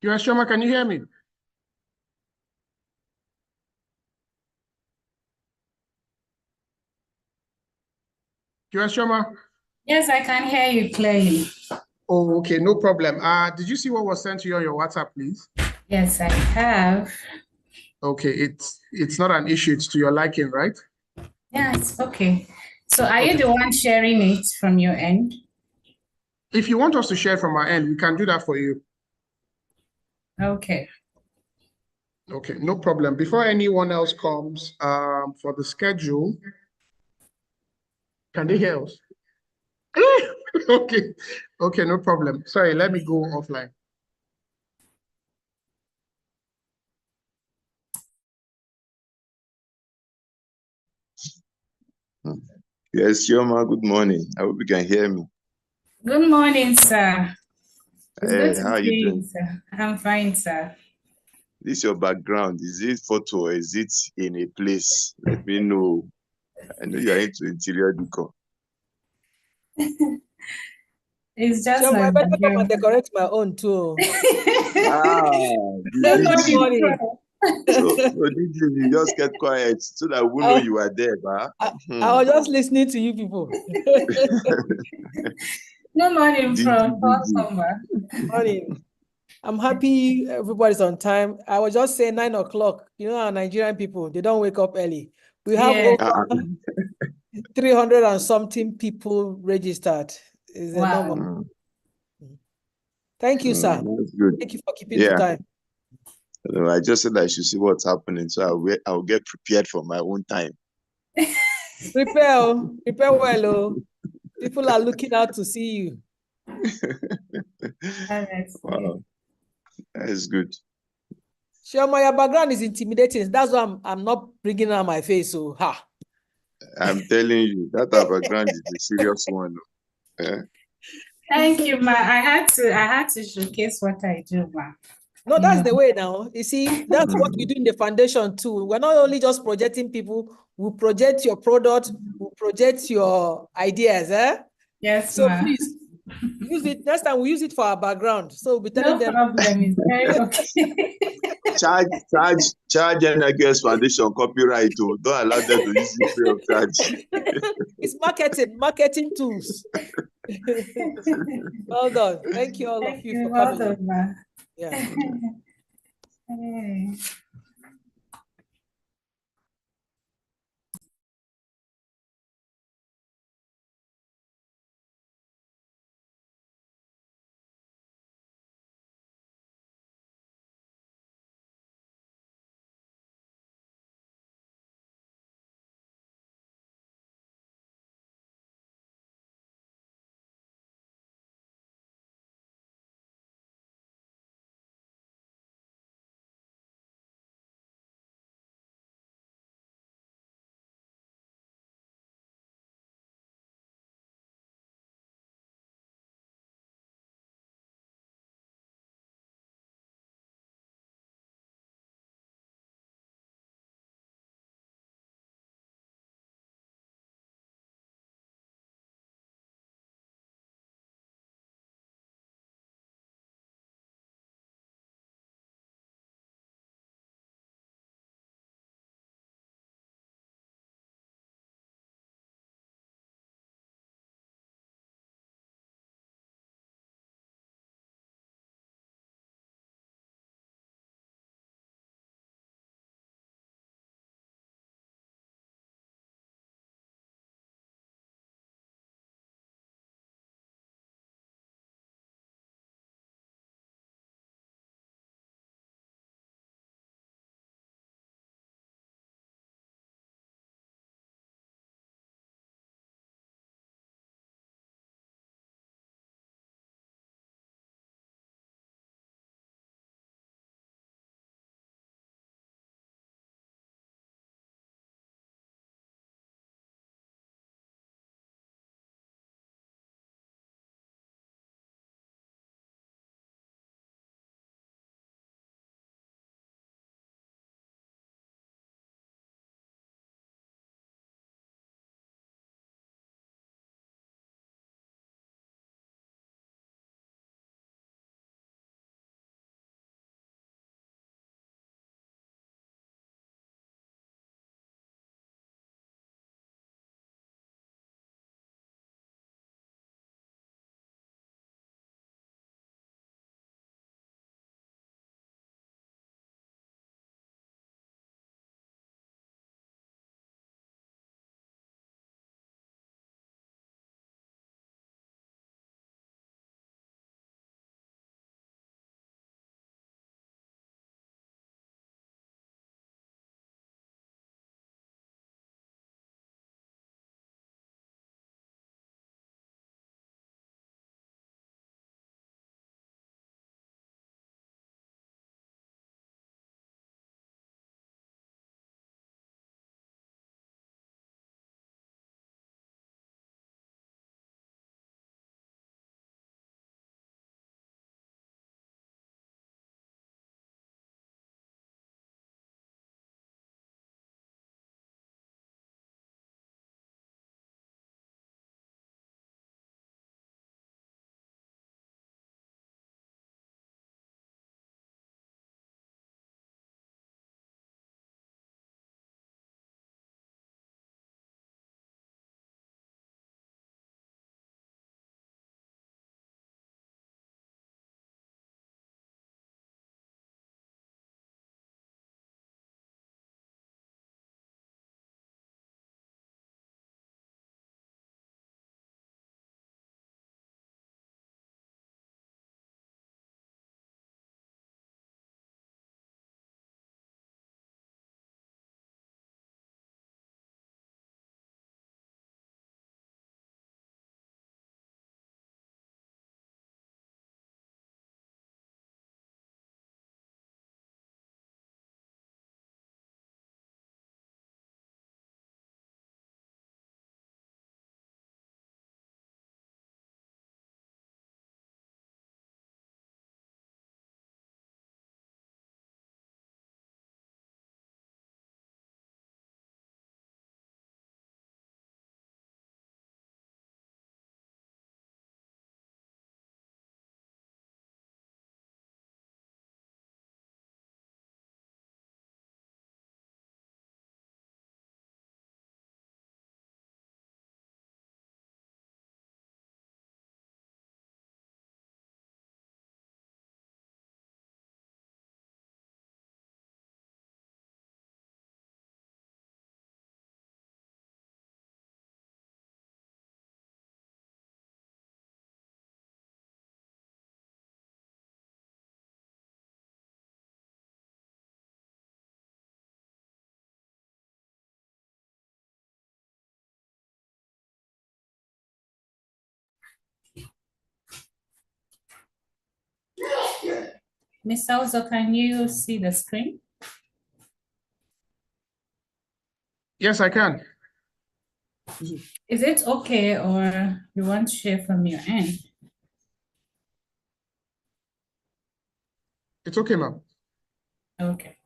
US Shoma, can you hear me? US Shoma? Yes, I can hear you clearly. Oh, okay, no problem. Did you see what was sent to you on your WhatsApp, please? Yes, I have. Okay, it's not an issue, it's to your liking, right? Yeah, it's okay. So are you Okay. the one sharing it from your end? If you want us to share from our end, we can do that for you. Okay. Okay, no problem. Before anyone else comes, for the schedule, can they hear us? Okay, okay, no problem. Sorry, let me go offline. Yes, Shoma, good morning. I hope you can hear me. Good morning, sir. It's good Hey, to how are you see you, doing? sir. I'm fine, sir. This is your background. Is it photo or is it in a place? Let me know. I know you are into interior decor. It's just So my I better come and background. decorate my own too. Good, Say good, good good. morning. So this you just get quiet so that we know I, you are there, bah? I was just listening to you people. Good morning from Digi. Falcomber. Morning. I'm happy everybody's on time. I was just saying 9 o'clock. You know, our Nigerian people, they don't wake up early. We have Yeah. over 300 and something people registered. Is the number. Wow. Thank you, sir. That's good. Thank you for keeping to Yeah. time. I just said I should see what's happening, so I'll get prepared for my own time. Prepare well. Oh. People are looking out to see you. That's good. Wow, that's good. Sure, my background is intimidating. That's why I'm not bringing out my face. So, ha. I'm telling you, that our background is a serious one. Eh? Thank you, ma. I had to showcase what I do, ma. No, You that's know. the way now. You see, that's what we do in the foundation too. We're not only just projecting people, we project your product, we project your ideas. Yes, So ma. please use it. Next time we use it for our background. So we'll be telling No them. problem. It's very okay. Charge NIQS Foundation copyright. Oh. Don't allow them to use it free of charge. It's marketing tools. Well done. Thank you all of Thank you you. for Well coming. done, ma. Yeah. Hey. Mr. Ozo, can you see the screen? Yes, I can. Is it okay, or you want to share from your end? It's okay, ma'am. Okay.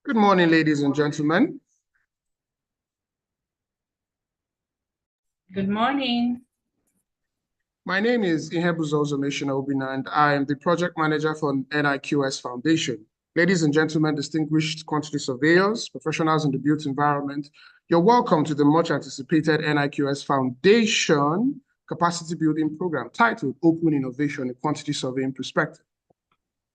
Good morning, ladies and gentlemen. Good morning. My name is Ihebuzo Ozomeshina Obina, and I am the project manager for NIQS Foundation. Ladies and gentlemen, distinguished quantity surveyors, professionals in the built environment, you're welcome to the much anticipated NIQS Foundation capacity building program titled Open Innovation in Quantity Surveying Perspective.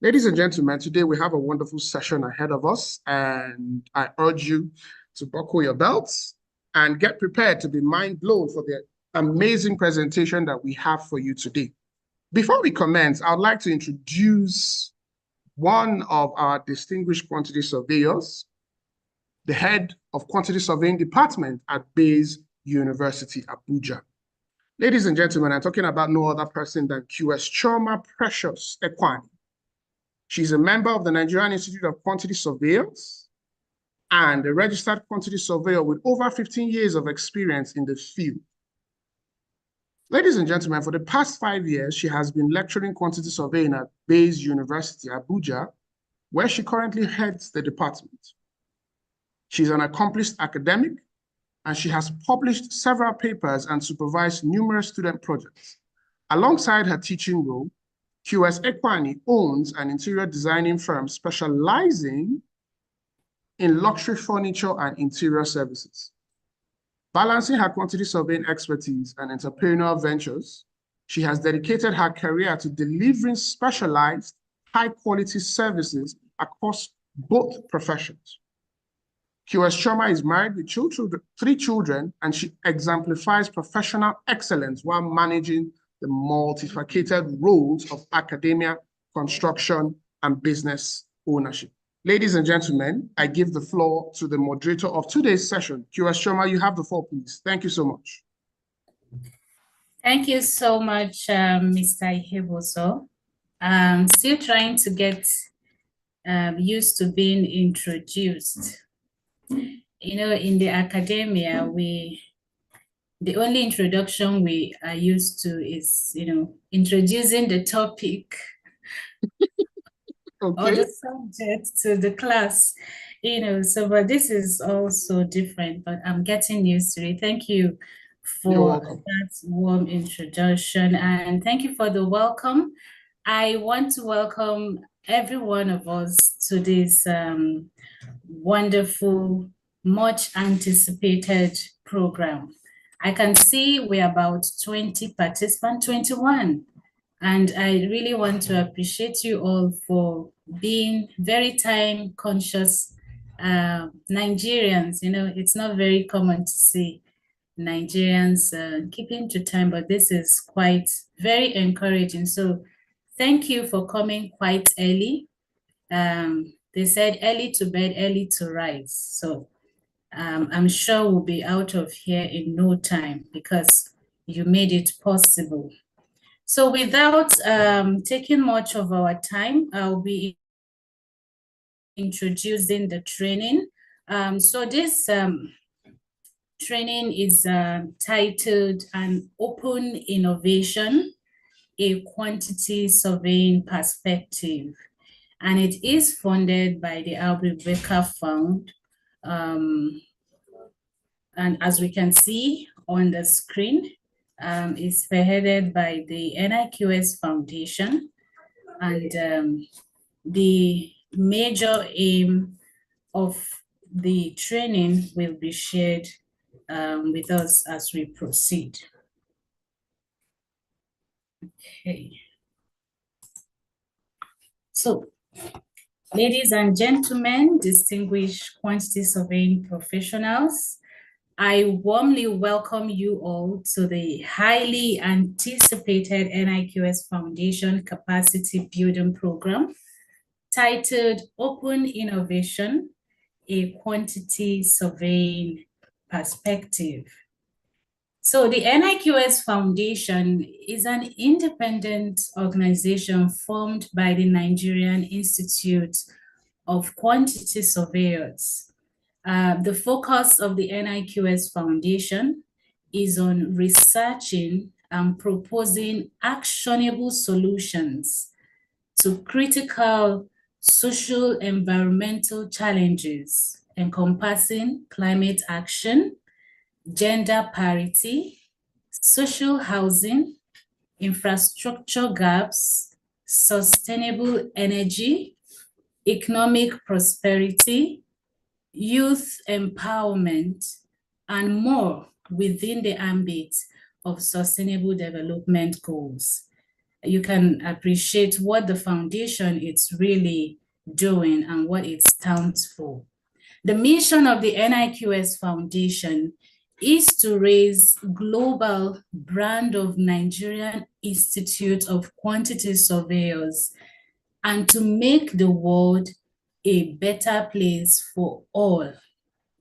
Ladies and gentlemen, today we have a wonderful session ahead of us, and I urge you to buckle your belts and get prepared to be mind blown for the amazing presentation that we have for you today. Before we commence, I'd like to introduce one of our distinguished quantity surveyors, the head of quantity surveying department at Bayes University, Abuja. Ladies and gentlemen, I'm talking about no other person than QS Chioma Precious Ekwani. She's a member of the Nigerian Institute of Quantity Surveyors and a registered quantity surveyor with over 15 years of experience in the field. Ladies and gentlemen, for the past 5 years, she has been lecturing quantity surveying at Bayes University, Abuja, where she currently heads the department. She's an accomplished academic, and she has published several papers and supervised numerous student projects. Alongside her teaching role, QS Ekwani owns an interior designing firm specializing in luxury furniture and interior services. Balancing her quantity surveying expertise and entrepreneurial ventures, she has dedicated her career to delivering specialized, high-quality services across both professions. QS Chioma is married with 3 children, and she exemplifies professional excellence while managing the multifaceted roles of academia, construction, and business ownership. Ladies and gentlemen, I give the floor to the moderator of today's session. QS Chioma, you have the floor, please. Thank you so much. Thank you so much, Mr. Ihebuzo. Still trying to get used to being introduced. You know, in the academia, the only introduction we are used to is, you know, introducing the topic or the subject to the class, you know, so, but this is also different, but I'm getting used to it. Thank you for that warm introduction, and thank you for the welcome. I want to welcome every one of us to this wonderful, much anticipated program. I can see we're about 20 participants, 21. And I really want to appreciate you all for being very time conscious Nigerians. You know, it's not very common to see Nigerians keeping to time, but this is quite very encouraging. So thank you for coming quite early. They said early to bed, early to rise. So I'm sure we'll be out of here in no time because you made it possible. So without taking much of our time, I'll be introducing the training. So this training is titled An Open Innovation, a Quantity Surveying Perspective. And it is funded by the Aubrey Baker Fund. And as we can see on the screen, it's spearheaded by the NIQS Foundation. And the major aim of the training will be shared with us as we proceed. Okay. So, ladies and gentlemen, distinguished quantity surveying professionals, I warmly welcome you all to the highly anticipated NIQS Foundation Capacity Building Program titled Open Innovation, a Quantity Surveying Perspective. So the NIQS Foundation is an independent organization formed by the Nigerian Institute of Quantity Surveyors. The focus of the NIQS Foundation is on researching and proposing actionable solutions to critical social environmental challenges encompassing climate action, gender parity, social housing, infrastructure gaps, sustainable energy, economic prosperity, youth empowerment, and more within the ambit of sustainable development goals. You can appreciate what the foundation is really doing and what it stands for. The mission of the NIQS Foundation is to raise global brand of Nigerian Institute of Quantity Surveyors and to make the world a better place for all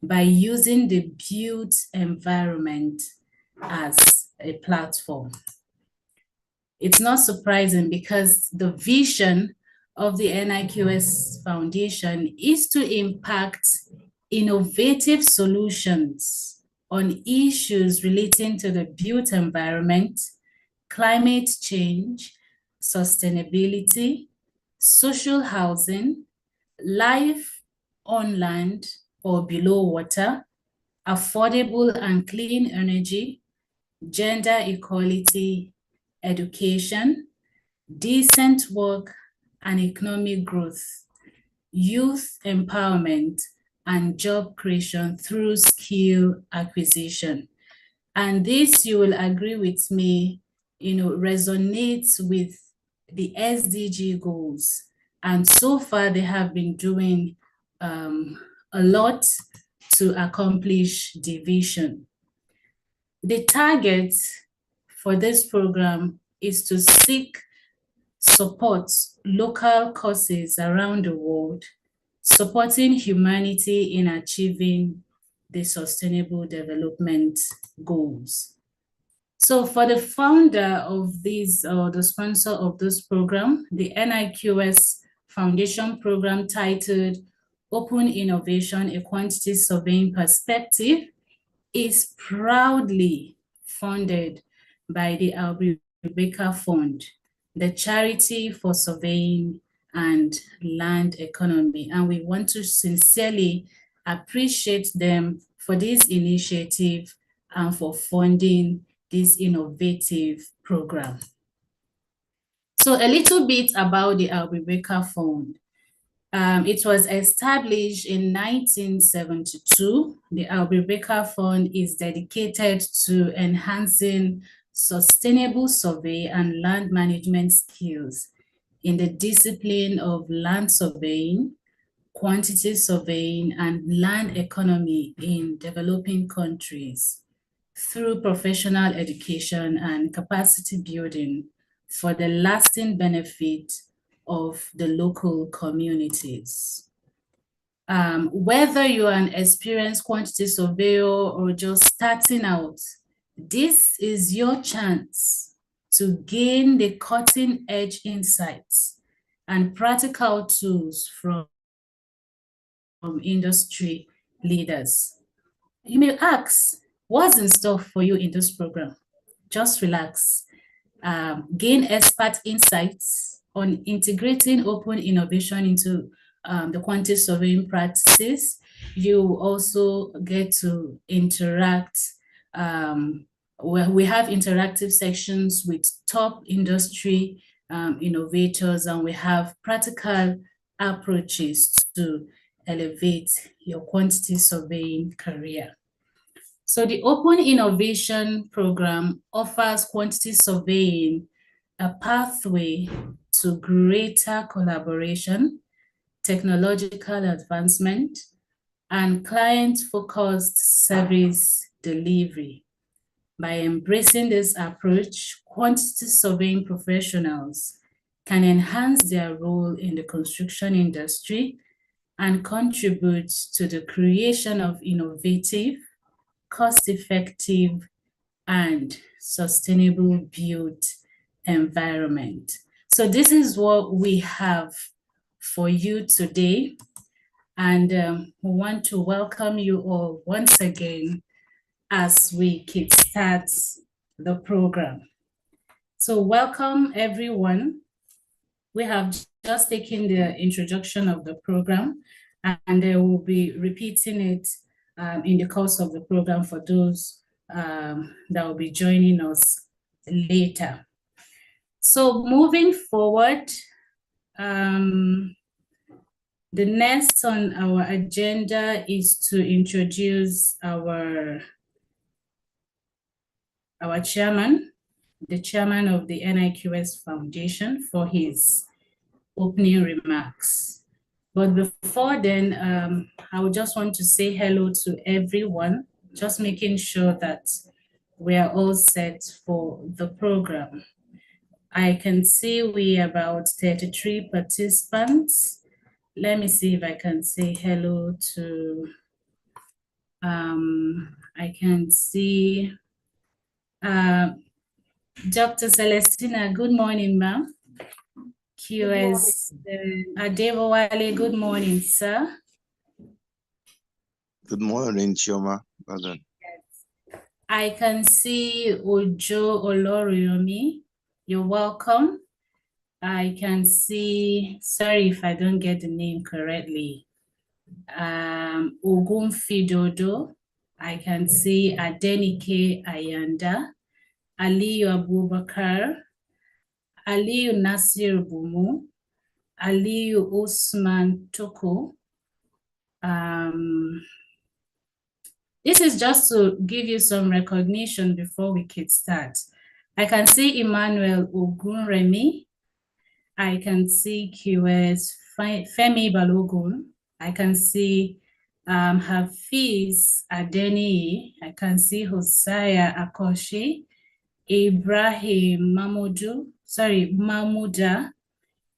by using the built environment as a platform. It's not surprising because the vision of the NIQS Foundation is to impact innovative solutions on issues relating to the built environment, climate change, sustainability, social housing, life on land or below water, affordable and clean energy, gender equality, education, decent work and economic growth, youth empowerment, and job creation through skill acquisition. And this, you will agree with me, resonates with the SDG goals. And so far, they have been doing a lot to accomplish the vision. The target for this program is to seek support local causes around the world, supporting humanity in achieving the Sustainable Development Goals. So for the founder of this, or the sponsor of this program, the NIQS Foundation program titled Open Innovation, a Quantity Surveying Perspective, is proudly funded by the Aubrey Baker Fund, the Charity for Surveying and Land Economy. And we want to sincerely appreciate them for this initiative and for funding this innovative program. So a little bit about the Aubrey Baker Fund. It was established in 1972. The Aubrey Baker Fund is dedicated to enhancing sustainable survey and land management skills in the discipline of land surveying, quantity surveying, and land economy in developing countries through professional education and capacity building for the lasting benefit of the local communities. Whether you're an experienced quantity surveyor or just starting out, this is your chance to gain the cutting-edge insights and practical tools from industry leaders. You may ask, what's in store for you in this program? Just relax. Gain expert insights on integrating open innovation into the quantity surveying practices. You also get to interact. We have interactive sections with top industry innovators, and we have practical approaches to elevate your quantity surveying career. So the Open Innovation Program offers quantity surveying a pathway to greater collaboration, technological advancement, and client-focused service delivery. By embracing this approach, quantity surveying professionals can enhance their role in the construction industry and contribute to the creation of innovative, cost-effective, and sustainable built environment. So this is what we have for you today. And we want to welcome you all once again as we kickstart the program. So welcome everyone. We have just taken the introduction of the program, and we'll be repeating it in the course of the program for those that will be joining us later. So moving forward, the next on our agenda is to introduce our chairman, the chairman of the NIQS Foundation, for his opening remarks. But before then, I would just want to say hello to everyone, just making sure that we are all set for the program. I can see we are about 33 participants. Let me see if I can say hello to, I can see Dr. Celestina. Good morning, ma'am. QS Adewale, good morning, sir. Good morning, Chioma. Well done. Yes. I can see Ojo Oloriyomi. You're welcome. I can see, sorry if I don't get the name correctly, Ogunfidodo. I can see Adenike Ayanda, Aliyu Abubakar, Aliyu Nasir Bumu, Aliyu Usman Toko. This is just to give you some recognition before we can start. I can see Emmanuel Ogunremi. I can see QS Femi Balogun. I can see Hafiz Adeni. I can see Hosea Akoshi, Ibrahim Mahmuda,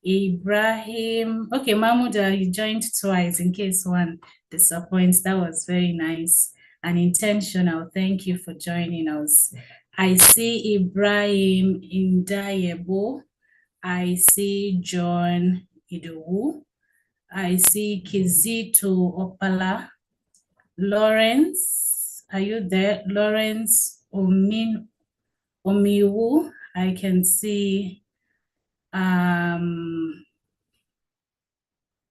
Ibrahim. Okay, Mahmuda, you joined twice in case one disappoints. That was very nice and intentional. Thank you for joining us. I see Ibrahim Indayebo. I see John Idowu. I see Kizito Opala. Lawrence, are you there? Lawrence Omiwu. I can see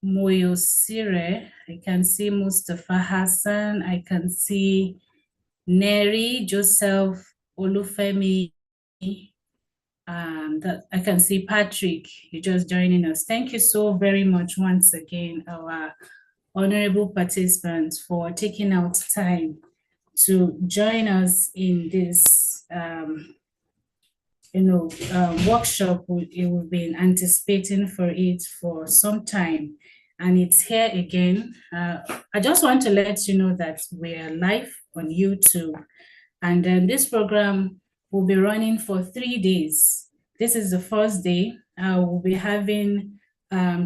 Moyosire. I can see Mustafa Hassan. I can see Neri Joseph Olufemi. I can see Patrick, you're just joining us. Thank you so very much once again, our honorable participants, for taking out time to join us in this workshop. We've been anticipating for it for some time, and it's here again. I just want to let you know that we're live on YouTube, and then this program will be running for 3 days. This is the first day. We'll be having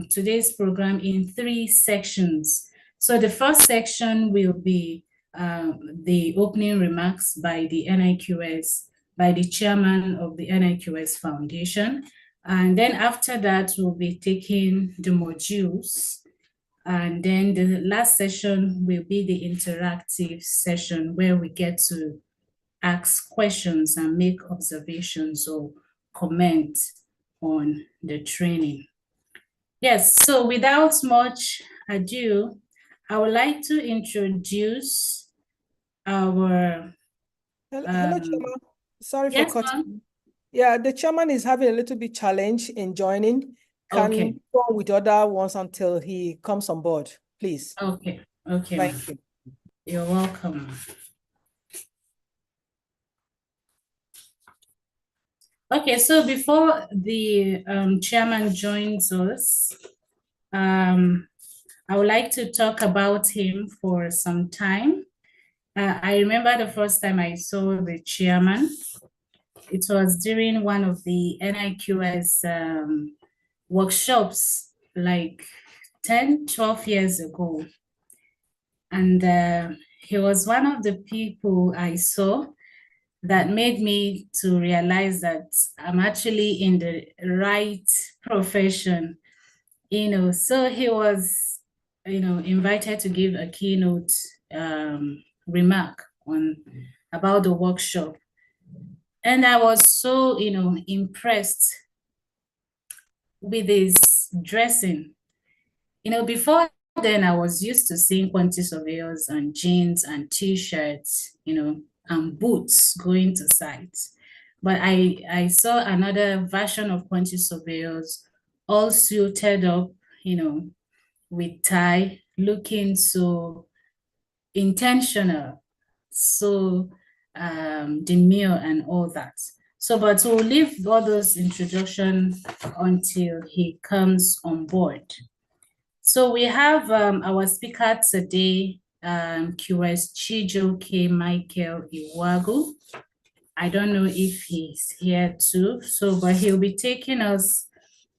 today's program in 3 sections. So the first section will be the opening remarks by the NIQS, by the chairman of the NIQS Foundation. And then after that, we'll be taking the modules. And then the last session will be the interactive session where we get to ask questions and make observations or comment on the training. Yes, so without much ado, I would like to introduce our Hello, Chairman. Sorry for yes, cutting. ma'am. Yeah, the chairman is having a little bit challenge in joining. Can Okay. go on with the other ones until he comes on board, please. Okay, okay, ma'am. Thank you. You're welcome. Okay, so before the chairman joins us, I would like to talk about him for some time. I remember the first time I saw the chairman. It was during one of the NIQS workshops, like 10, 12 years ago. And he was one of the people I saw that made me to realize that I'm actually in the right profession, So he was, invited to give a keynote remark about the workshop. And I was so, impressed with his dressing. Before then I was used to seeing quantity surveyors and jeans and t-shirts, and boots going to sites. But I saw another version of quantity surveyors all suited up, with tie, looking so intentional, so demure and all that. So, but we'll leave all those introduction until he comes on board. So we have our speaker today, QS Chijioke Michael Iwagu. I don't know if he's here too, but he'll be taking us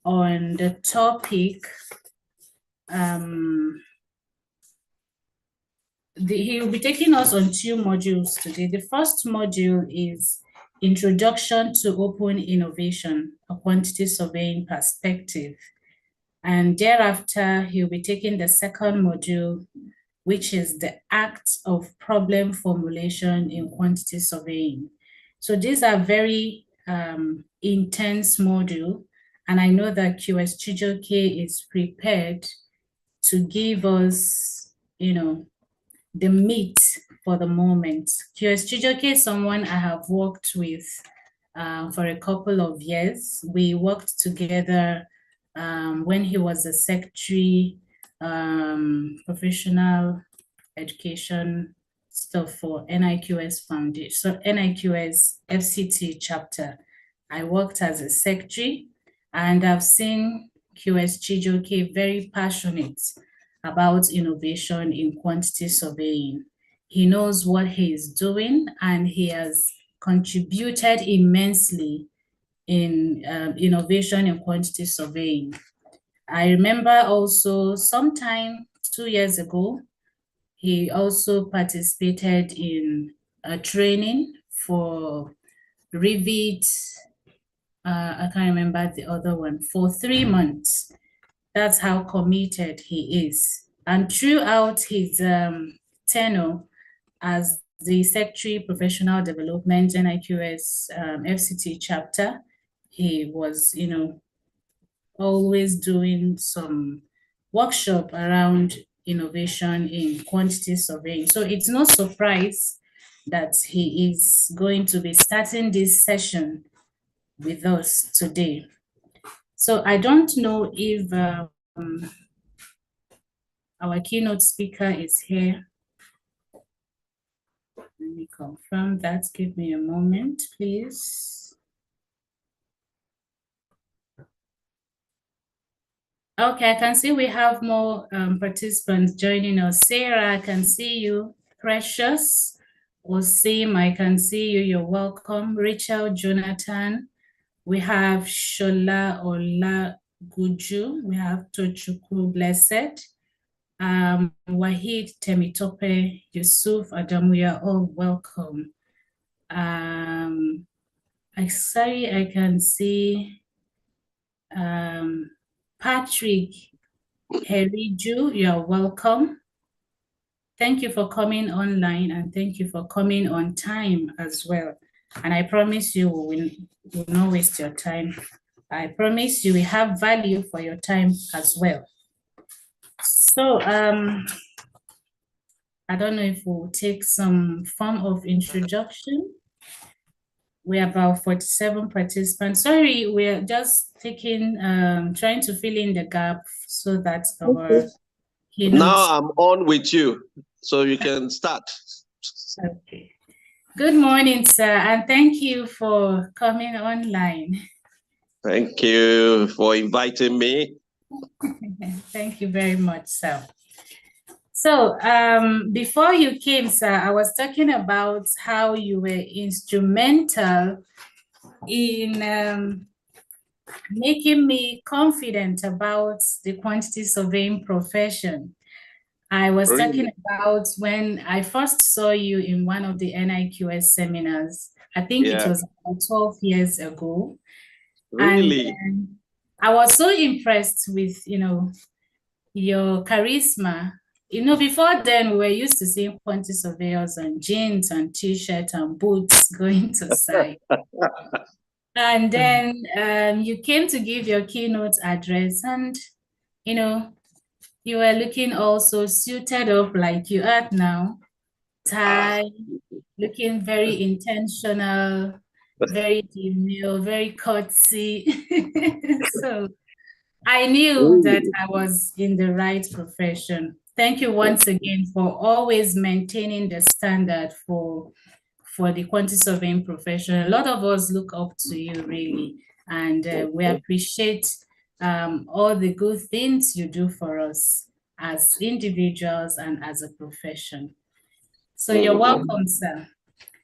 on the topic. He'll be taking us on 2 modules today. The first module is Introduction to Open Innovation, a Quantity Surveying Perspective. And thereafter, he'll be taking the second module, which is the act of problem formulation in quantity surveying. So these are very intense module, and I know that QS Chijioke is prepared to give us, the meat for the moment. QS Chijioke is someone I have worked with for a couple of years. We worked together when he was a secretary, professional education stuff for NIQS Foundation, so NIQS FCT chapter. I worked as a secretary, and I've seen QS Chijioke very passionate about innovation in quantity surveying. He knows what he is doing, and he has contributed immensely in innovation in quantity surveying. I remember also sometime 2 years ago, he also participated in a training for Revit, I can't remember the other one, for 3 months. That's how committed he is. And throughout his tenure as the Secretary Professional Development NIQS FCT chapter, he was, always doing some workshop around innovation in quantity surveying. So it's no surprise that he is going to be starting this session with us today. So I don't know if our keynote speaker is here. Let me confirm that. Give me a moment, please. Okay, I can see we have more participants joining us. Sarah, I can see you. Precious, Osim, I can see you. You're welcome. Rachel, Jonathan. We have Shola Olaguju. We have Tochukwu Blessed. Wahid Temitope, Yusuf Adamu, you're all welcome. I can see Patrick Heriju, you are welcome. Thank you for coming online and thank you for coming on time as well. And I promise you we will not waste your time. I promise you we have value for your time as well. So I don't know if we'll take some form of introduction. We're about 47 participants. Sorry, we're just taking, trying to fill in the gap so that our keynote. Now I'm on with you, so you can start. Okay. Good morning, sir, and thank you for coming online. Thank you for inviting me. Thank you very much, sir. So before you came, sir, I was talking about how you were instrumental in making me confident about the quantity surveying profession. I was talking about when I first saw you in one of the NIQS seminars. I think it was about 12 years ago. Really? And I was so impressed with, your charisma. Before then, we were used to seeing quantity surveyors on jeans and t-shirts and boots going to site. And then you came to give your keynote address and, you were looking also suited up like you are now, tie, looking very intentional, very demure, very courtesy. So I knew that I was in the right profession. Thank you once again for always maintaining the standard for the quantity surveying profession. A lot of us look up to you, really, and we appreciate all the good things you do for us as individuals and as a profession. So you're welcome, sir.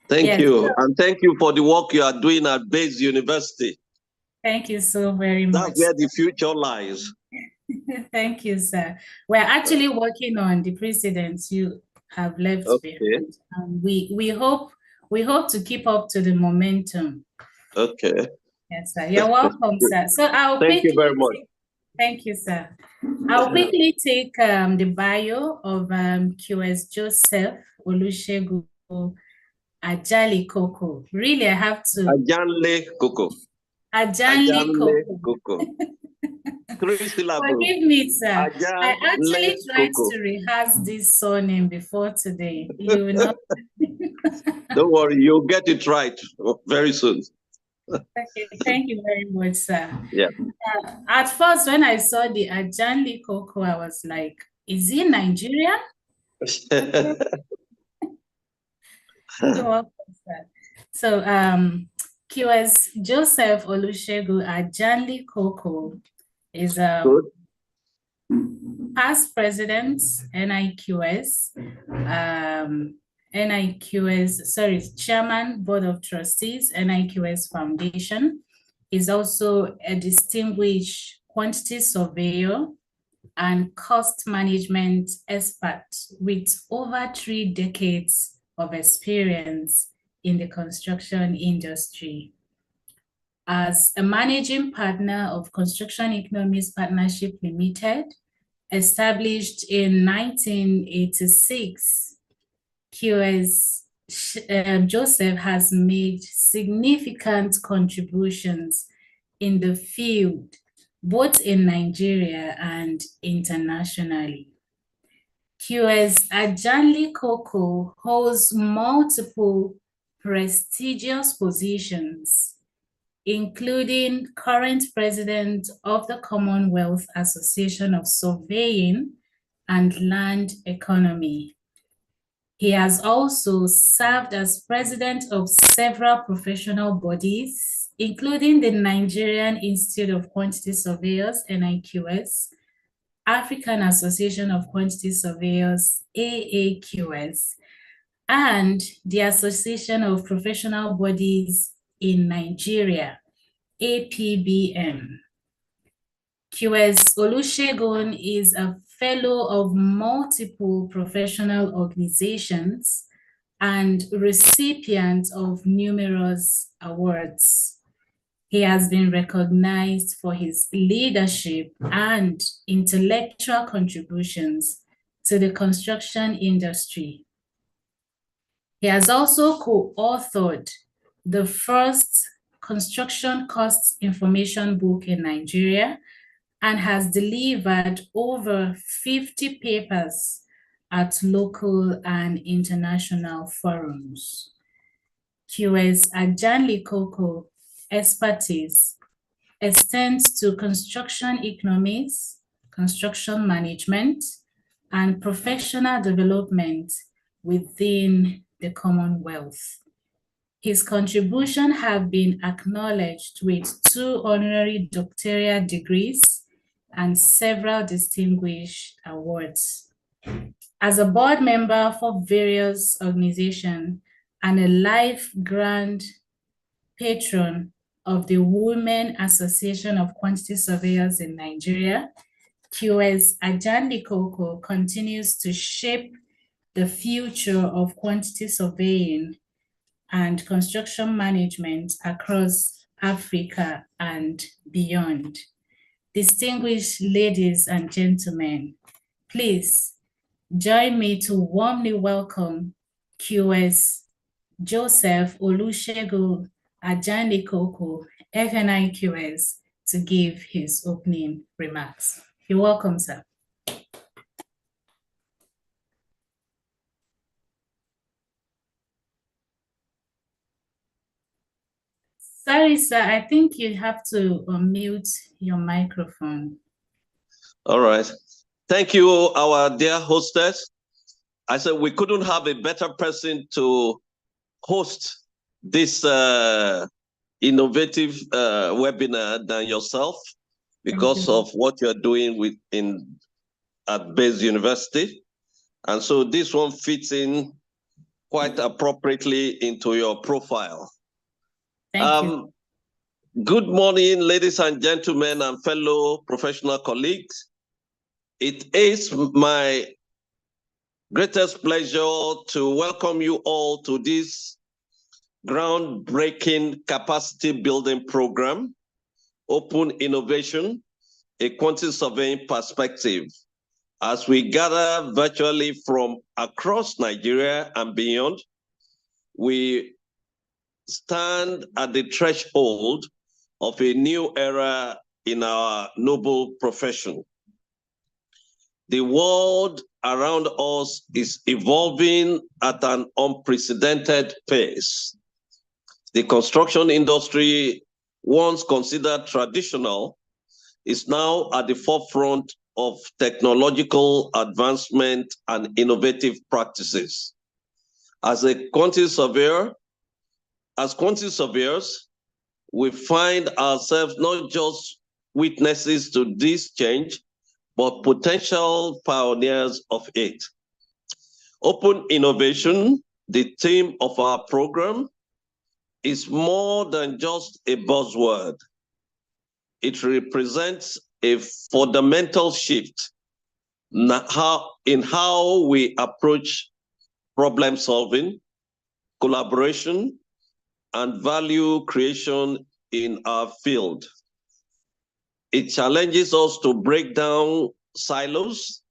Thank you. And thank you for the work you are doing at Bates University. Thank you so very much. That's where the future lies. Thank you, sir. We're actually working on the precedents you have left behind. And we hope to keep up to the momentum. Okay. Yes, sir. You're welcome, sir. So thank you very much. Thank you, sir. I'll quickly take the bio of QS Joseph Olusegun Ajali Koko. Really, I have to. Ajanle Koko. Ajanle Koko. 3 syllables. Forgive me, sir. I actually tried to rehearse this surname before today. You will not. Don't worry, you'll get it right very soon. Okay, thank you very much, sir. Yeah. At first, when I saw the Ajanle Koko, I was like, is he Nigerian? You're welcome, sir. So, QS Joseph Olusegun Ajanle Koko is a past president, Chairman, Board of Trustees, NIQS Foundation. Is also a distinguished quantity surveyor and cost management expert with over 3 decades of experience in the construction industry. As a managing partner of Construction Economics Partnership Limited, established in 1986, QS Joseph has made significant contributions in the field, both in Nigeria and internationally. QS Ajanle Koko holds multiple prestigious positions, including current president of the Commonwealth Association of Surveying and Land Economy. He has also served as president of several professional bodies, including the Nigerian Institute of Quantity Surveyors, NIQS, African Association of Quantity Surveyors, AAQS, and the Association of Professional Bodies in Nigeria, APBM. QS Olusegun is a fellow of multiple professional organizations and recipient of numerous awards. He has been recognized for his leadership and intellectual contributions to the construction industry. He has also co-authored the first construction cost information book in Nigeria and has delivered over 50 papers at local and international forums. QS Ajanli Koko expertise extends to construction economics, construction management, and professional development within the Commonwealth. His contributions have been acknowledged with 2 honorary doctoral degrees and several distinguished awards. As a board member for various organizations and a life grand patron of the Women Association of Quantity Surveyors in Nigeria, QS Ajanli Koko continues to shape the future of quantity surveying and construction management across Africa and beyond. Distinguished ladies and gentlemen, please join me to warmly welcome QS Joseph Olusegun Ajanli Koko, FNI QS, to give his opening remarks. You're welcome, sir. Sorry, sir, I think you have to unmute your microphone. All right. Thank you, our dear hostess. I said we couldn't have a better person to host this innovative webinar than yourself because of what you're doing at Bayes University. And so this one fits in quite appropriately into your profile. Thank you. Good morning, ladies and gentlemen and fellow professional colleagues. It is my greatest pleasure to welcome you all to this groundbreaking capacity building program, Open Innovation, a quantity surveying perspective, as we gather virtually from across Nigeria and beyond. We stand at the threshold of a new era in our noble profession. The world around us is evolving at an unprecedented pace. The construction industry, once considered traditional, is now at the forefront of technological advancement and innovative practices. As quantity surveyors, we find ourselves not just witnesses to this change, but potential pioneers of it. Open innovation, the theme of our program, is more than just a buzzword. It represents a fundamental shift in how we approach problem solving, collaboration, and value creation in our field. It challenges us to break down silos,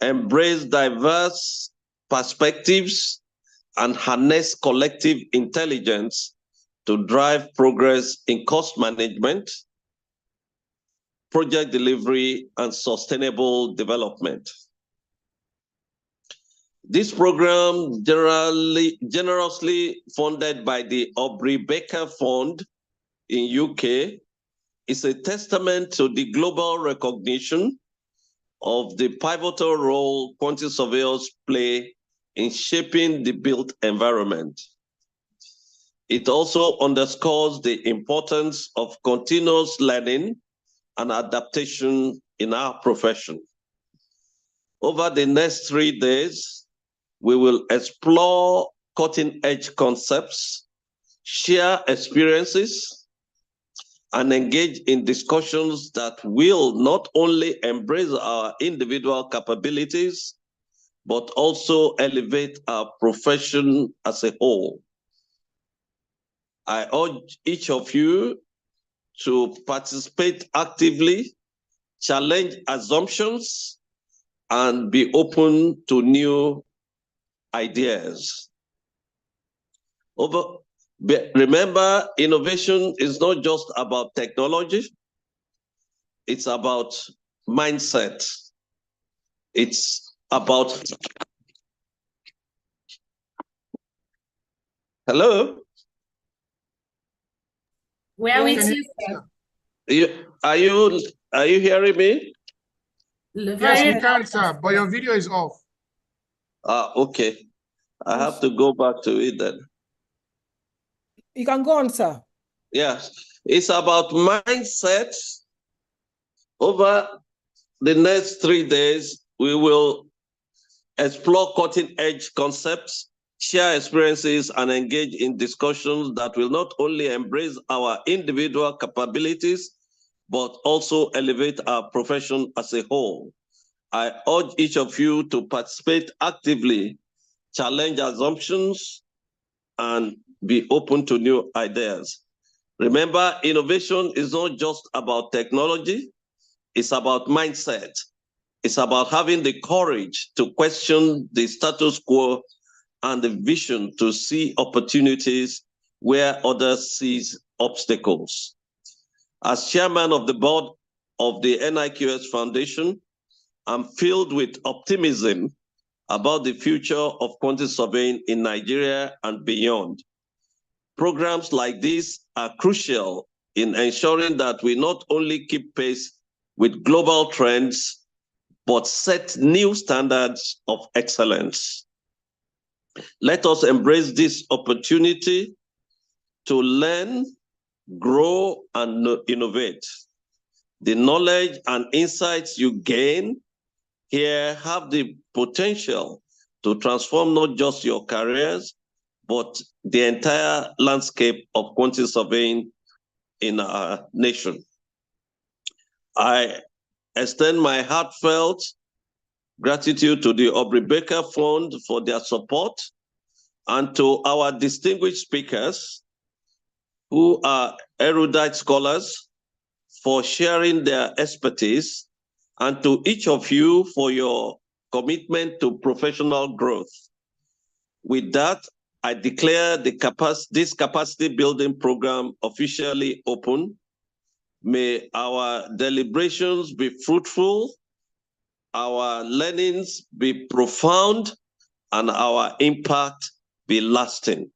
embrace diverse perspectives, and harness collective intelligence to drive progress in cost management, project delivery, and sustainable development. This program, generously funded by the Aubrey Baker Fund in UK, is a testament to the global recognition of the pivotal role quantity surveyors play in shaping the built environment. It also underscores the importance of continuous learning and adaptation in our profession. Over the next 3 days, we will explore cutting-edge concepts, share experiences, and engage in discussions that will not only embrace our individual capabilities, but also elevate our profession as a whole. I urge each of you to participate actively, challenge assumptions, and be open to new ideas. Remember, innovation is not just about technology, it's about mindset. It's about... Hello? Where Yes. with you, sir? Are you hearing me? Yes, we Very can, sir, but your video is off. Okay. I have to go back to it then. You can go on, sir. Yes, it's about mindset. Over the next 3 days, we will explore cutting-edge concepts, share experiences, and engage in discussions that will not only embrace our individual capabilities, but also elevate our profession as a whole. I urge each of you to participate actively, challenge assumptions, and be open to new ideas. Remember, innovation is not just about technology, it's about mindset. It's about having the courage to question the status quo and the vision to see opportunities where others see obstacles. As chairman of the board of the NIQS Foundation, I'm filled with optimism about the future of quantity surveying in Nigeria and beyond. Programs like this are crucial in ensuring that we not only keep pace with global trends, but set new standards of excellence. Let us embrace this opportunity to learn, grow, and innovate. The knowledge and insights you gain here have the potential to transform not just your careers, but the entire landscape of quantity surveying in our nation. I extend my heartfelt gratitude to the Aubrey Baker Fund for their support, and to our distinguished speakers who are erudite scholars for sharing their expertise, and to each of you for your commitment to professional growth. With that, I declare this capacity building program officially open. May our deliberations be fruitful, our learnings be profound, and our impact be lasting.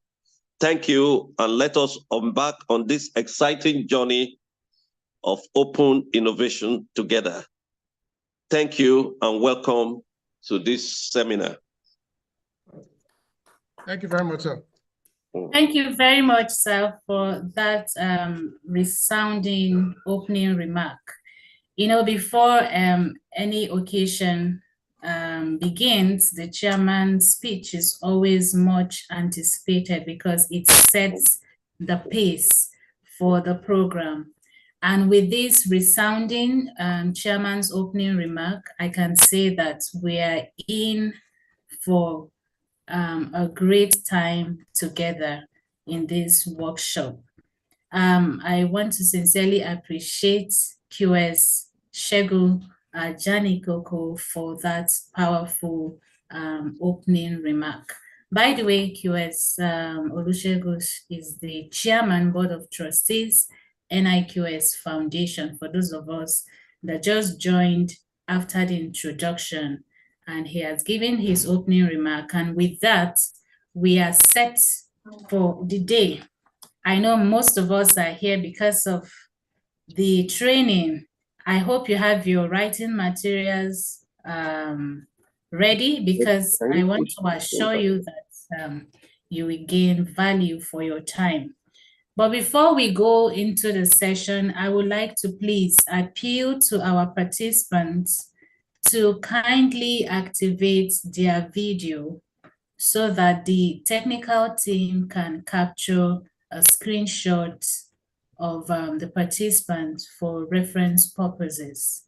Thank you, and let us embark on this exciting journey of open innovation together. Thank you, and welcome to this seminar. Thank you very much, sir. Thank you very much, sir, for that resounding opening remark. You know, before any occasion begins, the chairman's speech is always much anticipated because it sets the pace for the program. And with this resounding chairman's opening remark, I can say that we are in for a great time together in this workshop. I want to sincerely appreciate QS Segun Janikoko for that powerful opening remark. By the way, QS Olusegun is the Chairman, Board of Trustees, NIQS Foundation, for those of us that just joined after the introduction, and he has given his opening remark. And with that, we are set for the day. I know most of us are here because of the training. I hope you have your writing materials ready, because I want to assure you that you will gain value for your time. But before we go into the session, I would like to please appeal to our participants to kindly activate their video so that the technical team can capture a screenshot of the participant for reference purposes.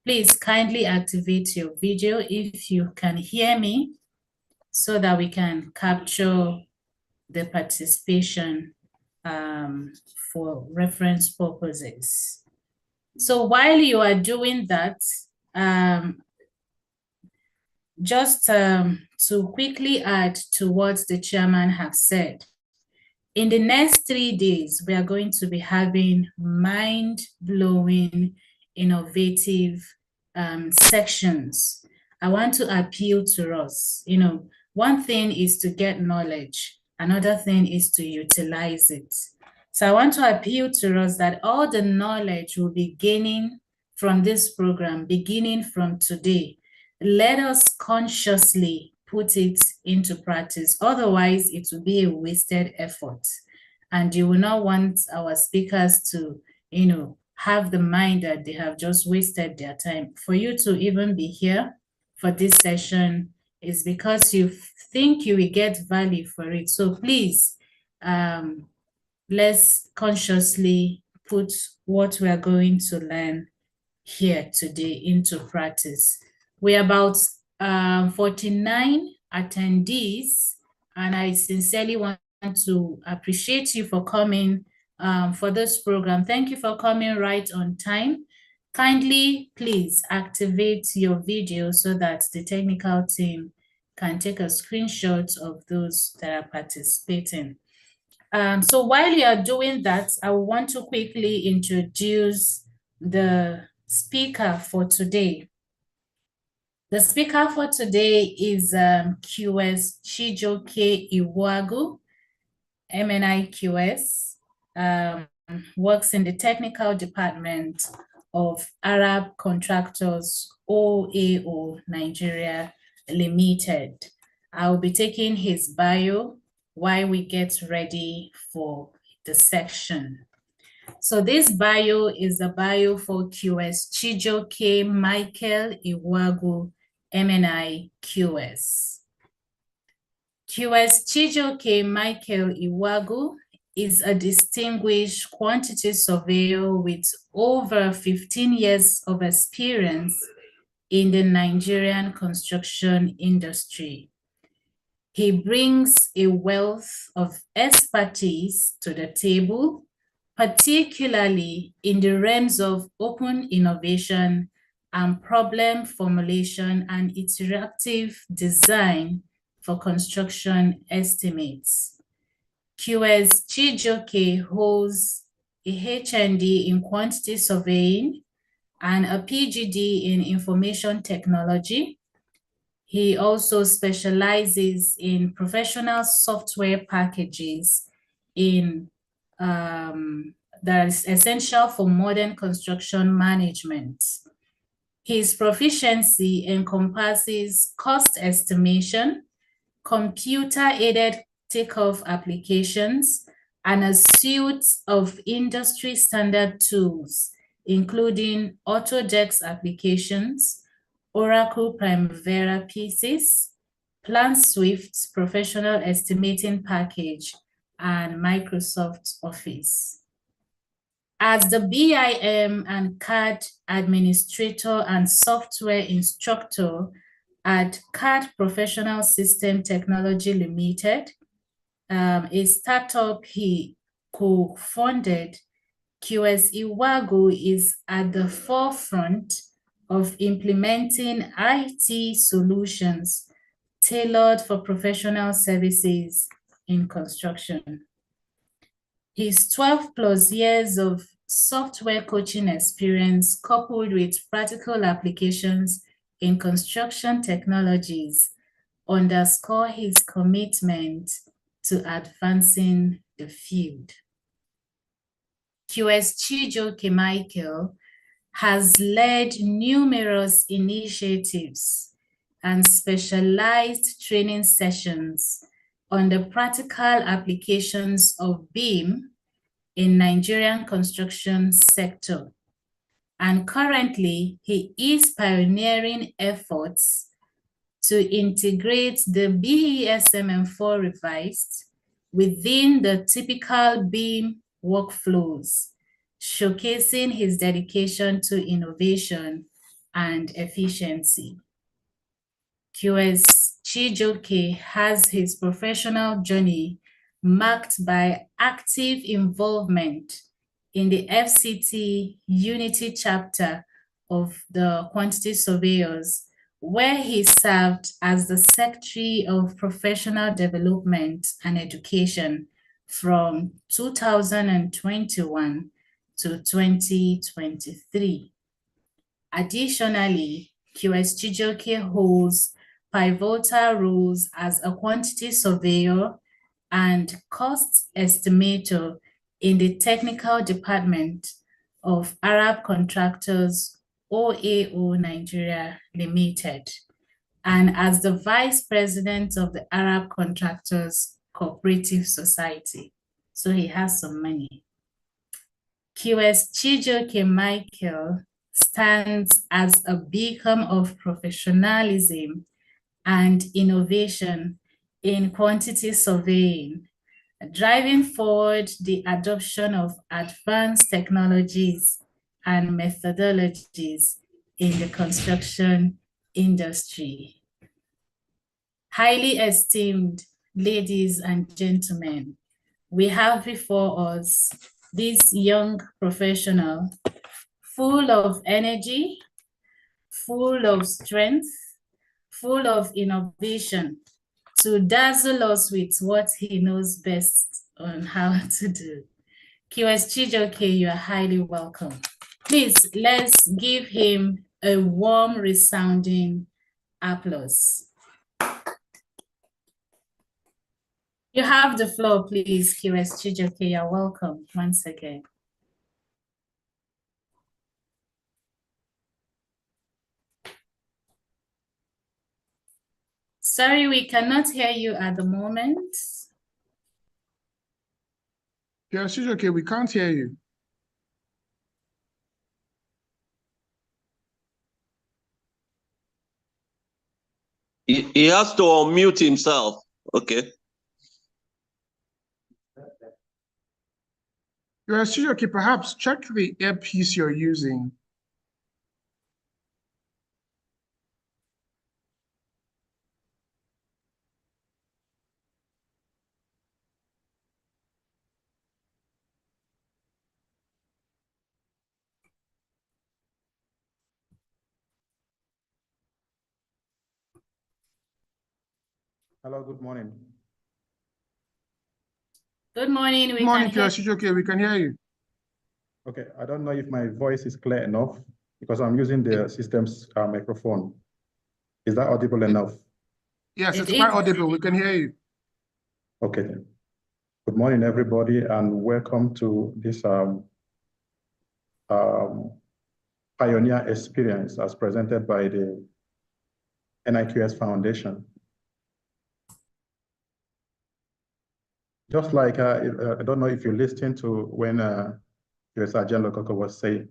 Please kindly activate your video if you can hear me, so that we can capture the participation for reference purposes. So while you are doing that, just to quickly add to what the chairman has said, in the next 3 days, we are going to be having mind-blowing, innovative sections. I want to appeal to us. You know, one thing is to get knowledge. Another thing is to utilize it. So I want to appeal to us that all the knowledge we'll be gaining from this program, beginning from today, let us consciously put it into practice. Otherwise, it will be a wasted effort. And you will not want our speakers to, you know, have the mind that they have just wasted their time. For you to even be here for this session is because you think you will get value for it. So please, let's consciously put what we are going to learn here today into practice. We're about 49 attendees, and I sincerely want to appreciate you for coming for this program. Thank you for coming right on time. Kindly, please activate your video so that the technical team can take a screenshot of those that are participating. So while you are doing that, I want to quickly introduce the speaker for today. The speaker for today is QS Chijioke Iwuagu, MNI QS, works in the technical department of Arab Contractors OAO Nigeria Limited. I'll be taking his bio while we get ready for the section. So this bio is a bio for QS Chijioke Michael Iwuagu, MNI QS. QS Chijioke Michael Iwuagu is a distinguished quantity surveyor with over 15 years of experience in the Nigerian construction industry. He brings a wealth of expertise to the table, particularly in the realms of open innovation and problem formulation and interactive design for construction estimates. QS Chijioke holds a HND in quantity surveying and a PGD in information technology. He also specializes in professional software packages that is essential for modern construction management. His proficiency encompasses cost estimation, computer-aided takeoff applications, and a suite of industry standard tools, including Autodesk applications, Oracle Primavera pieces, PlanSwift professional estimating package, and Microsoft Office. As the BIM and CAD administrator and software instructor at CAD Professional System Technology Limited, a startup he co-founded, QS Iwuagu is at the forefront of implementing IT solutions tailored for professional services in construction. His 12+ years of software coaching experience, coupled with practical applications in construction technologies, underscore his commitment to advancing the field. QS Chijioke Michael has led numerous initiatives and specialized training sessions on the practical applications of BIM in Nigerian construction sector. And currently, he is pioneering efforts to integrate the BESMM4 revised within the typical BIM workflows, showcasing his dedication to innovation and efficiency. QS Chijioke has his professional journey marked by active involvement in the FCT Unity chapter of the Quantity Surveyors, where he served as the Secretary of Professional Development and Education from 2021 to 2023. Additionally, QS Chijioke holds pivotal roles as a quantity surveyor and cost estimator in the technical department of Arab Contractors OAO Nigeria Limited, and as the Vice President of the Arab Contractors Cooperative Society. So he has some money. QS Chijioke Michael stands as a beacon of professionalism and innovation in quantity surveying, driving forward the adoption of advanced technologies and methodologies in the construction industry. Highly esteemed ladies and gentlemen, we have before us this young professional full of energy, full of strength, full of innovation, to dazzle us with what he knows best on how to do. QS Chijioke, you are highly welcome. Please, let's give him a warm, resounding applause. You have the floor, please, QS Chijioke. You're welcome once again. Sorry, we cannot hear you at the moment. Yes, it's okay. We can't hear you. He has to unmute himself. Okay. Yes, it's okay. Perhaps check the earpiece you're using. Hello, good morning. Good morning. Good morning, QS Chijioke. We can hear you. Okay, I don't know if my voice is clear enough because I'm using the system's microphone. Is that audible enough? Yes, it's quite audible. We can hear you. Okay. Good morning, everybody, and welcome to this pioneer experience as presented by the NIQS Foundation. Just like, I don't know if you listened to when Sergeant Lokoko was saying,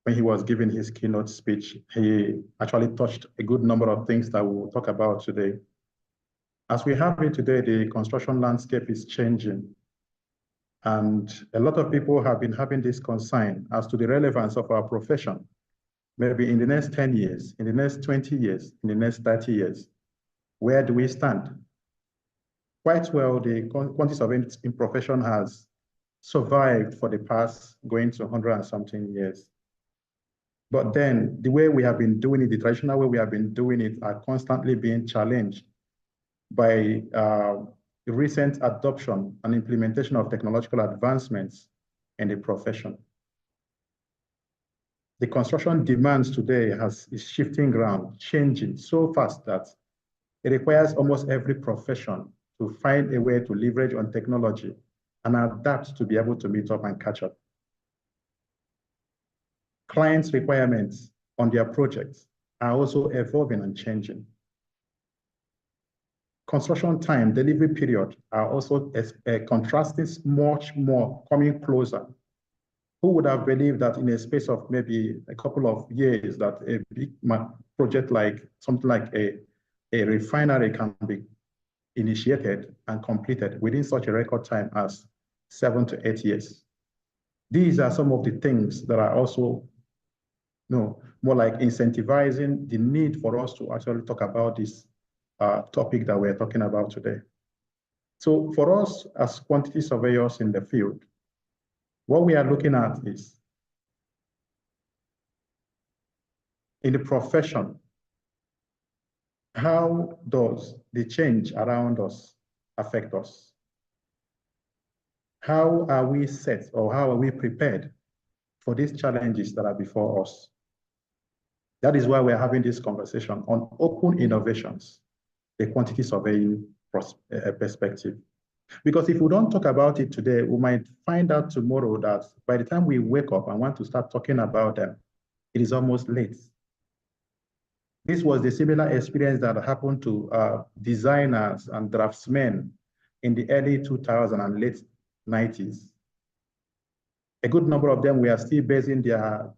when he was giving his keynote speech, he actually touched a good number of things that we'll talk about today. As we have it today, the construction landscape is changing. And a lot of people have been having this concern as to the relevance of our profession, maybe in the next 10 years, in the next 20 years, in the next 30 years. Where do we stand? Quite well, the quantity surveying profession has survived for the past going to 100 and something years. But then the way we have been doing it, the traditional way we have been doing it, are constantly being challenged by the recent adoption and implementation of technological advancements in the profession. The construction demands today is shifting ground, changing so fast that it requires almost every profession to find a way to leverage on technology and adapt to be able to meet up and catch up. Clients' requirements on their projects are also evolving and changing. Construction time, delivery period are also contrasting much more, coming closer. Who would have believed that in a space of maybe a couple of years that a big project like something like a refinery can be initiated and completed within such a record time as 7 to 8 years. These are some of the things that are also more like incentivizing the need for us to actually talk about this topic that we're talking about today. So for us as quantity surveyors in the field, what we are looking at is in the profession, how does the change around us affect us? How are we set or how are we prepared for these challenges that are before us? That is why we're having this conversation on open innovations, the quantity surveying perspective. Because if we don't talk about it today, we might find out tomorrow that by the time we wake up and want to start talking about them, it is almost late. This was the similar experience that happened to designers and draftsmen in the early 2000s and late 90s. A good number of them were still basing their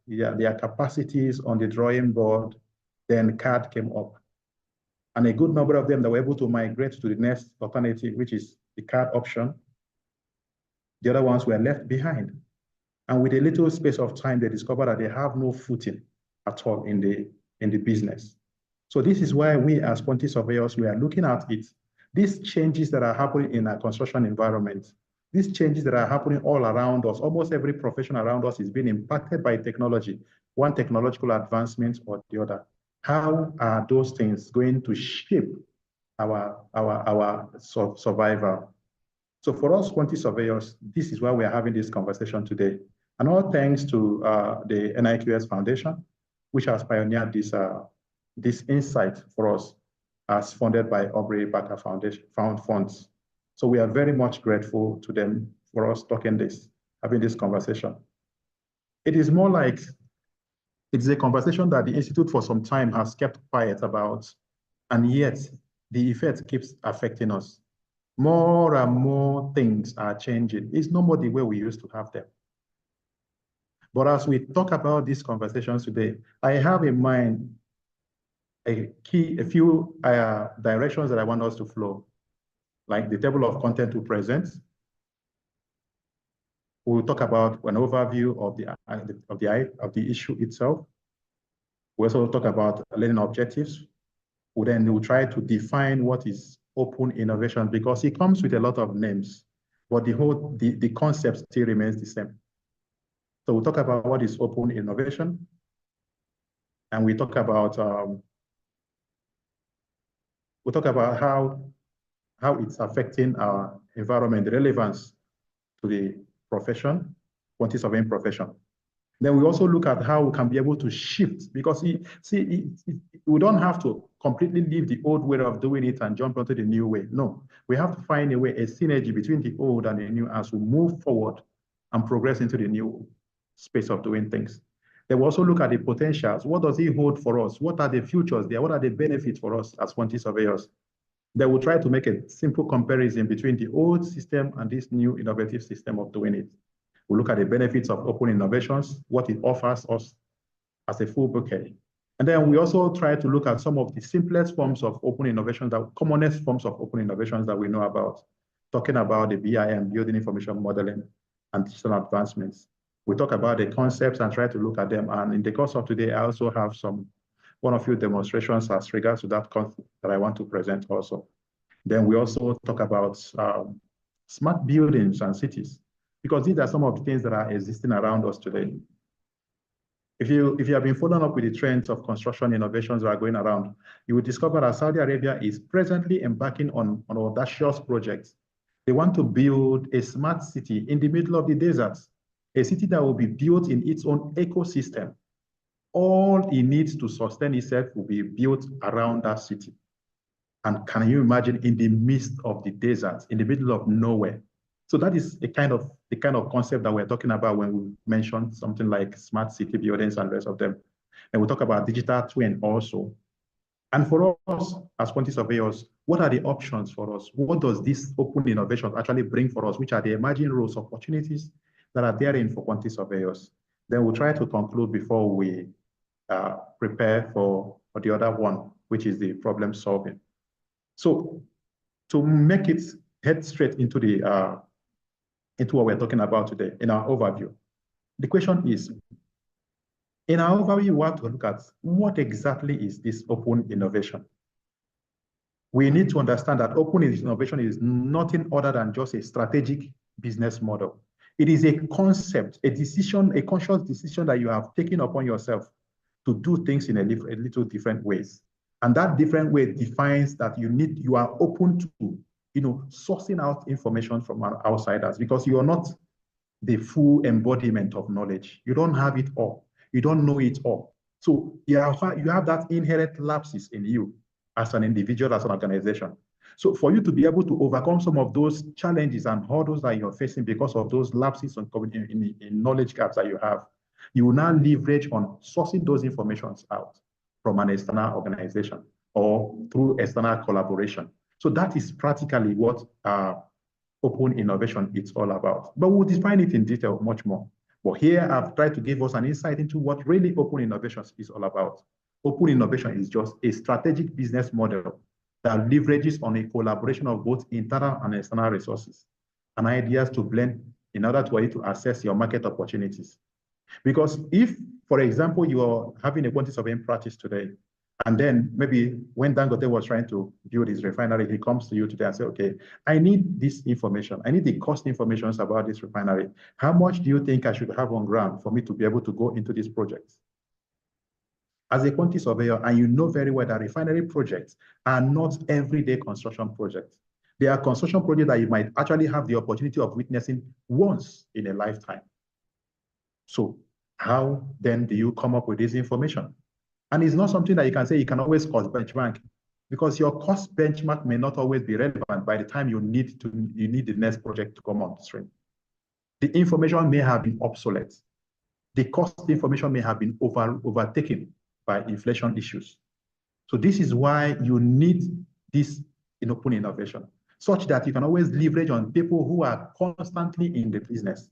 capacities on the drawing board. Then CAD came up. And a good number of them that were able to migrate to the next alternative, which is the CAD option. The other ones were left behind. And with a little space of time, they discovered that they have no footing at all in the business. So this is why we as quantity surveyors, we are looking at it. These changes that are happening in our construction environment, these changes that are happening all around us, almost every profession around us is being impacted by technology, one technological advancement or the other. How are those things going to shape our survival? So for us quantity surveyors, this is why we are having this conversation today. And all thanks to the NIQS Foundation, which has pioneered this insight for us as funded by Aubrey Baker Foundation funds. So we are very much grateful to them for us having this conversation. It is more like, it's a conversation that the Institute for some time has kept quiet about, and yet the effect keeps affecting us. More and more things are changing. It's no more the way we used to have them. But as we talk about these conversations today, I have in mind a few directions that I want us to flow, like the table of content to present. We'll talk about an overview of the issue itself. We also talk about learning objectives. We'll try to define what is open innovation, because it comes with a lot of names, but the concept still remains the same. So we'll talk about what is open innovation, and we talk about how it's affecting our environment, the relevance to the profession, quantity surveying profession. Then we also look at how we can be able to shift, because we don't have to completely leave the old way of doing it and jump onto the new way. No, we have to find a way, a synergy between the old and the new as we move forward and progress into the new space of doing things. Then we also look at the potentials. What does it hold for us? What are the futures there? What are the benefits for us as quantity surveyors? Then we'll try to make a simple comparison between the old system and this new innovative system of doing it. We'll look at the benefits of open innovations, what it offers us as a full bouquet. And then we also try to look at some of the simplest forms of open innovations, the commonest forms of open innovations that we know about, talking about the BIM, building information modeling, and digital advancements. We talk about the concepts and try to look at them. And in the course of today, I also have one of few demonstrations as regards to that concept that I want to present also. Then we also talk about smart buildings and cities, because these are some of the things that are existing around us today. If you have been following up with the trends of construction innovations that are going around, you will discover that Saudi Arabia is presently embarking on audacious projects. They want to build a smart city in the middle of the desert, a city that will be built in its own ecosystem. All it needs to sustain itself will be built around that city. And can you imagine, in the midst of the desert, in the middle of nowhere? So that is the kind of concept that we're talking about when we mention something like smart city buildings and the rest of them. And we talk about digital twin also. And for us as quantity surveyors, what are the options for us? What does this open innovation actually bring for us? Which are the emerging roles, opportunities that are therein for quantity surveyors? Then we'll try to conclude before we prepare for the other one, which is the problem solving. So to make it head straight into what we're talking about today in our overview, the question is, in our overview, we have to look at what exactly is this open innovation? we need to understand that open innovation is nothing other than just a strategic business model. It is a concept, a decision, a conscious decision that you have taken upon yourself to do things in a little different ways. And that different way defines that you are open to, sourcing out information from outsiders, because you are not the full embodiment of knowledge. You don't have it all. You don't know it all. So you have that inherent lapses in you as an individual, as an organization. So for you to be able to overcome some of those challenges and hurdles that you're facing because of those lapses in knowledge gaps that you have, you will now leverage on sourcing those informations out from an external organization or through external collaboration. So that is practically what open innovation is all about. But we'll define it in detail much more. But here I've tried to give us an insight into what really open innovation is all about. Open innovation is just a strategic business model that leverages on a collaboration of both internal and external resources and ideas to blend in order for you to assess your market opportunities. Because if, for example, you are having a quantity surveying practice today, and then maybe when Dangote was trying to build his refinery, he comes to you today and says, okay, I need this information. I need the cost information about this refinery. How much do you think I should have on ground for me to be able to go into this project? As a quantity surveyor, and you know very well that refinery projects are not everyday construction projects. They are construction projects that you might actually have the opportunity of witnessing once in a lifetime. So how then do you come up with this information? And it's not something that you can say you can always cost benchmark, because your cost benchmark may not always be relevant by the time you need the next project to come on stream. The information may have been obsolete. The cost information may have been overtaken by inflation issues. So this is why you need this in open innovation, such that you can always leverage on people who are constantly in the business,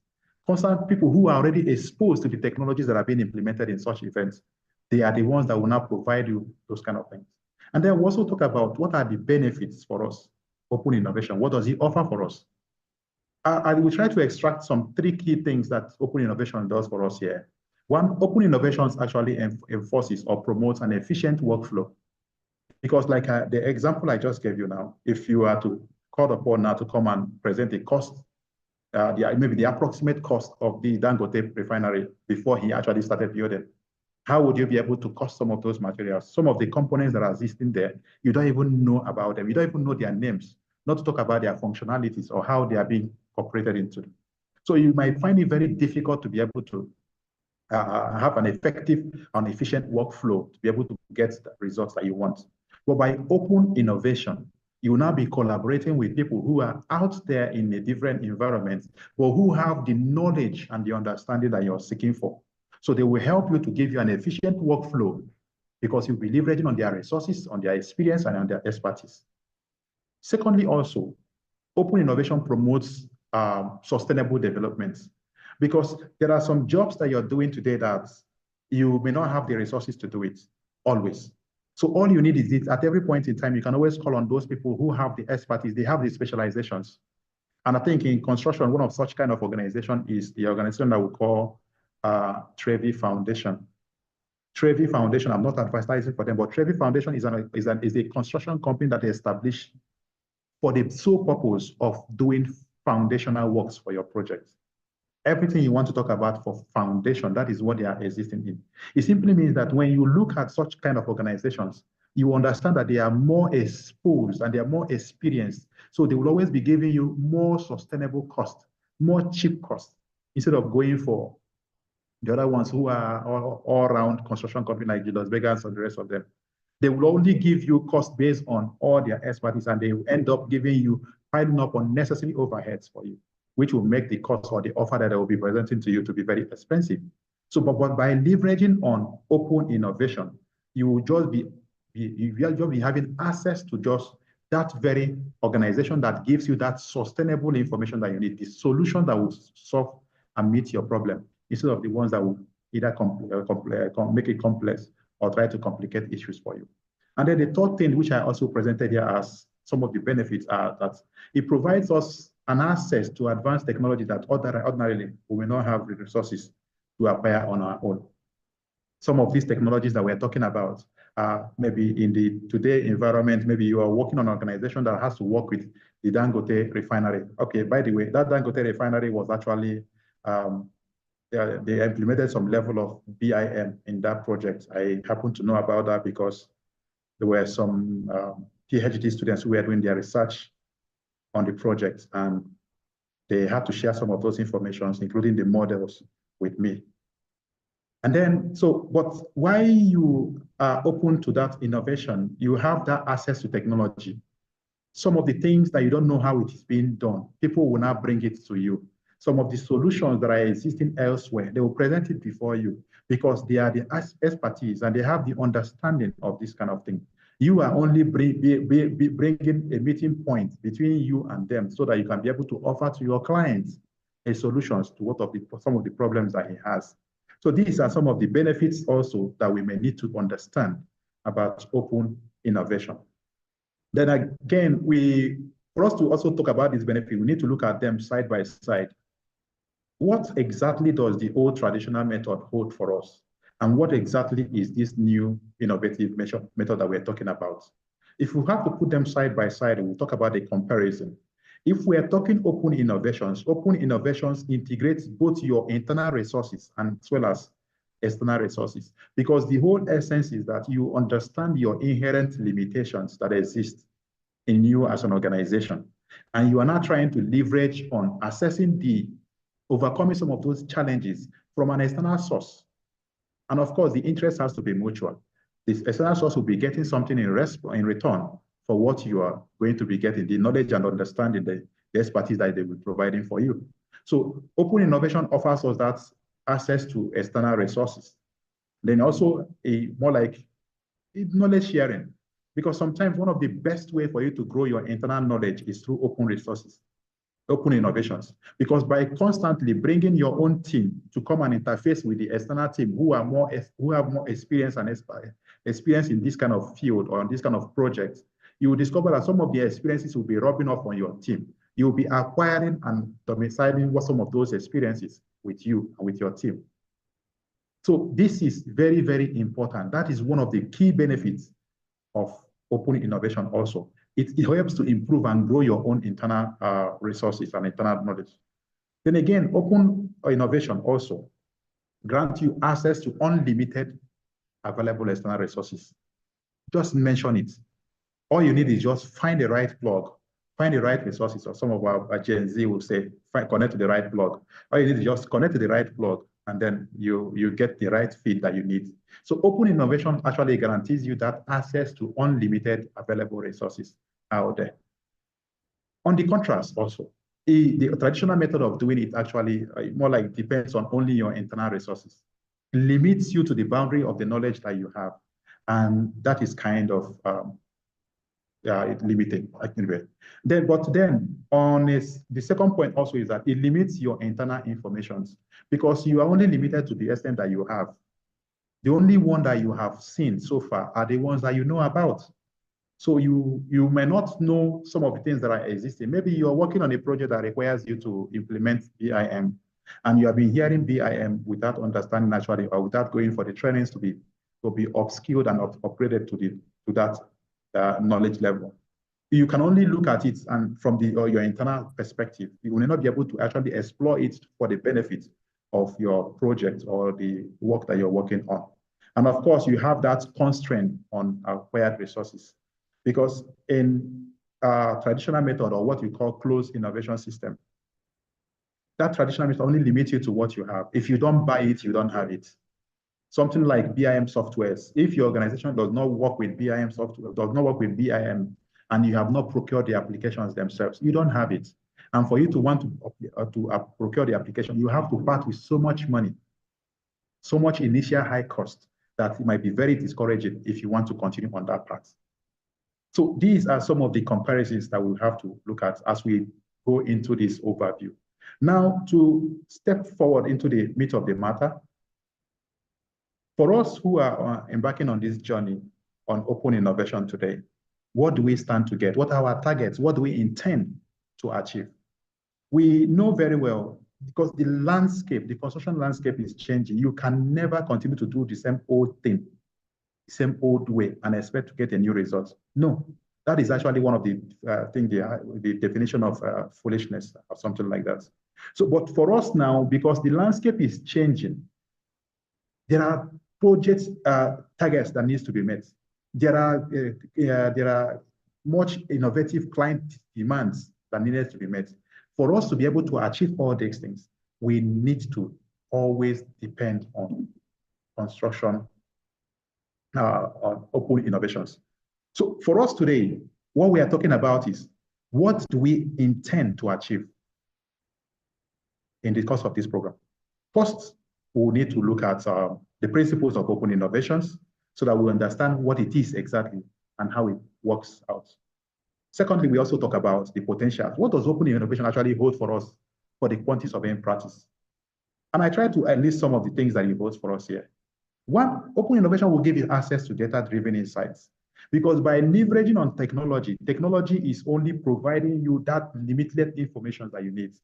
constant people who are already exposed to the technologies that are being implemented in such events. They are the ones that will now provide you those kind of things. And then we also talk about what are the benefits for us, open innovation. What does it offer for us? I will try to extract some 3 key things that open innovation does for us here. One, open innovations actually enforces or promotes an efficient workflow. Because like the example I just gave you now, if you are to call upon now to come and present a cost, maybe the approximate cost of the Dangote refinery before he actually started building, how would you be able to cost some of those materials? Some of the components that are existing there, you don't even know about them. You don't even know their names, not to talk about their functionalities or how they are being incorporated into. So you might find it very difficult to be able to have an effective and efficient workflow to be able to get the results that you want. But by open innovation, you will now be collaborating with people who are out there in a different environment, but who have the knowledge and the understanding that you're seeking for. So they will help you to give you an efficient workflow because you'll be leveraging on their resources, on their experience, and on their expertise. Secondly, also, open innovation promotes sustainable development, because there are some jobs that you're doing today that you may not have the resources to do it always. So all you need is it at every point in time, you can always call on those people who have the expertise, they have the specializations. And I think in construction, one of such kind of organization is the organization that we call Trevi Foundation. Trevi Foundation, I'm not advertising for them, but Trevi Foundation is a construction company that is established for the sole purpose of doing foundational works for your project. Everything you want to talk about for foundation, that is what they are existing in. It simply means that when you look at such kind of organizations, you understand that they are more exposed and they are more experienced. So they will always be giving you more sustainable cost, more cheap cost, instead of going for the other ones who are all around construction company like Julius Berger and the rest of them. They will only give you cost based on all their expertise, and they will end up giving you, piling up unnecessary overheads for you, which will make the cost or the offer that they will be presenting to you to be very expensive. So, but by leveraging on open innovation, you will just be having access to just that very organization that gives you that sustainable information that you need, the solution that will solve and meet your problem, instead of the ones that will either make it complex or try to complicate issues for you. And then the third thing, which I also presented here as some of the benefits, are that it provides us an access to advanced technology that ordinarily we will not have the resources to acquire on our own. Some of these technologies that we're talking about maybe in the today environment, maybe you are working on an organization that has to work with the Dangote refinery. Okay, by the way, that Dangote refinery was actually, they implemented some level of BIM in that project. I happen to know about that because there were some PhD students who were doing their research on the project, and they had to share some of those informations, including the models, with me. And then, but why you are open to that innovation, you have that access to technology. Some of the things that you don't know how it is being done, people will now bring it to you. Some of the solutions that are existing elsewhere, they will present it before you because they are the expertise and they have the understanding of this kind of thing. You are only bringing a meeting point between you and them so that you can be able to offer to your clients a solutions to some of the problems that he has. So these are some of the benefits also that we may need to understand about open innovation. Then again, for us to also talk about this benefit, we need to look at them side by side. What exactly does the old traditional method hold for us? And what exactly is this new innovative method that we're talking about? If we have to put them side by side, we'll talk about a comparison. If we are talking open innovations integrates both your internal resources and as well as external resources, because the whole essence is that you understand your inherent limitations that exist in you as an organization. And you are now trying to leverage on overcoming some of those challenges from an external source. And of course, the interest has to be mutual. This external source will be getting something in return for what you are going to be getting, the knowledge and understanding, the expertise that they will be providing for you. So open innovation offers us that access to external resources. Then also more like knowledge sharing, because sometimes one of the best way for you to grow your internal knowledge is through open resources, open innovations, because by constantly bringing your own team to come and interface with the external team who have more experience and experience in this kind of field or in this kind of project, you will discover that some of the experiences will be rubbing off on your team. You will be acquiring and domiciling some of those experiences with you and with your team. So this is very, very important. That is one of the key benefits of open innovation also. It helps to improve and grow your own internal resources and internal knowledge. Then again, open innovation also grants you access to unlimited available external resources. Just mention it. All you need is just find the right blog, find the right resources, or some of our Gen Z will say, connect to the right blog. All you need is just connect to the right blog, and then you get the right feed that you need. So open innovation actually guarantees you that access to unlimited available resources out there. On the contrast also, the traditional method of doing it actually more like depends on only your internal resources. It limits you to the boundary of the knowledge that you have. And that is kind of limiting. But then the second point also is that it limits your internal informations because you are only limited to the extent that you have. The only one that you have seen so far are the ones that you know about. So you may not know some of the things that are existing. Maybe you're working on a project that requires you to implement BIM, and you have been hearing BIM without understanding naturally or without going for the trainings to be upskilled and upgraded to that knowledge level. You can only look at it and from your internal perspective. You will not be able to actually explore it for the benefit of your project or the work that you're working on. And of course, you have that constraint on acquired resources. Because in traditional method, or what we call closed innovation system, that traditional method only limits you to what you have. If you don't buy it, you don't have it. Something like BIM softwares, if your organization does not work with BIM software, does not work with BIM, and you have not procured the applications themselves, you don't have it. And for you to want to procure the application, you have to part with so much money, so much initial high cost that it might be very discouraging if you want to continue on that path. So these are some of the comparisons that we'll have to look at as we go into this overview. Now, to step forward into the meat of the matter, for us who are embarking on this journey on open innovation today, what do we stand to get? What are our targets? What do we intend to achieve? We know very well, because the landscape, the construction landscape is changing. You can never continue to do the same old thing. same old way and expect to get a new result. No, that is actually one of the the definition of foolishness or something like that. So, but for us now, because the landscape is changing, there are project targets that needs to be met. There are much innovative client demands that needed to be met. For us to be able to achieve all these things, we need to always depend on construction, on open innovations. So for us today, what we are talking about is, what do we intend to achieve in the course of this program? First, we'll need to look at the principles of open innovations so that we understand what it is exactly and how it works out. Secondly, we also talk about the potential. What does open innovation actually hold for us for the quantity surveying practice? And I try to enlist some of the things that it holds for us here. One, open innovation will give you access to data-driven insights, because by leveraging on technology, technology is only providing you that limited information that you need.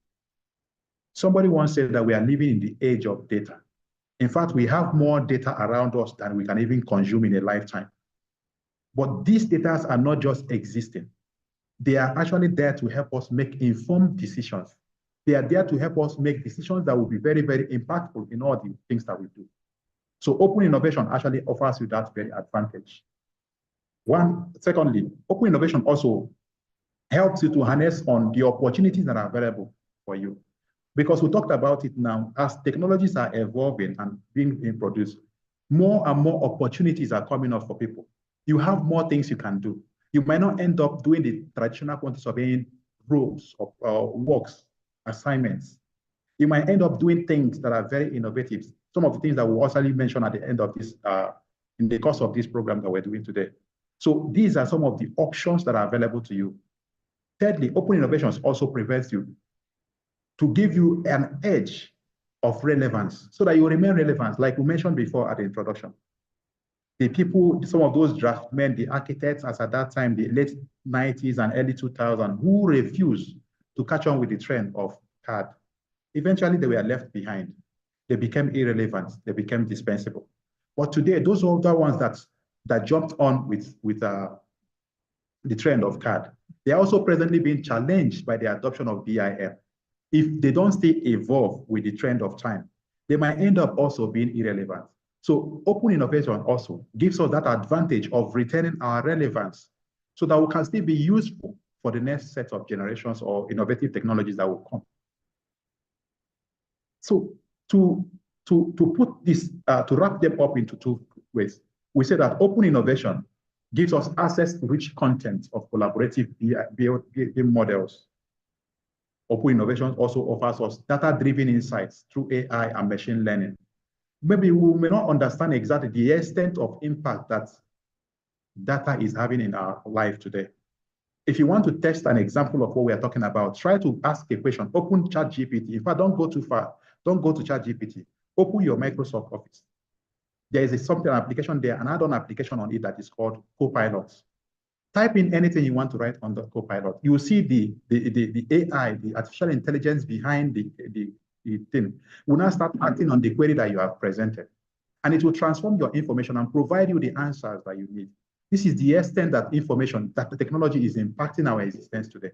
Somebody once said that we are living in the age of data. In fact, we have more data around us than we can even consume in a lifetime. But these data are not just existing. They are actually there to help us make informed decisions. They are there to help us make decisions that will be very, very impactful in all the things that we do. So open innovation actually offers you that very advantage. Secondly, open innovation also helps you to harness on the opportunities that are available for you. Because we talked about it now, as technologies are evolving and being produced, more and more opportunities are coming up for people. You have more things you can do. You might not end up doing the traditional quantity surveying roles or works, assignments. You might end up doing things that are very innovative. Some of the things that we'll also mention at the end of this, in the course of this program that we're doing today. So these are some of the options that are available to you. Thirdly, open innovations also prevents you to give you an edge of relevance so that you remain relevant, like we mentioned before at the introduction. The people, some of those draftsmen, the architects as at that time, the late 90s and early 2000s, who refused to catch on with the trend of CAD, eventually they were left behind. They became irrelevant, they became dispensable. But today, those older ones that jumped on with the trend of CAD, they are also presently being challenged by the adoption of BIM. If they don't stay evolved with the trend of time, they might end up also being irrelevant. So open innovation also gives us that advantage of retaining our relevance so that we can still be useful for the next set of generations or innovative technologies that will come. So to put this, to wrap them up into two ways, we say that open innovation gives us access to rich content of collaborative BIM models. Open innovation also offers us data-driven insights through AI and machine learning. Maybe we may not understand exactly the extent of impact that data is having in our life today. If you want to test an example of what we are talking about, try to ask a question, open ChatGPT. In fact, don't go too far. Don't go to ChatGPT. Open your Microsoft Office. There is an application there, an add-on application on it that is called Copilot. Type in anything you want to write on the Copilot. You will see the AI, the artificial intelligence behind the thing will now start acting on the query that you have presented. And it will transform your information and provide you the answers that you need. This is the extent that information, that the technology is impacting our existence today.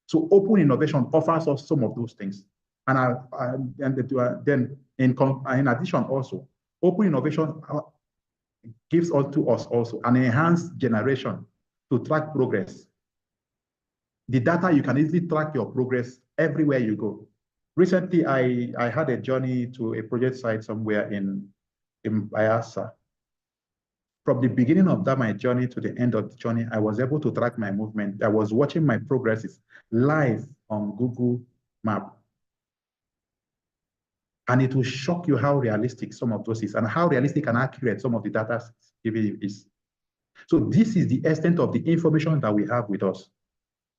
So open innovation offers us some of those things. And then in addition also, open innovation gives to us also an enhanced generation to track progress. The data, you can easily track your progress everywhere you go. Recently, I had a journey to a project site somewhere in Bayelsa. From the beginning of my journey to the end of the journey, I was able to track my movement. I was watching my progresses live on Google Maps. And it will shock you how realistic some of those is and how realistic and accurate some of the data is. So this is the extent of the information that we have with us.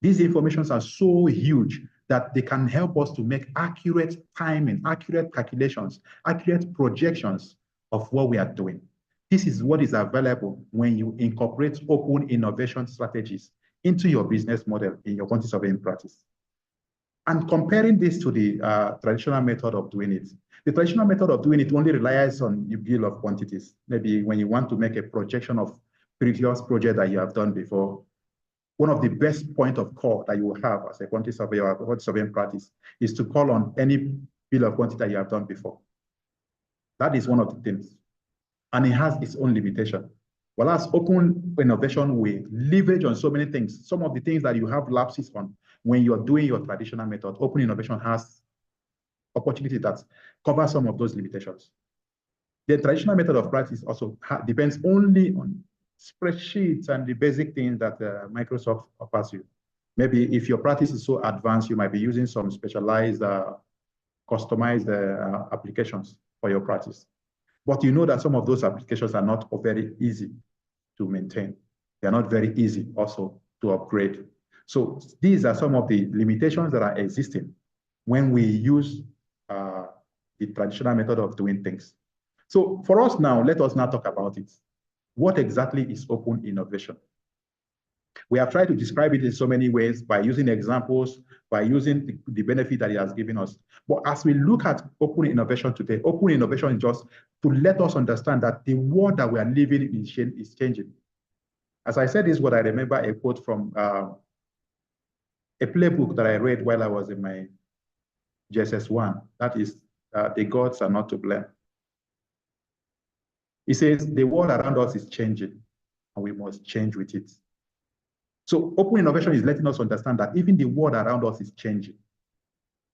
These informations are so huge that they can help us to make accurate timing, accurate calculations, accurate projections of what we are doing. This is what is available when you incorporate open innovation strategies into your business model in your quantity surveying practice. And comparing this to the traditional method of doing it, the traditional method of doing it only relies on the bill of quantities. Maybe when you want to make a projection of previous project that you have done before, one of the best point of call that you will have as a quantity surveyor or quantity surveying practice is to call on any bill of quantity that you have done before. That is one of the things. And it has its own limitation. Whereas open innovation will leverage on so many things. Some of the things that you have lapses on when you're doing your traditional method, open innovation has opportunity that cover some of those limitations. The traditional method of practice also depends only on spreadsheets and the basic things that Microsoft offers you. Maybe if your practice is so advanced, you might be using some specialized, customized applications for your practice. But you know that some of those applications are not very easy to maintain. They're not very easy also to upgrade. So these are some of the limitations that are existing when we use the traditional method of doing things. So for us now, let us now talk about it. What exactly is open innovation? We have tried to describe it in so many ways by using examples, by using the benefit that it has given us. But as we look at open innovation today, open innovation is just to let us understand that the world that we are living in is changing. As I said, this is what I remember a quote from a playbook that I read while I was in my JSS1. That is, the gods are not to blame. It says, the world around us is changing, and we must change with it. So open innovation is letting us understand that even the world around us is changing.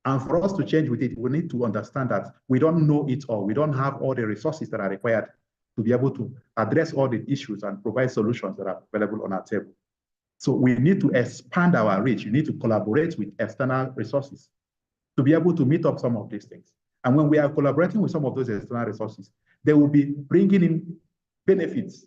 And for us to change with it, we need to understand that we don't know it all. We don't have all the resources that are required to be able to address all the issues and provide solutions that are available on our table. So we need to expand our reach. You need to collaborate with external resources to be able to meet up some of these things. And when we are collaborating with some of those external resources, they will be bringing in benefits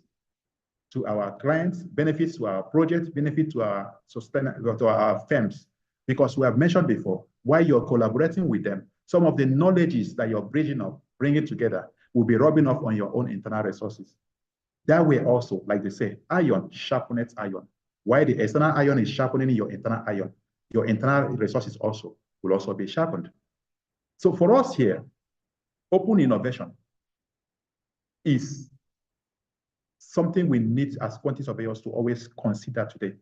to our clients, benefits to our projects, benefits to our firms. Because we have mentioned before, while you're collaborating with them, some of the knowledges that you're bringing together will be rubbing off on your own internal resources. That way also, like they say, iron sharpeneth iron. While the external iron is sharpening your internal iron, your internal resources also will also be sharpened. So for us here, open innovation is something we need as quantity surveyors to always consider today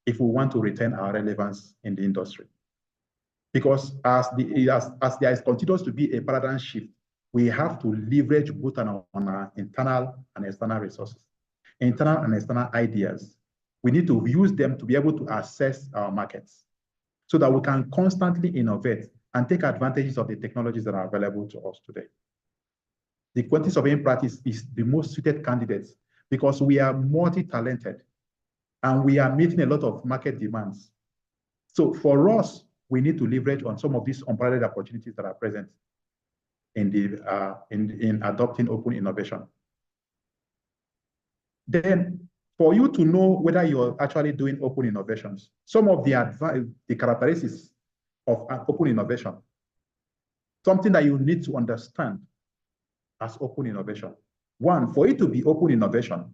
if we want to retain our relevance in the industry. Because as there continues to be a paradigm shift, we have to leverage both on our internal and external resources, internal and external ideas. We need to use them to be able to assess our markets so that we can constantly innovate and take advantages of the technologies that are available to us today. The quantity surveying practice is the most suited candidates because we are multi-talented and we are meeting a lot of market demands. So for us, we need to leverage on some of these unparalleled opportunities that are present in adopting open innovation. Then for you to know whether you're actually doing open innovations, some of the characteristics of open innovation, something that you need to understand as open innovation. One, for it to be open innovation,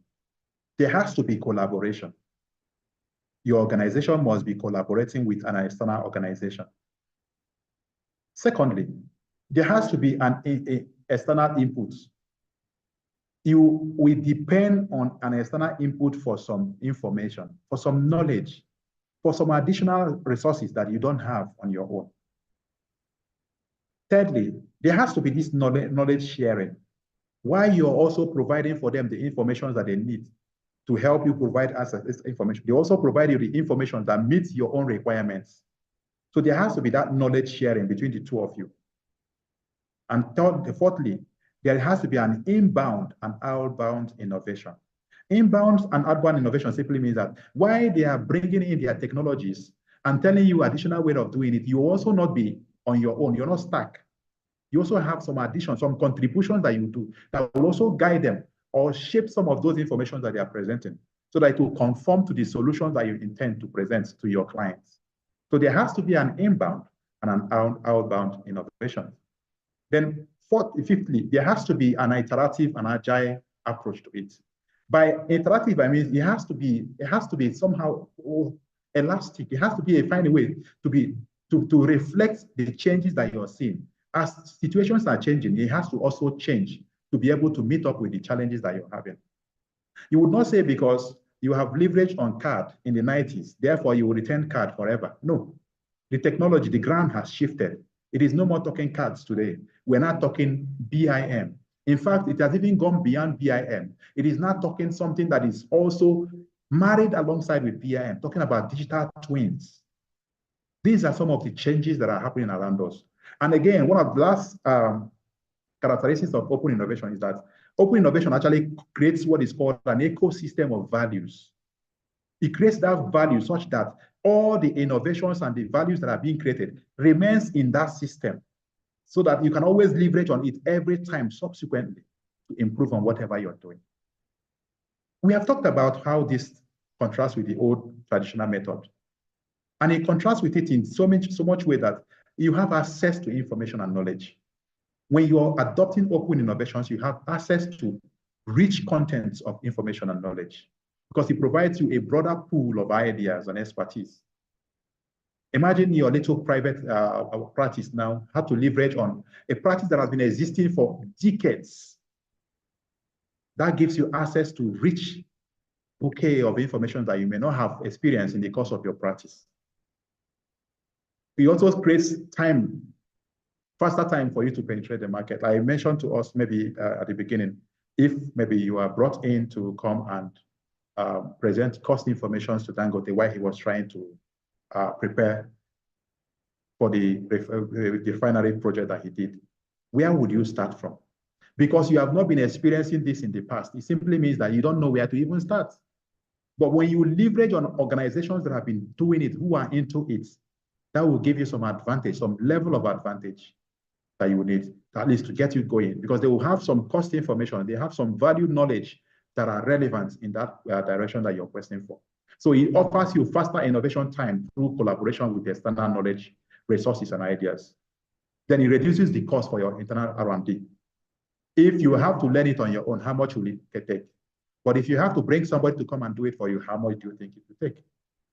there has to be collaboration. Your organization must be collaborating with an external organization. Secondly, there has to be an external input. You will depend on an external input for some information, for some knowledge, for some additional resources that you don't have on your own. Thirdly, there has to be this knowledge sharing, while you're also providing for them the information that they need to help you provide us this information. They also provide you the information that meets your own requirements. So there has to be that knowledge sharing between the two of you. And fourthly, there has to be an inbound and outbound innovation. Inbound and outbound innovation simply means that while they are bringing in their technologies and telling you additional way of doing it, you also not be on your own. You're not stuck. You also have some addition, some contributions that you do that will also guide them or shape some of those information that they are presenting so that it will conform to the solutions that you intend to present to your clients. So there has to be an inbound and an outbound innovation. Then fifthly, there has to be an iterative and agile approach to it. By iterative, I mean it has to be somehow elastic. It has to be a fine way to to reflect the changes that you're seeing. As situations are changing, it has to also change to be able to meet up with the challenges that you're having. You would not say because you have leverage on card in the 90s, therefore you will retain card forever. No, the technology, the ground has shifted. It is no more talking cards today. We're not talking BIM. In fact, it has even gone beyond BIM. It is not talking something that is also married alongside with BIM, talking about digital twins. These are some of the changes that are happening around us. And again, one of the last characteristics of open innovation is that open innovation actually creates what is called an ecosystem of values. It creates that value such that all the innovations and the values that are being created remains in that system so that you can always leverage on it every time subsequently to improve on whatever you're doing. We have talked about how this contrasts with the old traditional method. And it contrasts with it in so much way that you have access to information and knowledge. When you are adopting open innovations, you have access to rich contents of information and knowledge because it provides you a broader pool of ideas and expertise. Imagine your little private practice now have to leverage on a practice that has been existing for decades. That gives you access to rich bouquet of information that you may not have experienced in the course of your practice. It also creates time, faster time for you to penetrate the market. I mentioned to us maybe at the beginning, if maybe you are brought in to come and present cost information to Dangote while he was trying to prepare for the refinery project that he did, where would you start from? Because you have not been experiencing this in the past. It simply means that you don't know where to even start. But when you leverage on organizations that have been doing it, who are into it, that will give you some advantage, some level of advantage that you need, at least to get you going, because they will have some cost information, they have some value knowledge that are relevant in that direction that you're questioning for. So it offers you faster innovation time through collaboration with external knowledge, resources, and ideas. Then it reduces the cost for your internal R&D. If you have to learn it on your own, how much will it take? But if you have to bring somebody to come and do it for you, how much do you think it will take?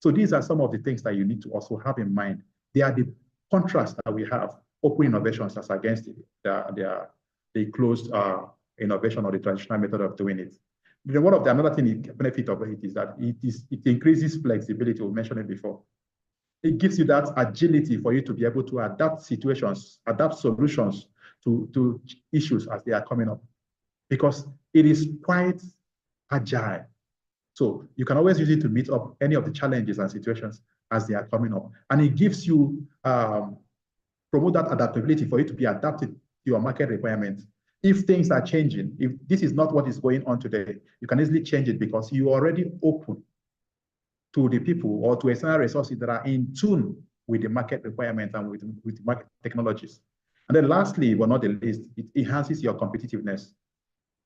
So these are some of the things that you need to also have in mind. They are the contrast that we have, open innovations as against the closed innovation or the traditional method of doing it. Another thing, the benefit of it is that it increases flexibility. We mentioned it before. It gives you that agility for you to be able to adapt situations, adapt solutions to issues as they are coming up, because it is quite agile. So you can always use it to meet up any of the challenges and situations as they are coming up. And it gives you, promote that adaptability for you to be adapted to your market requirements. If things are changing, if this is not what is going on today, you can easily change it because you are already open to the people or to external resources that are in tune with the market requirements and with market technologies. And then lastly, but not the least, it enhances your competitiveness.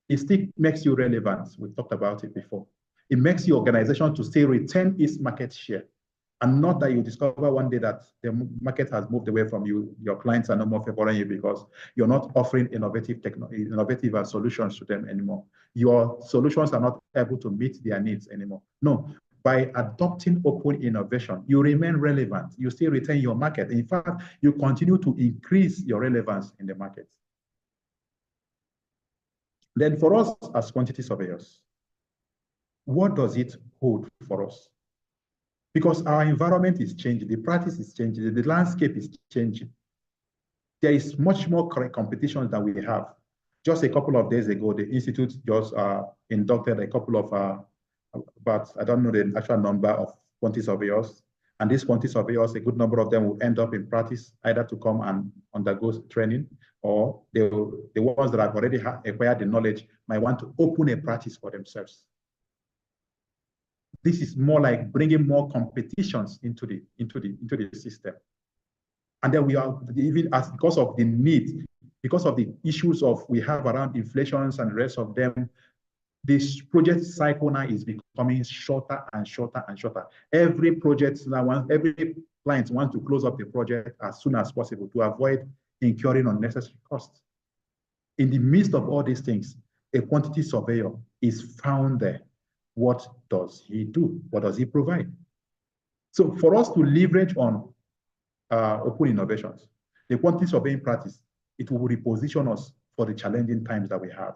It still makes you relevant. We talked about it before. It makes your organization to still retain its market share, and not that you discover one day that the market has moved away from you. Your clients are no more favoring you because you're not offering innovative solutions to them anymore. Your solutions are not able to meet their needs anymore. No, by adopting open innovation, you remain relevant. You still retain your market. In fact, you continue to increase your relevance in the market. Then for us as quantity surveyors, what does it hold for us? Because our environment is changing, the practice is changing, the landscape is changing. There is much more competition than we have. Just a couple of days ago, the Institute just inducted a couple of, but I don't know the actual number of quantity surveyors. And these quantity surveyors, a good number of them will end up in practice, either to come and undergo training, or the ones that have already acquired the knowledge might want to open a practice for themselves. This is more like bringing more competitions into the system. And then we are even because of the need, because of the issues we have around inflations and the rest of them, this project cycle now is becoming shorter and shorter and shorter. Every project now, every client wants to close up the project as soon as possible to avoid incurring unnecessary costs. In the midst of all these things, a quantity surveyor is found there. What does he do? What does he provide? So for us to leverage on open innovations, the quantity surveying practice, it will reposition us for the challenging times that we have.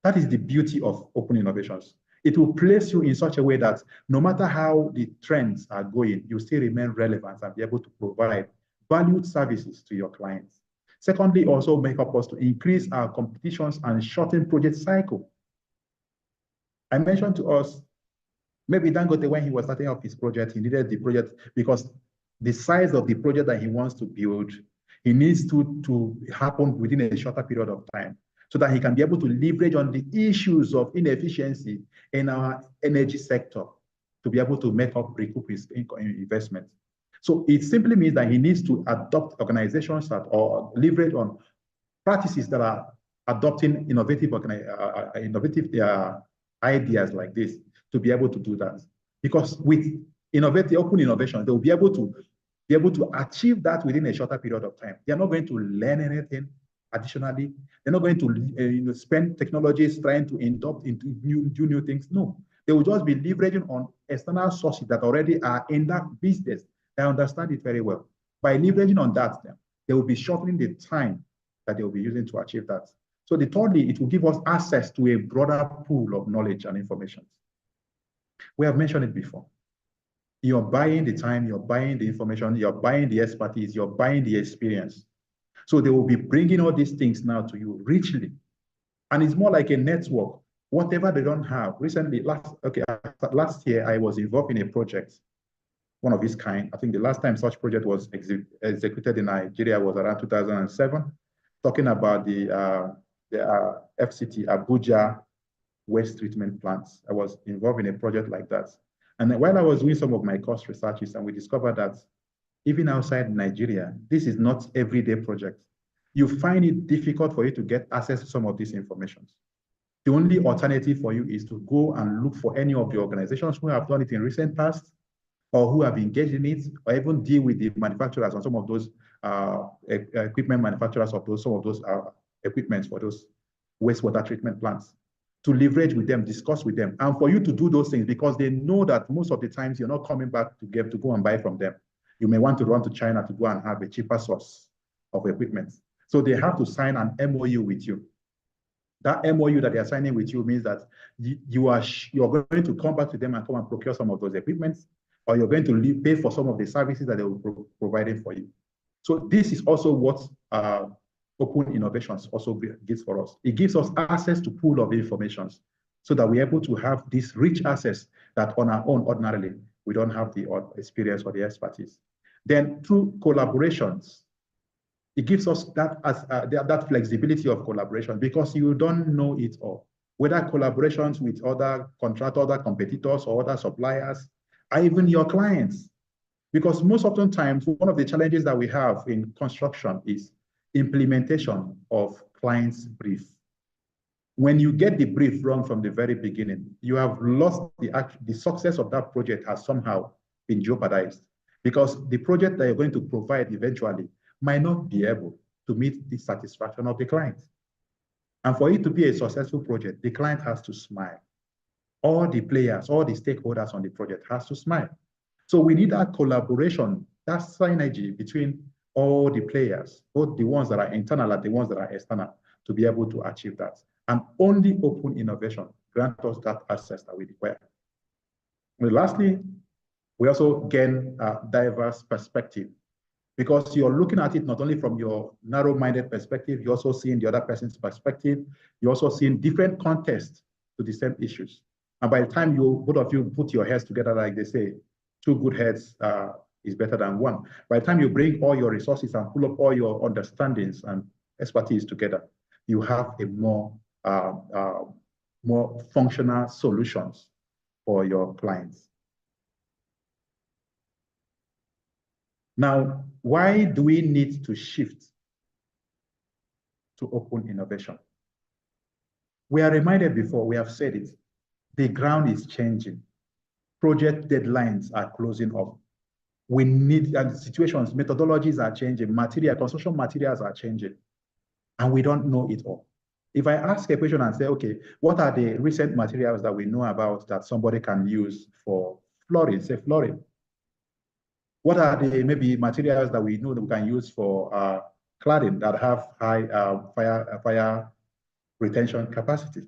That is the beauty of open innovations. It will place you in such a way that no matter how the trends are going, you still remain relevant and be able to provide valued services to your clients. Secondly, also make up us to increase our competitions and shorten project cycle. I mentioned to us, maybe Dangote, when he was starting up his project, he needed the project because the size of the project that he wants to build, he needs to happen within a shorter period of time so that he can be able to leverage on the issues of inefficiency in our energy sector to be able to recoup his investment. So it simply means that he needs to adopt organizations that or leverage on practices that are adopting innovative ideas like this to be able to do that. Because with open innovation, they will be able to achieve that within a shorter period of time. They're not going to learn anything additionally. They're not going to spend technologies trying to adopt into do new things. No, they will just be leveraging on external sources that already are in that business. They understand it very well. By leveraging on that, they will be shortening the time that they will be using to achieve that. So thirdly, it will give us access to a broader pool of knowledge and information. We have mentioned it before. You're buying the time, you're buying the information, you're buying the expertise, you're buying the experience. So they will be bringing all these things now to you richly. And it's more like a network. Whatever they don't have. Recently, last year, I was involved in a project, one of its kind. I think the last time such project was executed in Nigeria was around 2007, talking about the FCT, Abuja waste treatment plants. I was involved in a project like that. And while I was doing some of my cost researches, and we discovered that even outside Nigeria, this is not everyday project. You find it difficult for you to get access to some of these information. The only alternative for you is to go and look for any of the organizations who have done it in recent past, or who have engaged in it, or even deal with the manufacturers on some of those equipment manufacturers of some of those equipments for those wastewater treatment plants, to leverage with them, discuss with them, and for you to do those things because they know that most of the times you're not coming back to go and buy from them. You may want to run to China to go and have a cheaper source of equipment. So they have to sign an MOU with you. That MOU that they are signing with you means that you're going to come back to them and come and procure some of those equipments, or you're going to pay for some of the services that they will be providing for you. So this is also what open innovations also gives for us. It gives us access to pool of information so that we're able to have this rich access that on our own ordinarily, we don't have the experience or the expertise. Then through collaborations, it gives us that flexibility of collaboration because you don't know it all. Whether collaborations with other contractors, other competitors, or other suppliers, or even your clients. Because most often times, one of the challenges that we have in construction is implementation of client's brief. When you get the brief wrong from the very beginning, you have lost the success of that project has somehow been jeopardized because the project that you're going to provide eventually might not be able to meet the satisfaction of the client. And for it to be a successful project, the client has to smile. All the players, all the stakeholders on the project has to smile. So we need that collaboration, that synergy between all the players, both the ones that are internal and the ones that are external, to be able to achieve that. And only open innovation grants us that access that we require. And lastly, we also gain a diverse perspective because you're looking at it not only from your narrow-minded perspective, you're also seeing the other person's perspective, you're also seeing different contexts to the same issues. And by the time both of you put your heads together, like they say, two good heads is better than one. By the time you bring all your resources and pull up all your understandings and expertise together, you have a more functional solutions for your clients. Now, why do we need to shift to open innovation? We are reminded before, we have said it, the ground is changing. Project deadlines are closing up. We need, and situations, methodologies are changing, construction materials are changing, and we don't know it all. If I ask a question and say, okay, what are the recent materials that we know about that somebody can use for flooring, say flooring? What are the maybe materials that we know that we can use for cladding that have high fire retention capacity?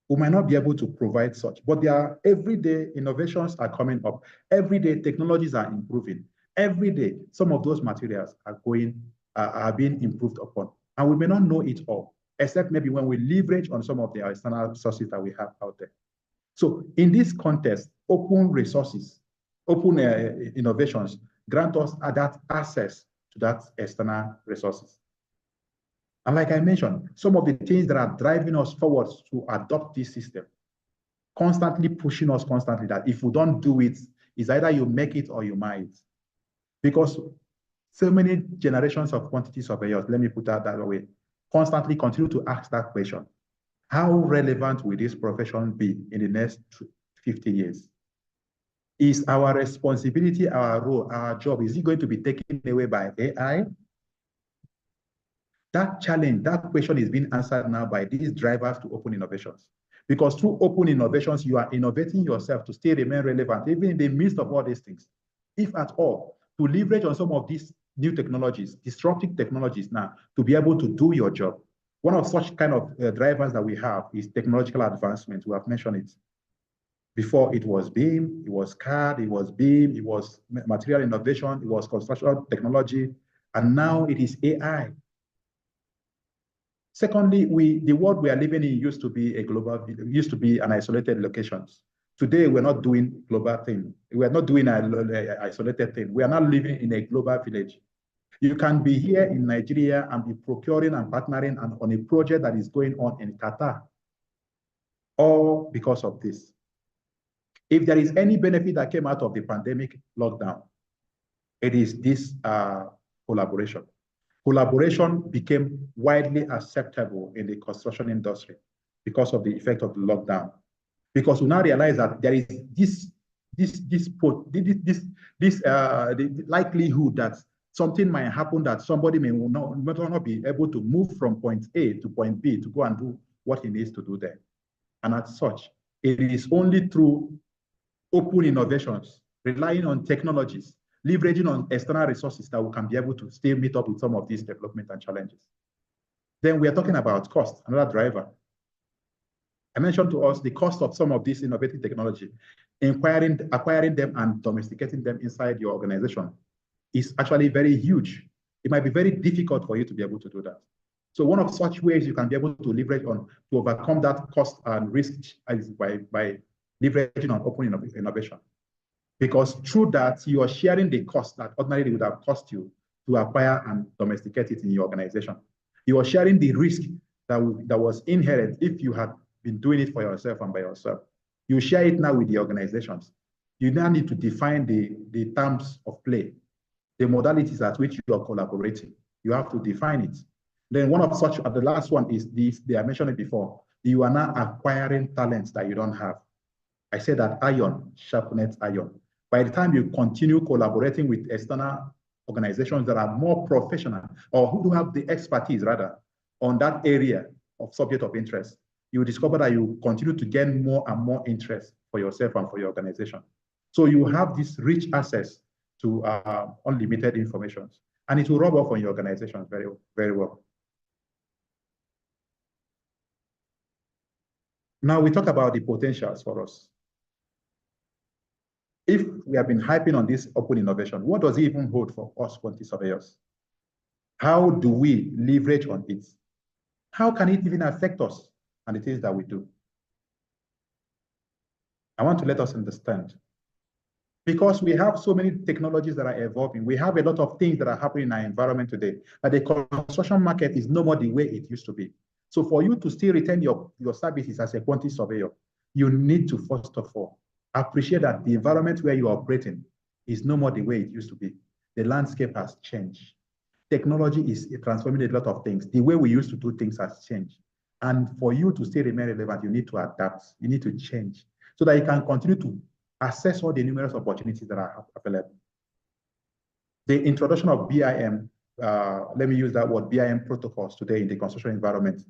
We might not be able to provide such, but there are everyday innovations are coming up. Every day technologies are improving. Every day, some of those materials are being improved upon. And we may not know it all, except maybe when we leverage on some of the external resources that we have out there. So in this context, open resources, open innovations grant us that access to that external resources. And like I mentioned, some of the things that are driving us forward to adopt this system, constantly pushing us constantly that if we don't do it, it's either you make it or you might. Because so many generations of quantity surveyors, let me put that way, constantly continue to ask that question. How relevant will this profession be in the next 50 years? Is our responsibility, our role, our job, is it going to be taken away by AI? That challenge, that question is being answered now by these drivers to open innovations. Because through open innovations, you are innovating yourself to stay remain relevant, even in the midst of all these things. If at all, to leverage on some of these new technologies, disruptive technologies now, to be able to do your job. One of such kind of drivers that we have is technological advancement. We have mentioned it. Before it was BIM, it was CAD, it was BIM, it was material innovation, it was construction technology, and now it is AI. Secondly, the world we are living in used to be an isolated locations. Today, we're not doing global thing. We're not doing an isolated thing. We are now living in a global village. You can be here in Nigeria and be procuring and partnering on a project that is going on in Qatar, all because of this. If there is any benefit that came out of the pandemic lockdown, it is this collaboration. Collaboration became widely acceptable in the construction industry because of the effect of the lockdown. Because we now realize that there is the likelihood that something might happen, that somebody may not be able to move from point A to point B to go and do what he needs to do there. And as such, it is only through open innovations, relying on technologies, leveraging on external resources that we can be able to still meet up with some of these development and challenges. Then we are talking about cost, another driver. I mentioned to us the cost of some of this innovative technology, acquiring them and domesticating them inside your organization is actually very huge. It might be very difficult for you to be able to do that. So one of such ways you can be able to leverage on to overcome that cost and risk is by leveraging on open innovation. Because through that, you are sharing the cost that ordinarily would have cost you to acquire and domesticate it in your organization. You are sharing the risk that was inherent if you had been doing it for yourself and by yourself. You share it now with the organizations. You now need to define the terms of play, the modalities at which you are collaborating. You have to define it. Then one of such, the last one is this, I mentioned it before, you are now acquiring talents that you don't have. I said that iron sharpens iron. By the time you continue collaborating with external organizations that are more professional or who have the expertise rather on that area of subject of interest, you discover that you continue to gain more and more interest for yourself and for your organization. So you have this rich access to unlimited information, and it will rub off on your organization very, very well. Now we talk about the potentials for us. If we have been hyping on this open innovation, what does it even hold for us quantity surveyors? How do we leverage on it? How can it even affect us and the things that we do? I want to let us understand. Because we have so many technologies that are evolving, we have a lot of things that are happening in our environment today, but the construction market is no more the way it used to be. So for you to still retain your services as a quantity surveyor, you need to first of all appreciate that the environment where you are operating is no more the way it used to be. The landscape has changed. Technology is transforming a lot of things. The way we used to do things has changed. And for you to stay remain relevant, you need to adapt. You need to change so that you can continue to assess all the numerous opportunities that are available. The introduction of BIM, let me use that word, BIM protocols today in the construction environment,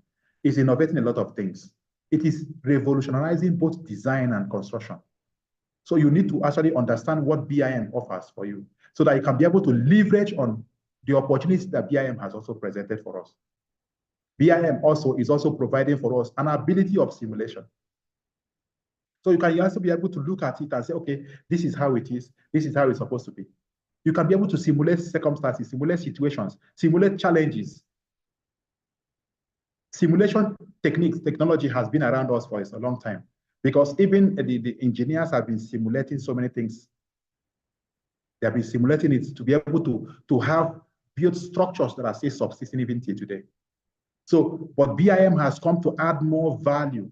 is innovating a lot of things. It is revolutionizing both design and construction. So you need to actually understand what BIM offers for you so that you can be able to leverage on the opportunities that BIM has also presented for us. BIM also is also providing for us an ability of simulation. So you can also be able to look at it and say, okay, this is how it is. This is how it's supposed to be. You can be able to simulate circumstances, simulate situations, simulate challenges. Simulation techniques, technology has been around us for a long time because even the engineers have been simulating so many things. They have been simulating it to be able to have built structures that are still subsisting even till today. So, but BIM has come to add more value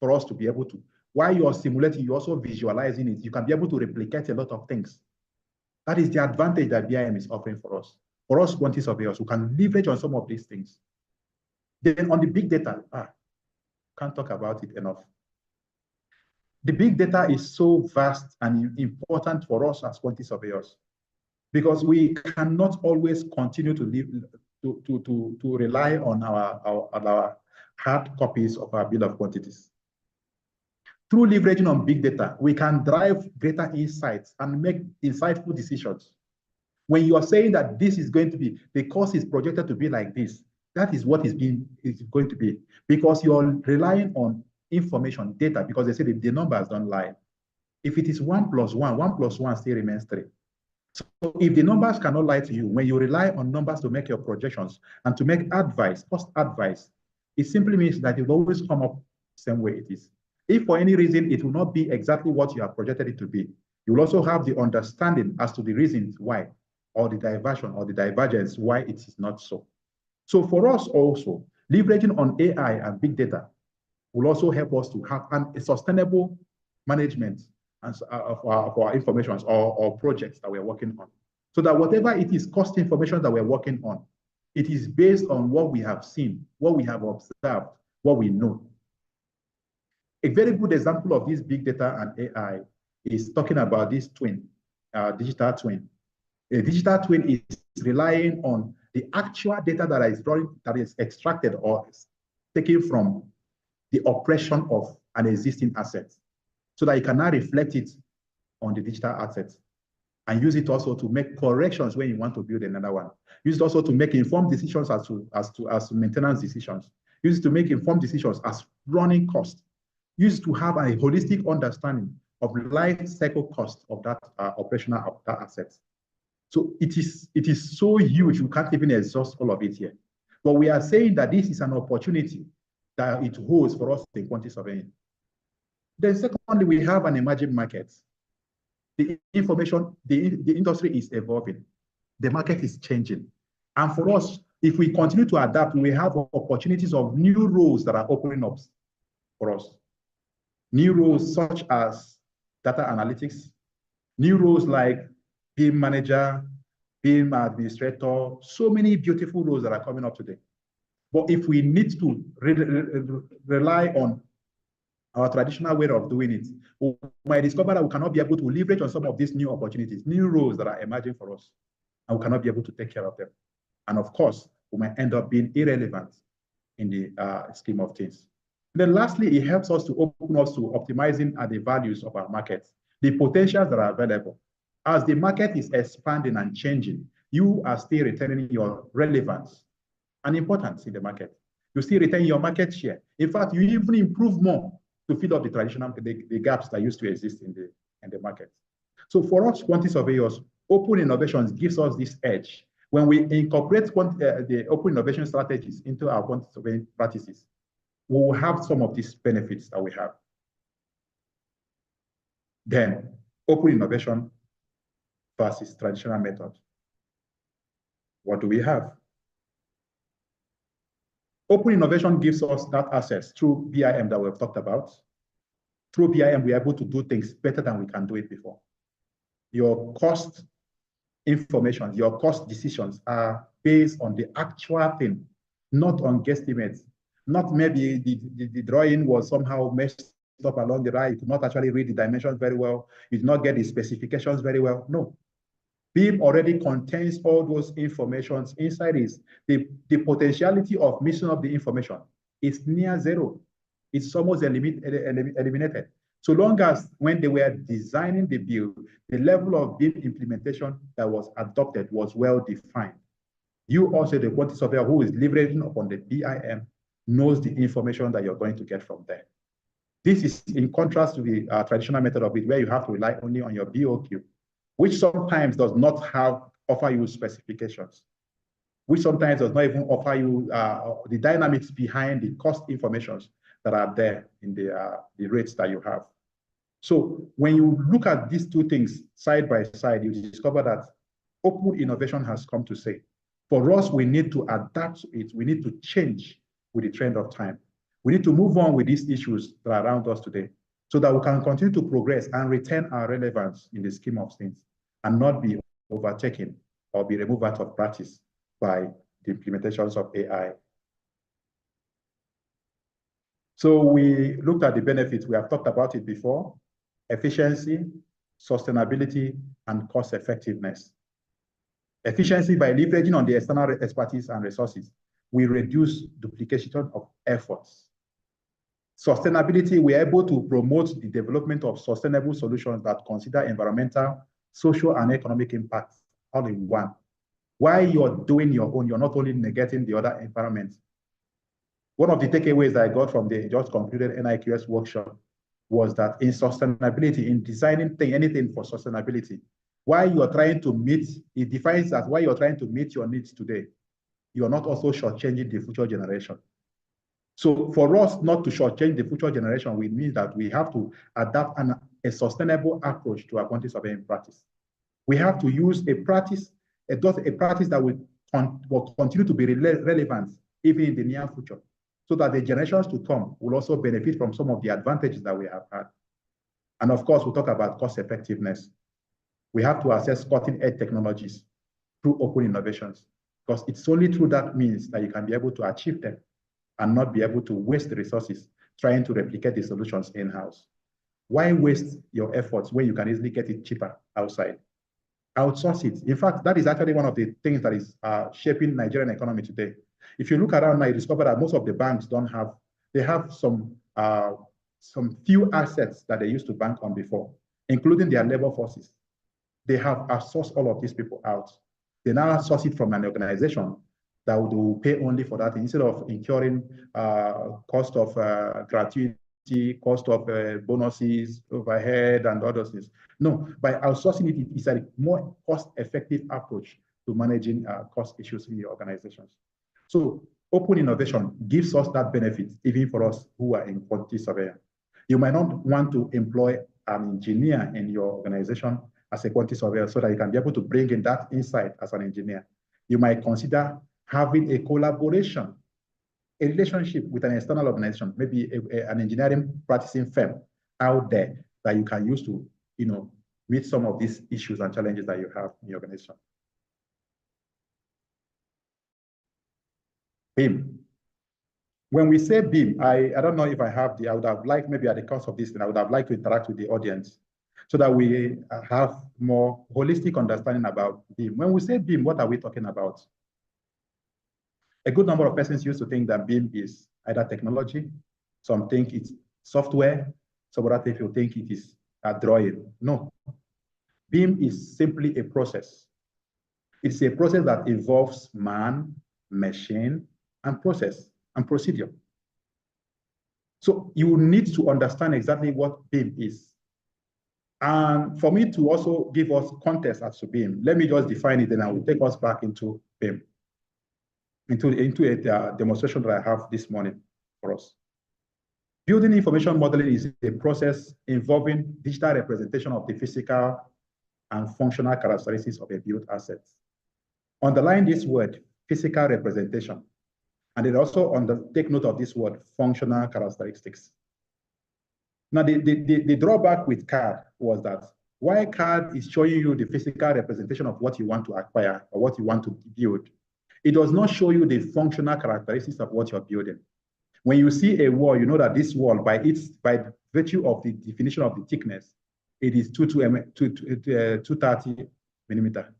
for us to be able to. While you're simulating, you're also visualizing it. You can be able to replicate a lot of things. That is the advantage that BIM is offering for us. For us, quantity surveyors, who can leverage on some of these things. Then on the big data, can't talk about it enough. The big data is so vast and important for us as quantity surveyors because we cannot always continue to live to rely on our hard copies of our bill of quantities. Through leveraging on big data, we can drive greater insights and make insightful decisions. When you are saying that this is going to be, the cost is projected to be like this, that is what is going to be, because you're relying on information, data, because they say the numbers don't lie. If it is 1 + 1, 1 + 1 still remains 3. So if the numbers cannot lie to you, when you rely on numbers to make your projections and to make advice, cost advice, it simply means that it will always come up the same way it is. If for any reason it will not be exactly what you have projected it to be, you will also have the understanding as to the reasons why, or the diversion or the divergence why it is not so. So for us also, leveraging on AI and big data will also help us to have a sustainable management of our information or projects that we're working on. So that whatever it is cost information that we're working on, it is based on what we have seen, what we have observed, what we know. A very good example of this big data and AI is talking about this twin, digital twin. A digital twin is relying on the actual data that is extracted or taken from the operation of an existing asset, so that you can now reflect it on the digital assets and use it also to make corrections when you want to build another one. Use it also to make informed decisions as to maintenance decisions. Use it to make informed decisions as running costs. Use it to have a holistic understanding of life cycle cost of that operational of that asset. So it is so huge, we can't even exhaust all of it here. But we are saying that this is an opportunity that it holds for us in quantity surveying. Then secondly, we have an emerging market. The industry is evolving. The market is changing. And for us, if we continue to adapt, we have opportunities of new roles that are opening up for us. New roles such as data analytics, new roles like BIM manager, BIM administrator, so many beautiful roles that are coming up today. But if we need to rely on our traditional way of doing it, we might discover that we cannot be able to leverage on some of these new opportunities, new roles that are emerging for us, and we cannot be able to take care of them. And of course, we might end up being irrelevant in the scheme of things. And then lastly, it helps us to open us to optimizing the values of our markets, the potentials that are available. As the market is expanding and changing, you are still retaining your relevance and importance in the market. You still retain your market share. In fact, you even improve more to fill up the traditional the gaps that used to exist in the market. So for us, quantity surveyors, open innovations gives us this edge. When we incorporate the open innovation strategies into our quantity surveying practices, we will have some of these benefits that we have. Then, open innovation versus traditional method. What do we have? Open innovation gives us that access through BIM that we've talked about. Through BIM, we're able to do things better than we can do it before. Your cost information, your cost decisions are based on the actual thing, not on guesstimates. Not maybe the drawing was somehow messed up along the right. You could not actually read the dimensions very well. You did not get the specifications very well. No. BIM already contains all those informations inside it. The potentiality of mixing up the information is near zero. It's almost eliminated. So long as when they were designing the bill, the level of BIM implementation that was adopted was well defined. You also, the quantity surveyor who is leveraging upon the BIM, knows the information that you're going to get from there. This is in contrast to the traditional method of it, where you have to rely only on your BOQ, which sometimes does not offer you specifications, which sometimes does not even offer you the dynamics behind the cost informations that are there in the rates that you have. So when you look at these two things side by side, you discover that open innovation has come to stay. For us, we need to adapt to it. We need to change with the trend of time. We need to move on with these issues that are around us today so that we can continue to progress and retain our relevance in the scheme of things and not be overtaken or be removed out of practice by the implementations of AI. So we looked at the benefits. We have talked about it before: efficiency, sustainability, and cost effectiveness. Efficiency, by leveraging on the external expertise and resources, we reduce duplication of efforts. Sustainability, we are able to promote the development of sustainable solutions that consider environmental, social, and economic impacts all in one. While you're doing your own, you're not only negating the other environments. One of the takeaways that I got from the just concluded NIQS workshop was that in sustainability, in designing anything for sustainability, while you're trying to meet, it defines as while you're trying to meet your needs today, you're not also shortchanging the future generation. So for us not to shortchange the future generation, we mean that we have to adapt a sustainable approach to our quantity surveying practice. We have to use a practice that will continue to be relevant even in the near future, so that the generations to come will also benefit from some of the advantages that we have had. And of course, we'll talk about cost effectiveness. We have to assess cutting-edge technologies through open innovations, because it's only through that means that you can be able to achieve them and not be able to waste the resources trying to replicate the solutions in-house. Why waste your efforts when you can easily get it cheaper outside? Outsource it. In fact, that is actually one of the things that is shaping Nigerian economy today. If you look around now, you discover that most of the banks they have some few assets that they used to bank on before, including their labor forces. They have outsourced all of these people out. They now source it from an organization that will pay only for that instead of incurring cost of gratuity, cost of bonuses, overhead, and other things. No, by outsourcing it, it's a more cost-effective approach to managing cost issues in your organizations. So open innovation gives us that benefit, even for us who are in quantity surveyor. You might not want to employ an engineer in your organization as a quantity surveyor so that you can be able to bring in that insight as an engineer. You might consider having a collaboration, a relationship with an external organization, maybe an engineering practicing firm out there that you can use to, meet some of these issues and challenges that you have in your organization. BIM. When we say BIM, I don't know if I would have liked, maybe at the cost of this, I would have liked to interact with the audience so that we have more holistic understanding about BIM. When we say BIM, what are we talking about? A good number of persons used to think that BIM is either technology, some think it's software, some other people think it is a drawing. No. BIM is simply a process. It's a process that involves man, machine, and process and procedure. So you need to understand exactly what BIM is. And for me to also give us context as to BIM, let me just define it and I will take us back into BIM, into a demonstration that I have this morning for us. Building information modeling is a process involving digital representation of the physical and functional characteristics of a built asset. Underline this word, physical representation, and then also take note of this word, functional characteristics. Now, the drawback with CAD was that while CAD is showing you the physical representation of what you want to acquire or what you want to build, it does not show you the functional characteristics of what you're building. When you see a wall, you know that this wall, by virtue of the definition of the thickness, it is 230 millimeter.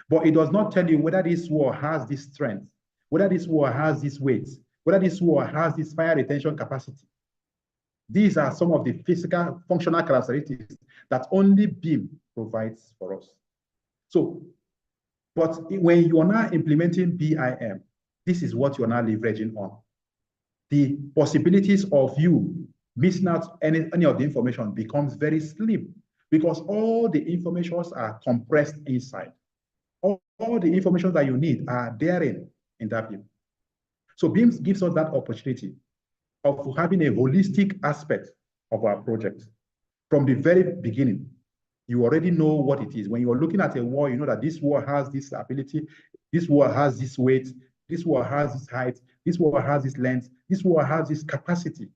But it does not tell you whether this wall has this strength, whether this wall has this weight, whether this wall has this fire retention capacity. These are some of the physical functional characteristics that only BIM provides for us. So, but when you are now implementing BIM, this is what you're now leveraging on. The possibilities of you missing out any of the information becomes very slim because all the informations are compressed inside. All the information that you need are therein in that BIM. So BIM gives us that opportunity of having a holistic aspect of our project. From the very beginning, you already know what it is. When you're looking at a wall, you know that this wall has this ability, this wall has this weight, this wall has this height, this wall has this length, this wall has this capacity,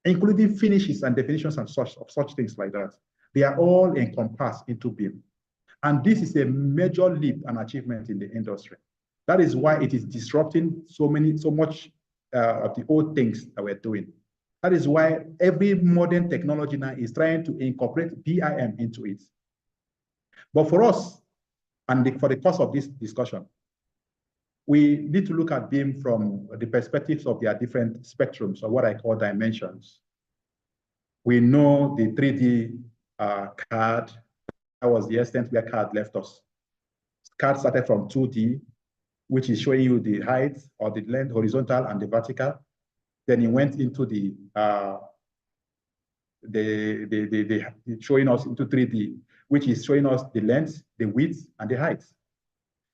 including finishes and definitions and such things like that. They are all encompassed into BIM. And this is a major leap and achievement in the industry. That is why it is disrupting so much of the old things that we're doing. That is why every modern technology now is trying to incorporate BIM into it. But for us, and for the course of this discussion, we need to look at BIM from the perspectives of their different spectrums, or what I call dimensions. We know the 3D CAD, that was the extent where CAD left us. CAD started from 2D, which is showing you the height or the length, horizontal and the vertical. Then it went into the showing us into 3D, which is showing us the length, the width, and the height.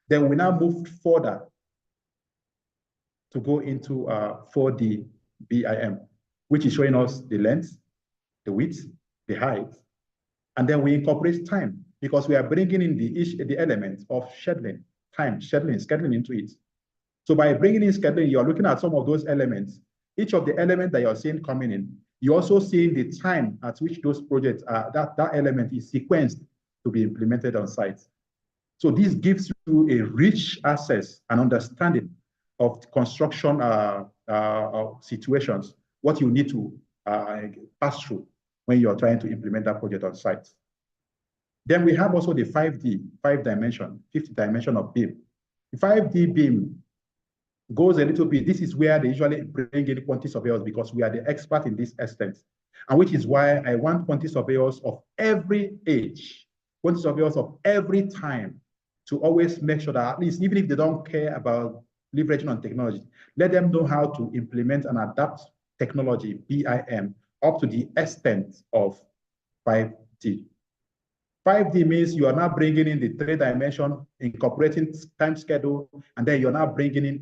Then we now moved further to go into 4D BIM, which is showing us the length, the width, the height, and then we incorporate time because we are bringing in the element of scheduling, time, scheduling into it. So by bringing in scheduling, you're looking at some of those elements. Each of the elements that you're seeing coming in, you're also seeing the time at which those projects are, that element is sequenced to be implemented on site. So this gives you a rich access and understanding of construction situations, what you need to pass through when you're trying to implement that project on site. Then we have also the 5D, fifth dimension of BIM. The 5D BIM goes a little bit, this is where they usually bring in quantity surveyors because we are the expert in this extent. And which is why I want quantity surveyors of every age, quantity surveyors of every time to always make sure that at least, even if they don't care about leveraging on technology, let them know how to implement and adapt technology, BIM, up to the extent of 5D. 5D means you are now bringing in the 3D, incorporating time schedule, and then you're now bringing in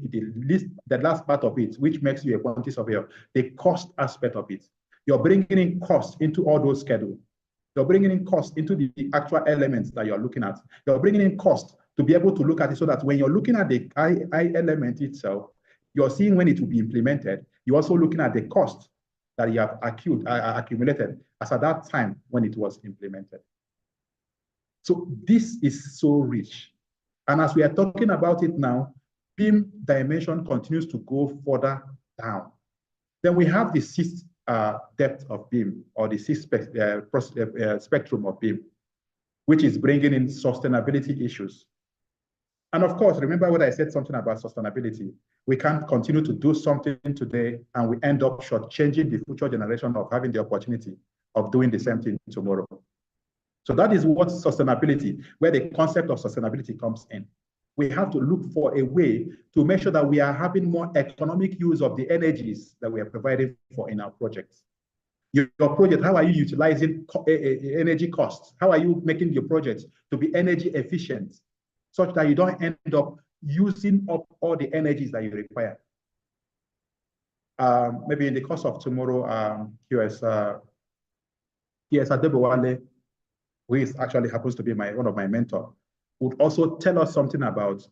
the last part of it, which makes you a quantity surveyor, the cost aspect of it. You're bringing in cost into all those schedules. You're bringing in cost into the actual elements that you're looking at. You're bringing in cost to be able to look at it so that when you're looking at the I element itself, you're seeing when it will be implemented. You're also looking at the cost that you have accumulated as at that time when it was implemented. So this is so rich. And as we are talking about it now, BIM dimension continues to go further down. Then we have the sixth depth of BIM, or the sixth spectrum of BIM, which is bringing in sustainability issues. And of course, remember what I said something about sustainability. We can't continue to do something today and we end up shortchanging the future generation of having the opportunity of doing the same thing tomorrow. So that is what sustainability, where the concept of sustainability comes in. We have to look for a way to make sure that we are having more economic use of the energies that we are providing for in our projects. Your project, how are you utilizing energy costs? How are you making your project to be energy efficient such that you don't end up using up all the energies that you require? Maybe in the course of tomorrow, QS Adebowale, who is actually happens to be one of my mentors, would also tell us something about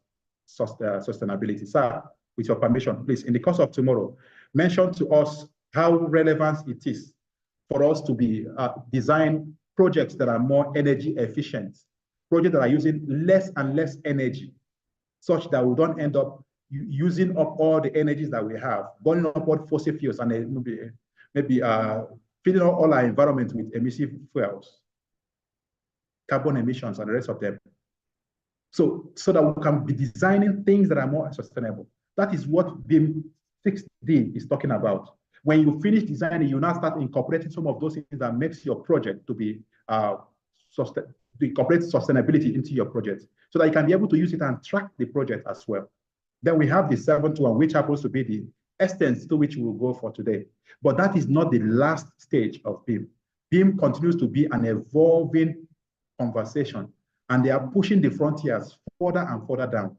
sustainability. Sir, with your permission, please, in the course of tomorrow, mention to us how relevant it is for us to be design projects that are more energy efficient, projects that are using less and less energy, such that we don't end up using up all the energies that we have, burning up all fossil fuels, and maybe filling all our environment with emissive fuels, carbon emissions, and the rest of them. So that we can be designing things that are more sustainable. That is what BIM 6D is talking about. When you finish designing, you now start incorporating some of those things that makes your project to be to incorporate sustainability into your project so that you can be able to use it and track the project as well. Then we have the seventh one, which happens to be the extent to which we will go for today. But that is not the last stage of BIM. BIM continues to be an evolving conversation, and they are pushing the frontiers further and further down.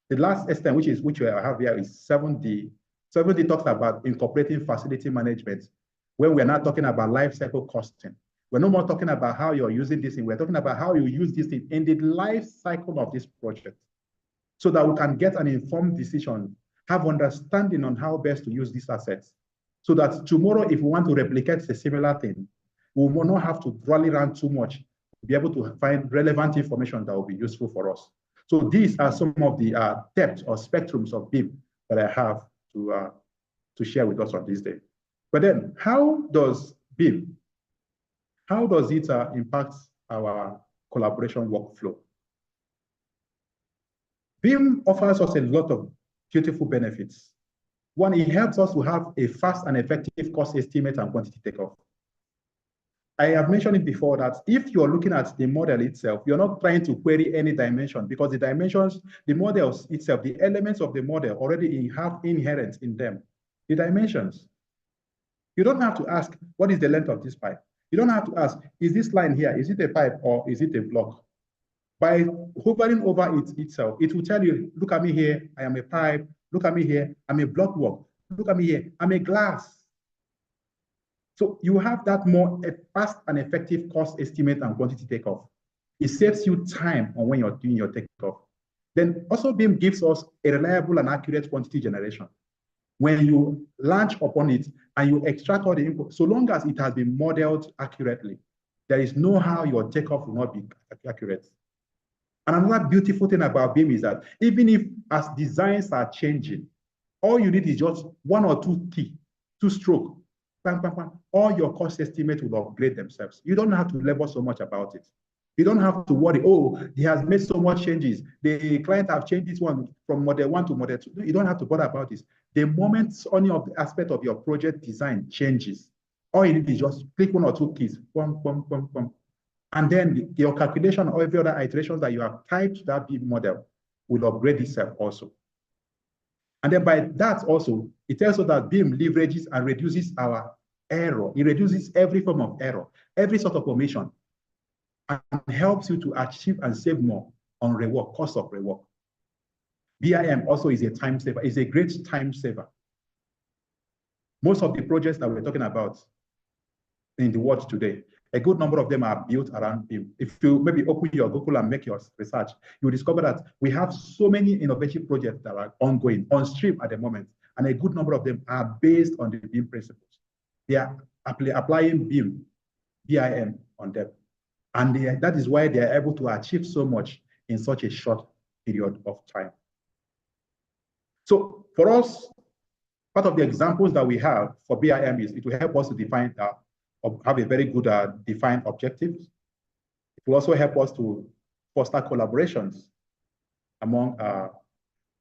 The last extent, which I have here, is 7D. 7D talks about incorporating facility management, where we're not talking about life cycle costing. We're no more talking about how you're using this thing. We're talking about how you use this thing in the life cycle of this project, so that we can get an informed decision, have understanding on how best to use these assets, so that tomorrow, if we want to replicate a similar thing, we will not have to rally around too much to be able to find relevant information that will be useful for us. So these are some of the depths or spectrums of BIM that I have to share with us on this day. But then, how does BIM, how does it impact our collaboration workflow? BIM offers us a lot of beautiful benefits. One, it helps us to have a fast and effective cost estimate and quantity takeoff. I have mentioned it before that if you're looking at the model itself, you're not trying to query any dimension, because the dimensions, the models itself, the elements of the model already have inherent in them the dimensions. You don't have to ask, what is the length of this pipe? You don't have to ask, is this line here, is it a pipe or is it a block? By hovering over it itself, it will tell you, look at me here, I am a pipe. Look at me here, I'm a block work. Look at me here, I'm a glass. So you have that more fast and effective cost estimate and quantity takeoff. It saves you time on when you're doing your takeoff. Then also BIM gives us a reliable and accurate quantity generation. When you launch upon it and you extract all the input, so long as it has been modeled accurately, there is no how your takeoff will not be accurate. And another beautiful thing about BIM is that even if as designs are changing, all you need is just one or two stroke, bang, bang, bang, all your cost estimate will upgrade themselves. You don't have to labor so much about it. You don't have to worry, oh, he has made so much changes. The client have changed this one from model 1 to model 2. You don't have to bother about this. The moment any of the aspect of your project design changes, all you need is just click one or two keys, boom, boom, boom, boom. And then your calculation or every other iterations that you have typed to that BIM model will upgrade itself also. And then by that also, it tells us that BIM leverages and reduces our error. It reduces every form of error, every sort of omission, and helps you to achieve and save more on rework, cost of rework. BIM also is a time saver, is a great time saver. Most of the projects that we're talking about in the world today, a good number of them are built around BIM. If you maybe open your Google and make your research, you will discover that we have so many innovative projects that are ongoing, on stream at the moment, and a good number of them are based on the BIM principles. They are applying BIM on them. And that is why they are able to achieve so much in such a short period of time. So for us, part of the examples that we have for BIM is it will help us to define, have a very good defined objectives. It will also help us to foster collaborations among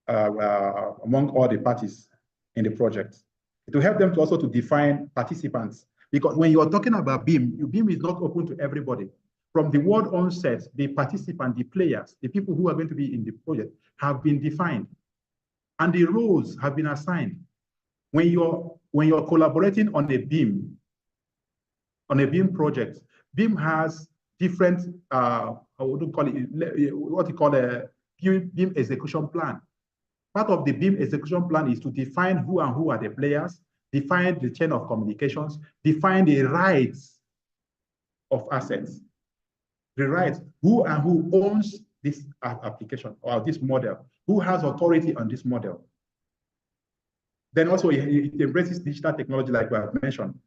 all the parties in the project. It will help them to also to define participants, because when you are talking about BIM, BIM is not open to everybody. From the word onset, the participant, the players, the people who are going to be in the project have been defined, and the roles have been assigned. When you're collaborating on a BIM project, BIM has different what you call a BIM execution plan. Part of the BIM execution plan is to define who are the players, define the chain of communications, define the rights of assets, the rights, who owns this application or this model, who has authority on this model. Then also it embraces digital technology like we have mentioned.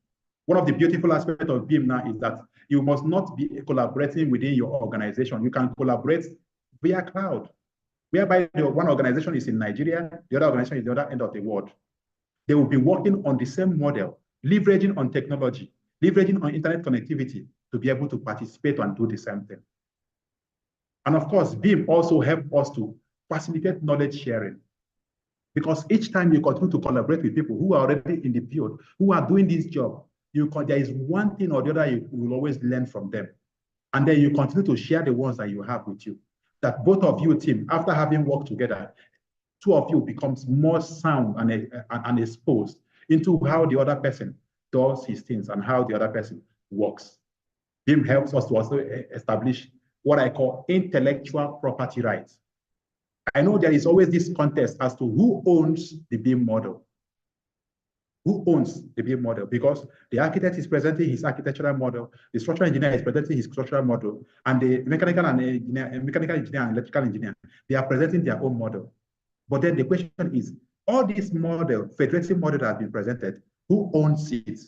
One of the beautiful aspects of BIM now is that you must not be collaborating within your organization. You can collaborate via cloud, whereby one organization is in Nigeria, the other organization is the other end of the world. They will be working on the same model, leveraging on technology, leveraging on internet connectivity to be able to participate and do the same thing. And of course, BIM also helps us to facilitate knowledge sharing. Because each time you continue to collaborate with people who are already in the field, who are doing this job, there is one thing or the other you will always learn from them. And then you continue to share the ones that you have with you. That both of you team, after having worked together, two of you becomes more sound and exposed into how the other person does his things and how the other person works. BIM helps us to also establish what I call intellectual property rights. I know there is always this contest as to who owns the BIM model. Who owns the BIM model? Because the architect is presenting his architectural model, the structural engineer is presenting his structural model, and the mechanical engineer and electrical engineer, they are presenting their own model. But then the question is, all this model, federative model that has been presented, who owns it?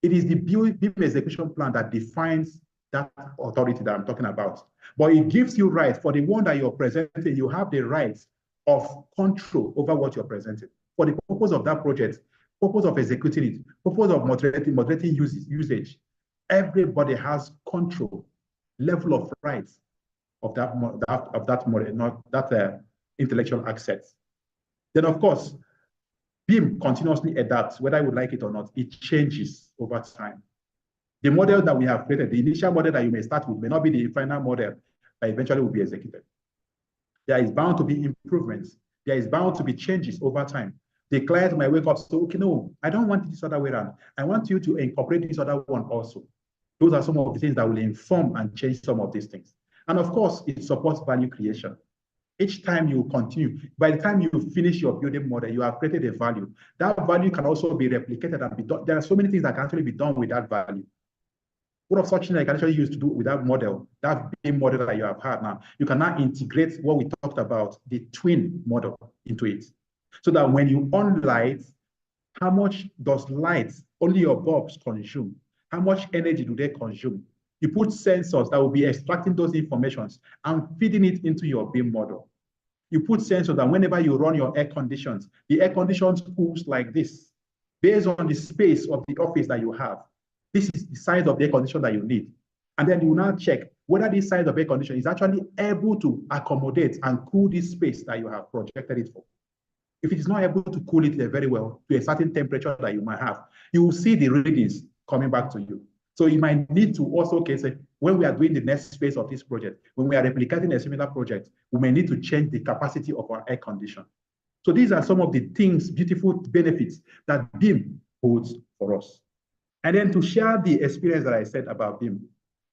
It is the BIM execution plan that defines that authority that I'm talking about. But it gives you rights. For the one that you're presenting, you have the rights of control over what you're presenting. For the purpose of that project, purpose of executing it, purpose of moderating usage, everybody has control, level of rights of that model, not that intellectual access. Then, of course, BIM continuously adapts, whether you like it or not. It changes over time. The model that we have created, the initial model that you may start with, may not be the final model that eventually will be executed. There is bound to be improvements. There is bound to be changes over time. The client might wake up and say, okay, no, I don't want it this other way around. I want you to incorporate this other one also. Those are some of the things that will inform and change some of these things. And of course, it supports value creation. Each time you continue, by the time you finish your building model, you have created a value. That value can also be replicated and be done. There are so many things that can actually be done with that value. What of such things I can actually use to do with that model, that BIM model that you have had now? You can now integrate what we talked about, the twin model, into it. So that when you on light, how much does light only your bulbs consume? How much energy do they consume? You put sensors that will be extracting those informations and feeding it into your BIM model. You put sensors that whenever you run your air conditions, the air conditions cools like this, based on the space of the office that you have. This is the size of the air conditioner that you need. And then you now check whether this size of air conditioner is actually able to accommodate and cool this space that you have projected it for. If it is not able to cool it very well to a certain temperature that you might have, you will see the readings coming back to you. So you might need to also, say, when we are doing the next phase of this project, when we are replicating a similar project, we may need to change the capacity of our air condition. So these are some of the things, beautiful benefits that BIM holds for us. And then to share the experience that I said about BIM,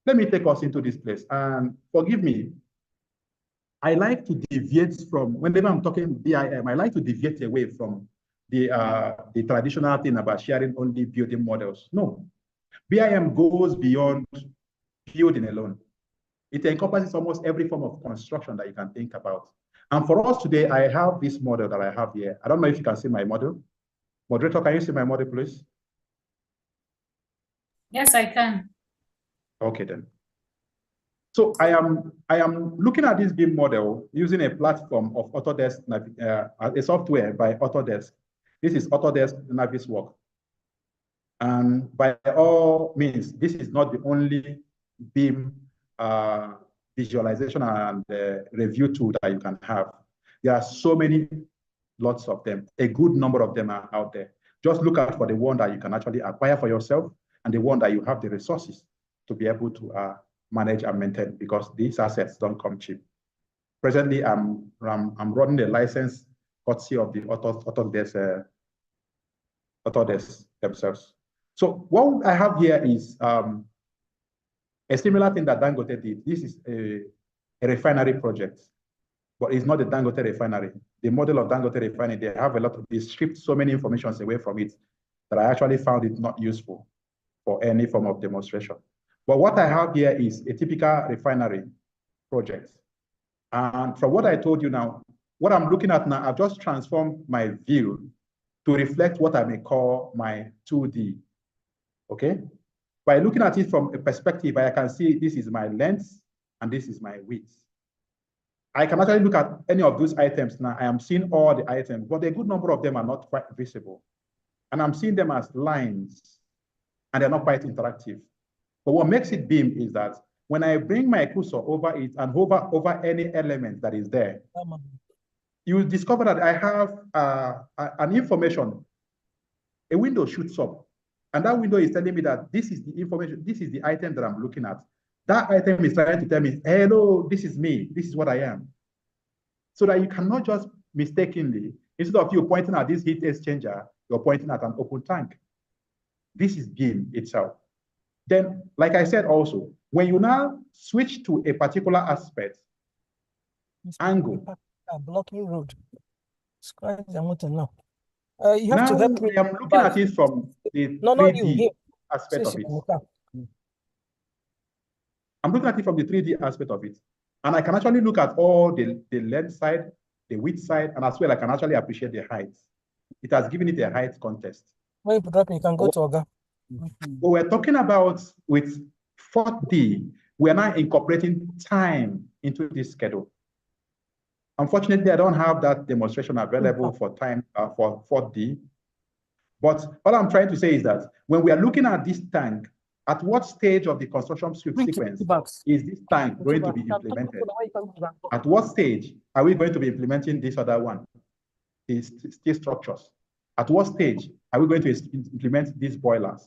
let me take us into this place. And forgive me, I like to deviate from, whenever I'm talking BIM, I like to deviate away from the traditional thing about sharing only building models. No, BIM goes beyond building alone. It encompasses almost every form of construction that you can think about. And for us today, I have this model that I have here. I don't know if you can see my model. Moderator, can you see my model, please? Yes, I can. Okay, then. So I am looking at this BIM model using a platform of Autodesk, a software by Autodesk. This is Autodesk Navisworks. And by all means, this is not the only BIM visualization and review tool that you can have. There are so many, lots of them. A good number of them are out there. Just look out for the one that you can actually acquire for yourself and the one that you have the resources to be able to manage and maintain, because these assets don't come cheap. Presently, I'm running the license courtesy of the Autodesk themselves. So what I have here is a similar thing that Dangote did. This is a refinery project, but it's not the Dangote refinery. The model of Dangote refinery, they have a lot of, they stripped so many informations away from it that I actually found it not useful for any form of demonstration. But what I have here is a typical refinery project. And from what I told you now, what I'm looking at now, I've just transformed my view to reflect what I may call my 2D. Okay? By looking at it from a perspective, I can see this is my length and this is my width. I can actually look at any of those items now. I am seeing all the items, but a good number of them are not quite visible. And I'm seeing them as lines, and they're not quite interactive. But what makes it BIM is that when I bring my cursor over it and hover over any element that is there, you will discover that I have an information. A window shoots up, and that window is telling me that this is the information, this is the item that I'm looking at. That item is trying to tell me, hello, this is me, this is what I am. So that you cannot just mistakenly, instead of you pointing at this heat exchanger, you're pointing at an open tank. This is BIM itself. Then, like I said also, when you now switch to a particular aspect, angle. Blocking road. Now. You have Now to help me. I'm looking at it from the 3D aspect of it. I'm looking at it from the 3D aspect of it. And I can actually look at all the length side, the width side, and as well I can actually appreciate the height. It has given it a height contest. When you drop, you can go to Oga. What we're talking about with 4D, we're now incorporating time into this schedule. Unfortunately, I don't have that demonstration available for time for 4D. But all I'm trying to say is that when we are looking at this tank, at what stage of the construction sequence is this tank going to be implemented? At what stage are we going to be implementing this other one, these steel structures? At what stage are we going to implement these boilers?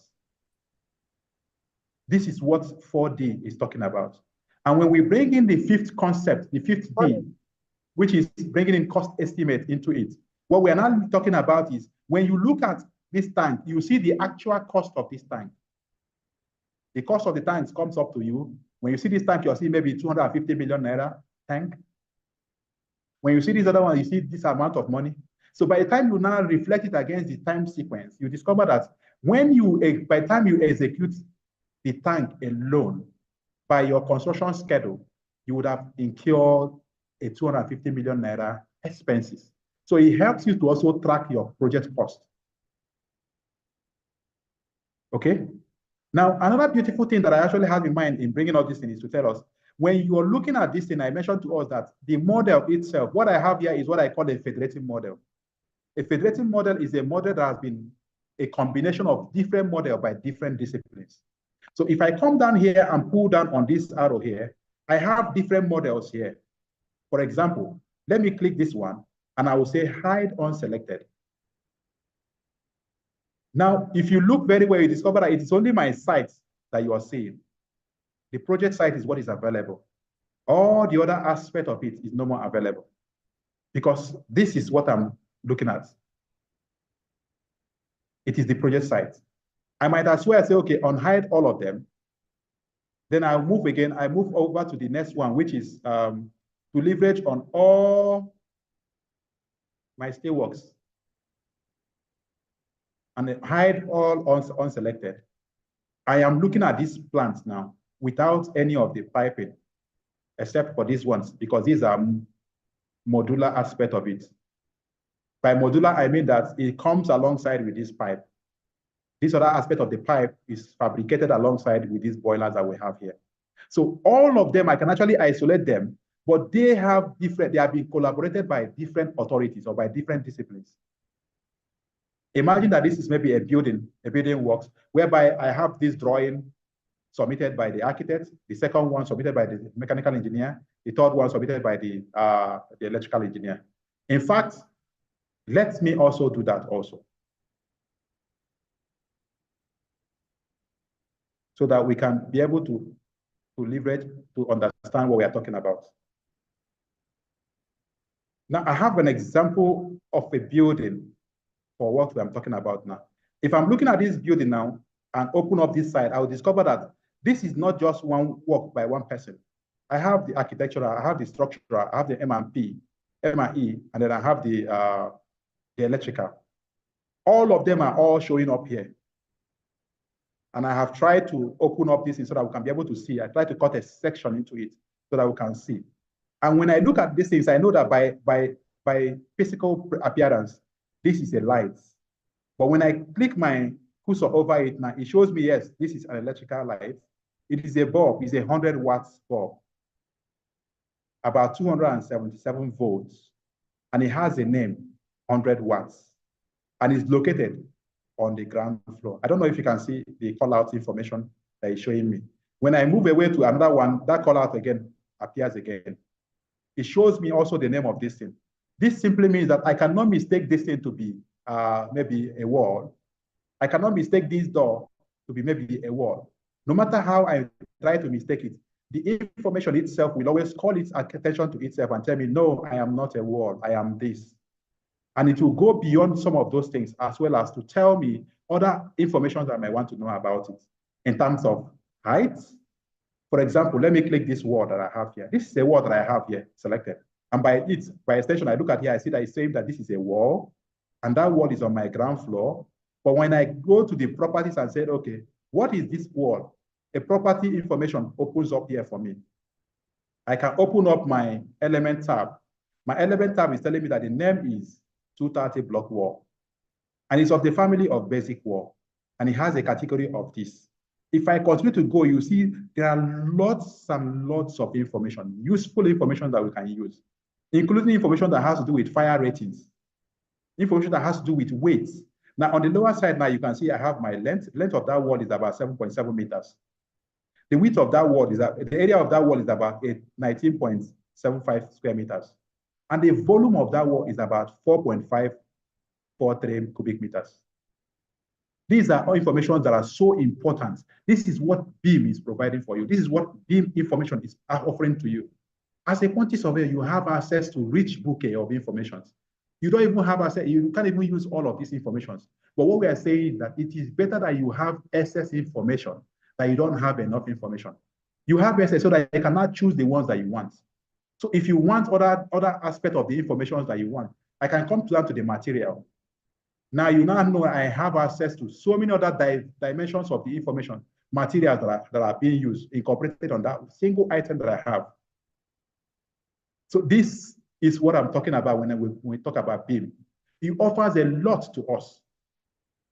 This is what 4D is talking about. And when we bring in the fifth concept, the 5th D, which is bringing in cost estimate into it, what we are now talking about is when you look at this tank, you see the actual cost of this tank. The cost of the tanks comes up to you. When you see this tank, you'll see maybe 250 million naira tank. When you see this other one, you see this amount of money. So by the time you now reflect it against the time sequence, you discover that when you, by the time you execute the tank alone, by your construction schedule, you would have incurred a 250 million naira expenses. So it helps you to also track your project cost. Okay. Now, another beautiful thing that I actually have in mind in bringing all this in is to tell us, when you are looking at this thing, I mentioned to us that the model itself, what I have here is what I call a federating model. A federating model is a model that has been a combination of different models by different disciplines. So if I come down here and pull down on this arrow here, I have different models here. For example, let me click this one and I will say hide unselected. Now, if you look very well, you discover that it is only my site that you are seeing. The project site is what is available. All the other aspect of it is no more available because this is what I'm looking at. It is the project site. I might as well say, okay, unhide all of them. Then I'll move again. I move over to the next one, which is to leverage on all my steelworks and hide all unselected. I am looking at these plants now without any of the piping, except for these ones, because these are modular aspect of it. By modular, I mean that it comes alongside with this pipe. This other aspect of the pipe is fabricated alongside with these boilers that we have here. So all of them, I can actually isolate them, but they have been collaborated by different authorities or by different disciplines. Imagine that this is maybe a building works, whereby I have this drawing submitted by the architect, the second one submitted by the mechanical engineer, the third one submitted by the electrical engineer. In fact, let me also do that also, so that we can be able to leverage, to understand what we are talking about. Now, I have an example of a building for what I'm talking about now. If I'm looking at this building now and open up this side, I will discover that this is not just one work by one person. I have the architectural, I have the structural, I have the M&P, MRE, and then I have the electrical. All of them are all showing up here. And I have tried to open up this so that we can be able to see. I try to cut a section into it so that we can see. And when I look at these things, I know that by physical appearance, this is a light. But when I click my cursor over it now, it shows me, yes, this is an electrical light. It is a bulb, it's a 100 watts bulb, about 277 volts. And it has a name, 100 watts. And it's located on the ground floor. I don't know if you can see the call out information that is showing me. When I move away to another one, that call out again appears again. It shows me also the name of this thing. This simply means that I cannot mistake this thing to be maybe a wall. I cannot mistake this door to be maybe a wall. No matter how I try to mistake it, the information itself will always call its attention to itself and tell me, no, I am not a wall, I am this. And it will go beyond some of those things as well as to tell me other information that I might want to know about it in terms of height. For example, let me click this wall that I have here. This is a wall that I have here selected. And by extension, I look at here, I see that it's saying that this is a wall, and that wall is on my ground floor. But when I go to the properties and say, okay, what is this wall? A property information opens up here for me. I can open up my element tab. My element tab is telling me that the name is 230 block wall. And it's of the family of basic wall. And it has a category of this. If I continue to go, you see there are lots and lots of information, useful information that we can use, including information that has to do with fire ratings, information that has to do with weights. Now, on the lower side, now you can see I have my length. Length of that wall is about 7.7 meters. The width of that wall is, the area of that wall is about 19.75 square meters. And the volume of that wall is about 4.543 cubic meters. These are all information that are so important. This is what BIM is providing for you. This is what BIM information is offering to you. As a quantity surveyor, you have access to rich bouquet of information. You don't even have access, you can't even use all of these information. But what we are saying is that it is better that you have excess information than you don't have enough information. You have excess so that you cannot choose the ones that you want. So if you want other aspect of the information that you want, I can come down to the material. Now you now know I have access to so many other dimensions of the information, materials that are being used, incorporated on that single item that I have. So this is what I'm talking about when we talk about BIM. It offers a lot to us.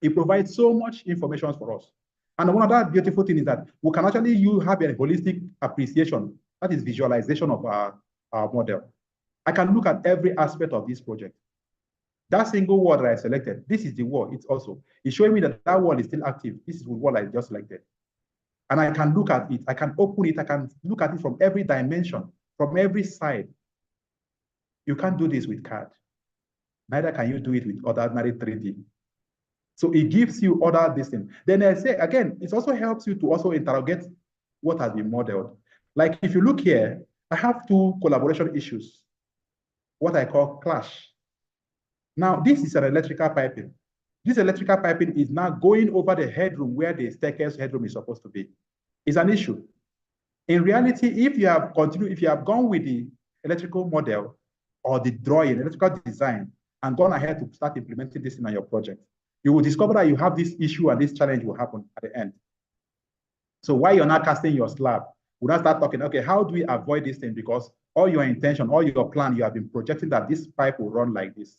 It provides so much information for us. And one other beautiful thing is that we can actually have a holistic appreciation, that is visualization of our model. I can look at every aspect of this project. That single wall that I selected, this is the wall. It's showing me that that wall is still active. This is the wall I just selected. And I can look at it, I can open it, I can look at it from every dimension, from every side. You can't do this with CAD. Neither can you do it with ordinary 3D. So it gives you other distance. Then I say, again, it also helps you to also interrogate what has been modeled. Like if you look here, I have two collaboration issues, what I call clash. Now, this is an electrical piping. This electrical piping is now going over the headroom where the staircase headroom is supposed to be. It's an issue. In reality, if you have gone with the electrical model or the drawing, electrical design, and gone ahead to start implementing this in your project, you will discover that you have this issue and this challenge will happen at the end. So while you're not casting your slab, we'll not start talking, okay, how do we avoid this thing? Because all your intention, all your plan, you have been projecting that this pipe will run like this.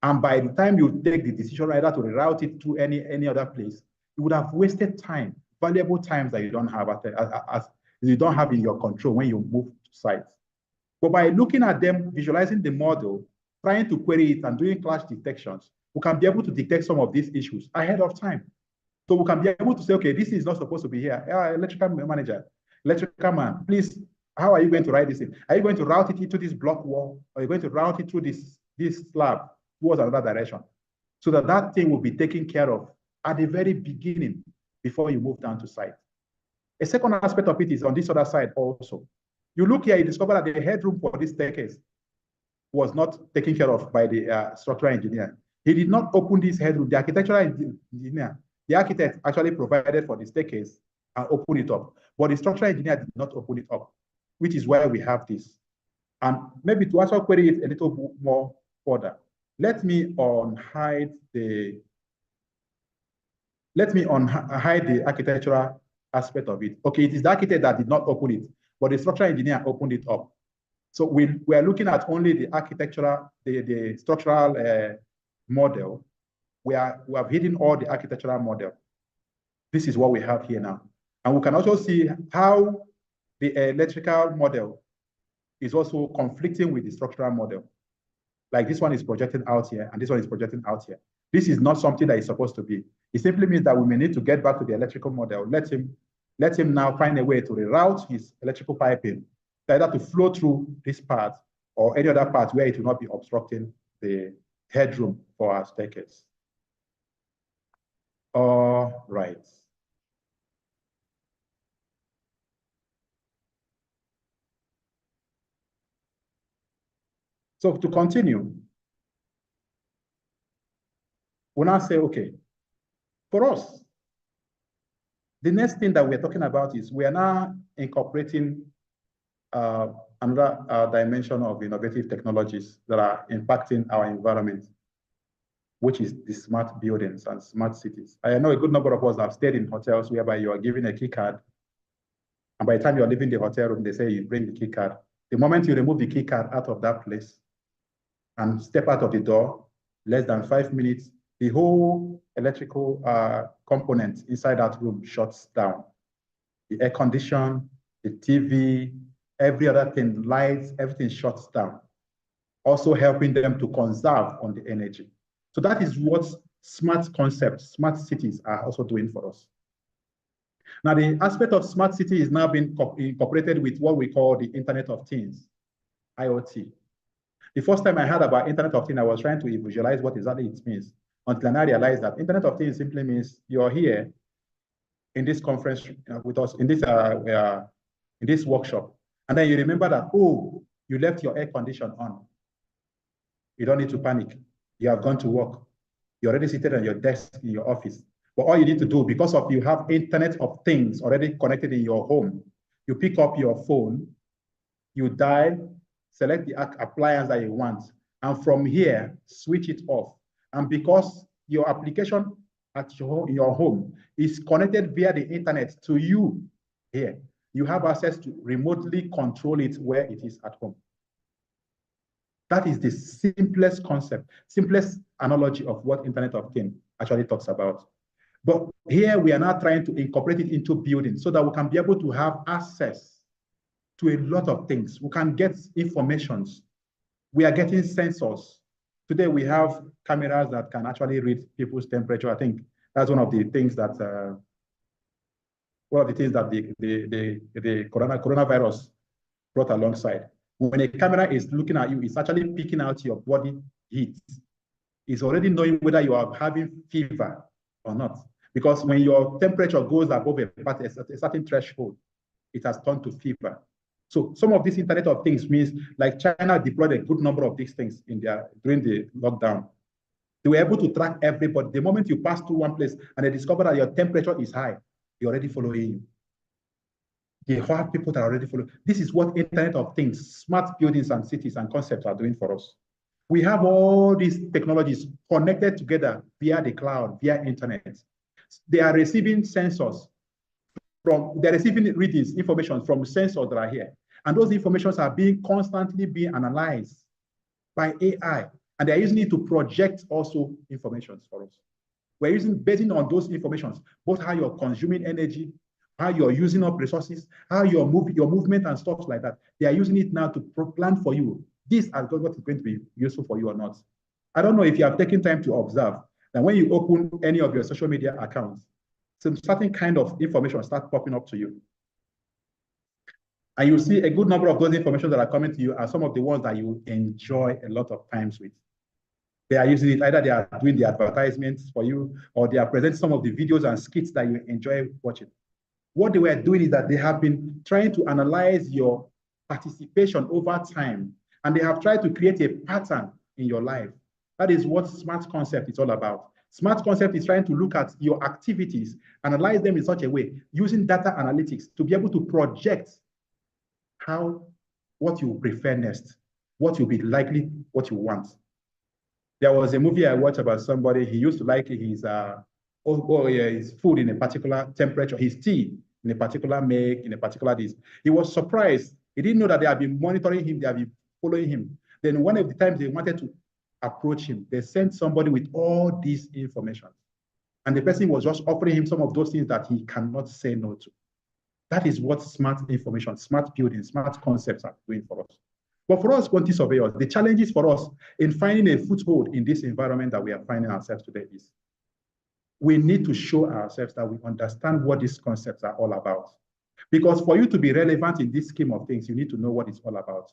And by the time you take the decision either to reroute it to any other place, you would have wasted time, valuable times that you don't have you don't have in your control when you move to sites. But by looking at them, visualizing the model, trying to query it and doing clash detections, we can be able to detect some of these issues ahead of time. So we can be able to say, okay, this is not supposed to be here. Electrical manager, electrical man, please, how are you going to write this in? Are you going to route it into this block wall? Or are you going to route it through this slab towards another direction? So that thing will be taken care of at the very beginning before you move down to site. A second aspect of it is on this other side also. You look here, you discover that the headroom for this staircase was not taken care of by the structural engineer. He did not open this headroom. The architectural engineer, the architect actually provided for the staircase and opened it up. But the structural engineer did not open it up, which is why we have this. And maybe to also query it a little more further, let me unhide the architectural aspect of it. Okay, it is the architect that did not open it, but the structural engineer opened it up. So we are looking at only the architectural, the structural model. We have hidden all the architectural model. This is what we have here now. And we can also see how the electrical model is also conflicting with the structural model. Like this one is projecting out here, and this one is projecting out here. This is not something that is supposed to be. It simply means that we may need to get back to the electrical model. Let him now find a way to reroute his electrical piping, either to flow through this part or any other part where it will not be obstructing the headroom for our staircase. All right. So to continue, we now say, okay, for us, the next thing that we're talking about is we are now incorporating another dimension of innovative technologies that are impacting our environment, which is the smart buildings and smart cities. I know a good number of us have stayed in hotels whereby you are given a key card, and by the time you're leaving the hotel room, they say you bring the key card. The moment you remove the key card out of that place and step out of the door, less than 5 minutes, the whole electrical component inside that room shuts down. The air condition, the TV, every other thing, lights, everything shuts down. Also helping them to conserve on the energy. So that is what smart concepts, smart cities are also doing for us. Now, the aspect of smart city is now being incorporated with what we call the Internet of Things, IoT. The first time I heard about Internet of Things, I was trying to visualize what exactly it means, until I realized that Internet of Things simply means you're here in this conference with us, in this workshop, and then you remember that, oh, you left your air condition on. You don't need to panic. You have gone to work. You're already seated on your desk in your office. But all you need to do, because of you have Internet of Things already connected in your home, you pick up your phone, you dial, select the appliance that you want, and from here, switch it off. And because your application at in your home is connected via the internet to you here, you have access to remotely control it where it is at home. That is the simplest concept, simplest analogy of what Internet of Things actually talks about. But here we are now trying to incorporate it into buildings so that we can be able to have access to a lot of things. We can get informations. We are getting sensors. Today we have cameras that can actually read people's temperature. I think that's one of the things that the coronavirus brought alongside. When a camera is looking at you, it's actually picking out your body heat. It's already knowing whether you are having fever or not. Because when your temperature goes above a certain threshold, it has turned to fever. So some of this Internet of Things means, like China deployed a good number of these things during the lockdown. They were able to track everybody. The moment you pass through one place and they discover that your temperature is high, they're already following you. They have people that are already following. This is what Internet of Things, smart buildings and cities and concepts are doing for us. We have all these technologies connected together via the cloud, via internet. They are receiving sensors they're receiving readings, information from sensors that are here. And those informations are constantly being analyzed by AI. And they're using it to project also information for us. We're basing on those informations, both how you're consuming energy, how you're using up resources, how your movement and stuff like that. They are using it now to plan for you. This is what is going to be useful for you or not. I don't know if you have taken time to observe that when you open any of your social media accounts, some certain kind of information start popping up to you. And you see a good number of those information that are coming to you are some of the ones that you enjoy a lot of times with. They are using it, either they are doing the advertisements for you, or they are presenting some of the videos and skits that you enjoy watching. What they were doing is that they have been trying to analyze your participation over time, and they have tried to create a pattern in your life. That is what smart concept is all about. Smart concept is trying to look at your activities, analyze them in such a way, using data analytics to be able to project what you prefer next, what you'll be likely, what you want. There was a movie I watched about somebody, he used to like his food in a particular temperature, his tea in a particular make, in a particular this. He was surprised. He didn't know that they have been monitoring him, they have been following him. Then one of the times they wanted to approach him, they sent somebody with all these information. And the person was just offering him some of those things that he cannot say no to. That is what smart information, smart building, smart concepts are doing for us. But for us, quantity surveyors, the challenges for us in finding a foothold in this environment that we are finding ourselves today is we need to show ourselves that we understand what these concepts are all about. Because for you to be relevant in this scheme of things, you need to know what it's all about.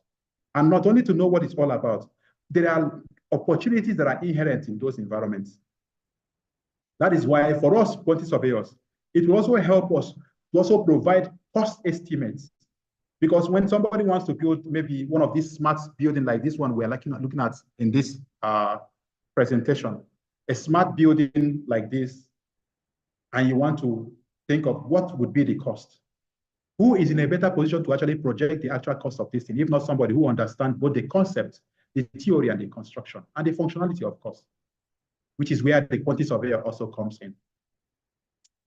And not only to know what it's all about, there are opportunities that are inherent in those environments. That is why for us, quantity surveyors, it will also help us to also provide cost estimates. Because when somebody wants to build maybe one of these smart buildings like this one we're looking at in this presentation, a smart building like this, and you want to think of what would be the cost. Who is in a better position to actually project the actual cost of this thing, if not somebody who understands both the concept, the theory, and the construction, and the functionality, of course, which is where the quantity surveyor also comes in.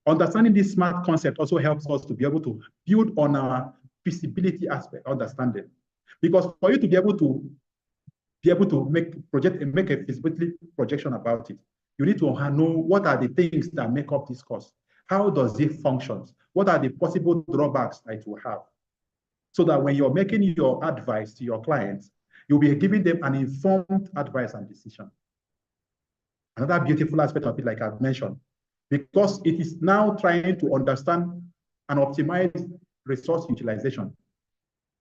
Understanding this smart concept also helps us to be able to build on our feasibility aspect, understanding. Because for you to be able to make a feasibility projection about it, you need to know what are the things that make up this cost. How does it function? What are the possible drawbacks that it will have? So that when you're making your advice to your clients, you'll be giving them an informed advice and decision. Another beautiful aspect of it, like I've mentioned, because it is now trying to understand and optimize resource utilization.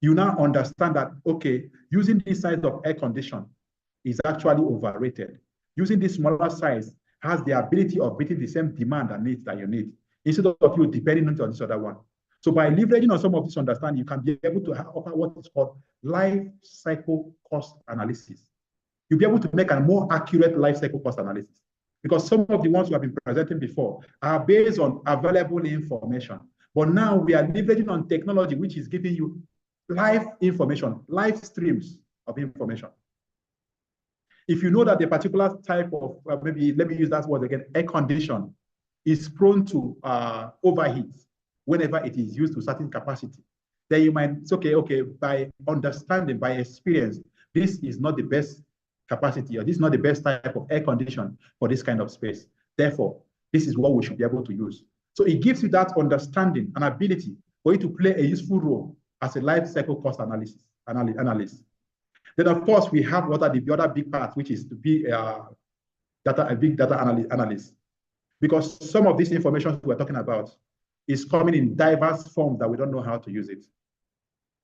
You now understand that, okay, using this size of air condition is actually overrated. Using this smaller size has the ability of meeting the same demand and needs that you need, instead of you depending on this other one. So by leveraging on some of this understanding, you can be able to offer what is called life cycle cost analysis. You'll be able to make a more accurate life cycle cost analysis, because some of the ones we have been presenting before are based on available information. But now we are leveraging on technology, which is giving you live information, live streams of information. If you know that the particular type of, maybe let me use that word again, air condition is prone to overheat whenever it is used to certain capacity, then you might say, okay, by understanding, by experience, this is not the best capacity, or this is not the best type of air condition for this kind of space. Therefore, this is what we should be able to use. So it gives you that understanding and ability for you to play a useful role as a life cycle cost analyst. Then, of course, we have what are the other big parts, which is to be a big data analyst. Because some of this information we're talking about is coming in diverse forms that we don't know how to use it.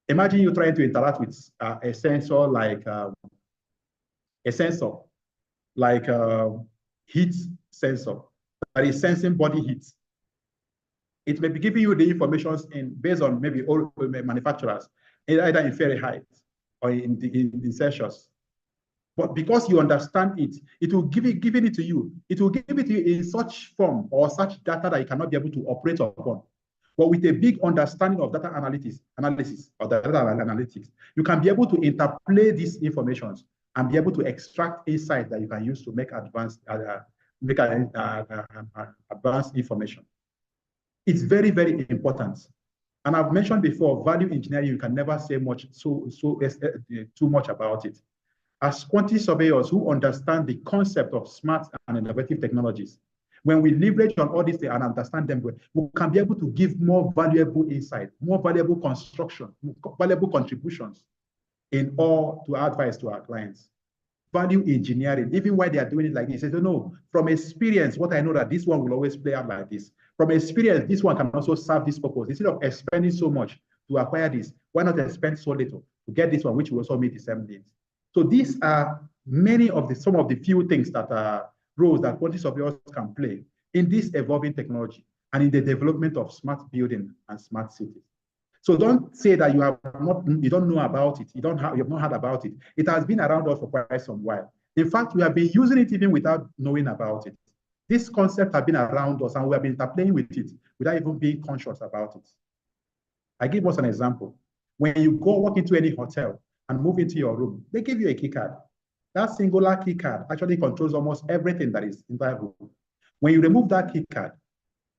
Imagine you trying to interact with a sensor like heat sensor that is sensing body heat. It may be giving you the information based on maybe all manufacturers, either in Fahrenheit or in Celsius. But because you understand it, it will give it to you. It will give it to you in such form or such data that you cannot be able to operate upon. But with a big understanding of data analysis or data analytics, you can be able to interplay these informations and be able to extract insight that you can use to make advanced information. It's very, very important. And I've mentioned before, value engineering, you can never say too much about it. As quantity surveyors who understand the concept of smart and innovative technologies, when we leverage on all these and understand them, we can be able to give more valuable insight, more valuable construction, valuable contributions in all to advise to our clients. Value engineering, even while they are doing it like this, they say, no, from experience, what I know that this one will always play out like this. From experience, this one can also serve this purpose. Instead of expending so much to acquire this, why not expend so little to get this one, which will also meet the same needs? So these are some of the few things that are roles that quantity surveyors can play in this evolving technology and in the development of smart building and smart cities. So don't say that you don't know about it. You have not heard about it. It has been around us for quite some while. In fact, we have been using it even without knowing about it. This concept has been around us and we have been interplaying with it without even being conscious about it. I give us an example. When you go walk into any hotel and move into your room, they give you a key card. That singular key card actually controls almost everything that is in that room. When you remove that key card,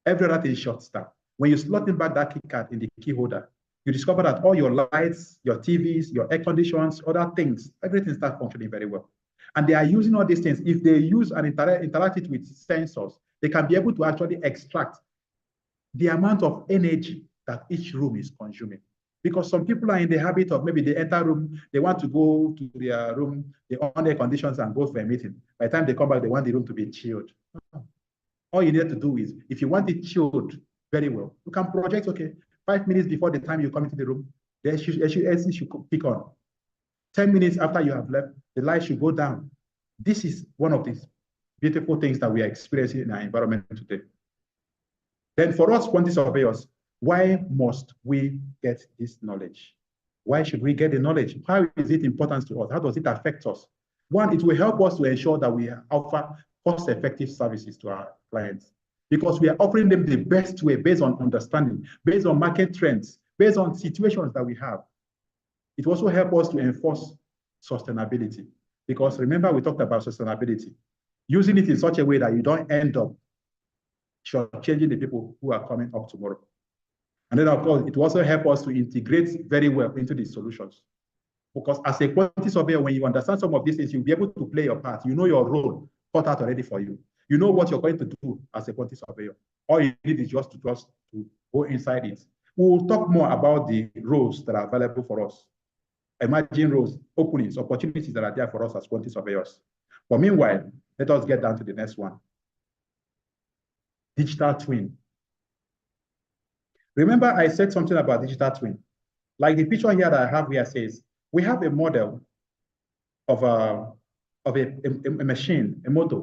every other thing is shut down. When you slot in back that key card in the key holder, you discover that all your lights, your TVs, your air conditions, other things, everything starts functioning very well. And they are using all these things. If they use and interact it with sensors, they can be able to actually extract the amount of energy that each room is consuming. Because some people are in the habit of maybe they enter room, they want to go to their room, they on air conditions and go for a meeting. By the time they come back, they want the room to be chilled. All you need to do is, if you want it chilled very well, you can project, okay, 5 minutes before the time you come into the room, the AC should kick on. 10 minutes after you have left, the light should go down. This is one of these beautiful things that we are experiencing in our environment today. Then for us, quantity surveyors, why must we get this knowledge? Why should we get the knowledge? How is it important to us? How does it affect us? One, it will help us to ensure that we offer cost-effective services to our clients, because we are offering them the best way based on understanding, based on market trends, based on situations that we have. It also helps us to enforce sustainability, because remember we talked about sustainability, using it in such a way that you don't end up shortchanging the people who are coming up tomorrow. And then of course, it will also help us to integrate very well into these solutions. Because as a quantity surveyor, when you understand some of these things, you'll be able to play your part. You know your role cut out already for you. You know what you're going to do as a quantity surveyor. All you need is just to go inside it. We'll talk more about the roles that are available for us. Emerging roles, openings, opportunities that are there for us as quantity surveyors. But meanwhile, let us get down to the next one. Digital twin. Remember I said something about digital twin. Like the picture here that I have here says, we have a model of a machine, a motor.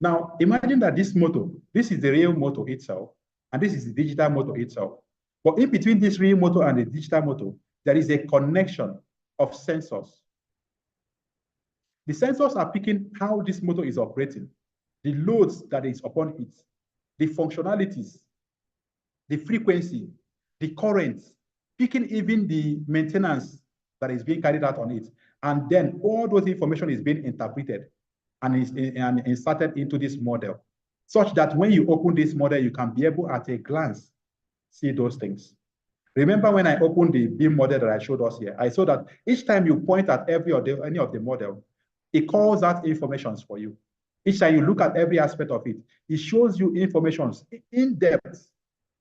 Now, imagine that this motor, this is the real motor itself, and this is the digital motor itself. But in between this real motor and the digital motor, there is a connection of sensors. The sensors are picking how this motor is operating, the loads that is upon it, the functionalities, the frequency, the currents, picking even the maintenance that is being carried out on it. And then all those information is being interpreted and is inserted into this model, such that when you open this model, you can be able at a glance see those things. Remember when I opened the BIM model that I showed us here, I saw that each time you point at any of the model, it calls out informations for you. Each time you look at every aspect of it, it shows you information in depth,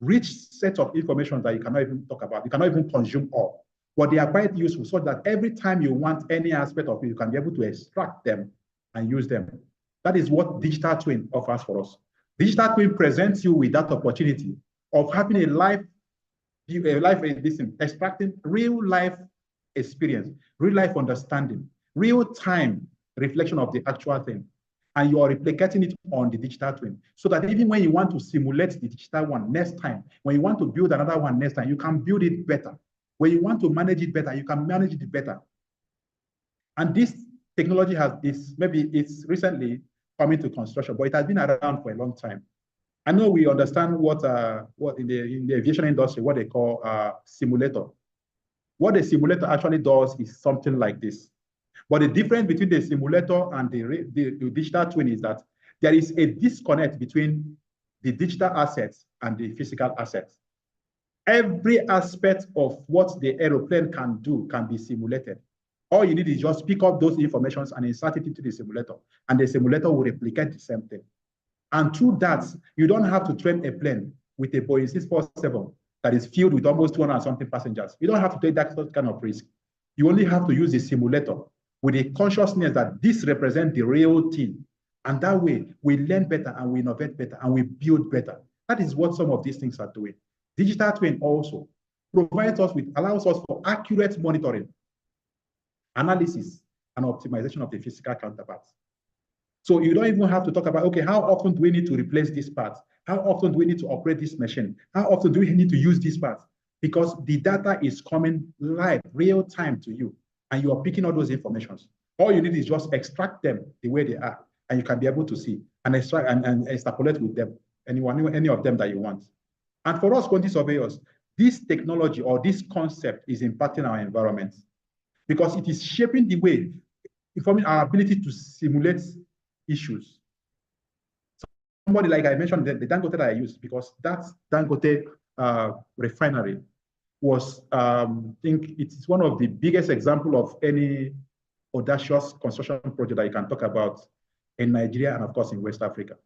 rich set of information that you cannot even talk about. You cannot even consume all. But they are quite useful so that every time you want any aspect of it, you can be able to extract them and use them. That is what digital twin offers for us. Digital twin presents you with that opportunity of having extracting real life experience, real life understanding, real time reflection of the actual thing. And you are replicating it on the digital twin, so that even when you want to simulate the digital one next time, when you want to build another one next time, you can build it better. When you want to manage it better, you can manage it better. And this technology it's recently coming to construction, but it has been around for a long time. I know we understand what in the aviation industry, what they call simulator. What the simulator actually does is something like this. But the difference between the simulator and the digital twin is that there is a disconnect between the digital assets and the physical assets. Every aspect of what the aeroplane can do can be simulated. All you need is just pick up those informations and insert it into the simulator, and the simulator will replicate the same thing. And through that, you don't have to train a plane with a Boeing 647 that is filled with almost 200 and something passengers. You don't have to take that kind of risk. You only have to use the simulator with a consciousness that this represents the real thing. And that way, we learn better and we innovate better and we build better. That is what some of these things are doing. Digital twin also allows us for accurate monitoring, analysis, and optimization of the physical counterparts. So you don't even have to talk about, okay, how often do we need to replace this part? How often do we need to operate this machine? How often do we need to use this part? Because the data is coming live, real time to you, and you are picking all those informations. All you need is just extract them the way they are, and you can be able to see and extract and extrapolate with them, any of them that you want. And for us quantity surveyors, this technology or this concept is impacting our environment because it is shaping the way, informing our ability to simulate issues. Somebody like I mentioned, the Dangote that I used, because that Dangote refinery was, I think it's one of the biggest example of any audacious construction project that you can talk about in Nigeria and of course in West Africa.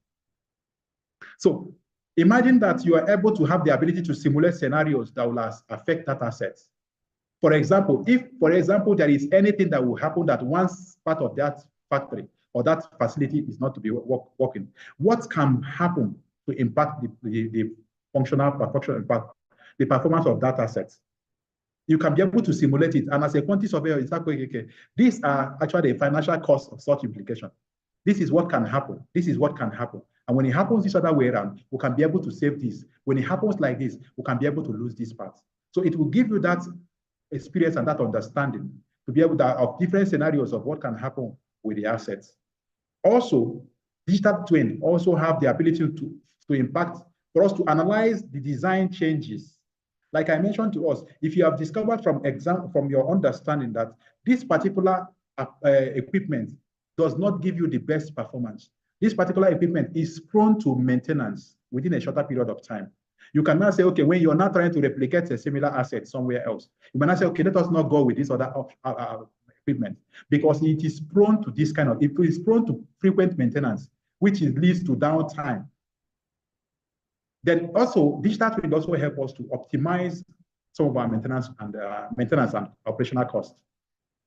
So imagine that you are able to have the ability to simulate scenarios that will affect that asset. For example, if, there is anything that will happen that once part of that factory or that facility is not to be working, what can happen to impact the functional performance of that asset? you can be able to simulate it. And as a quantity surveyor, it's like, okay, these are actually the financial costs of such implication. This is what can happen. This is what can happen. And when it happens this other way around, we can be able to save this. When it happens like this, we can be able to lose this part. So it will give you that experience and that understanding to be able to, of different scenarios of what can happen with the assets. Also, digital twin also have the ability to impact, for us to analyze the design changes. Like I mentioned to us, if you have discovered from your understanding that this particular equipment does not give you the best performance, this particular equipment is prone to maintenance within a shorter period of time. You can now say, okay, when you're not trying to replicate a similar asset somewhere else, you might not say, okay, let us not go with this other equipment because it is prone to this kind of, it is prone to frequent maintenance, which leads to downtime. Then also, digital twin also help us to optimize some of our maintenance and operational costs.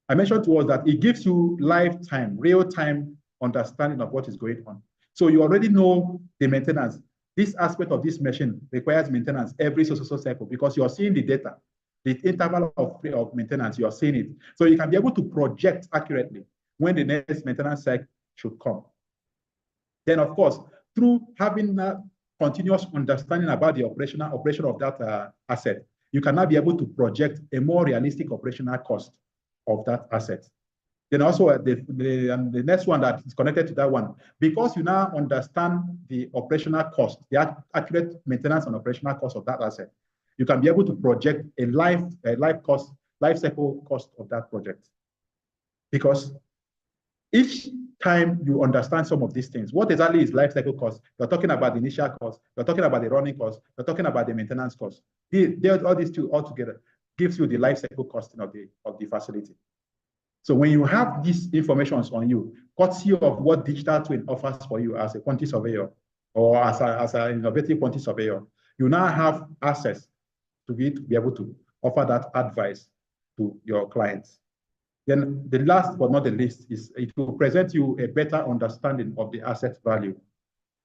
I mentioned to us that it gives you lifetime, real-time understanding of what is going on. So you already know the maintenance. This aspect of this machine requires maintenance every so cycle because you're seeing the data, the interval of maintenance, you're seeing it. So you can be able to project accurately when the next maintenance cycle should come. Then, of course, through having continuous understanding about the operation of that asset, you can now be able to project a more realistic operational cost of that asset. Then also the next one that is connected to that one, because you now understand the operational cost, the accurate maintenance and operational cost of that asset, you can be able to project a life cycle cost of that project. Because each time you understand some of these things, what exactly is life cycle cost? You're talking about the initial cost, you're talking about the running cost, you're talking about the maintenance cost. All these two all together gives you the life cycle costing of the facility. So when you have these informations on you, courtesy of what digital twin offers for you as a quantity surveyor or as an innovative quantity surveyor, you now have access to be able to offer that advice to your clients. Then the last but not the least is it will present you a better understanding of the asset value,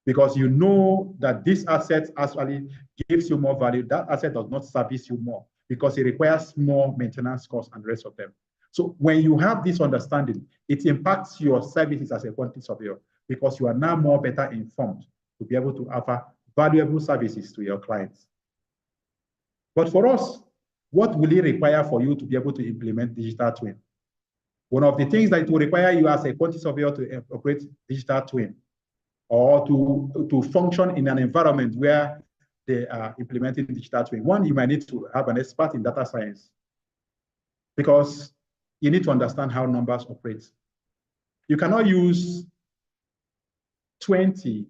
because you know that this asset actually gives you more value. That asset does not service you more because it requires more maintenance costs and the rest of them. So when you have this understanding, it impacts your services as a quantity surveyor because you are now more better informed to be able to offer valuable services to your clients. But for us, what will it require for you to be able to implement digital twin? One of the things that it will require you as a quantity surveyor to operate digital twin or to function in an environment where they are implementing digital twin. One, you might need to have an expert in data science because you need to understand how numbers operate. You cannot use 20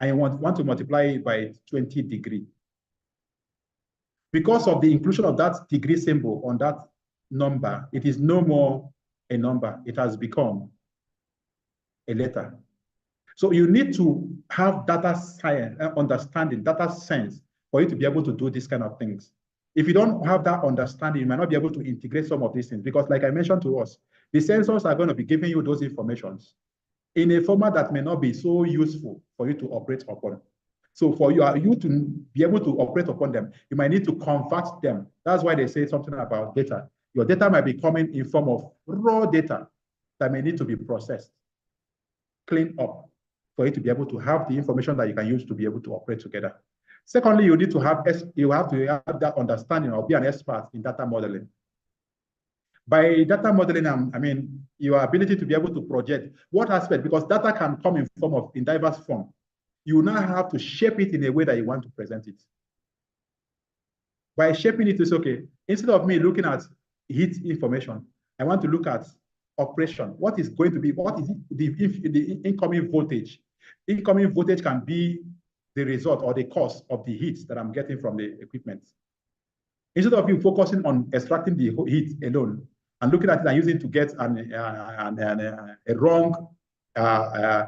and you want to multiply it by 20 degree. Because of the inclusion of that degree symbol on that number, it is no more a number. It has become a letter. So you need to have data science, understanding, data science for you to be able to do these kind of things. If you don't have that understanding, you might not be able to integrate some of these things because like I mentioned to us, the sensors are going to be giving you those informations in a format that may not be so useful for you to operate upon. So for you to be able to operate upon them, you might need to convert them. That's why they say something about data. Your data might be coming in form of raw data that may need to be processed, cleaned up for you to be able to have the information that you can use to be able to operate together. Secondly, you need to have that understanding or be an expert in data modeling. By data modeling, I mean your ability to be able to project what aspect, because data can come in diverse form. You now have to shape it in a way that you want to present it. By shaping it, it's okay. Instead of me looking at heat information, I want to look at operation. What is going to be, what is the incoming voltage? Incoming voltage can be the result or the cause of the heat that I'm getting from the equipment. Instead of you focusing on extracting the heat alone and looking at it and using it to get a wrong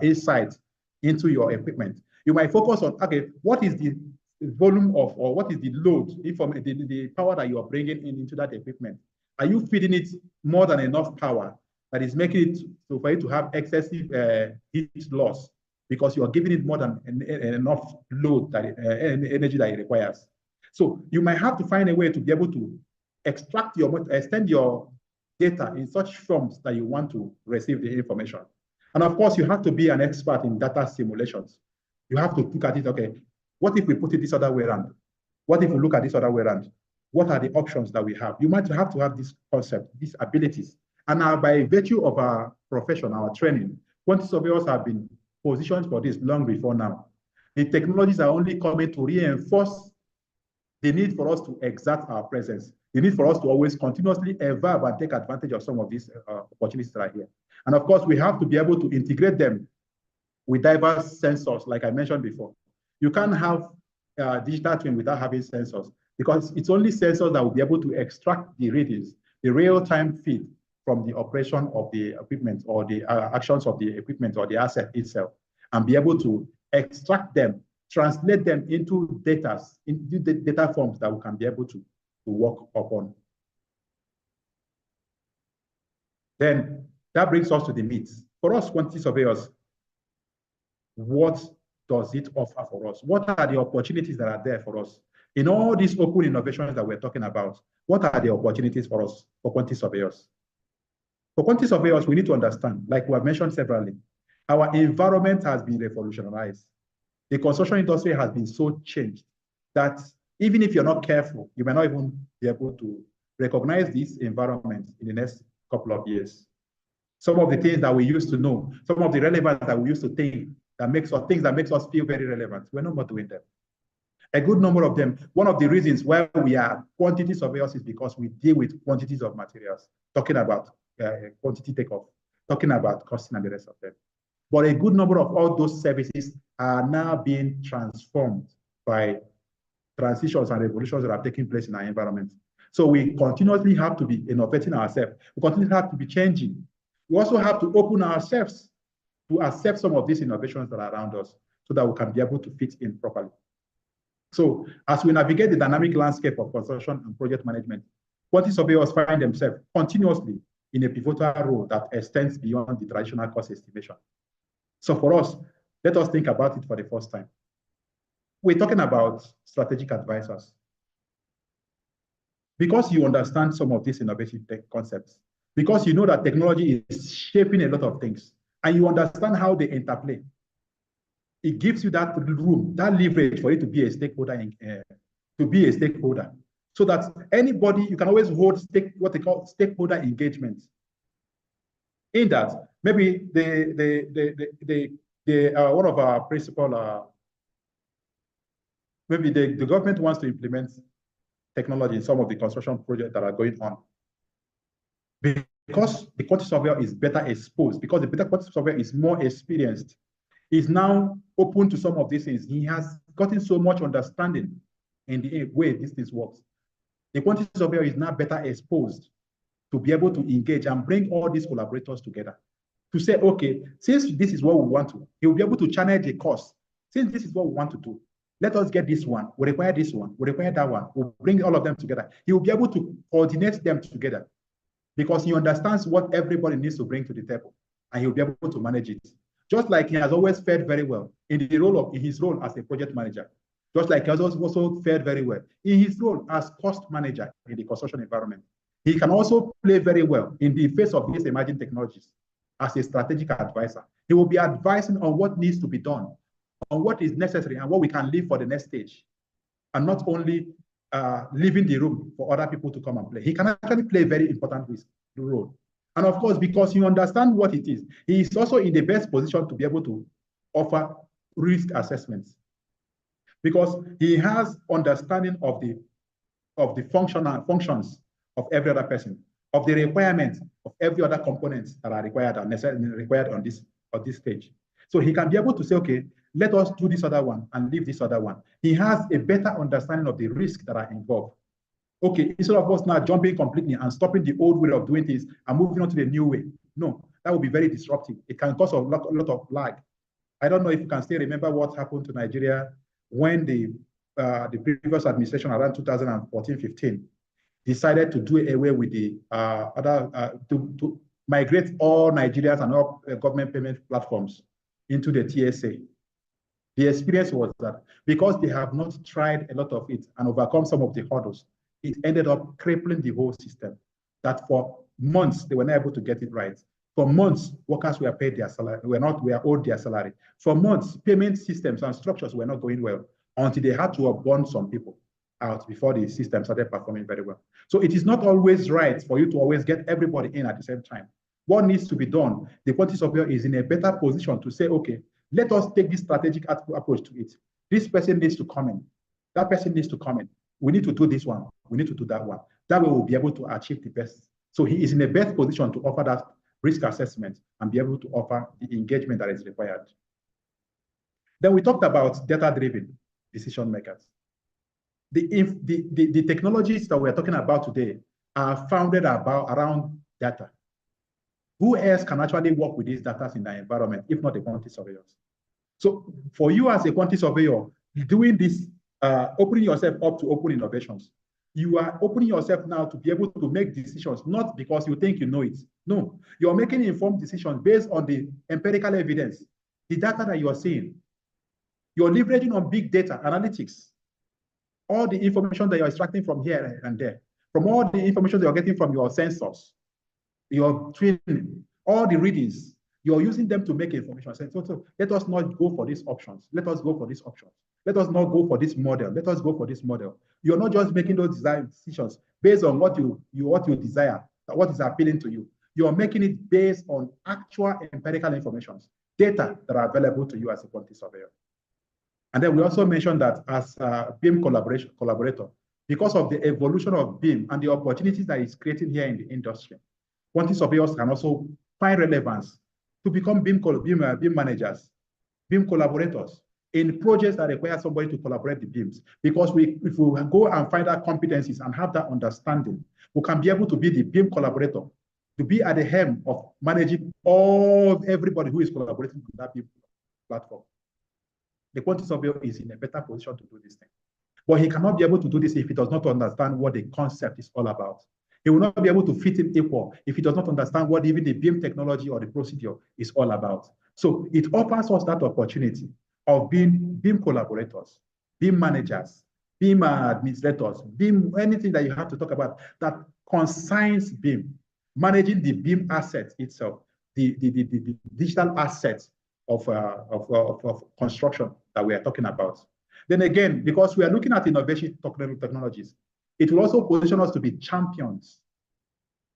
insight into your equipment, you might focus on, okay, what is the volume of, or what is the load, the power that you are bringing into that equipment? Are you feeding it more than enough power that is making it so for you to have excessive heat loss because you are giving it more than enough load, that energy that it requires? So you might have to find a way to be able to extend your data in such forms that you want to receive the information. And of course, you have to be an expert in data simulations. You have to look at it, okay, what if we put it this other way around? What if we look at this other way around? What are the options that we have? You might have to have this concept, these abilities. And now by virtue of our profession, our training, quantity surveyors have been positioned for this long before now. The technologies are only coming to reinforce the need for us to exert our presence, the need for us to always continuously evolve and take advantage of some of these opportunities that are here. And of course, we have to be able to integrate them with diverse sensors, like I mentioned before. You can't have digital twin without having sensors, because it's only sensors that will be able to extract the readings, the real-time feed from the operation of the equipment or the actions of the equipment or the asset itself, and be able to extract them, translate them into data forms that we can be able to work upon. Then that brings us to the meat. For us, quantity surveyors, what does it offer for us? What are the opportunities that are there for us? In all these open innovations that we're talking about, what are the opportunities for us, for quantity surveyors? For quantity surveyors, we need to understand, like we have mentioned severally, our environment has been revolutionized. The construction industry has been so changed that even if you're not careful, you may not even be able to recognize this environment in the next couple of years. Some of the things that we used to know, some of the relevance that we used to think, things that makes us feel very relevant, we're no more doing them. A good number of them, one of the reasons why we are quantity surveyors is because we deal with quantities of materials, talking about quantity takeoff, talking about costing and the rest of them. But a good number of all those services are now being transformed by transitions and revolutions that are taking place in our environment. So we continuously have to be innovating ourselves. We continuously have to be changing. We also have to open ourselves to accept some of these innovations that are around us so that we can be able to fit in properly. So as we navigate the dynamic landscape of construction and project management, quantity surveyors find themselves continuously in a pivotal role that extends beyond the traditional cost estimation. So for us, let us think about it for the first time. We're talking about strategic advisors. Because you understand some of these innovative tech concepts, because you know that technology is shaping a lot of things, and you understand how they interplay, it gives you that room, that leverage for you to be a stakeholder, so that anybody, you can always hold what they call stakeholder engagement. In that, maybe one of our principal, maybe the government wants to implement technology in some of the construction projects that are going on. Because the quantity surveyor is better exposed, because the better quantity surveyor is more experienced, is now open to some of these things. He has gotten so much understanding in the way this thing works. The quantity surveyor is now better exposed to be able to engage and bring all these collaborators together to say, okay, since this is what we want to, he will be able to channel the cost. Since this is what we want to do, let us get this one. We require this one. We require that one. We'll bring all of them together. He will be able to coordinate them together because he understands what everybody needs to bring to the table, and he'll be able to manage it. Just like he has always fared very well in his role as a project manager, just like he has also fared very well in his role as cost manager in the construction environment. He can also play very well in the face of these emerging technologies as a strategic advisor. He will be advising on what needs to be done, on what is necessary and what we can leave for the next stage, and not only leaving the room for other people to come and play. He can actually play a very important role. And of course, because he understands what it is, he is also in the best position to be able to offer risk assessments, because he has understanding of the functions of every other person, of the requirements of every other components that are required and necessarily required on this stage. So he can be able to say, okay, let us do this other one and leave this other one. He has a better understanding of the risks that are involved. Okay, instead of us now jumping completely and stopping the old way of doing things and moving on to the new way. No, that would be very disruptive. It can cause a lot of lag. I don't know if you can still remember what happened to Nigeria when the previous administration around 2014-15 decided to do away with the to migrate all Nigerians and all government payment platforms into the TSA. The experience was that because they have not tried a lot of it and overcome some of the hurdles, it ended up crippling the whole system. That for months, they were not able to get it right. For months, workers were paid their salary, were owed their salary. For months, payment systems and structures were not going well until they had to burn some people out before the system started performing very well. So it is not always right for you to always get everybody in at the same time. What needs to be done? The quantity surveyor is in a better position to say, okay, let us take this strategic approach to it. This person needs to come in. That person needs to come in. We need to do this one. We need to do that one. That way we'll be able to achieve the best. So he is in a best position to offer that risk assessment and be able to offer the engagement that is required. Then we talked about data-driven decision makers. The technologies that we're talking about today are founded around data. Who else can actually work with these data in the environment, if not the quantity surveyors? So for you as a quantity surveyor, doing this, opening yourself up to open innovations, you are opening yourself now to be able to make decisions, not because you think you know it. No, you're making informed decisions based on the empirical evidence, the data that you are seeing. You're leveraging on big data analytics, all the information that you're extracting from here and there, from all the information that you're getting from your sensors, your training, all the readings, you're using them to make information. So let us not go for these options. Let us go for these options. Let us not go for this model. Let us go for this model. You're not just making those design decisions based on what you desire, what is appealing to you. You're making it based on actual empirical information, data that are available to you as a quantity surveyor. And then we also mentioned that as a BIM collaborator, because of the evolution of BIM and the opportunities that it's creating here in the industry, quantity surveyors can also find relevance to become BIM managers, BIM collaborators in projects that require somebody to collaborate the BIMs. Because if we go and find out competencies and have that understanding, we can be able to be the BIM collaborator, to be at the helm of managing everybody who is collaborating on that BIM platform. The quantity surveyor is in a better position to do this thing. But he cannot be able to do this if he does not understand what the concept is all about. He will not be able to fit in equal if he does not understand what even the BIM technology or the procedure is all about. So it offers us that opportunity of being BIM collaborators, BIM managers, BIM administrators, BIM, anything that you have to talk about that concerns BIM, managing the BIM asset itself, the digital assets of construction that we are talking about. Then again, because we are looking at innovation technologies, it will also position us to be champions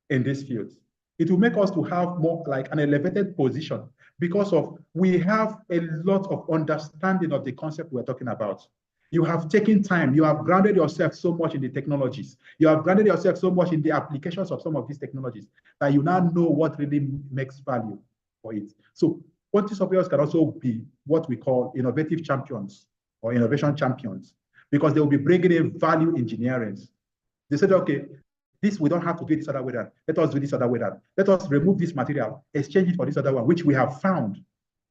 in this field. It will make us to have more like an elevated position because we have a lot of understanding of the concept we're talking about. You have taken time, you have grounded yourself so much in the technologies, you have grounded yourself so much in the applications of some of these technologies that you now know what really makes value for it. So quantity surveyors can also be what we call innovative champions or innovation champions, because they will be bringing in value engineering. They said, okay, this we don't have to do this other way around. Let us do this other way around. Let us remove this material, exchange it for this other one, which we have found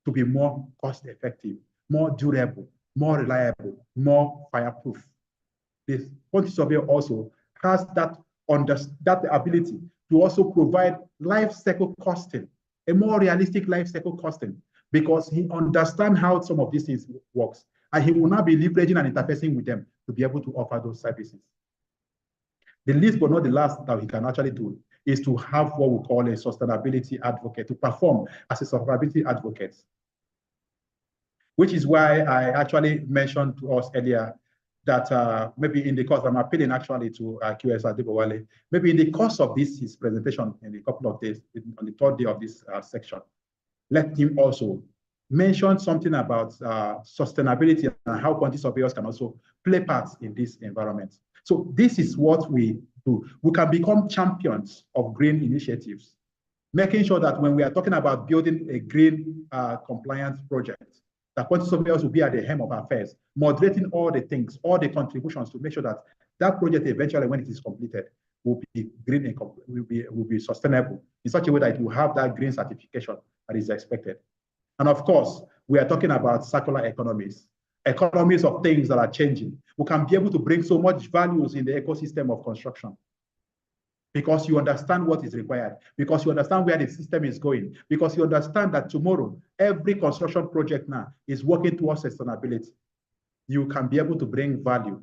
to be more cost effective, more durable, more reliable, more fireproof. The quantity surveyor also has that ability to also provide life cycle costing, a more realistic life cycle costing, because he understands how some of these things works, and he will now be leveraging and interfacing with them to be able to offer those services. The least but not the last that we can actually do is to have what we call a sustainability advocate, to perform as a sustainability advocate, which is why I actually mentioned to us earlier that maybe in the course, I'm appealing actually to QS Adebowale, maybe in the course of his presentation in a couple of days, on the third day of this section, let him also mention something about sustainability and how quantity surveyors can also play parts in this environment. So this is what we do. We can become champions of green initiatives, making sure that when we are talking about building a green compliance project, that quantity surveyors will be at the helm of affairs, moderating all the things, all the contributions to make sure that that project eventually, when it is completed, will be green and will be sustainable in such a way that it will have that green certification that is expected. And of course, we are talking about circular economies of things that are changing. We can be able to bring so much values in the ecosystem of construction because you understand what is required, because you understand where the system is going, because you understand that tomorrow, every construction project now is working towards sustainability. You can be able to bring value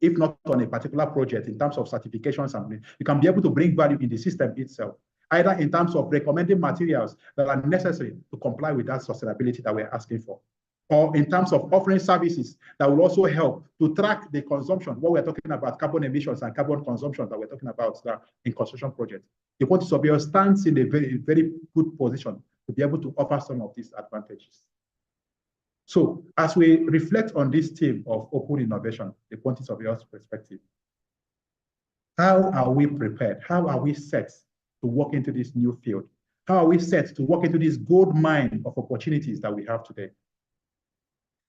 if not on a particular project in terms of certifications, and you can be able to bring value in the system itself, either in terms of recommending materials that are necessary to comply with that sustainability that we're asking for, or in terms of offering services that will also help to track the consumption, what we're talking about, carbon emissions and carbon consumption that we're talking about in construction projects. The quantity surveyor stands in a very, very good position to be able to offer some of these advantages. So as we reflect on this theme of open innovation, the quantity surveyor's perspective, how are we prepared? How are we set to walk into this new field? How are we set to walk into this gold mine of opportunities that we have today?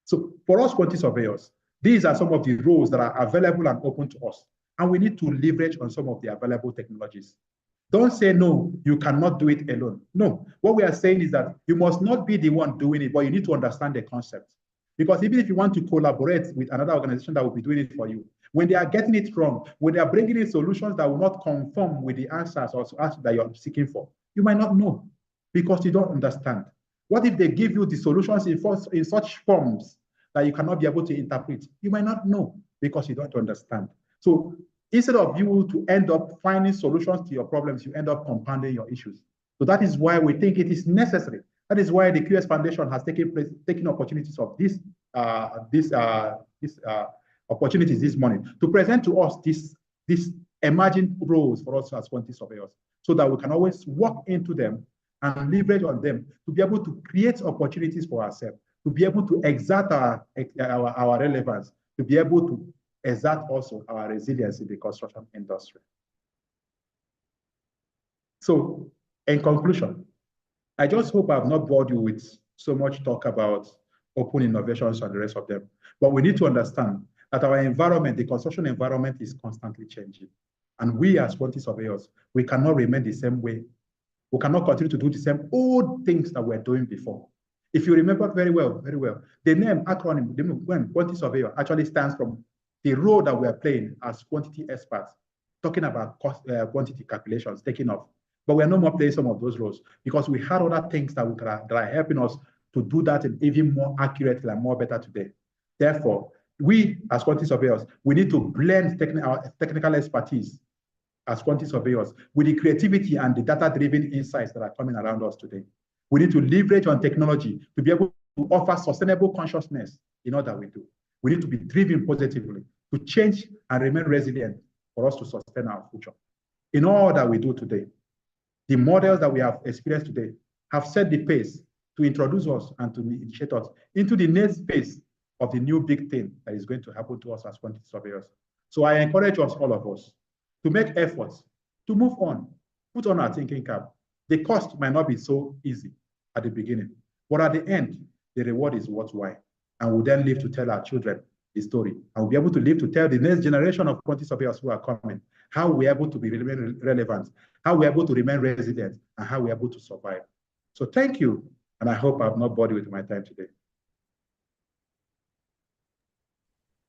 So for us quantity surveyors, these are some of the roles that are available and open to us, and we need to leverage on some of the available technologies. Don't say, no, you cannot do it alone. No, what we are saying is that you must not be the one doing it, but you need to understand the concept. Because even if you want to collaborate with another organization that will be doing it for you, when they are getting it wrong, when they are bringing in solutions that will not conform with the answers or answers that you're seeking for, you might not know because you don't understand. What if they give you the solutions in such forms that you cannot be able to interpret? You might not know because you don't understand. So instead of you to end up finding solutions to your problems, you end up compounding your issues. So that is why we think it is necessary. That is why the QS Foundation has taken opportunities of these opportunities this morning to present to us these emerging roles for us as quantity surveyors, so that we can always walk into them and leverage on them to be able to create opportunities for ourselves, to be able to exert our relevance, to be able to exert also our resilience in the construction industry. So in conclusion, I just hope I've not bored you with so much talk about open innovations and the rest of them. But we need to understand that our environment, the construction environment, is constantly changing. And we as quantity surveyors, we cannot remain the same way. We cannot continue to do the same old things that we're doing before. If you remember very well, the name acronym, when quantity surveyor actually stands from the role that we are playing as quantity experts, talking about quantity calculations, taking off. But we are no more playing some of those roles because we had other things that are helping us to do that in even more accurately and more better today. Therefore, we as quantity surveyors, we need to blend our technical expertise as quantity surveyors with the creativity and the data-driven insights that are coming around us today. We need to leverage on technology to be able to offer sustainable consciousness in all that we do. We need to be driven positively to change and remain resilient for us to sustain our future. In all that we do today, the models that we have experienced today have set the pace to introduce us and to initiate us into the next phase of the new big thing that is going to happen to us as quantity surveyors. So I encourage us, all of us, to make efforts to move on, put on our thinking cap. The cost might not be so easy at the beginning, but at the end, the reward is worthwhile. And we'll then live to tell our children the story. And we'll be able to live to tell the next generation of quantity surveyors who are coming how we're able to be relevant, how we're able to remain resilient, and how we're able to survive. So thank you, and I hope I've not bored you with my time today.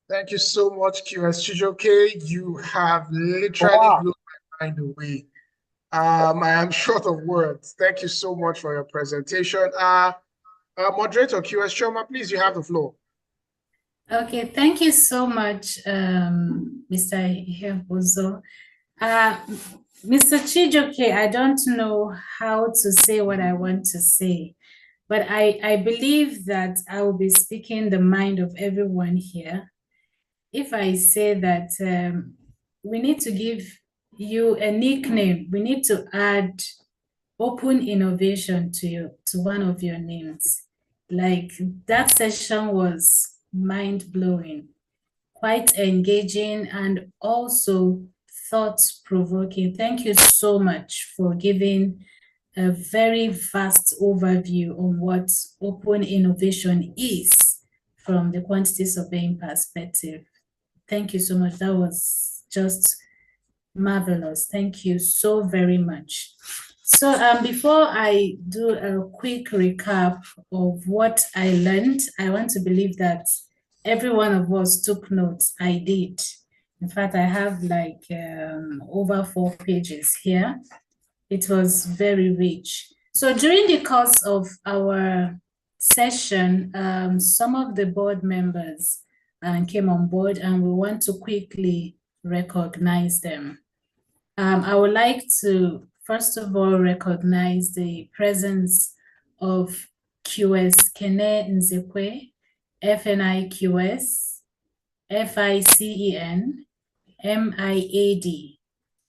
Thank you so much, QS Chijioke. You have literally blown my mind away. I am short of words. Thank you so much for your presentation. Moderator QS Choma, please, you have the floor. Okay, thank you so much, Mr. Ihebozo. Mr. Chijioke, I don't know how to say what I want to say, but I believe that I will be speaking the mind of everyone here if I say that we need to give you a nickname. We need to add open innovation to one of your names. Like, that session was mind-blowing, quite engaging, and also thought-provoking. Thank you so much for giving a very vast overview on what open innovation is from the quantity surveying perspective. Thank you so much. That was just marvelous. Thank you so very much. So before I do a quick recap of what I learned, I want to believe that every one of us took notes. I did. In fact, I have like over 4 pages here. It was very rich. So during the course of our session, some of the board members and came on board, and we want to quickly recognize them. I would like to, first of all, recognize the presence of QS Kene Nzekwe, FNIQS, FICEN, MIAD,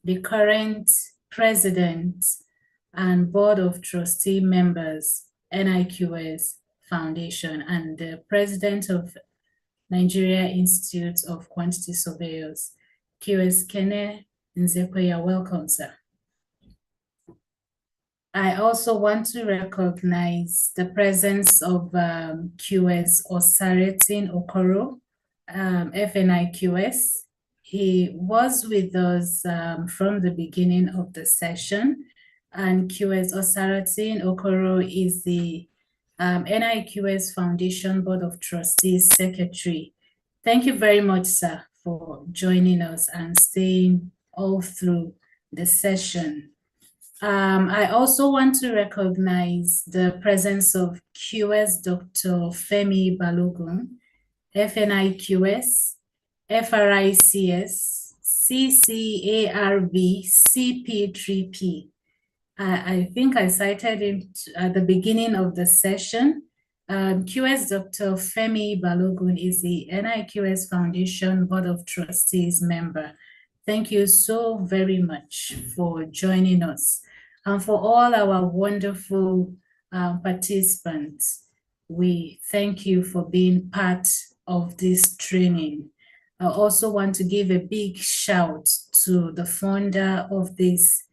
the current president and board of trustee members, NIQS Foundation, and the president of Nigeria Institute of Quantity Surveyors, QS Kene Nzekwe. You're welcome, sir. I also want to recognize the presence of QS Osaretin Okoro, FNIQS. He was with us from the beginning of the session, and QS Osaretin Okoro is the NIQS Foundation Board of Trustees Secretary. Thank you very much, sir, for joining us and staying all through the session. I also want to recognize the presence of QS Dr. Femi Balogun, FNIQS, FRICS, CCARB, CP3P. I think I cited him at the beginning of the session. QS Dr. Femi Balogun is the NIQS Foundation Board of Trustees member. Thank you so very much for joining us. And for all our wonderful participants, we thank you for being part of this training. I also want to give a big shout to the founder of this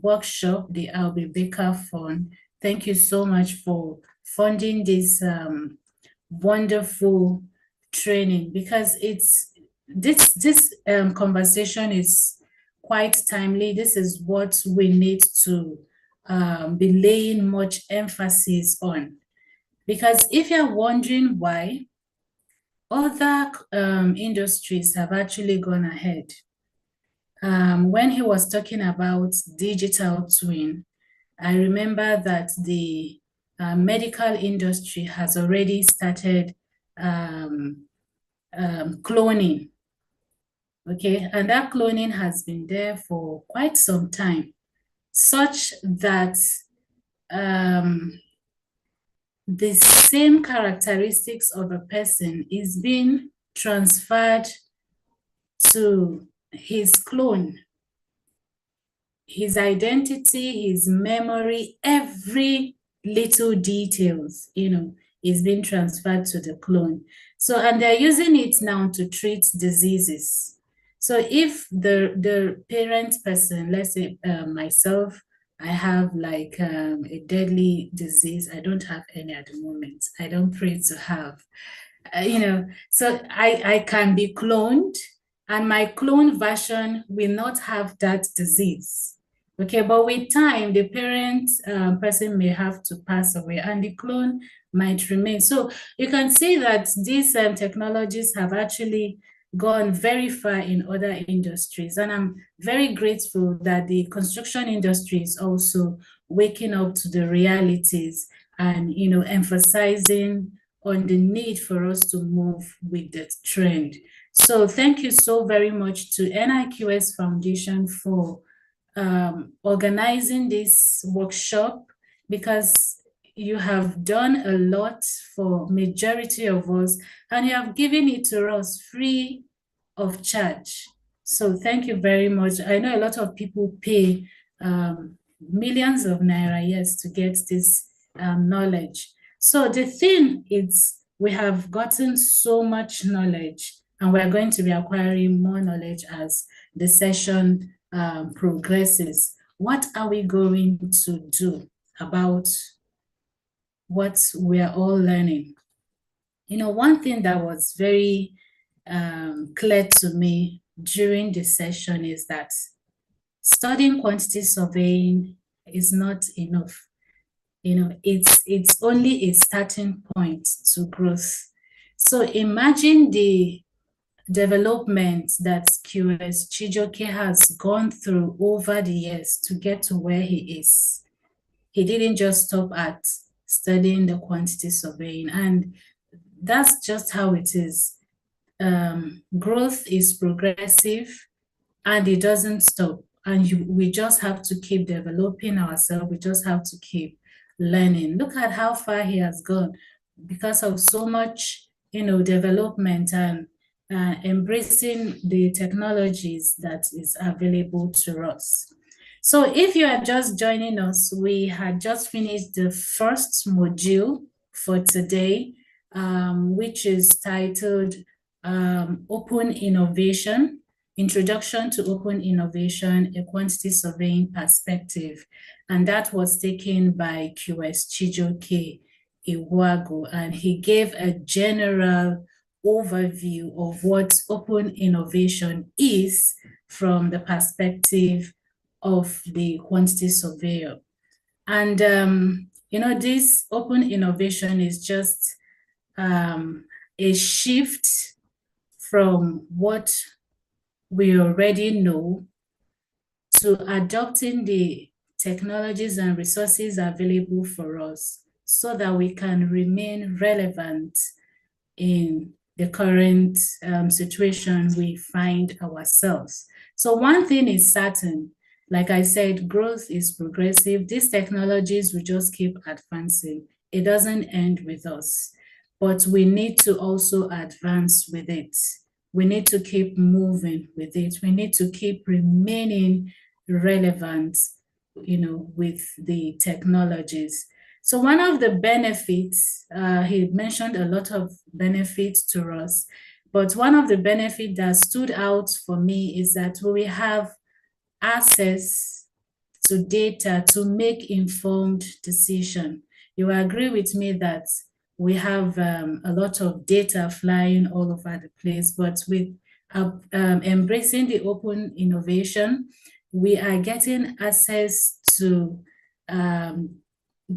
workshop, the Albie Baker Fund. Thank you so much for funding this wonderful training, because this conversation is quite timely. This is what we need to be laying much emphasis on, because if you're wondering why other industries have actually gone ahead, when he was talking about digital twin, I remember that the medical industry has already started cloning. Okay, and that cloning has been there for quite some time, such that the same characteristics of a person is being transferred to his clone. His identity, his memory, every little details, is being transferred to the clone. So, and they're using it now to treat diseases. So if the parent person, let's say myself, I have like a deadly disease. I don't have any at the moment. I don't pray to have, so I can be cloned, and my clone version will not have that disease. Okay, but with time, the parent person may have to pass away and the clone might remain. So you can see that these technologies have actually gone very far in other industries. And I'm very grateful that the construction industry is also waking up to the realities and, emphasizing on the need for us to move with the trend. So thank you so very much to NIQS Foundation for organizing this workshop, because you have done a lot for majority of us, and you have given it to us free of charge. So thank you very much. I know a lot of people pay millions of naira, yes, to get this knowledge. So the thing is, we have gotten so much knowledge, and we're going to be acquiring more knowledge as the session progresses. What are we going to do about what we are all learning? One thing that was very clear to me during the session is that studying quantity surveying is not enough. It's only a starting point to growth. So imagine the development that QS Chijioke has gone through over the years to get to where he is. He didn't just stop at studying the quantity surveying, and that's just how it is. growth is progressive and it doesn't stop. And we just have to keep developing ourselves. We just have to keep learning. Look at how far he has gone because of so much, development and embracing the technologies that is available to us. So if you are just joining us, we had just finished the first module for today, which is titled Open Innovation, Introduction to Open Innovation, a Quantity Surveying Perspective. And that was taken by QS Chijioke Iwago, and he gave a general overview of what open innovation is from the perspective of the quantity surveyor. And, this open innovation is just a shift from what we already know to adopting the technologies and resources available for us so that we can remain relevant in the current situation we find ourselves. So one thing is certain, like I said, growth is progressive. These technologies will just keep advancing. It doesn't end with us, but we need to also advance with it. We need to keep moving with it. We need to keep remaining relevant, with the technologies. So one of the benefits, he mentioned a lot of benefits to us, but one of the benefits that stood out for me is that we have access to data to make informed decision. You agree with me that we have a lot of data flying all over the place, but with embracing the open innovation, we are getting access to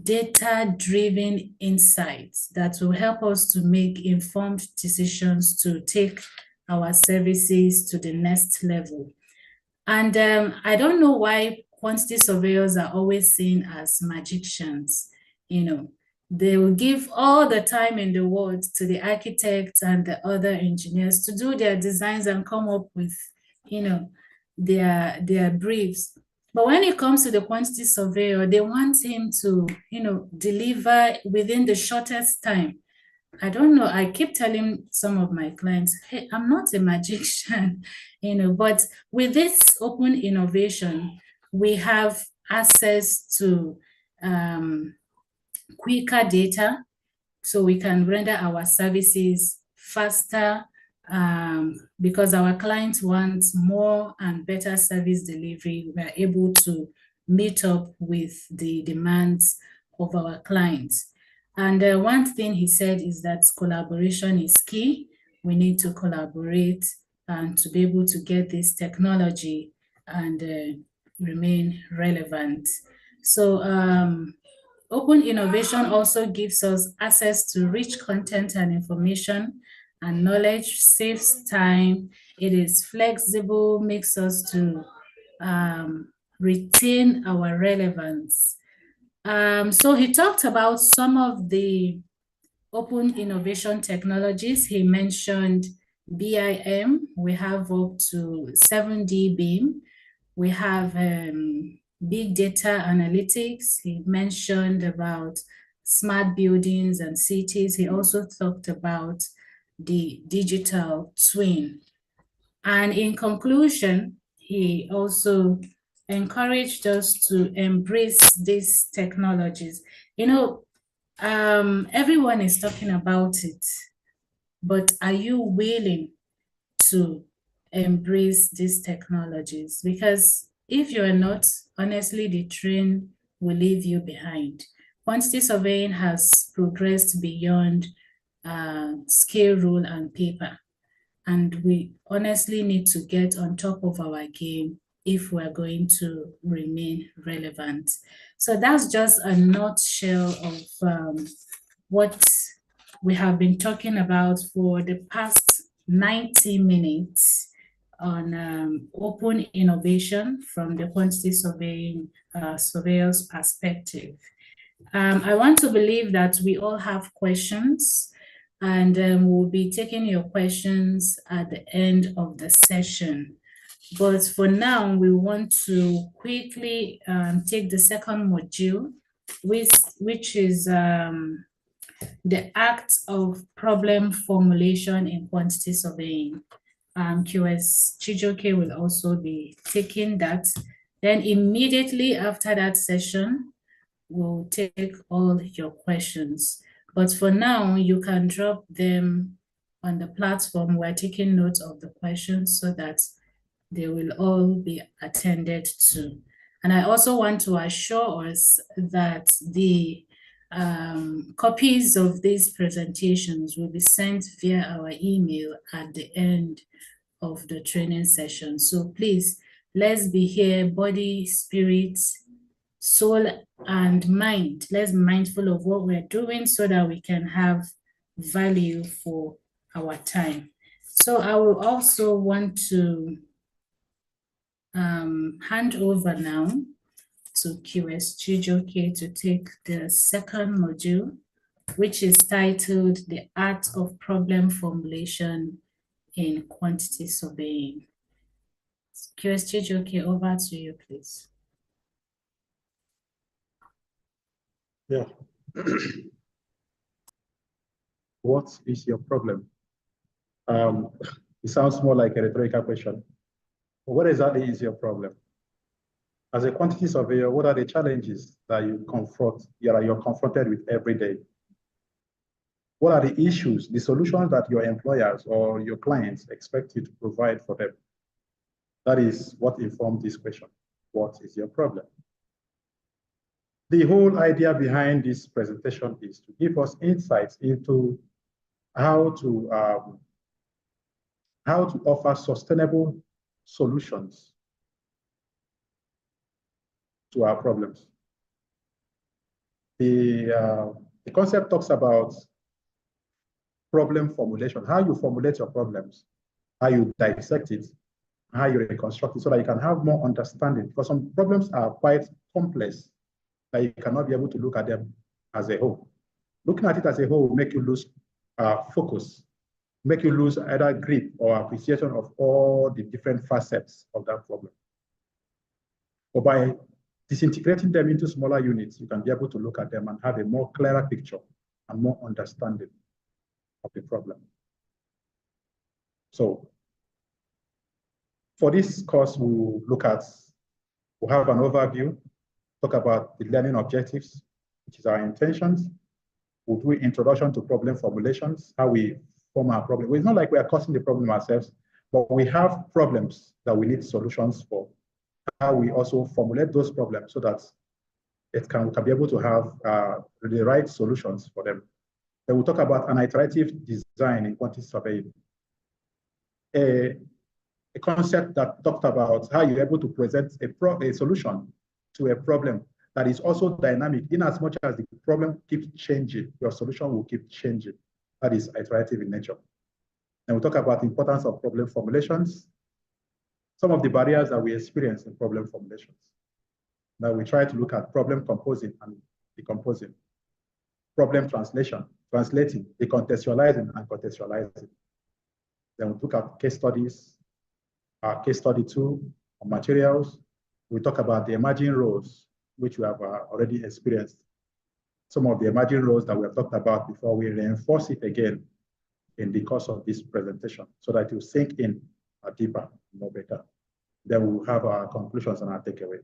data-driven insights that will help us to make informed decisions to take our services to the next level. And I don't know why quantity surveyors are always seen as magicians. They will give all the time in the world to the architects and the other engineers to do their designs and come up with, their briefs. But when it comes to the quantity surveyor, they want him to, deliver within the shortest time. I don't know. I keep telling some of my clients, hey, I'm not a magician, but with this open innovation, we have access to quicker data so we can render our services faster because our clients want more and better service delivery. We are able to meet up with the demands of our clients. And one thing he said is that collaboration is key. We need to collaborate and to be able to get this technology and remain relevant. So open innovation also gives us access to rich content and information and knowledge, saves time, it is flexible, makes us to retain our relevance. So he talked about some of the open innovation technologies. He mentioned BIM. We have up to 7D BIM. We have big data analytics. He mentioned about smart buildings and cities. He also talked about the digital twin. And in conclusion, he also encouraged us to embrace these technologies. Everyone is talking about it, but are you willing to embrace these technologies? Because if you're not, honestly, the train will leave you behind. Quantity surveying has progressed beyond scale rule and paper. And we honestly need to get on top of our game if we're going to remain relevant. So that's just a nutshell of what we have been talking about for the past 90 minutes on open innovation from the quantity surveying surveyor's perspective. I want to believe that we all have questions. And we'll be taking your questions at the end of the session. But for now, we want to quickly take the second module, which is the act of problem formulation in quantity surveying. QS Chijoke will also be taking that. Then immediately after that session, we'll take all your questions. But for now, you can drop them on the platform. We're taking notes of the questions so that they will all be attended to. And I also want to assure us that the copies of these presentations will be sent via our email at the end of the training session. So please, let's be here, body, spirit, soul, and mind. Let's be mindful of what we're doing so that we can have value for our time. So I will also want to hand over now to QS Chijoke to take the second module, which is titled The Art of Problem Formulation in Quantity Surveying. QS Chijoke, over to you, please. Yeah. What is your problem? It sounds more like a rhetorical question. What exactly is your problem? As a quantity surveyor, what are the challenges that you confront, you're confronted with every day? What are the issues, the solutions that your employers or your clients expect you to provide for them? That is what informed this question. What is your problem? The whole idea behind this presentation is to give us insights into how to offer sustainable solutions to our problems. The concept talks about problem formulation, how you formulate your problems, how you dissect it, how you reconstruct it so that you can have more understanding, because some problems are quite complex that you cannot be able to look at them as a whole. Looking at it as a whole will make you lose focus, make you lose either grip or appreciation of all the different facets of that problem. But by disintegrating them into smaller units, you can be able to look at them and have a more clearer picture and more understanding of the problem. So for this course, we'll have an overview, talk about the learning objectives, which is our intentions. We'll do an introduction to problem formulations, how we form our problem. It's not like we are causing the problem ourselves, but we have problems that we need solutions for. How we also formulate those problems so that we can be able to have the right solutions for them. Then we'll talk about an iterative design in quantity surveying. A concept that talked about how you're able to present a solution to a problem that is also dynamic. In as much as the problem keeps changing, your solution will keep changing. That is iterative in nature. And we'll talk about the importance of problem formulations, some of the barriers that we experience in problem formulations. Now we try to look at problem composing and decomposing, problem translation, translating, decontextualizing, and contextualizing. Then we look at case studies, case study 2 on materials. We talk about the emerging roles, which we have already experienced. Some of the emerging roles that we have talked about before, we reinforce it again in the course of this presentation so that it will sink in deeper, more better. Then we'll have our conclusions and our takeaway.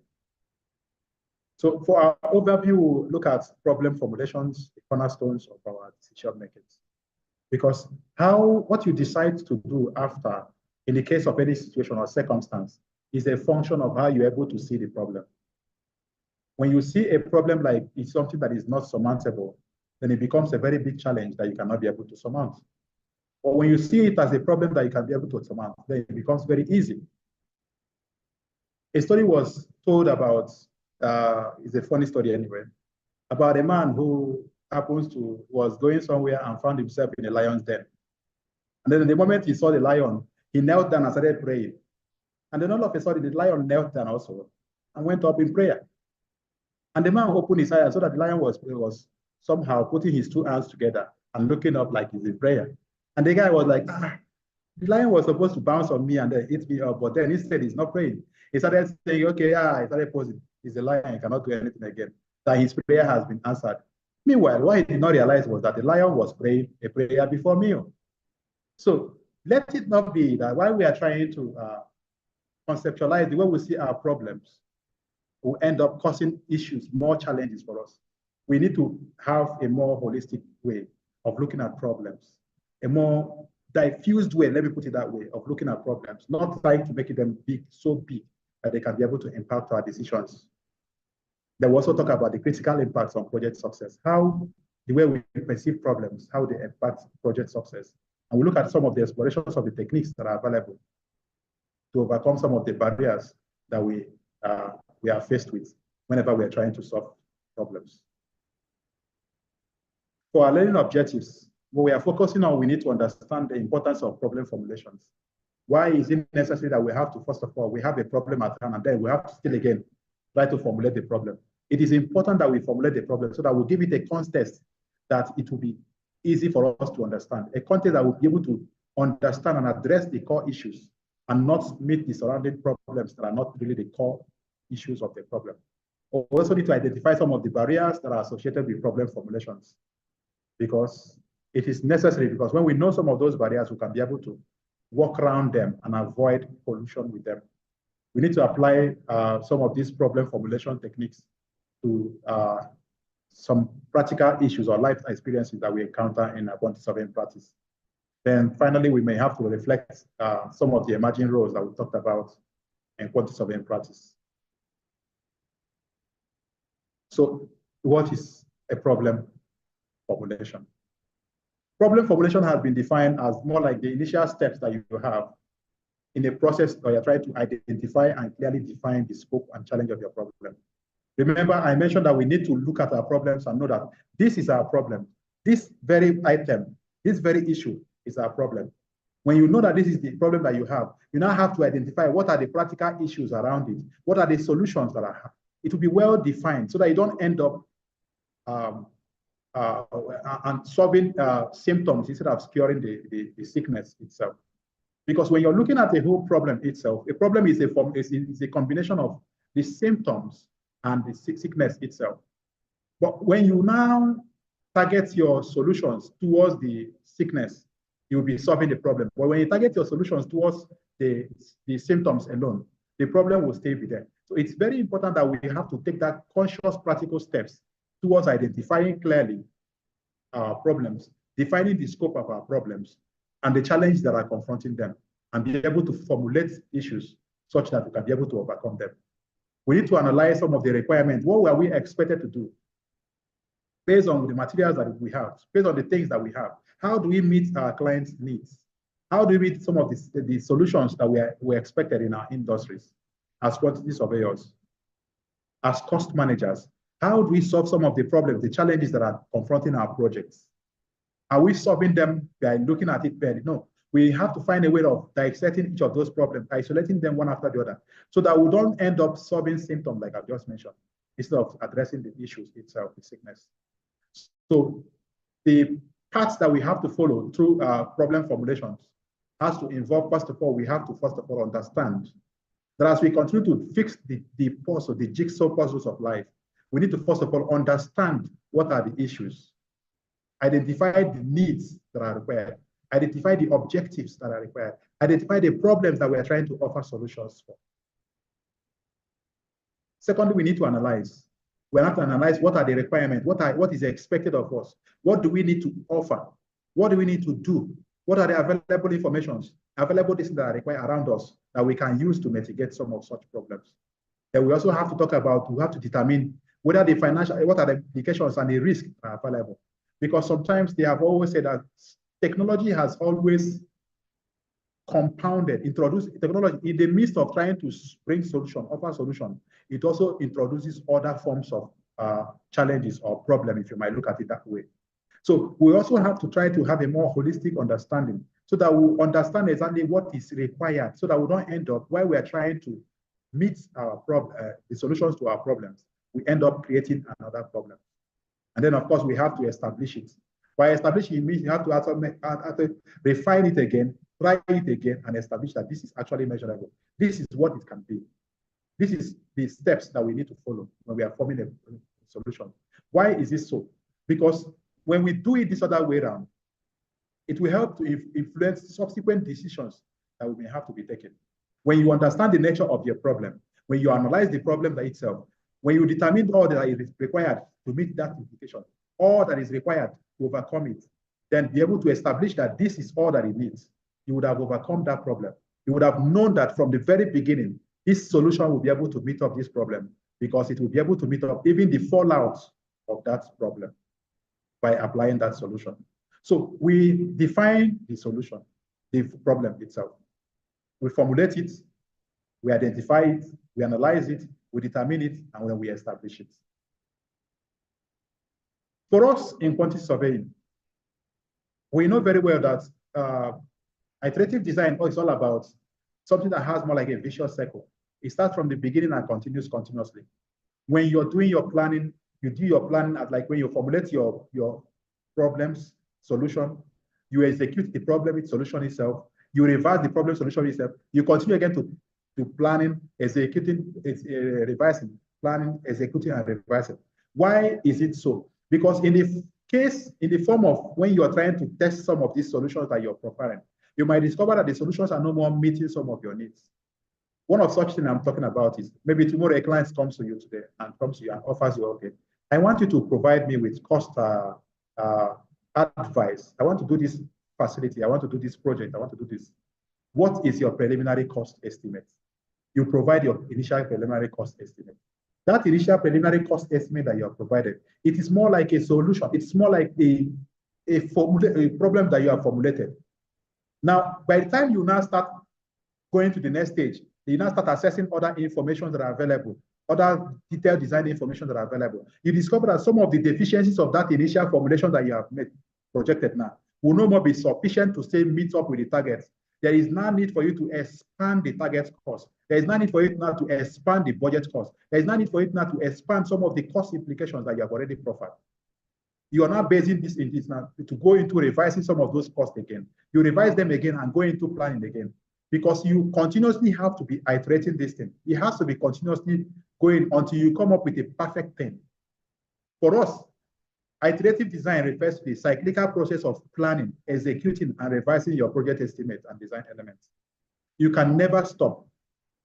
So for our overview, we'll look at problem formulations, the cornerstones of our decision making. Because what you decide to do after, in the case of any situation or circumstance, is a function of how you're able to see the problem. When you see a problem like it's something that is not surmountable, then it becomes a very big challenge that you cannot be able to surmount. Or when you see it as a problem that you can be able to surmount, then it becomes very easy. A story was told about, it's a funny story anyway, about a man who was going somewhere and found himself in a lion's den. And then the moment he saw the lion, he knelt down and started praying. And then all of a sudden, the lion knelt down also and went up in prayer. And the man opened his eyes so that the lion was somehow putting his two hands together and looking up like it's a prayer. And the guy was like, the lion was supposed to bounce on me and then eat me up, but then he said he's not praying. He started saying, okay, he started posing. He's a lion, he cannot do anything again. That his prayer has been answered. Meanwhile, what he did not realize was that the lion was praying a prayer before meal. So let it not be that while we are trying to conceptualize the way we see our problems, will end up causing issues, more challenges for us. We need to have a more holistic way of looking at problems, a more diffused way, let me put it that way, of looking at problems, not trying to make them big, so big that they can be able to impact our decisions. They will also talk about the critical impacts on project success, how the way we perceive problems, how they impact project success. And we look at some of the explorations of the techniques that are available to overcome some of the barriers that we are faced with whenever we are trying to solve problems. For our learning objectives, what we are focusing on, we need to understand the importance of problem formulations. Why is it necessary that we have to, first of all, we have a problem at hand and then we have to still again try to formulate the problem. It is important that we formulate the problem so that we give it a context that it will be easy for us to understand, a context that will be able to understand and address the core issues and not meet the surrounding problems that are not really the core issues of the problem. We also need to identify some of the barriers that are associated with problem formulations, because it is necessary, because when we know some of those barriers, we can be able to work around them and avoid pollution with them. We need to apply some of these problem formulation techniques to some practical issues or life experiences that we encounter in a quantity surveying practice. Then finally, we may have to reflect some of the emerging roles that we talked about in quantity surveying practice. So what is a problem formulation? Problem formulation has been defined as more like the initial steps that you have in a process where you're trying to identify and clearly define the scope and challenge of your problem. Remember, I mentioned that we need to look at our problems and know that this is our problem. This very item, this very issue is our problem. When you know that this is the problem that you now have to identify what are the practical issues around it, what are the solutions that are. It will be well defined so that you don't end up and solving symptoms instead of curing the sickness itself. Because when you're looking at the whole problem itself, a problem is a combination of the symptoms and the sickness itself. But when you now target your solutions towards the sickness, you'll be solving the problem. But when you target your solutions towards the symptoms alone, the problem will stay with them. So it's very important that we have to take that conscious practical steps towards identifying clearly our problems, defining the scope of our problems, and the challenges that are confronting them, and be able to formulate issues such that we can be able to overcome them. We need to analyze some of the requirements. What were we expected to do? Based on the materials that we have, based on the things that we have, how do we meet our clients' needs? How do we meet some of the solutions that we expected in our industries as quantity surveyors, as cost managers? How do we solve some of the problems, the challenges that are confronting our projects? Are we solving them by looking at it fairly? No, we have to find a way of dissecting each of those problems, isolating them one after the other, so that we don't end up solving symptoms like I've just mentioned, instead of addressing the issues itself, the sickness. So the paths that we have to follow through problem formulations has to involve, first of all, we have to first of all understand that as we continue to fix the puzzle, the jigsaw puzzles of life, we need to first of all understand what are the issues, identify the needs that are required, identify the objectives that are required, identify the problems that we are trying to offer solutions for. Secondly, we need to analyze. We have to analyze what are the requirements, what is expected of us, what do we need to offer, what do we need to do, what are the available informations, available things that are required around us that we can use to mitigate some of such problems. Then we also have to talk about, we have to determine whether the financial, what are the implications and the risks are available. Because sometimes they have always said that technology has always compounded, introduced technology in the midst of trying to bring solution, offer solution. It also introduces other forms of challenges or problem, if you might look at it that way. So we also have to try to have a more holistic understanding so that we understand exactly what is required, so that we don't end up while we are trying to meet our the solutions to our problems, we end up creating another problem. And then of course we have to establish it. By establishing, it means you have to refine it again, try it again, and establish that this is actually measurable. This is what it can be. This is the steps that we need to follow when we are forming a solution. Why is this so? Because when we do it this other way around, it will help to influence subsequent decisions that we may have to be taken. When you understand the nature of your problem, when you analyze the problem itself, when you determine all that is required to meet that implication, all that is required to overcome it, then be able to establish that this is all that it needs. You would have overcome that problem. You would have known that from the very beginning, this solution will be able to meet up this problem because it will be able to meet up even the fallout of that problem by applying that solution. So we define the solution, the problem itself. We formulate it, we identify it, we analyze it, we determine it, and then we establish it. For us in quantity surveying, we know very well that iterative design is all about something that has more like a vicious cycle. It starts from the beginning and continues continuously. When you're doing your planning, you do your planning at like when you formulate your problems, solution, you execute the problem, its solution itself, you reverse the problem solution itself, you continue again to planning, executing, revising, planning, executing, and revising. Why is it so? Because in the form of when you are trying to test some of these solutions that you're preparing, you might discover that the solutions are no more meeting some of your needs. One of such things I'm talking about is maybe tomorrow a client comes to you today and offers you, okay, I want you to provide me with cost advice. I want to do this facility. I want to do this project. I want to do this. What is your preliminary cost estimate? You provide your initial preliminary cost estimate. That initial preliminary cost estimate that you have provided, it is more like a solution. It's more like a problem that you have formulated. Now, by the time you now start going to the next stage, you now start assessing other information that are available, other detailed design information that are available. You discover that some of the deficiencies of that initial formulation that you have projected now will no more be sufficient to say meet up with the targets. There is now need for you to expand the target cost. There is no need for you now to expand the budget cost. There is no need for you now to expand some of the cost implications that you have already profiled. You are now basing this in this now to go into revising some of those costs again. You revise them again and go into planning again, because you continuously have to be iterating this thing. It has to be continuously going until you come up with a perfect thing. For us, iterative design refers to the cyclical process of planning, executing, and revising your project estimate and design elements. You can never stop,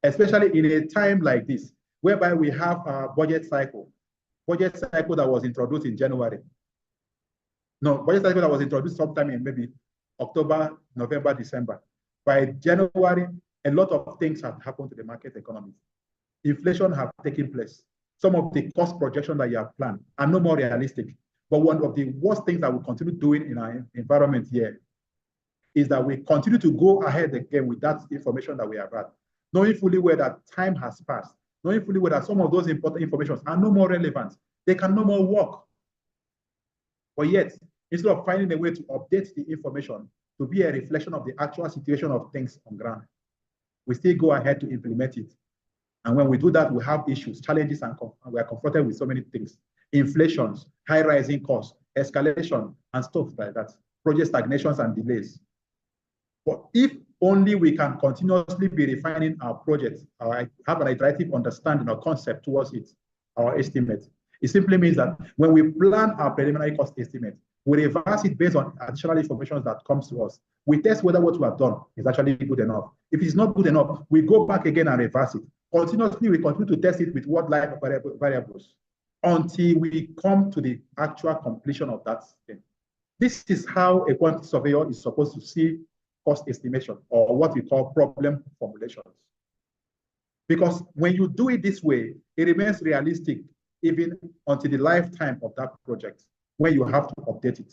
especially in a time like this, whereby we have a budget cycle that was introduced in January. No, budget cycle that was introduced sometime in maybe October, November, December. By January, a lot of things have happened to the market economy. Inflation have taken place. Some of the cost projections that you have planned are no more realistic. But one of the worst things that we continue doing in our environment here is that we continue to go ahead again with that information that we have had, knowing fully well that time has passed, knowing fully well that some of those important informations are no more relevant. They can no more work. But yet, instead of finding a way to update the information to be a reflection of the actual situation of things on ground, we still go ahead to implement it. And when we do that, we have issues, challenges, and we are confronted with so many things. Inflations, high rising costs, escalation, and stuff like that, project stagnations and delays. But if only we can continuously be refining our projects, or have an iterative understanding or concept towards it, our estimate, it simply means that when we plan our preliminary cost estimate, we reverse it based on additional information that comes to us. We test whether what we have done is actually good enough. If it's not good enough, we go back again and reverse it. Continuously, we continue to test it with what live variables until we come to the actual completion of that thing. This is how a quantity surveyor is supposed to see cost estimation, or what we call problem formulations. Because when you do it this way, it remains realistic even until the lifetime of that project, when you have to update it.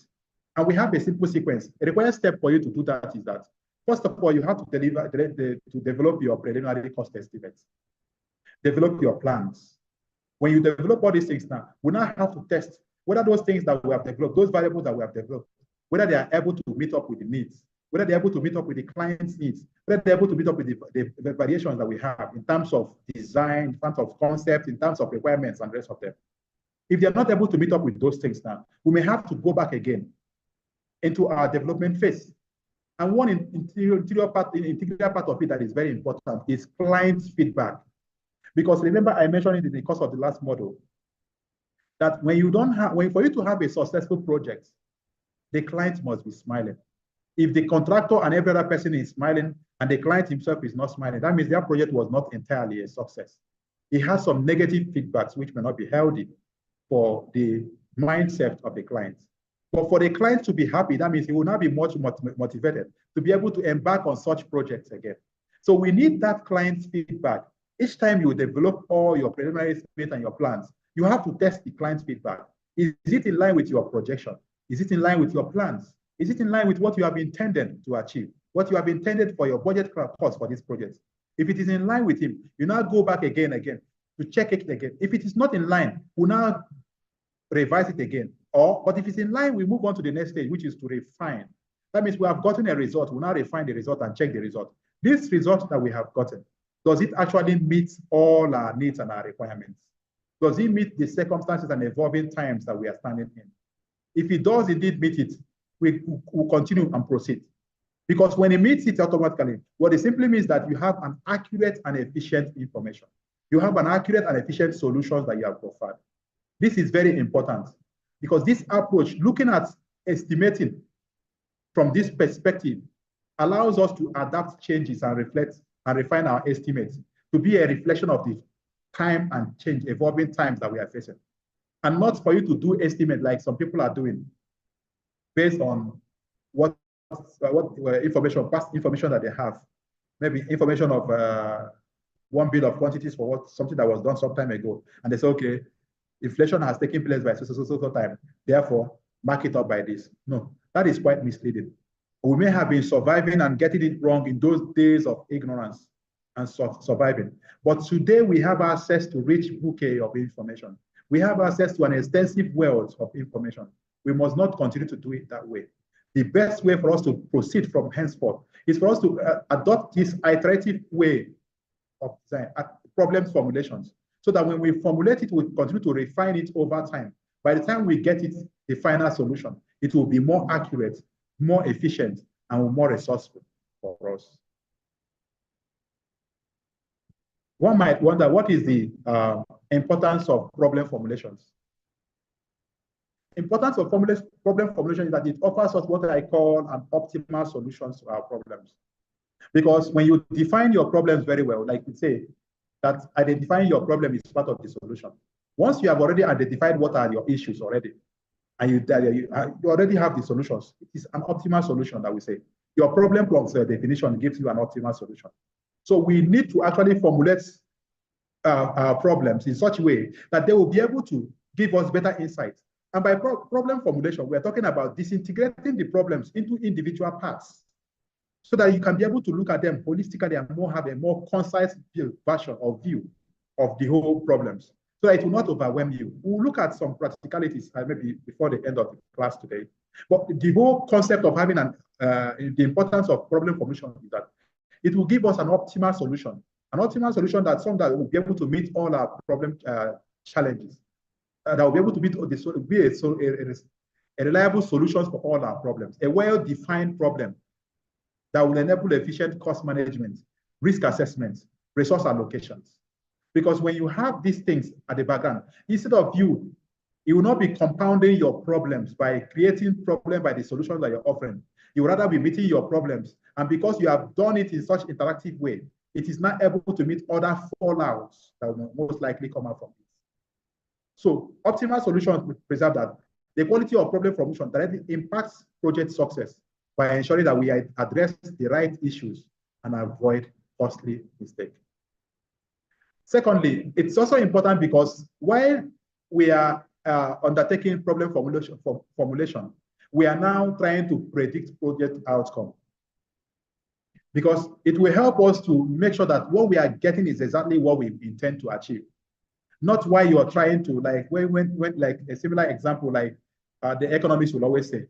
And we have a simple sequence. A required step for you to do that is that, first of all, you have to develop your preliminary cost estimates, develop your plans. When you develop all these things now, we now have to test whether those things that we have developed, those variables that we have developed, whether they are able to meet up with the needs, whether they're able to meet up with the client's needs, whether they're able to meet up with the variations that we have in terms of design, in terms of concept, in terms of requirements, and the rest of them. If they're not able to meet up with those things now, we may have to go back again into our development phase. And one integral part of it that is very important is client feedback. Because remember, I mentioned it in the course of the last model, that for you to have a successful project, the client must be smiling. If the contractor and every other person is smiling and the client himself is not smiling, that means their project was not entirely a success. It has some negative feedbacks which may not be healthy for the mindset of the client. But for the client to be happy, that means he will now be much motivated to be able to embark on such projects again. So we need that client feedback. Each time you develop all your preliminary estimates and your plans, you have to test the client's feedback. Is it in line with your projection? Is it in line with your plans? Is it in line with what you have intended to achieve? What you have intended for your budget cost for this project? If it is in line with him, you now go back again to check it again. If it is not in line, we now revise it again. But if it's in line, we move on to the next stage, which is to refine. That means we have gotten a result. We now refine the result and check the result. This result that we have gotten, does it actually meet all our needs and our requirements? Does it meet the circumstances and evolving times that we are standing in? If it does indeed meet it, we will continue and proceed. Because when it meets it automatically, what it simply means that you have an accurate and efficient information. You have an accurate and efficient solutions that you have provided. This is very important because this approach, looking at estimating from this perspective, allows us to adapt changes and reflect and refine our estimates to be a reflection of the time and change, evolving times that we are facing. And not for you to do estimate like some people are doing based on what information, past information that they have, maybe information of one bill of quantities for something that was done some time ago. And they say, okay, inflation has taken place by so time, therefore mark it up by this. No, that is quite misleading. We may have been surviving and getting it wrong in those days of ignorance and surviving. But today we have access to rich bouquet of information. We have access to an extensive wealth of information. We must not continue to do it that way. The best way for us to proceed from henceforth is for us to adopt this iterative way of design, problem formulations, so that when we formulate it, we continue to refine it over time. By the time we get it, the final solution, it will be more accurate, more efficient, and more resourceful for us. One might wonder, what is the importance of problem formulations? Importance of problem formulation is that it offers us what I call an optimal solutions to our problems. Because when you define your problems very well, like you say, that identifying your problem is part of the solution. Once you have already identified what are your issues already, and you already have the solutions, it is an optimal solution that we say. Your problem plus definition gives you an optimal solution. So we need to actually formulate our problems in such a way that they will be able to give us better insights. And by problem formulation, we're talking about disintegrating the problems into individual parts so that you can be able to look at them holistically and have a more concise version or view of the whole problems, so that it will not overwhelm you. We'll look at some practicalities maybe before the end of the class today. But the whole concept of having the importance of problem formulation is that it will give us an optimal solution that will be able to meet all our problem challenges. That will be able to be a reliable solutions for all our problems, a well-defined problem that will enable efficient cost management, risk assessment, resource allocations. Because when you have these things at the background, instead of you will not be compounding your problems by creating problems by the solutions that you're offering. You would rather be meeting your problems. And because you have done it in such interactive way, it is not able to meet other fallouts that will most likely come out from it. So optimal solutions will preserve that. The quality of problem formulation directly impacts project success by ensuring that we address the right issues and avoid costly mistakes. Secondly, it's also important because while we are undertaking problem formulation, we are now trying to predict project outcome. Because it will help us to make sure that what we are getting is exactly what we intend to achieve. Not why you are trying to, like, when like a similar example, like the economists will always say,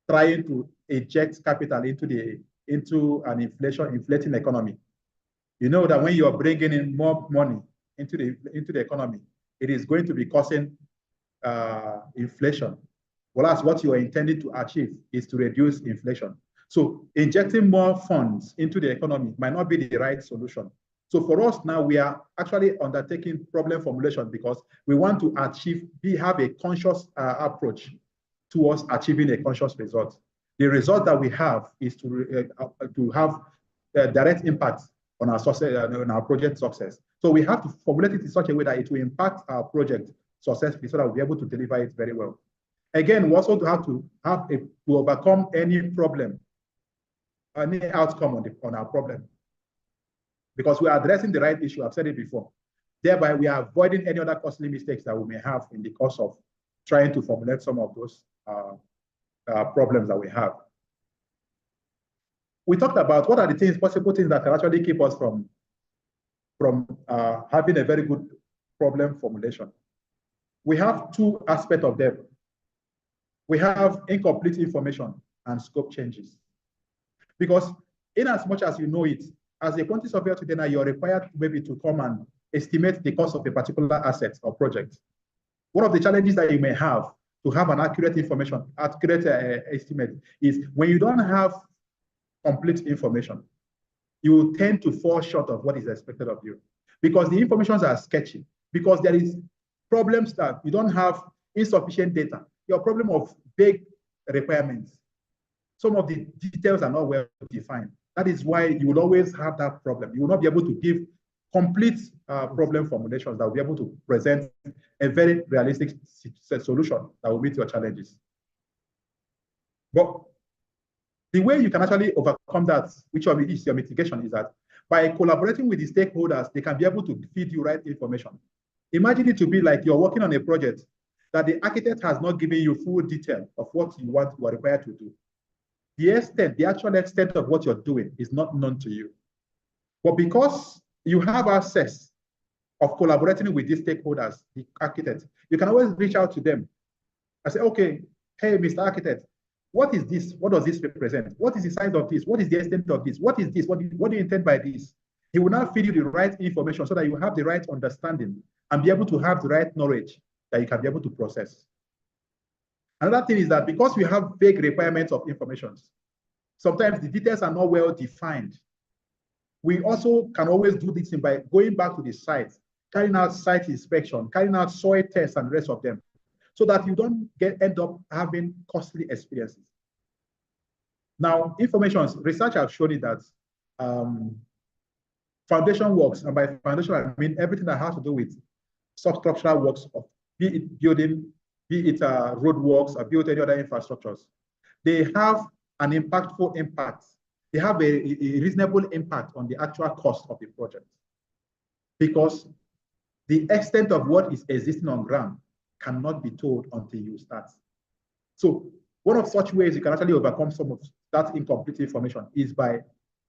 trying to inject capital into an inflating economy. You know that when you are bringing in more money into the economy, it is going to be causing inflation. Whereas what you are intended to achieve is to reduce inflation. So injecting more funds into the economy might not be the right solution. So for us now, we are actually undertaking problem formulation because we want to have a conscious approach towards achieving a conscious result. The result that we have is to have direct impact on our success, on our project success. So we have to formulate it in such a way that it will impact our project successfully so that we'll be able to deliver it very well. Again, we also have to overcome any problem, any outcome on our problem. Because we are addressing the right issue, I've said it before. Thereby, we are avoiding any other costly mistakes that we may have in the course of trying to formulate some of those problems that we have. We talked about what are the possible things that can actually keep us from having a very good problem formulation. We have two aspects of them. We have incomplete information and scope changes. Because in as much as you know it, as a quantity surveyor today now, you're required maybe to come and estimate the cost of a particular asset or project. One of the challenges that you may have to have an accurate estimate is when you don't have complete information, you tend to fall short of what is expected of you because the informations are sketchy, because there is problems that you don't have insufficient data, your problem of vague requirements. Some of the details are not well defined. That is why you will always have that problem. You will not be able to give complete problem formulations that will be able to present a very realistic solution that will meet your challenges. But the way you can actually overcome that, which is your mitigation, is that by collaborating with the stakeholders, they can be able to feed you right information. Imagine it to be like you're working on a project that the architect has not given you full detail of what you are required to do. The actual extent of what you're doing is not known to you. But because you have access of collaborating with these stakeholders, the architects, you can always reach out to them and say, okay, hey, Mr. Architect, what is this? What does this represent? What is the size of this? What is the extent of this? What is this? What do you intend by this? He will now feed you the right information so that you have the right understanding and be able to have the right knowledge that you can be able to process. Another thing is that because we have vague requirements of information, sometimes the details are not well defined. We also can always do this by going back to the site, carrying out site inspection, carrying out soil tests and the rest of them, so that you don't end up having costly experiences. Now, research has shown it that foundation works, and by foundation I mean everything that has to do with substructural works, be it building, be it road works, or build any other infrastructures, they have an impactful impact. They have a reasonable impact on the actual cost of the project, because the extent of what is existing on ground cannot be told until you start. So one of such ways you can actually overcome some of that incomplete information is by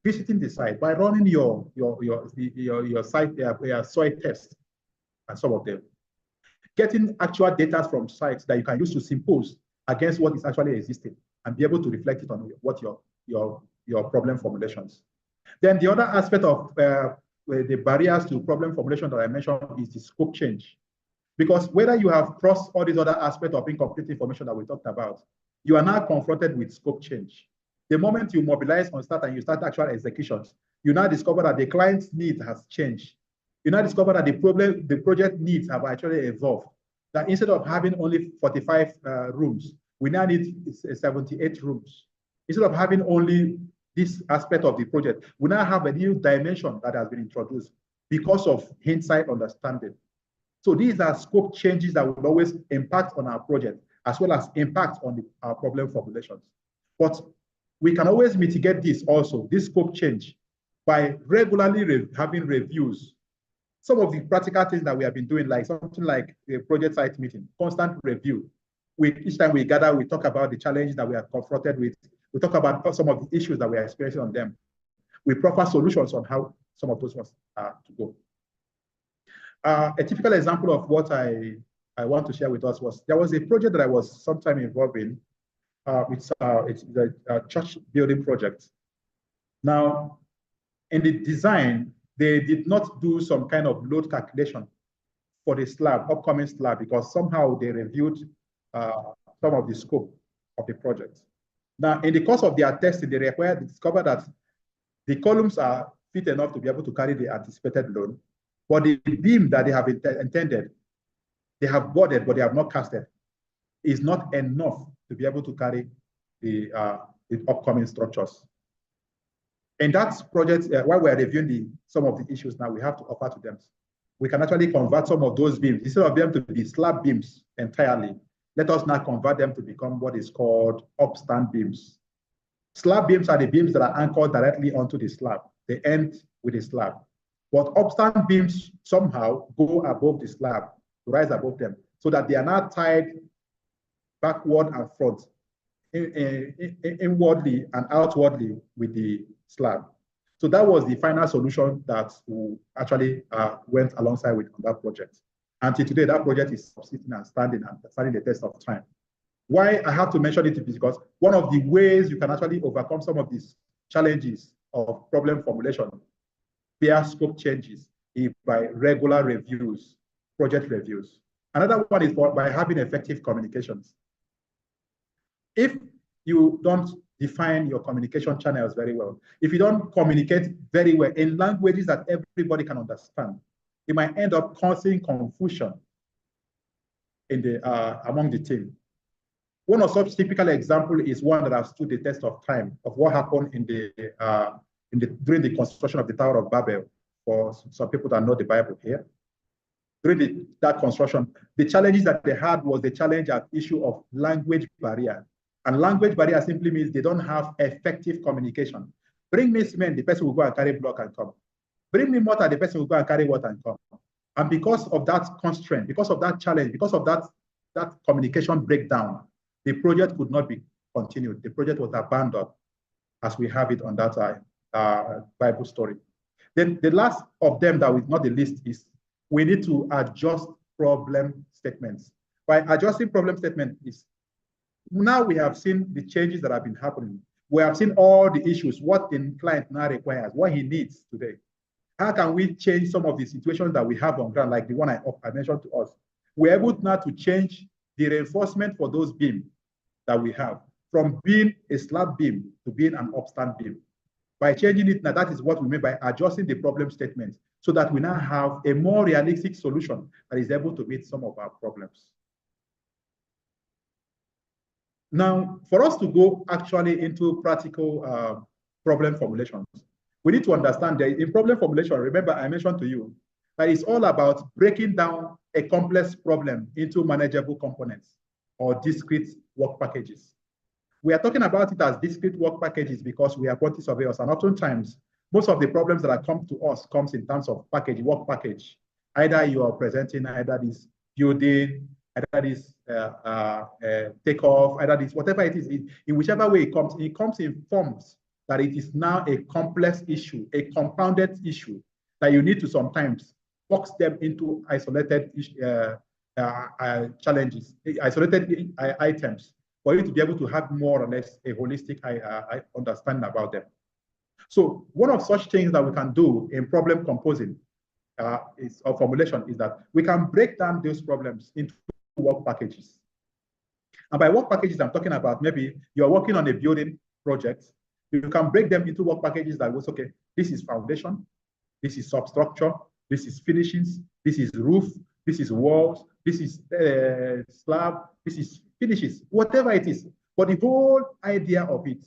visiting the site, by running your site, your soil test, and some of them. Getting actual data from sites that you can use to impose against what is actually existing and be able to reflect it on what your problem formulations. Then the other aspect of the barriers to problem formulation that I mentioned is the scope change. Because whether you have crossed all these other aspects of incomplete information that we talked about, you are now confronted with scope change. The moment you mobilize on start and you start actual executions, you now discover that the client's need has changed. You now discover that the project needs have actually evolved. That instead of having only 45 rooms, we now need 78 rooms. Instead of having only this aspect of the project, we now have a new dimension that has been introduced because of hindsight understanding. So these are scope changes that will always impact on our project, as well as impact on our problem formulations. But we can always mitigate this also, this scope change, by regularly having reviews. Some of the practical things that we have been doing, like something like a project site meeting, constant review. Each time we gather, we talk about the challenges that we are confronted with. We talk about some of the issues that we are experiencing on them. We proffer solutions on how some of those ones are to go. A typical example of what I want to share with us was, there was a project that I was sometime involved in. It's a church building project. Now, in the design, they did not do some kind of load calculation for the slab, upcoming slab, because somehow they reviewed some of the scope of the project. Now, in the course of their testing, they discovered that the columns are fit enough to be able to carry the anticipated load, but the beam that they have intended, they have boarded, but they have not casted, is not enough to be able to carry the upcoming structures. And that project, while we're reviewing some of the issues now, we have to offer to them. We can actually convert some of those beams, instead of them to be slab beams entirely, let us now convert them to become what is called upstand beams. Slab beams are the beams that are anchored directly onto the slab. They end with the slab. But upstand beams somehow go above the slab, rise above them, so that they are not tied backward and front, inwardly and outwardly with the slab. So that was the final solution that we actually went alongside with on that project. Until today, that project is sitting and standing the test of time. Why I have to mention it is because one of the ways you can actually overcome some of these challenges of problem formulation, peer scope changes, is by regular reviews, project reviews. Another one is by having effective communications. If you don't define your communication channels very well, if you don't communicate very well in languages that everybody can understand, it might end up causing confusion in among the team. One of such typical example is one that has stood the test of time of what happened during the construction of the Tower of Babel. For some people that know the Bible here, during that construction, the challenges that they had was the challenge at issue of language barrier. And language barrier simply means they don't have effective communication. Bring me cement, the person will go and carry block and come. Bring me mortar, the person will go and carry water and come. And because of that constraint, because of that challenge, because of that communication breakdown, the project could not be continued. The project was abandoned as we have it on that Bible story. Then the last of them that is not the least is we need to adjust problem statements. By adjusting problem statement is, now we have seen the changes that have been happening. We have seen all the issues, what the client now requires, what he needs today. How can we change some of the situations that we have on ground, like the one I mentioned to us? We're able now to change the reinforcement for those beams that we have from being a slab beam to being an upstand beam. By changing it now, that is what we mean by adjusting the problem statement so that we now have a more realistic solution that is able to meet some of our problems. Now, for us to go actually into practical problem formulations, we need to understand that in problem formulation, remember I mentioned to you that it's all about breaking down a complex problem into manageable components or discrete work packages. We are talking about it as discrete work packages because we are quantity surveyors, and oftentimes most of the problems that come to us comes in terms of package, work package. Either you are presenting either this building, either this takeoff, either this, whatever it is, in whichever way it comes in forms that it is now a complex issue, a compounded issue that you need to sometimes box them into isolated challenges, isolated items, for you to be able to have more or less a holistic understanding about them. So one of such things that we can do in problem composing or formulation is that we can break down those problems into work packages. And by work packages, I'm talking about maybe you're working on a building project. You can break them into work packages that was, okay, this is foundation, this is substructure, this is finishings, this is roof, this is walls, this is slab, this is finishes, whatever it is. But the whole idea of it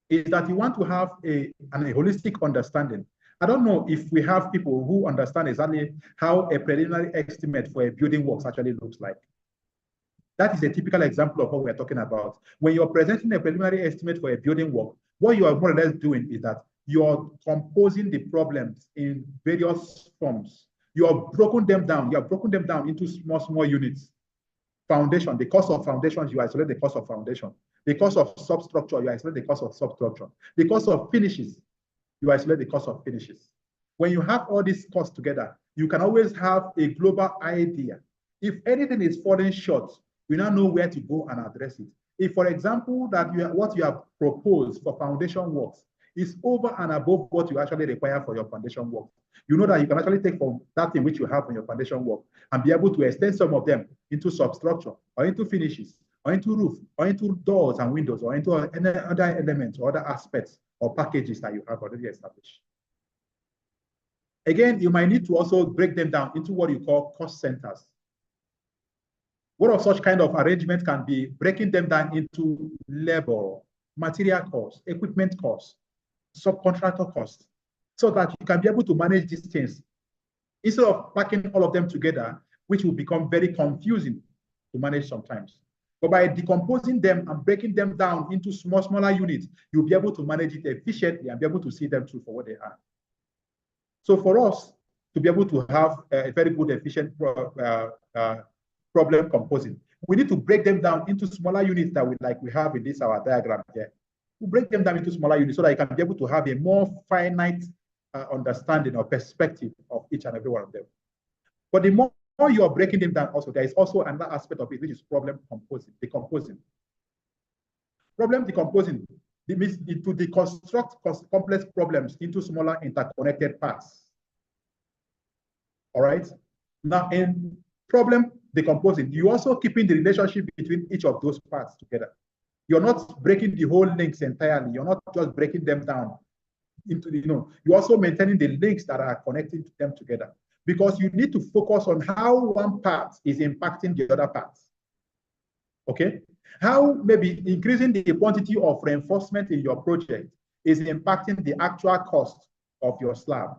is that you want to have a holistic understanding. I don't know if we have people who understand exactly how a preliminary estimate for a building works actually looks like. That is a typical example of what we're talking about. When you're presenting a preliminary estimate for a building work, what you are more or less doing is that you're composing the problems in various forms. You have broken them down. You have broken them down into small units. Foundation, the cost of foundations, you isolate the cost of foundation. The cost of substructure, you isolate the cost of substructure. The cost of finishes, you isolate the cost of finishes. When you have all these costs together, you can always have a global idea. If anything is falling short, you now know where to go and address it. If, for example, that what you have proposed for foundation works is over and above what you actually require for your foundation work, you know that you can actually take from that thing which you have on your foundation work and be able to extend some of them into substructure or into finishes or into roof, or into doors and windows, or into any other elements or other aspects or packages that you have already established. Again, you might need to also break them down into what you call cost centers. What of such kind of arrangement can be breaking them down into labor, material costs, equipment costs, subcontractor costs, so that you can be able to manage these things instead of packing all of them together, which will become very confusing to manage sometimes. But by decomposing them and breaking them down into smaller units, you'll be able to manage it efficiently and be able to see them through for what they are. So for us to be able to have a very good, efficient problem composing, we need to break them down into smaller units that we have in this our diagram here. We break them down into smaller units so that you can be able to have a more finite understanding or perspective of each and every one of them. But the more you are breaking them down, also there is also another aspect of it, which is problem decomposing. Problem decomposing means to deconstruct complex problems into smaller interconnected parts. All right. Now, in problem decomposing, you also keeping the relationship between each of those parts together. You're not breaking the whole links entirely. You're not just breaking them down into the, you're also maintaining the links that are connecting them together, because you need to focus on how one part is impacting the other parts. Okay? How maybe increasing the quantity of reinforcement in your project is impacting the actual cost of your slab.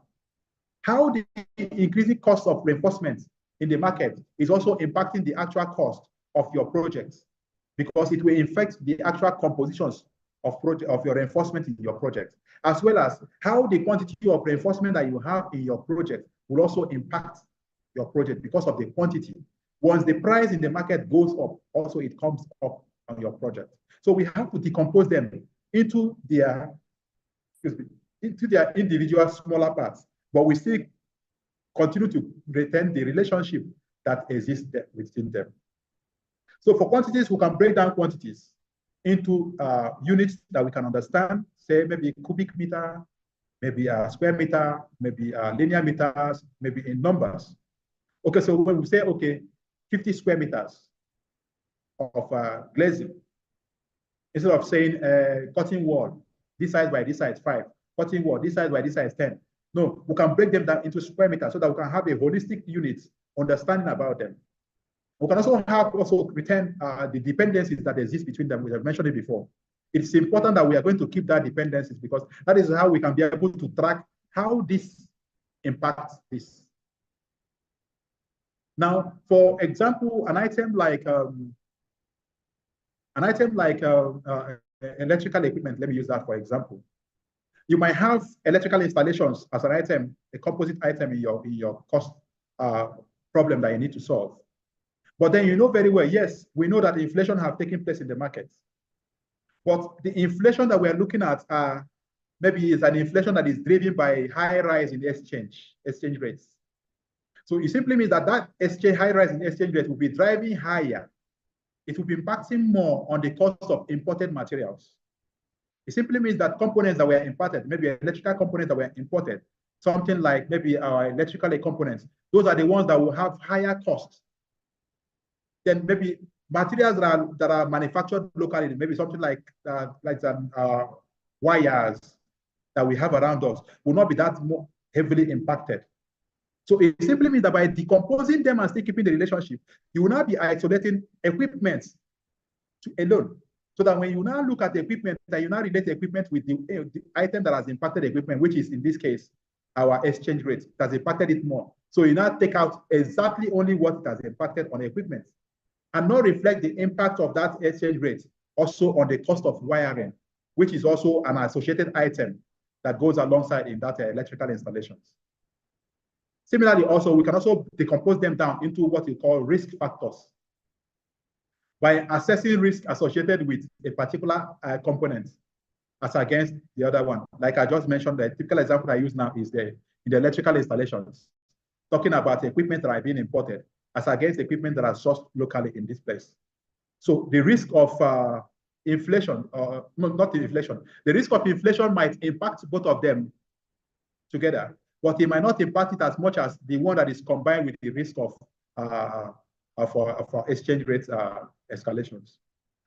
How the increasing cost of reinforcement in the market is also impacting the actual cost of your projects, because it will affect the actual compositions of your reinforcement in your project, as well as how the quantity of reinforcement that you have in your project will also impact your project because of the quantity. Once the price in the market goes up, also it comes up on your project. So we have to decompose them into their individual smaller parts, but we still continue to retain the relationship that exists within them. So for quantities, we can break down quantities into units that we can understand, say maybe cubic meter, maybe a square meter, maybe linear meters, maybe in numbers. Okay, so when we say, okay, 50 square meters of glazing, instead of saying cutting wall, this size by this size 5, cutting wall, this size by this size 10. No, we can break them down into square meters so that we can have a holistic unit understanding about them. We can also retain the dependencies that exist between them. We have mentioned it before. It's important that we are going to keep that dependencies, because that is how we can be able to track how this impacts this. Now, for example, an item like electrical equipment, let me use that for example. You might have electrical installations as an item, a composite item in your cost problem that you need to solve. But then you know very well, yes, we know that inflation have taken place in the market. But the inflation that we're looking at maybe is an inflation that is driven by high rise in exchange rates. So it simply means that high rise in exchange rate will be driving higher. It will be impacting more on the cost of imported materials. It simply means that components that were imported, maybe electrical components that were imported, something like maybe our electrical components, those are the ones that will have higher costs. Then maybe materials that are manufactured locally, maybe something like wires that we have around us, will not be that more heavily impacted. So it simply means that by decomposing them and still keeping the relationship, you will not be isolating equipment alone. So that when you now look at the equipment, that you now relate the equipment with the item that has impacted the equipment, which is in this case, our exchange rate, that has impacted it more. So you now take out exactly only what it has impacted on the equipment, and not reflect the impact of that exchange rate also on the cost of wiring, which is also an associated item that goes alongside in that electrical installations. Similarly, also, we can also decompose them down into what we call risk factors. By assessing risk associated with a particular component as against the other one. Like I just mentioned, the typical example I use now is in the electrical installations, talking about equipment that are being imported as against equipment that are sourced locally in this place. So the risk of inflation, not inflation, the risk of inflation might impact both of them together, but it might not impact it as much as the one that is combined with the risk of exchange rate escalations.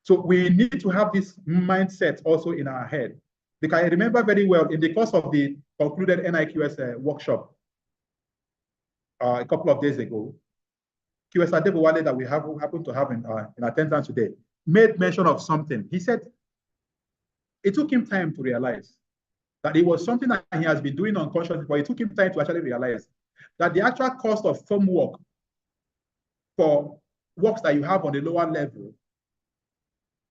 So we need to have this mindset also in our head. Because I remember very well in the course of the concluded NIQS workshop a couple of days ago, QS Adebowale that we happen to have in attendance today made mention of something. He said it took him time to realize that it was something that he has been doing unconsciously, but it took him time to actually realize that the actual cost of firm work for works that you have on the lower level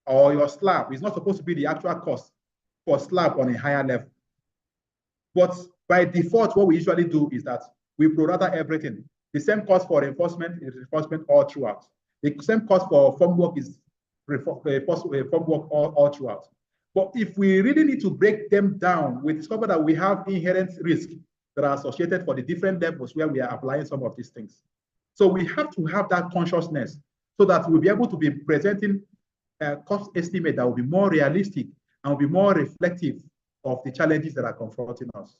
or your slab is not supposed to be the actual cost for slab on a higher level. But by default, what we usually do is that we prorata everything. The same cost for reinforcement is reinforcement all throughout. The same cost for firm work is firm work all throughout. But if we really need to break them down, we discover that we have inherent risks that are associated for the different levels where we are applying some of these things. So we have to have that consciousness so that we'll be able to be presenting a cost estimate that will be more realistic and will be more reflective of the challenges that are confronting us.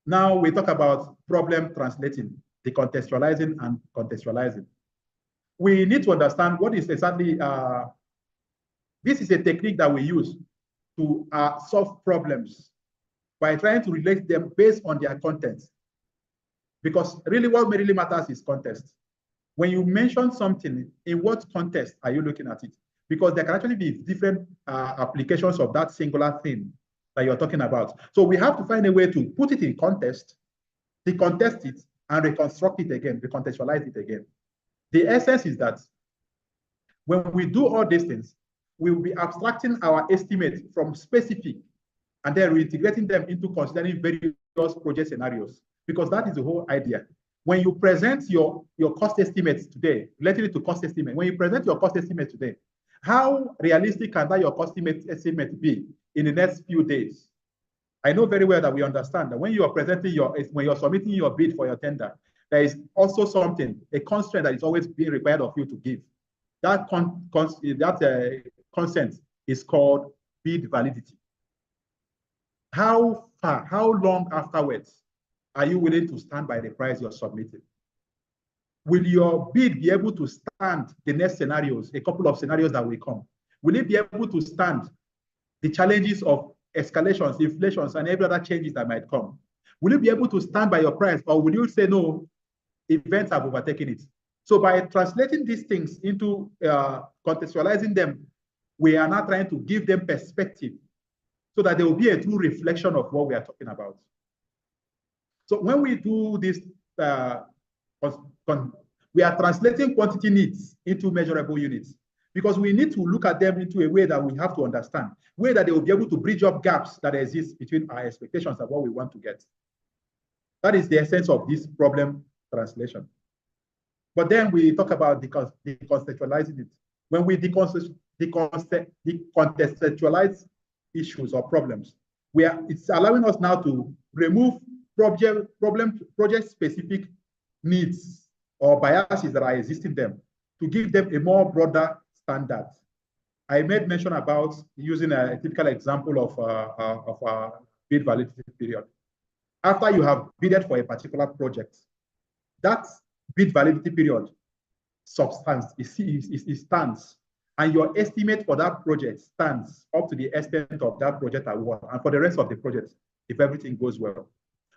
Now we talk about problem translating, decontextualizing and contextualizing. We need to understand what is exactly, this is a technique that we use to solve problems by trying to relate them based on their content. Because really what really matters is context. When you mention something, in what context are you looking at it? Because there can actually be different applications of that singular thing that you're talking about. So we have to find a way to put it in context, decontest it, and reconstruct it again, recontextualize it again. The essence is that when we do all these things, we will be abstracting our estimate from specific and then reintegrating them into considering various project scenarios, because that is the whole idea. When you present your cost estimates today, related to cost estimate, when you present your cost estimate today, how realistic can that your cost estimate be in the next few days? I know very well that we understand that when you are presenting when you're submitting your bid for your tender, there is also something, a constraint that is always being required of you to give. That consent is called bid validity. How far, how long afterwards are you willing to stand by the price you're submitting? Will your bid be able to stand the next scenarios, a couple of scenarios that will come? Will it be able to stand the challenges of escalations, inflations, and every other changes that might come? Will you be able to stand by your price, or will you say, no, events have overtaken it? So by translating these things into contextualizing them, we are now trying to give them perspective so that there will be a true reflection of what we are talking about. So when we do this, we are translating quantity needs into measurable units, because we need to look at them into a way that we have to understand, way that they will be able to bridge up gaps that exist between our expectations and what we want to get. That is the essence of this problem translation. But then we talk about decontextualizing it. When we decontextualize issues or problems, it's allowing us now to remove project-specific needs or biases that are existing in them, to give them a more broader standard. I made mention about using a typical example of a bid validity period. After you have bidded for a particular project, that bid validity period stands, and your estimate for that project stands up to the extent of that project award and for the rest of the project, if everything goes well.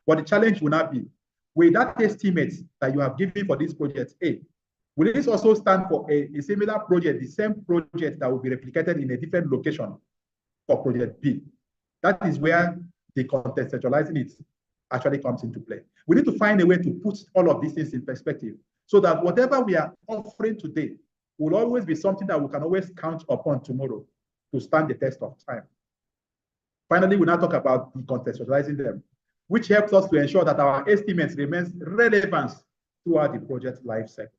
But the challenge will not be, with that estimate that you have given for this project A, will this also stand for a similar project, the same project that will be replicated in a different location for project B? That is where the contextualizing it actually comes into play. We need to find a way to put all of these things in perspective so that whatever we are offering today will always be something that we can always count upon tomorrow to stand the test of time. Finally, we now talk about decontextualizing them, which helps us to ensure that our estimates remain relevant throughout the project life cycle.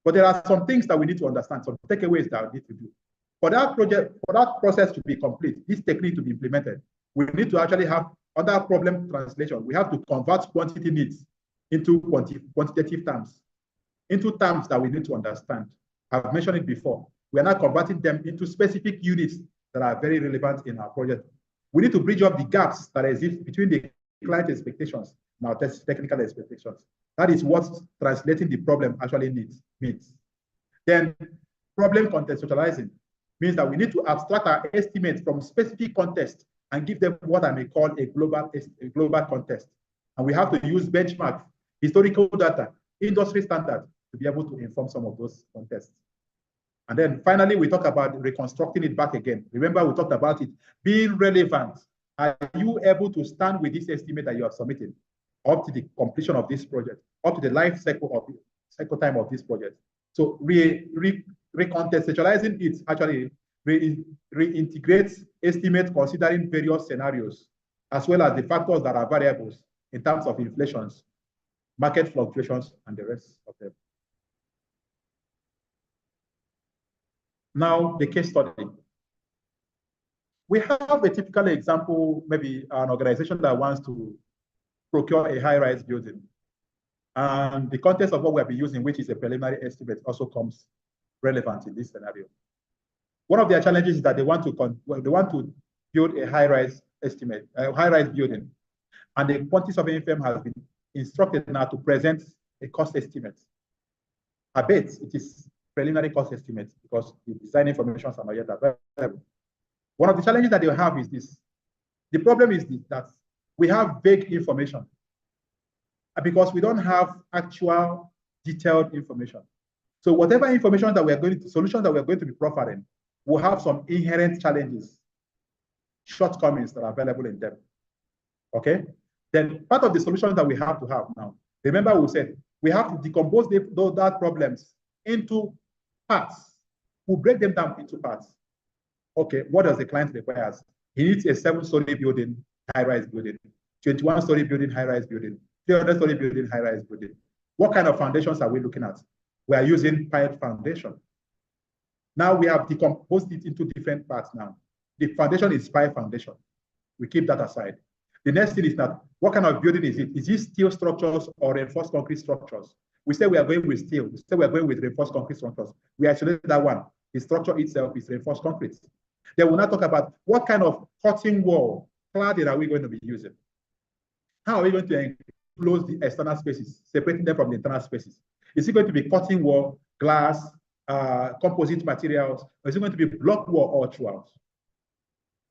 But there are some things that we need to understand, some takeaways that we need to do. For that process to be complete, this technique to be implemented, we need to actually have other problem translation. We have to convert quantity needs into quantitative terms, into terms that we need to understand. I've mentioned it before. We are now converting them into specific units that are very relevant in our project. We need to bridge up the gaps that exist between the client expectations and our technical expectations. That is what translating the problem actually means. Then Problem contextualizing means that we need to abstract our estimates from specific context and give them what I may call a global context. And we have to use benchmarks, historical data, industry standards to be able to inform some of those contexts. And then finally, we talk about reconstructing it back again. Remember, we talked about it being relevant. Are you able to stand with this estimate that you have submitted up to the completion of this project, up to the life cycle time of this project? So recontextualizing it actually reintegrates estimates considering various scenarios, as well as the factors that are variables in terms of inflations, market fluctuations, and the rest of them. Now, the case study. We have a typical example, maybe an organization that wants to procure a high-rise building. And the context of what we'll be using, which is a preliminary estimate, also comes relevant in this scenario. One of their challenges is that they want to build a high-rise estimate, a high-rise building. And the quantity surveying firm has been instructed now to present a cost estimate. I bet it is preliminary cost estimate because the design information are not yet available. One of the challenges that they have is this. The problem is that we have vague information because we don't have actual detailed information. So whatever information that we are going to, solutions that we are going to be proffering will have some inherent challenges, shortcomings that are available in them. Okay? Then part of the solutions that we have to have now, remember we said we have to decompose those problems into parts. We'll break them down into parts. Okay, what does the client require? He needs a 7-story building, high-rise building, 21-story building, high-rise building, 300-story building, high-rise building. What kind of foundations are we looking at? We are using pipe foundation. Now we have decomposed it into different parts now. The foundation is pipe foundation. We keep that aside. The next thing is that, what kind of building is it? Is it steel structures or reinforced concrete structures? We say we are going with steel. We say we are going with reinforced concrete structures. We isolate that one. The structure itself is reinforced concrete. Then we'll now talk about what kind of cutting wall cladding are we going to be using? How are we going to enclose the external spaces, separating them from the internal spaces? Is it going to be cutting wall, glass, composite materials, or is it going to be block wall all throughout?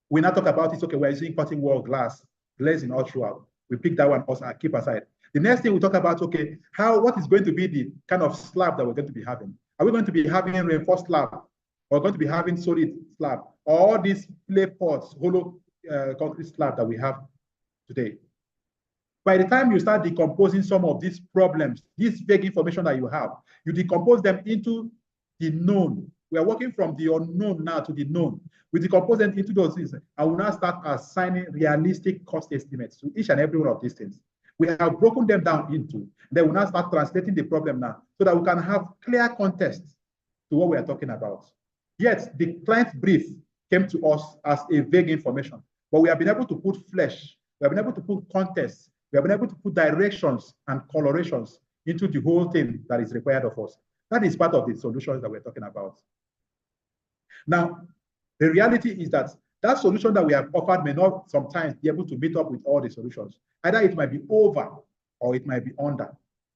We now talk about it, okay, we're using cutting wall, glass, glazing all throughout. We pick that one also and keep aside. The next thing we talk about, okay, what is going to be the kind of slab that we're going to be having? Are we going to be having reinforced slab? Or going to be having solid slab? Or these clay pots, hollow concrete slab that we have today? By the time you start decomposing some of these problems, this vague information that you have, you decompose them into the known. We are working from the unknown now to the known. We decompose them into those things, and we now start assigning realistic cost estimates to each and every one of these things. We have broken them down into, then we now start translating the problem now, so that we can have clear context to what we are talking about. Yet, the client brief came to us as a vague information, but we have been able to put flesh, we have been able to put context, we have been able to put directions and colorations into the whole thing that is required of us. That is part of the solutions that we're talking about. Now, the reality is that that solution that we have offered may not sometimes be able to meet up with all the solutions. Either it might be over or it might be under.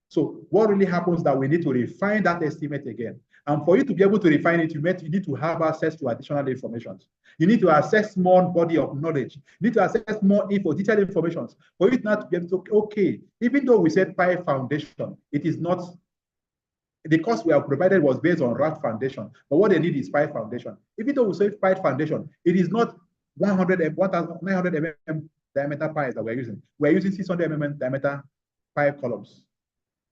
So what really happens is that we need to refine that estimate again. And for you to be able to refine it, you need to have access to additional information. You need to access more body of knowledge. You need to access more info, detailed information. For it not to be able to, okay, even though we said pipe foundation, it is not, the cost we have provided was based on raft foundation, but what they need is pipe foundation. Even though we said pipe foundation, it is not 1,900 mm diameter pipes that we're using. We're using 600 mm diameter pipe columns.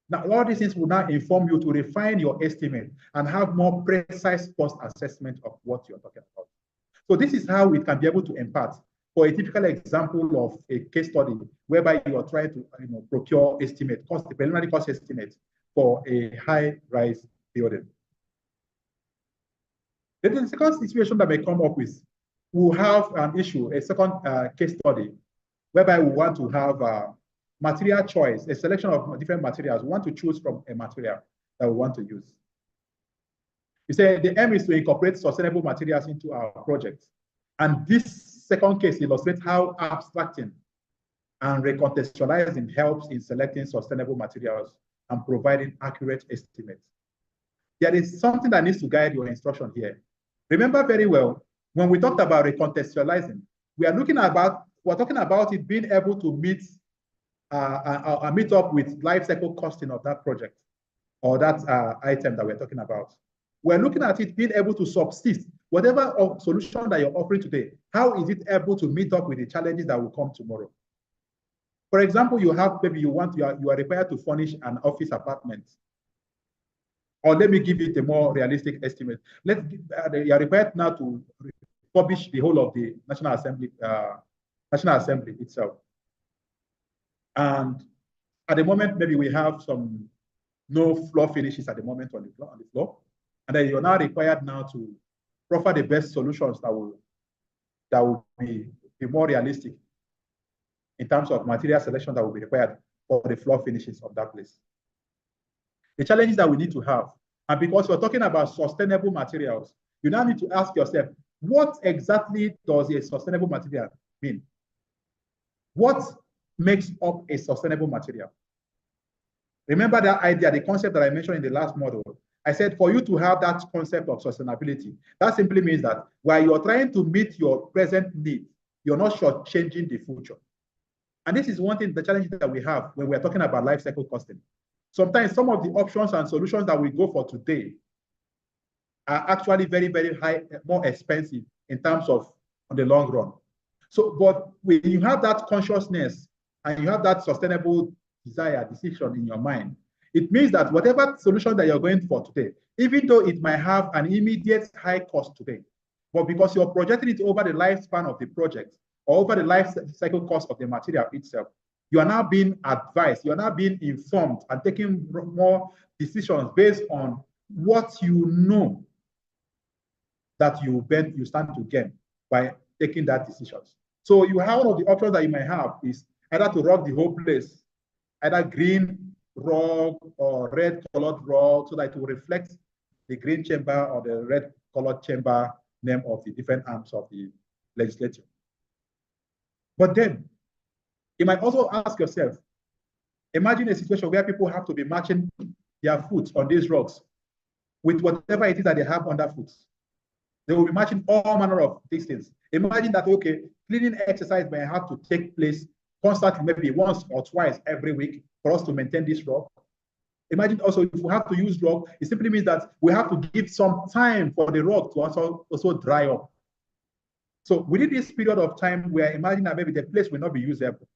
Now, all these things will now inform you to refine your estimate and have more precise cost assessment of what you're talking about. So this is how we can be able to impart. For a typical example of a case study whereby you are trying to procure estimate, cost, preliminary cost estimate for a high-rise building. Then the second situation that may come up with, we'll have an issue, a second case study, whereby we want to have material choice, a selection of different materials. We want to choose from a material that we want to use. You say the aim is to incorporate sustainable materials into our project. And this second case illustrates how abstracting and recontextualizing helps in selecting sustainable materials and providing accurate estimates. there is something that needs to guide your instruction here. Remember very well, when we talked about recontextualizing, we're talking about it being able to meet up with life cycle costing of that project or that item that we're talking about. We're looking at it being able to subsist. Whatever solution that you're offering today, how is it able to meet up with the challenges that will come tomorrow? For example, you have, maybe you are required to furnish an office apartment. Or let me give it a more realistic estimate. You are required now to publish the whole of the National Assembly itself. And at the moment, maybe we have no floor finishes at the moment on the floor. And then you're now required now to offer the best solutions that will be more realistic in terms of material selection that will be required for the floor finishes of that place. The challenges that we need to have, and because we're talking about sustainable materials, you now need to ask yourself, what exactly does a sustainable material mean? What makes up a sustainable material? Remember that idea, the concept that I mentioned in the last model. I said for you to have that concept of sustainability, that simply means that while you're trying to meet your present need, you're not shortchanging the future. And this is one thing, the challenge that we have when we're talking about life cycle costing. Sometimes some of the options and solutions that we go for today are actually very, very high, more expensive in terms of on the long run. So, but when you have that consciousness and you have that sustainable decision in your mind, it means that whatever solution that you're going for today, even though it might have an immediate high cost today, but because you're projecting it over the lifespan of the project or over the life cycle cost of the material itself, you are now being advised, you are now being informed and taking more decisions based on what you know that you stand to gain by taking that decisions. So you have one of the options that you may have is either to rug the whole place, either green rug or red colored rug, so that it will reflect the green chamber or the red colored chamber name of the different arms of the legislature. But then you might also ask yourself, imagine a situation where people have to be matching their foot on these rugs with whatever it is that they have underfoot. They will be matching all manner of these things. Imagine that, okay, cleaning exercise may have to take place constantly, maybe once or twice every week for us to maintain this rug. Imagine also if we have to use rug, it simply means that we have to give some time for the rug to also dry up. So within this period of time, we are imagining that maybe the place will not be usable.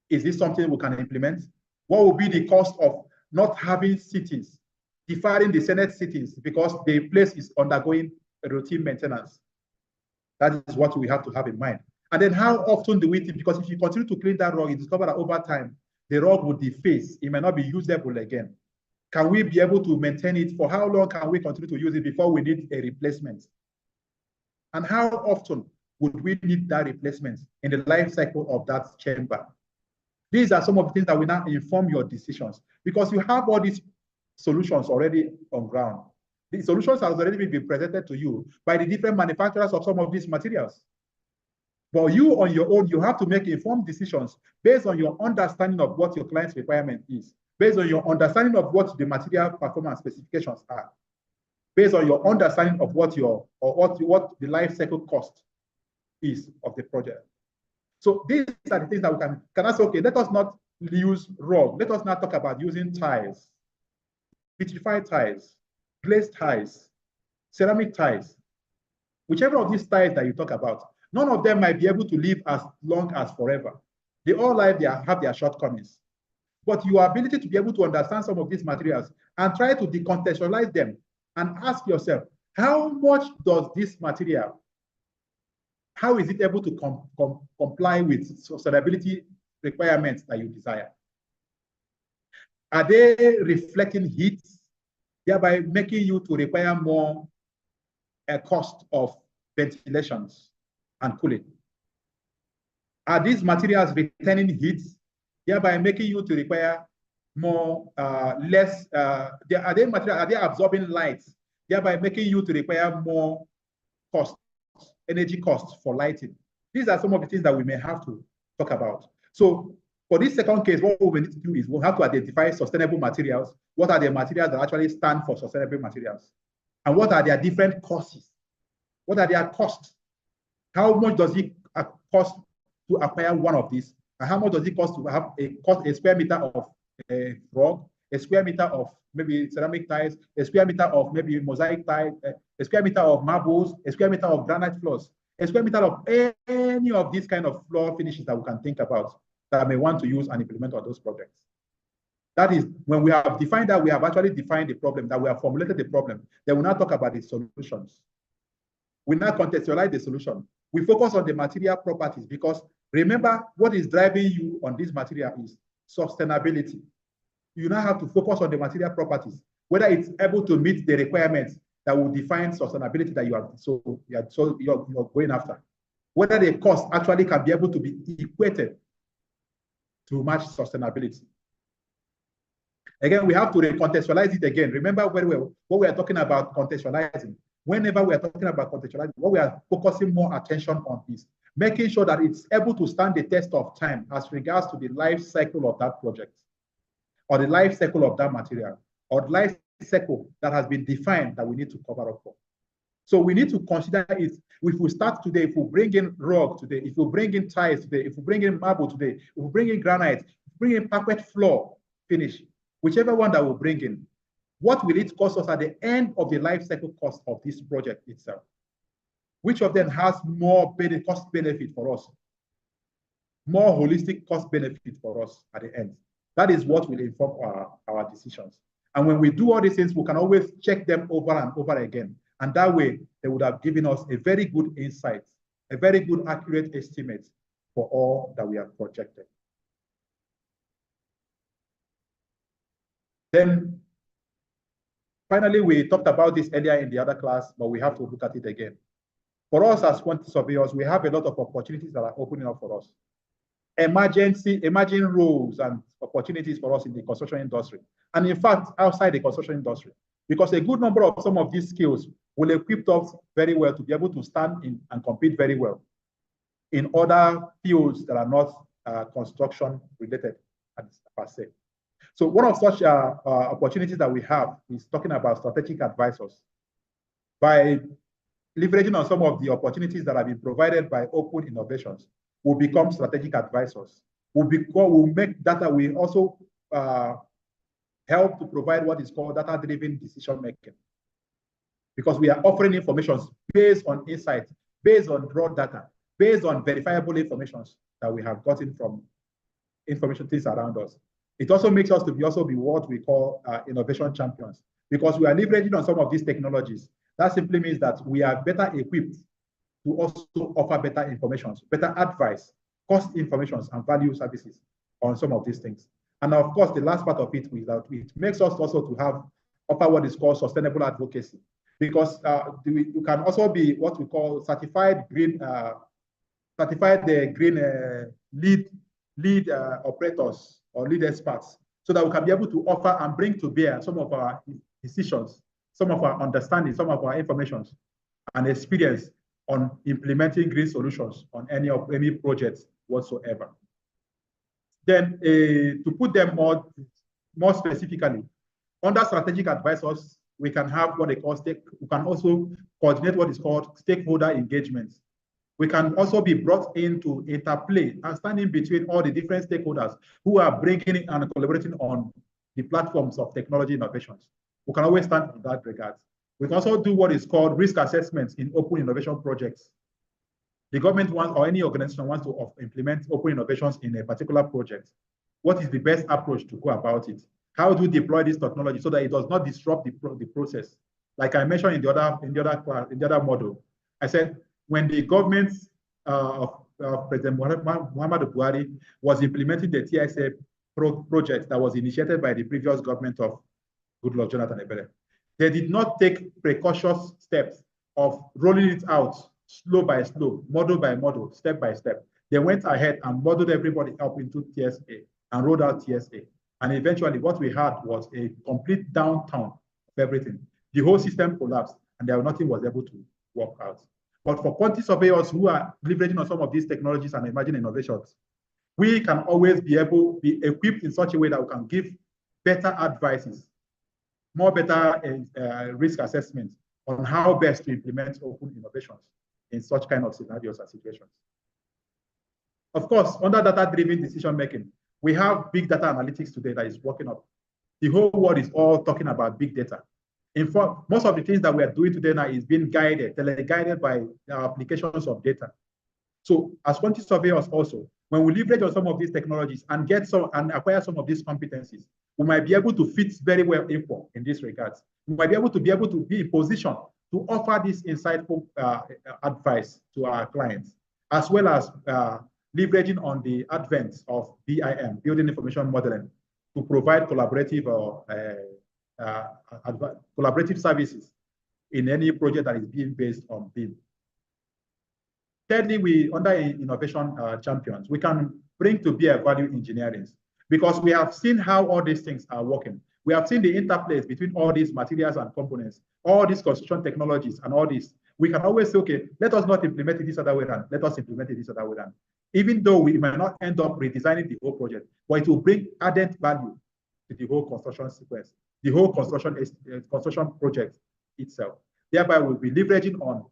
Is this something we can implement? What will be the cost of not having sittings, deferring the Senate sittings because the place is undergoing a routine maintenance? That is what we have to have in mind. And then how often do we think? Because if you continue to clean that rug, you discover that over time, the rug will deface. It may not be usable again. Can we be able to maintain it? For how long can we continue to use it before we need a replacement? And how often would we need that replacement in the life cycle of that chamber? These are some of the things that will now inform your decisions, because you have all these solutions already on ground. The solutions have already been presented to you by the different manufacturers of some of these materials. But you on your own, you have to make informed decisions based on your understanding of what your client's requirement is, based on your understanding of what the material performance specifications are, based on your understanding of what the life cycle cost is of the project. So these are the things that we can say, okay, let us not use rug. Let us not talk about using tiles, vitrified tiles, glazed tiles, ceramic tiles. Whichever of these tiles that you talk about, none of them might be able to live as long as forever. They all have their shortcomings. But your ability to be able to understand some of these materials and try to decontextualize them and ask yourself, how much does this material, how is it able to comply with sustainability requirements that you desire? Are they reflecting heat, thereby making you to require more cost of ventilations and cooling? Are these materials retaining heat, thereby making you to require more, are they absorbing light, thereby making you to require more cost, energy costs for lighting? These are some of the things that we may have to talk about. So for this second case, what we need to do is we'll have to identify sustainable materials. what are the materials that actually stand for sustainable materials, and what are their different costs, what are their costs, how much does it cost to acquire one of these, and how much does it cost to have a square meter of rock, a square meter of maybe ceramic tiles, a square meter of maybe mosaic tile, a square meter of marbles, a square meter of granite floors, a square meter of any of these kind of floor finishes that we can think about that I may want to use and implement on those projects. That is, when we have defined that, we have actually defined the problem, that we have formulated the problem, then we now talk about the solutions. We now contextualize the solution. We focus on the material properties, because remember, what is driving you on this material is sustainability. You now have to focus on the material properties, whether it's able to meet the requirements that will define sustainability that you're going after, whether the cost actually can be able to be equated to match sustainability. Again, we have to recontextualize it again. Remember very well what we are talking about contextualizing. Whenever we are talking about contextualizing, what we are focusing more attention on is making sure that it's able to stand the test of time as regards to the life cycle of that project, or the life cycle of that material, or the life cycle that has been defined that we need to cover up for. So we need to consider it. If we start today, if we bring in rock today, if we bring in tiles today, if we bring in marble today, if we bring in granite, if we bring in parquet floor finish, whichever one that we bring in, what will it cost us at the end of the life cycle cost of this project itself? Which of them has more cost benefit for us? More holistic cost benefit for us at the end. That is what will inform our decisions. And when we do all these things, we can always check them over and over again. And that way, they would have given us a very good insight, a very good accurate estimate for all that we have projected. Then, finally, we talked about this earlier in the other class, but we have to look at it again. For us as quantity surveyors, we have a lot of opportunities that are opening up for us. Emerging roles and opportunities for us in the construction industry. And in fact, outside the construction industry, because a good number of some of these skills will equip us very well to be able to stand in and compete very well in other fields that are not construction related per se. So one of such opportunities that we have is talking about strategic advisors. By leveraging on some of the opportunities that have been provided by Open Innovations, we'll become strategic advisors. We'll make data. We also help to provide what is called data-driven decision making, because we are offering information based on insight, based on raw data, based on verifiable information that we have gotten from information things around us. It also makes us to be what we call innovation champions, because we are leveraging on some of these technologies. That simply means that we are better equipped to also offer better information, better advice, cost information, and value services on some of these things. And of course, the last part of it is that it makes us also to offer what is called sustainable advocacy, because you can also be what we call certified green lead operators or lead experts, so that we can be able to offer and bring to bear some of our decisions, some of our understanding, some of our information and experience on implementing green solutions on any projects whatsoever. Then to put them more specifically, under strategic advisors, we can have what they call we can also coordinate what is called stakeholder engagements. We can also be brought in to interplay and stand in between all the different stakeholders who are bringing in and collaborating on the platforms of technology innovations. We can always stand in that regard. We can also do what is called risk assessments in open innovation projects. The government wants, or any organization wants to implement open innovations in a particular project. What is the best approach to go about it? How do you deploy this technology so that it does not disrupt the process? Like I mentioned in the other model, I said when the government of President Muhammadu Buhari was implementing the TSA project that was initiated by the previous government of Goodluck Jonathan Ebele, they did not take precautious steps of rolling it out slow by slow, model by model, step by step. They went ahead and modeled everybody up into TSA and rolled out TSA. And eventually what we had was a complete downturn of everything. The whole system collapsed and nothing was able to work out. But for quantity surveyors who are leveraging on some of these technologies and emerging innovations, we can always be equipped in such a way that we can give better advices, more better risk assessment on how best to implement open innovations in such kind of scenarios and situations. Of course, under data-driven decision-making, we have big data analytics today that is working up. The whole world is all talking about big data. In fact, most of the things that we are doing today now is being tele-guided by the applications of data. So as quantity surveyors also, when we leverage on some of these technologies and acquire some of these competencies, we might be able to fit very well in this regards. We might be able to be in position to offer this insightful advice to our clients, as well as leveraging on the advent of BIM, Building Information Modeling, to provide collaborative services in any project that is being based on BIM. Thirdly, we, under innovation champions, we can bring to bear value engineering, because we have seen how all these things are working. We have seen the interplays between all these materials and components, all these construction technologies and all this. We can always say, okay, let us not implement it this other way around. Let us implement it this other way around. Even though we might not end up redesigning the whole project, but it will bring added value to the whole construction sequence, the whole construction project itself. Thereby, we'll be leveraging on,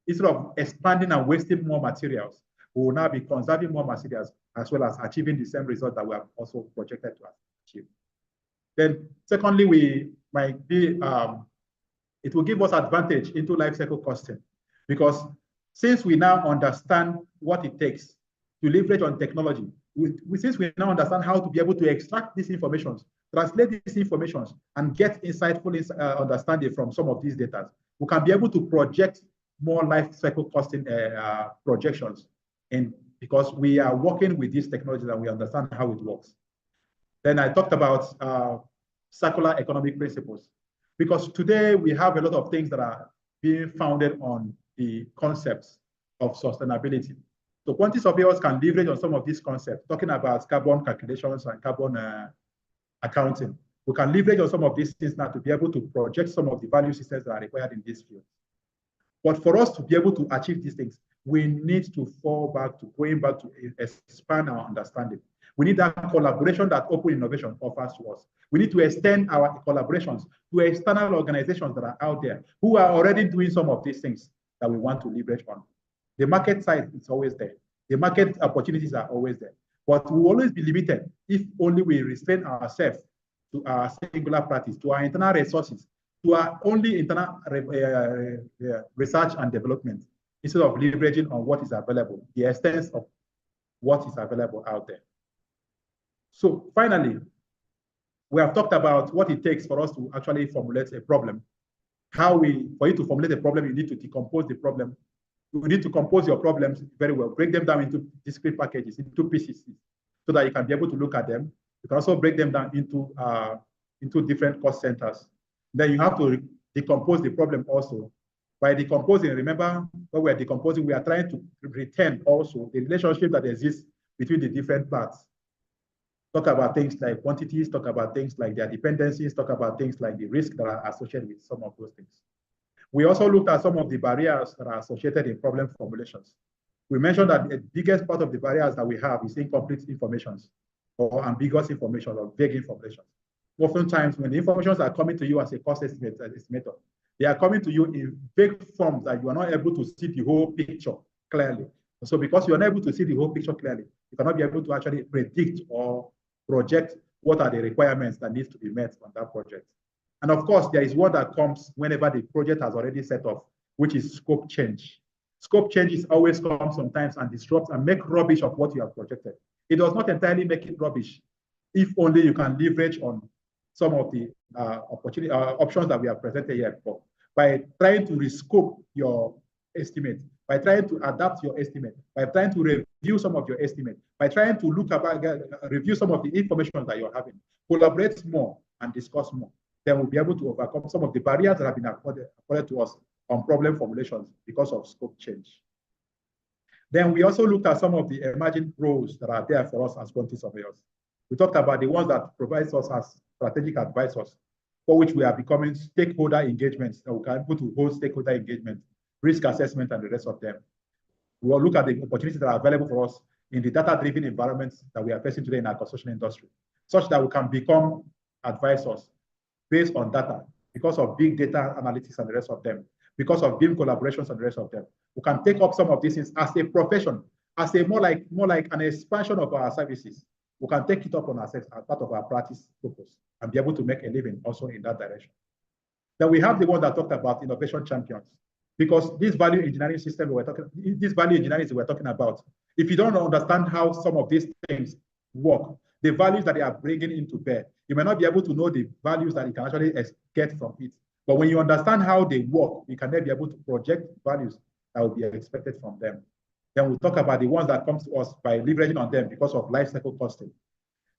instead of expanding and wasting more materials, we will now be conserving more materials, as well as achieving the same result that we have also projected to achieve. Then, secondly, we might be, it will give us advantage into life cycle costing, because since we now understand what it takes to leverage on technology, since we now understand how to be able to extract these information, translate these information, and get insightful understanding from some of these data, we can be able to project more life cycle costing projections, and because we are working with these technologies and we understand how it works. Then I talked about circular economic principles, because today we have a lot of things that are being founded on the concepts of sustainability. So quantity surveyors can leverage on some of these concepts, talking about carbon calculations and carbon accounting. We can leverage on some of these things now to be able to project some of the value systems that are required in this field. But for us to be able to achieve these things, we need to fall back to going back to expand our understanding. We need that collaboration that open innovation offers to us. We need to extend our collaborations to external organizations that are out there who are already doing some of these things that we want to leverage on. The market side is always there. The market opportunities are always there. But we will always be limited if only we restrain ourselves to our singular practice, to our internal resources, to our only internal research and development, instead of leveraging on what is available, the extent of what is available out there. So finally, we have talked about what it takes for us to actually formulate a problem. For you to formulate a problem, you need to decompose the problem. You need to compose your problems very well, break them down into discrete packages, into pieces, so that you can be able to look at them. You can also break them down into different cost centers. Then you have to decompose the problem also. By decomposing, remember, when we are decomposing, we are trying to retain also the relationship that exists between the different parts. Talk about things like quantities, talk about things like their dependencies, talk about things like the risk that are associated with some of those things. We also looked at some of the barriers that are associated in problem formulations. We mentioned that the biggest part of the barriers that we have is incomplete information, or ambiguous information, or vague information. Oftentimes, when the information are coming to you as a cost estimator, they are coming to you in vague forms that you are not able to see the whole picture clearly. So because you are not able to see the whole picture clearly, you cannot be able to actually predict or project what are the requirements that needs to be met on that project. And of course, there is one that comes whenever the project has already set off, which is scope change. Scope changes always come sometimes and disrupt and make rubbish of what you have projected. It does not entirely make it rubbish, if only you can leverage on some of the options that we have presented here before. By trying to rescope your estimate, by trying to adapt your estimate, by trying to review some of your estimate, by trying to review some of the information that you're having, collaborate more and discuss more, then we'll be able to overcome some of the barriers that have been afforded to us on problem formulations because of scope change. Then we also looked at some of the emerging roles that are there for us as quantity surveyors. We talked about the ones that provide us as strategic advisors, for which we are becoming stakeholder engagements, that we can be able to hold stakeholder engagement, risk assessment, and the rest of them. We will look at the opportunities that are available for us in the data-driven environments that we are facing today in our construction industry, such that we can become advisors based on data because of big data analytics and the rest of them, because of BIM collaborations and the rest of them. We can take up some of these things as a profession, as a more like an expansion of our services. We can take it up on ourselves as part of our practice purpose and be able to make a living also in that direction. Then we have the one that talked about innovation champions, because this value engineering system we're talking about, if you don't understand how some of these things work, the values that they are bringing into bear, you may not be able to know the values that you can actually get from it. But when you understand how they work, you can then be able to project values that will be expected from them. Then we'll talk about the ones that come to us by leveraging on them because of life cycle costing.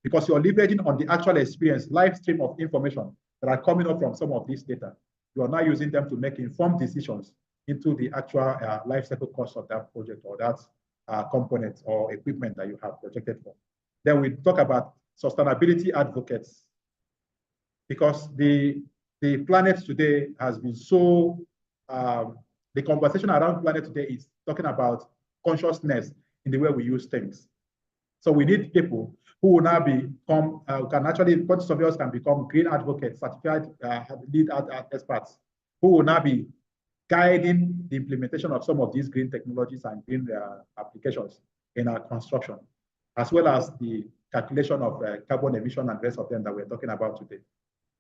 Because you're leveraging on the actual experience, live stream of information that are coming up from some of these data. You are now using them to make informed decisions into the actual life cycle cost of that project or that component or equipment that you have projected for. Then we talk about sustainability advocates, because the planet today has been so, the conversation around planet today is talking about consciousness in the way we use things. So we need people who will now become, quantity surveyors can become green advocates, certified lead experts, who will now be guiding the implementation of some of these green technologies and green applications in our construction, as well as the calculation of carbon emission and the rest of them that we're talking about today.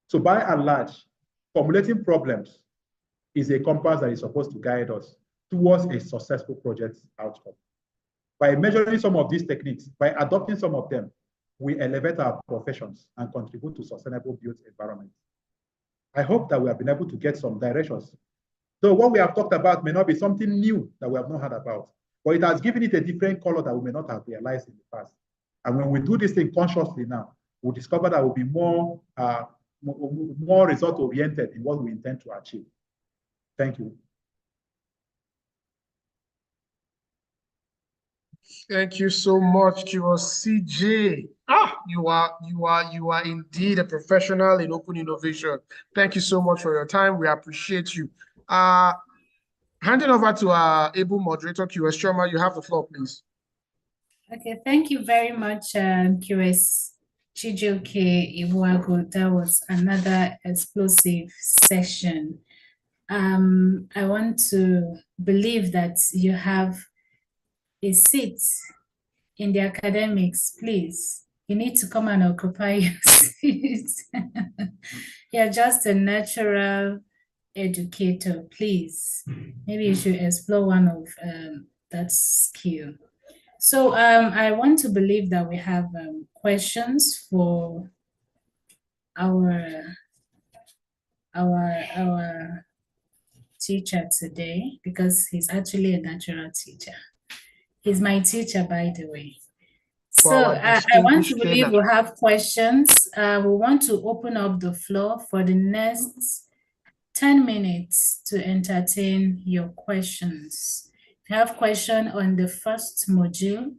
So by and large, formulating problems is a compass that is supposed to guide us towards a successful project outcome. By measuring some of these techniques, by adopting some of them, we elevate our professions and contribute to sustainable built environment. I hope that we have been able to get some directions. So what we have talked about may not be something new that we have not heard about, but it has given it a different color that we may not have realized in the past. And when we do this thing consciously now, we'll discover that we'll be more result-oriented in what we intend to achieve. Thank you. Thank you so much, CJ. You are indeed a professional in open innovation. Thank you so much for your time. We appreciate you. Handing over to our able moderator, QS Choma. You have the floor, please. Okay, thank you very much, QS Chijioke Ibuagu. That was another explosive session. I want to believe that you have a seat in the academics, please. You need to come and occupy your seat. You're just a natural educator, please. Maybe you should explore one of that skill. So I want to believe that we have questions for our teacher today, because he's actually a natural teacher. He's my teacher, by the way. So I want to believe we have questions. We want to open up the floor for the next 10 minutes to entertain your questions. If you have question on the first module,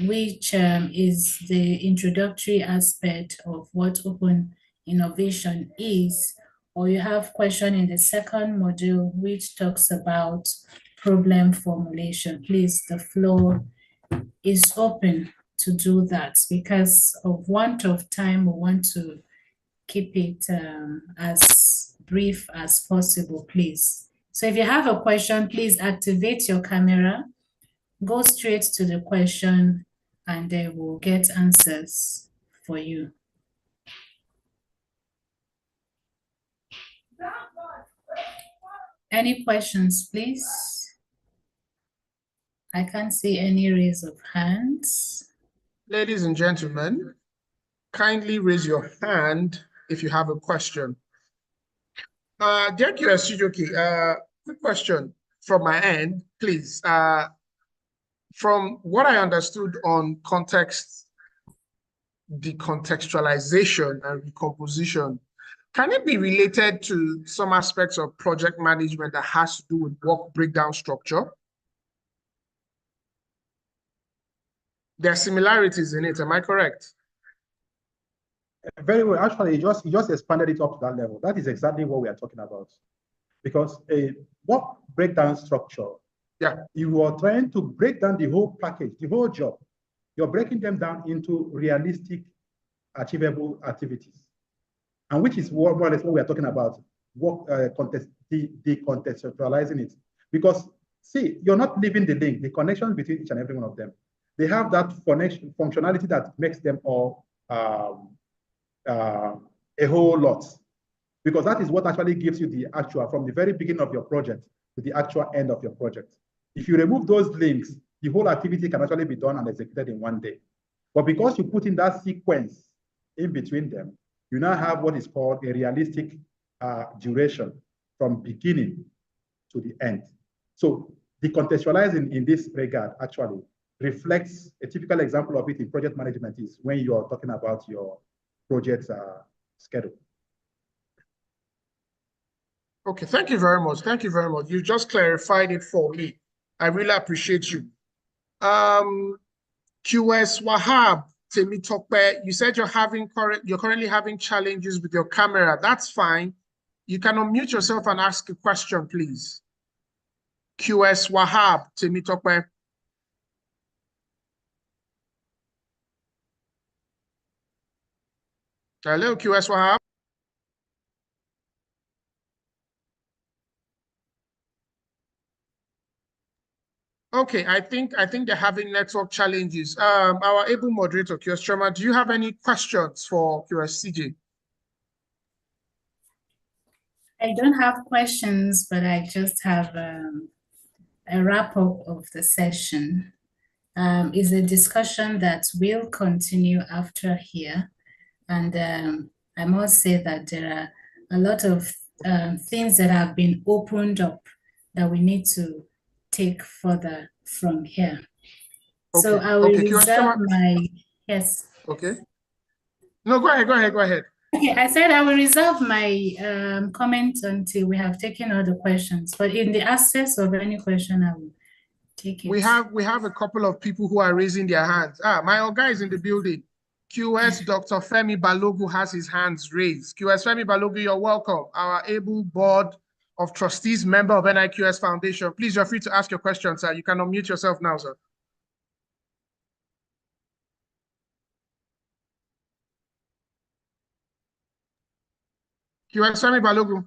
which is the introductory aspect of what open innovation is, or you have question in the second module, which talks about problem formulation, please, the floor is open to do that. Because of want of time, we want to keep it as brief as possible, please. So if you have a question, please activate your camera, go straight to the question, and they will get answers for you. Any questions, please? I can't see any raise of hands. Ladies and gentlemen, kindly raise your hand if you have a question. Dear QS Chijioke, quick question from my end, please. From what I understood on context, decontextualization and recomposition, can it be related to some aspects of project management that has to do with work breakdown structure? There are similarities in it, am I correct? Very well. Actually, you just expanded it up to that level. That is exactly what we are talking about. Because a work breakdown structure, you are trying to break down the whole package, the whole job. You're breaking them down into realistic, achievable activities. And which is more or less what we are talking about. decontextualizing it. Because see, you're not leaving the link, the connections between each and every one of them. They have that functionality that makes them all a whole lot. Because that is what actually gives you the actual, from the very beginning of your project to the actual end of your project. If you remove those links, the whole activity can actually be done and executed in one day. But because you put in that sequence in between them, you now have what is called a realistic duration from beginning to the end. So decontextualizing in this regard actually reflects a typical example of it in project management is when you are talking about your project schedule. Okay, thank you very much. Thank you very much. You just clarified it for me. I really appreciate you. QS Wahab Temitope, you said you're currently having challenges with your camera. That's fine. You can unmute yourself and ask a question, please. QS Wahab Temitope. Hello, QS Wahab. Okay, I think they're having network challenges. Our able moderator, QS Choma, do you have any questions for QS CJ? I don't have questions, but I just have a wrap-up of the session. Is a discussion that will continue after here. And I must say that there are a lot of things that have been opened up that we need to take further from here. So Okay, I will okay, reserve my, yes. Okay. No, go ahead. Okay, I said I will reserve my comment until we have taken all the questions, but in the absence of any question, I will take it. We have a couple of people who are raising their hands. My old guy is in the building. QS Dr. Femi Balogu has his hands raised. QS Femi Balogu, you're welcome. Our able board of trustees member of NIQS Foundation. Please, you're free to ask your question, sir. You can unmute yourself now, sir. QS Femi Balogu.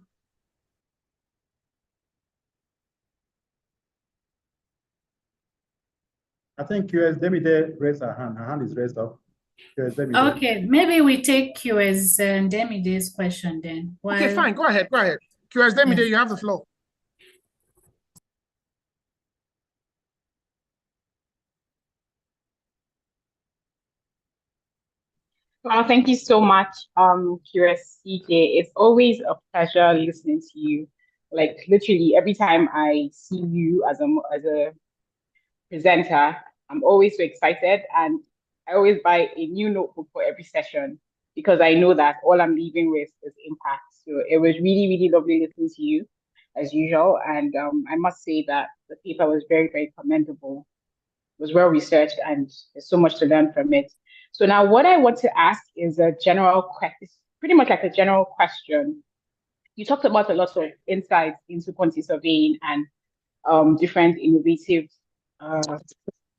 I think QS Demide raised her hand. Her hand is raised up. QS Demide. Okay, maybe we take QS Demide's question then. Okay, fine. Go ahead. QS Demide, Yes. you have the floor. Well, thank you so much, QS CJ. It's always a pleasure listening to you. Like literally every time I see you as a presenter, I'm always so excited, and I always buy a new notebook for every session because I know that all I'm leaving with is impact. So it was really, really lovely listening to you as usual. And I must say that the paper was very, very commendable. It was well researched, and there's so much to learn from it. So now what I want to ask is a general question, pretty much like a general question. You talked about a lot of insights into quantity surveying and different innovative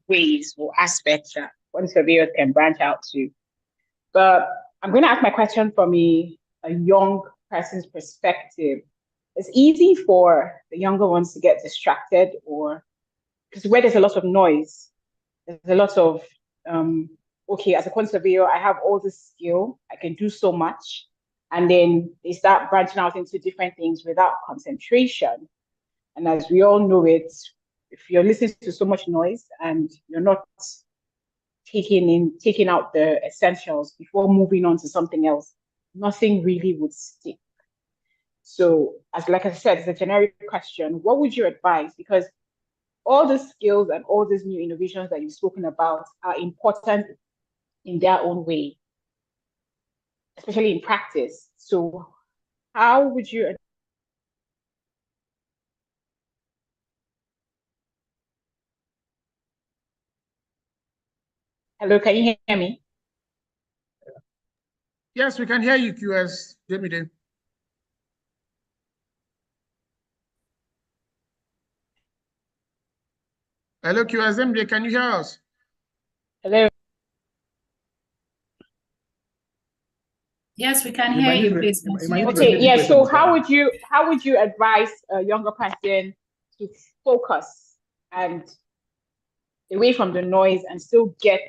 ways or aspects that quantity surveyors can branch out to. But I'm going to ask my question from a young person's perspective. It's easy for the younger ones to get distracted, or because where there's a lot of noise, there's a lot of okay, as a quantity surveyor, I have all this skill, I can do so much. And then they start branching out into different things without concentration. And as we all know it, if you're listening to so much noise and you're not taking out the essentials before moving on to something else, nothing really would stick. So like I said, it's a generic question. What would you advise? Because all the skills and all these new innovations that you've spoken about are important in their own way, especially in practice. So how would you? Hello, can you hear me? Yes, we can hear you, QS Demide. Hello, QS Demide, can you hear us? Hello. Yes, we can You hear might you, need to- please. you might need to Okay, repeat the yeah. question So how again. would you advise a younger person to focus and away from the noise and still get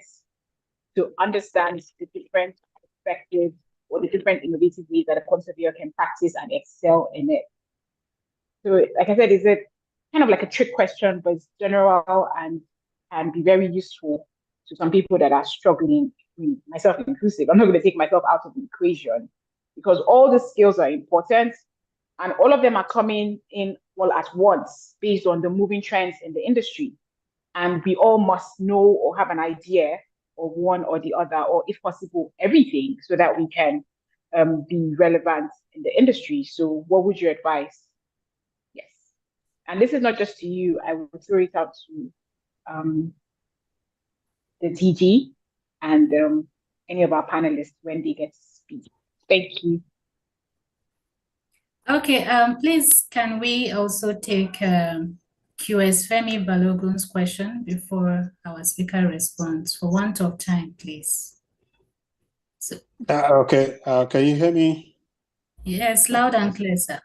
to understand the different perspectives or the different innovative ways that a conservator can practice and excel in it? So, like I said, it's a kind of like a trick question, but it's general and can be very useful to some people that are struggling, myself inclusive. I'm not going to take myself out of the equation because all the skills are important and all of them are coming in well at once based on the moving trends in the industry. And we all must know or have an idea of one or the other, or if possible, everything, so that we can be relevant in the industry. So, what would you advise? Yes. And this is not just to you, I will throw it out to the TG and any of our panelists when they get to speak. Thank you. Okay, please, can we also take QS Femi Balogun's question before our speaker responds for want of time, please? So, Okay, can you hear me? yes, loud and clear, sir.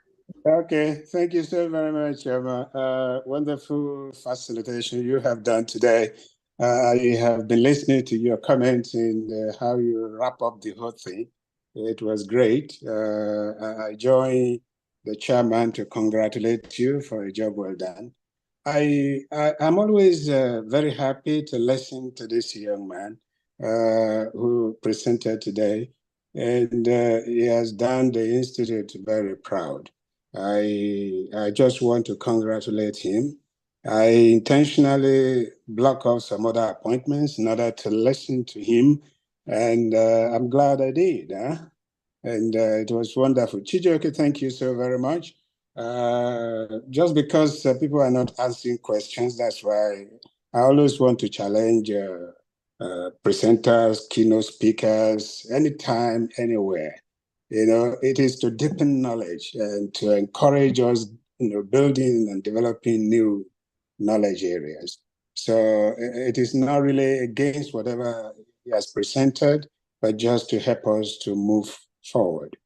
Okay, thank you so very much, Emma. Wonderful facilitation you have done today. I have been listening to your comments and how you wrap up the whole thing. It was great. I join the chairman to congratulate you for a job well done. I'm always very happy to listen to this young man who presented today, and he has done the Institute very proud. I just want to congratulate him. I intentionally block off some other appointments in order to listen to him, and I'm glad I did. And it was wonderful. Chijioke, thank you so very much. Just because people are not asking questions, that's why I always want to challenge presenters, keynote speakers, anytime, anywhere. You know, it is to deepen knowledge and to encourage us, building and developing new knowledge areas. So it is not really against whatever he has presented, but just to help us to move forward.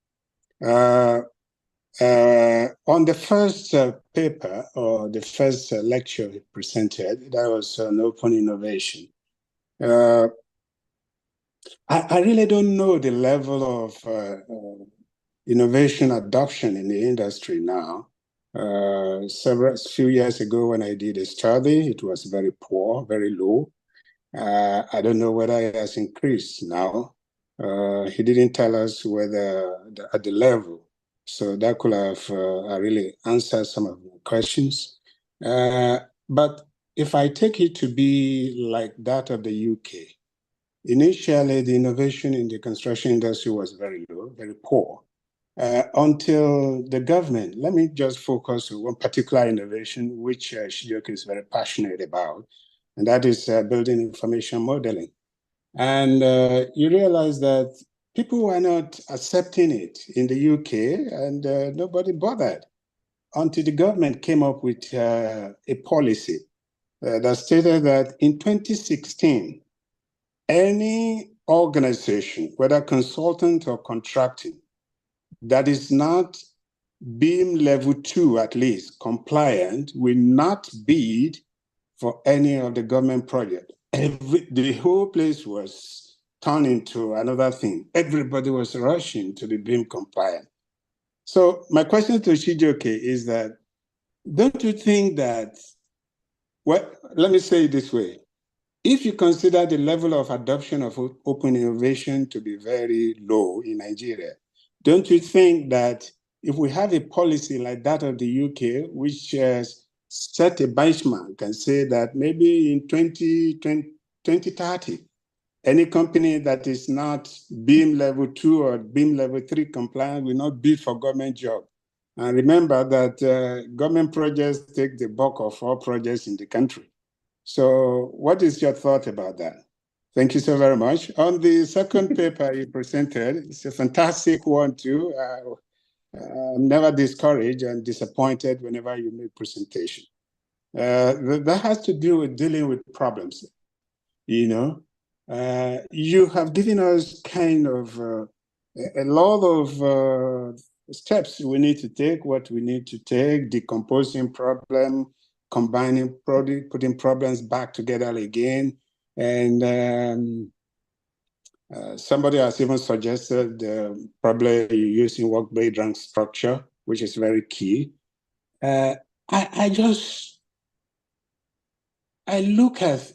On the first paper or the first lecture he presented, that was an open innovation. I really don't know the level of innovation adoption in the industry now. Few years ago when I did a study, it was very poor, very low. I don't know whether it has increased now. He didn't tell us whether at the level. So that could have really answered some of the questions. But if I take it to be like that of the UK, initially the innovation in the construction industry was very low, very poor. Until the government, let me just focus on one particular innovation, which Chijioke is very passionate about, and that is building information modeling. And you realize that people were not accepting it in the UK, and nobody bothered until the government came up with a policy that stated that in 2016, any organization, whether consultant or contracting, that is not BIM level 2 at least compliant will not bid for any of the government project. The whole place was turned into another thing. Everybody was rushing to the BIM compliant. So my question to Chijioke is that, don't you think that, well, let me say it this way. If you consider the level of adoption of open innovation to be very low in Nigeria, don't you think that if we have a policy like that of the UK, which set a benchmark and say that maybe in 2030, any company that is not BIM level 2 or BIM level 3 compliant will not bid for government job? And remember that government projects take the bulk of all projects in the country. So what is your thought about that? Thank you so very much. On the second paper you presented, it's a fantastic one too. I'm never discouraged and disappointed whenever you make presentation. That has to do with dealing with problems. You have given us kind of a lot of steps we need to take, what we need to take, decomposing problem, combining, putting problems back together again. And somebody has even suggested probably using work-based rank structure, which is very key. I look at,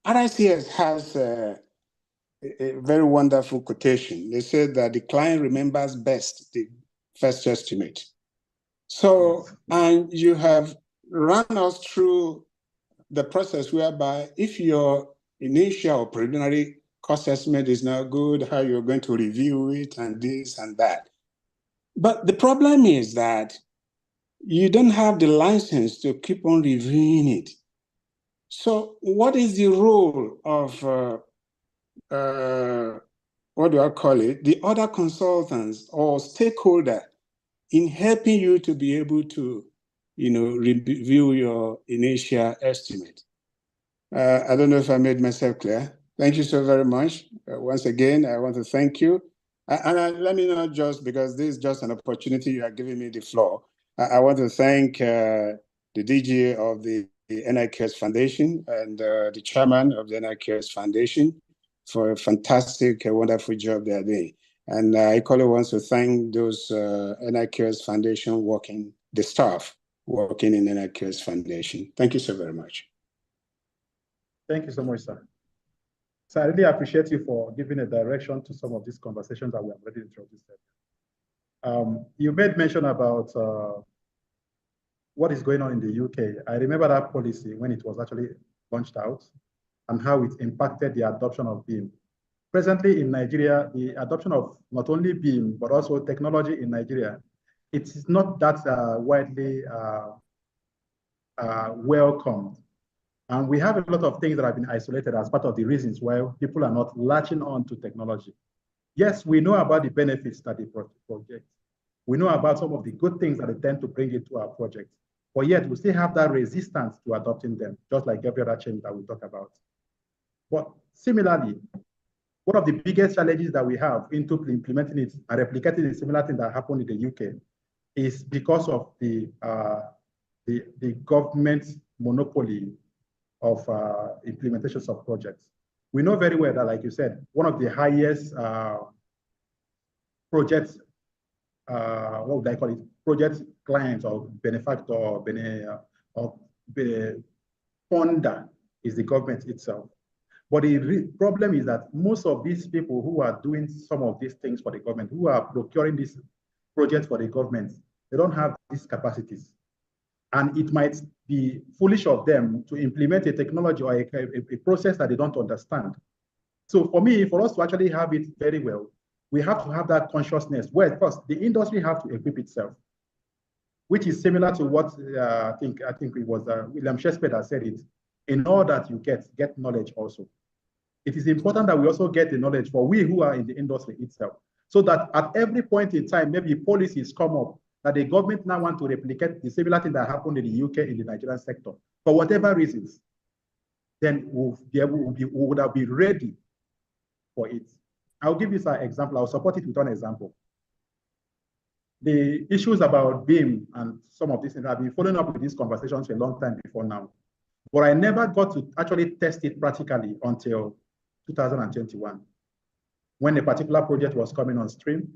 RICS has a very wonderful quotation. They said that the client remembers best the first estimate. So, and you have run us through the process whereby if your initial or preliminary cost estimate is not good, how you're going to review it and this and that. But the problem is that you don't have the license to keep on reviewing it. So what is the role of, what do I call it, the other consultants or stakeholder in helping you to be able to, review your initial estimate? I don't know if I made myself clear. Thank you so very much. Once again, I want to thank you. Let me know, just because this is just an opportunity, you are giving me the floor. I want to thank the DG of the NIQS Foundation and the chairman of the NIQS Foundation for a fantastic, wonderful job they are doing. And I equally want to thank those NIQS Foundation the staff working in NIQS Foundation. Thank you so very much. Thank you so much, sir. So I really appreciate you for giving a direction to some of these conversations that we have already introduced. You made mention about what is going on in the UK. I remember that policy when it was actually launched out and how it impacted the adoption of BIM. Presently in Nigeria, the adoption of not only BIM, but also technology in Nigeria, it is not that widely welcomed. And we have a lot of things that have been isolated as part of the reasons why people are not latching on to technology. Yes, we know about the benefits that they project. We know about some of the good things that they tend to bring into our project. But yet we still have that resistance to adopting them, just like every other change that we talk about. But similarly, one of the biggest challenges that we have into implementing it and replicating the similar thing that happened in the UK is because of the government monopoly of implementations of projects. We know very well that, like you said, one of the highest projects, what would I call it, project clients or benefactor or funder is the government itself. But the problem is that most of these people who are doing some of these things for the government, who are procuring these projects for the government, they don't have these capacities. And it might be foolish of them to implement a technology or a process that they don't understand. So for me, for us to actually have it very well, we have to have that consciousness where first the industry have to equip itself, which is similar to what I think it was William Shakespeare that said it. In all that you get knowledge also. It is important that we also get the knowledge for we who are in the industry itself, so that at every point in time, maybe policies come up that the government now want to replicate the similar thing that happened in the UK in the Nigerian sector, for whatever reasons, then we would be ready for it. I'll give you an example. I'll support it with one example. The issues about BIM and some of these things, I've been following up with these conversations for a long time before now, but I never got to actually test it practically until 2021, when a particular project was coming on stream.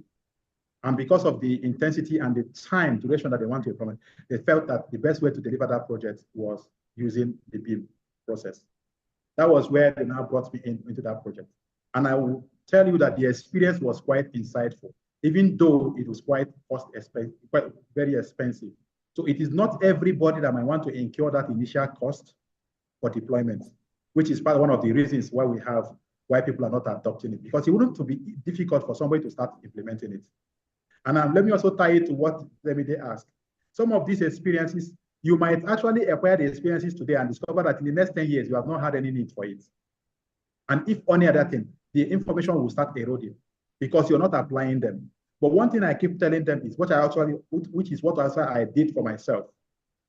And because of the intensity and the time duration that they want to implement, they felt that the best way to deliver that project was using the BIM process. That was where they now brought me into that project. And I will tell you that the experience was quite insightful, even though it was quite very expensive. So it is not everybody that might want to incur that initial cost for deployment, which is one of the reasons why people are not adopting it, because it wouldn't be difficult for somebody to start implementing it. And let me also tie it to what Remide asked. Some of these experiences, you might actually acquire the experiences today and discover that in the next 10 years, you have not had any need for it. And if any other thing, the information will start eroding because you're not applying them. But one thing I keep telling them is which is what I did for myself.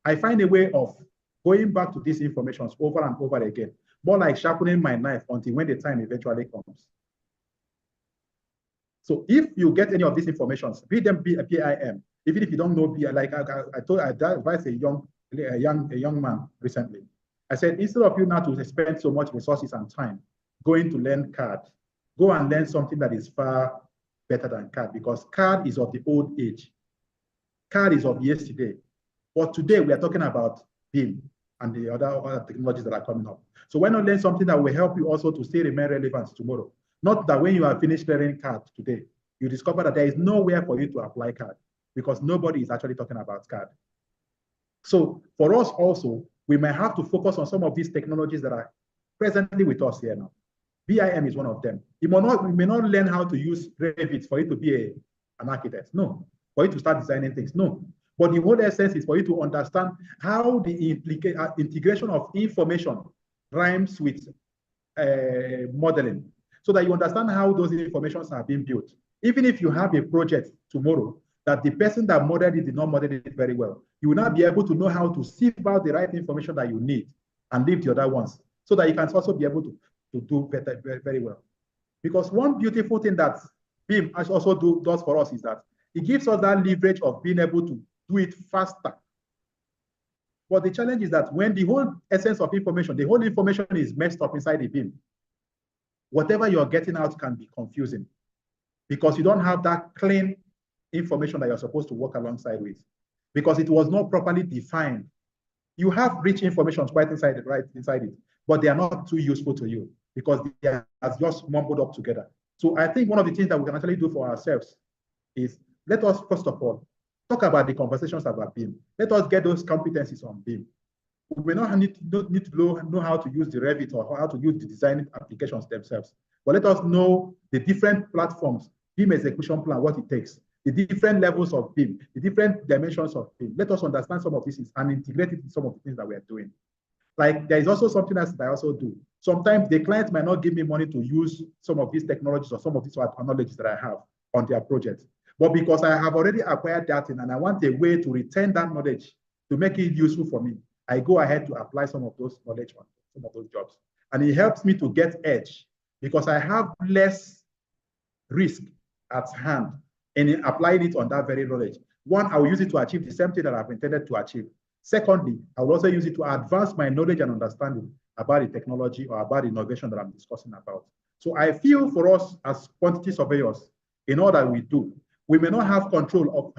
I find a way of going back to these informations over and over again, more like sharpening my knife until when the time eventually comes. So if you get any of these informations, read them BIM. Even if you don't know BIM, like I advised a young man recently. I said, instead of you now to spend so much resources and time going to learn CAD, go and learn something that is far better than CAD, because CAD is of the old age. CAD is of yesterday. But today we are talking about BIM and the other technologies that are coming up. So why not learn something that will help you also to stay remain relevant tomorrow? Not that when you are finished learning CAD today, you discover that there is nowhere for you to apply CAD, because nobody is actually talking about CAD. So for us also, we may have to focus on some of these technologies that are presently with us here now. BIM is one of them. You may not learn how to use Revit for you to be an architect. No. For you to start designing things. No. But the whole essence is for you to understand how the integration of information rhymes with modeling, so that you understand how those informations are being built. Even if you have a project tomorrow that the person that modeled it did not model it very well, you will not be able to know how to sieve out the right information that you need and leave the other ones, so that you can also be able to do better, very well. Because one beautiful thing that BIM also does for us is that it gives us that leverage of being able to do it faster. But the challenge is that when the whole essence of information, the whole information is messed up inside the BIM, whatever you're getting out can be confusing, because you don't have that clean information that you're supposed to work alongside with, because it was not properly defined. You have rich information right inside it, but they are not too useful to you because they are just mumbled up together. So I think one of the things that we can actually do for ourselves is, let us first of all talk about the conversations about BIM. Let us get those competencies on BIM. We may not need to know how to use the Revit or how to use the design applications themselves, but let us know the different platforms, BIM execution plan, what it takes, the different levels of BIM, the different dimensions of BIM. Let us understand some of these things and integrate it in some of the things that we are doing. Like, there is also something else that I also do. Sometimes the client might not give me money to use some of these technologies or some of these technologies that I have on their project. But because I have already acquired that and I want a way to retain that knowledge to make it useful for me, I go ahead to apply some of those knowledge on some of those jobs. And it helps me to get edge because I have less risk at hand in applying it on that very knowledge. One, I will use it to achieve the same thing that I've intended to achieve. Secondly, I will also use it to advance my knowledge and understanding about the technology or about the innovation that I'm discussing about. So I feel for us as quantity surveyors, in all that we do, we may not have control of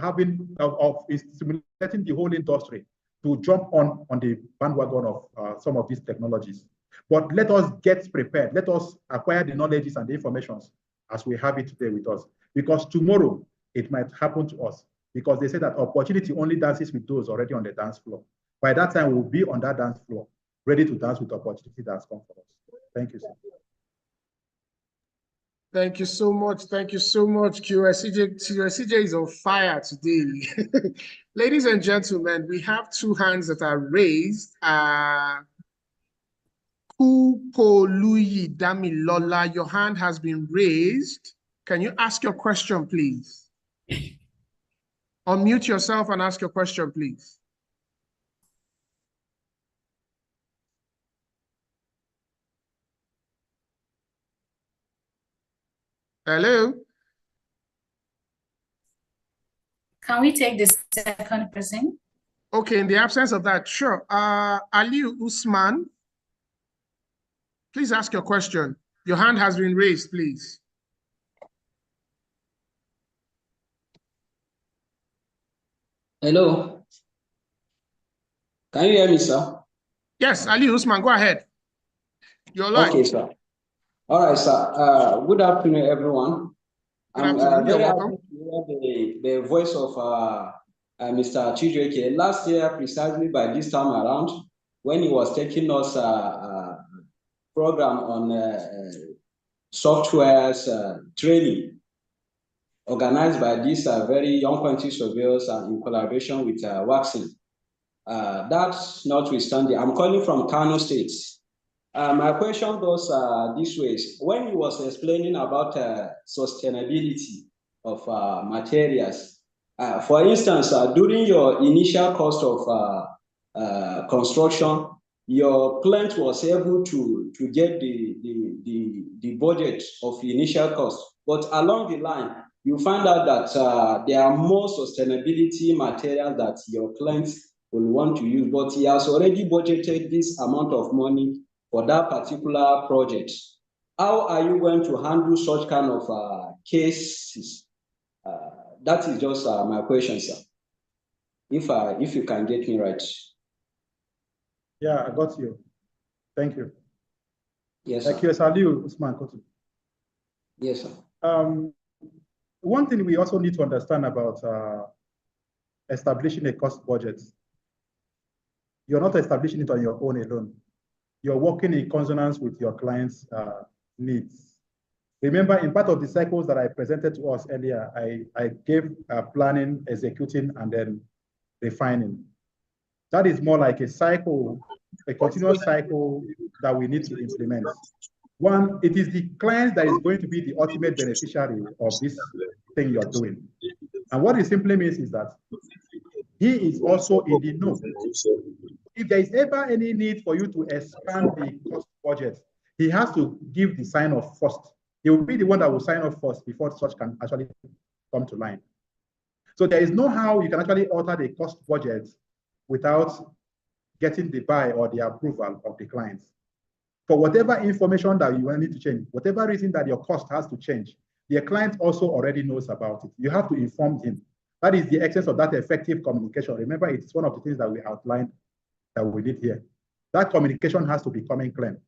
stimulating the whole industry to jump on the bandwagon of some of these technologies. But let us get prepared. Let us acquire the knowledges and the informations as we have it today with us. Because tomorrow, it might happen to us. Because they say that opportunity only dances with those already on the dance floor. By that time, we'll be on that dance floor, ready to dance with the opportunity that's come for us. Thank you, sir. Thank you so much. Thank you so much, QSCJ is on fire today. Ladies and gentlemen, we have two hands that are raised. Kukoluyi Damilola, your hand has been raised. Can you ask your question, please? Unmute yourself and ask your question, please. Hello? Can we take the second person? Okay, in the absence of that, sure. Aliu Usman, please ask your question. Your hand has been raised, please. Hello. Can you hear me, sir? Yes, Aliu Usman, go ahead. You're live. Okay, sir. All right, sir. Good afternoon, everyone. Good afternoon. You're welcome. To hear the voice of Mr. Chijioke. Last year, precisely by this time around, when he was taking us a program on software's training, organized by these very young quantity surveyors in collaboration with Waxing. That's notwithstanding, I'm calling from Kano State. My question goes this way. When he was explaining about sustainability of materials, for instance, during your initial cost of construction, your client was able to get the budget of the initial cost. But along the line, you find out that there are more sustainability materials that your clients will want to use, but he has already budgeted this amount of money for that particular project. How are you going to handle such kind of cases? That is just my question, sir. If you can get me right. Yeah, I got you. Thank you. Yes, sir. QS Aliu, Usman Kotu. Yes, sir. One thing we also need to understand about establishing a cost budget. You're not establishing it on your own alone. You're working in consonance with your client's needs. Remember, in part of the cycles that I presented to us earlier, I gave planning, executing, and then refining. That is more like a cycle, a continuous cycle that we need to implement. One, it is the client that is going to be the ultimate beneficiary of this thing you're doing. And what it simply means is that he is also in the know. If there is ever any need for you to expand the cost budget, he has to give the sign off first. He will be the one that will sign off first before such can actually come to line. So there is no how you can actually alter the cost budget without getting the buy or the approval of the clients. For whatever information that you need to change, whatever reason that your cost has to change, the client also already knows about it. You have to inform him. That is the essence of that effective communication. Remember, it's one of the things that we outlined that we did here. That communication has to be coming clear.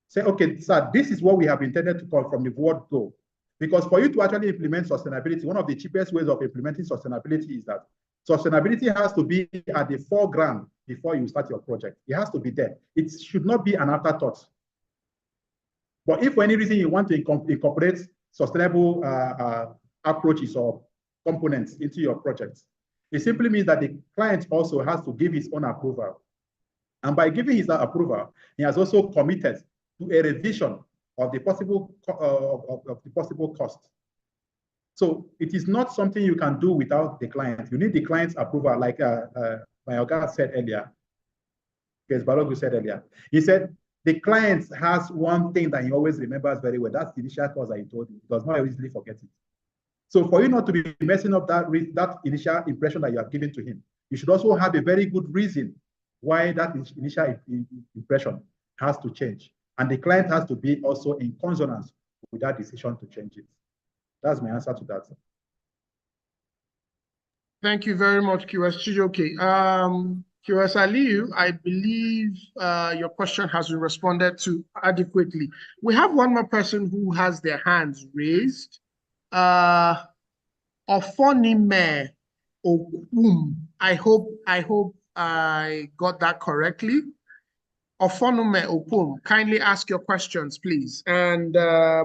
Say, okay, sir, this is what we have intended to call from the word go. Because for you to actually implement sustainability, one of the cheapest ways of implementing sustainability is that sustainability has to be at the foreground before you start your project. It has to be there. It should not be an afterthought. But if for any reason you want to incorporate sustainable approaches or components into your project, it simply means that the client also has to give his own approval. And by giving his approval, he has also committed to a revision of the possible cost. So it is not something you can do without the client. You need the client's approval, like my Oga said earlier, because Balogu said earlier. He said the client has one thing that he always remembers very well. That's the initial cost that he told you. He does not easily forget it. So for you not to be messing up that initial impression that you have given to him, you should also have a very good reason why that initial impression has to change. And the client has to be also in consonance with that decision to change it. That's my answer to that. Thank you very much, QS Chijioke. QS Aliu, I believe your question has been responded to adequately. We have one more person who has their hands raised. Ofonime Okum. I hope I got that correctly. Ofonime Okum, kindly ask your questions, please. And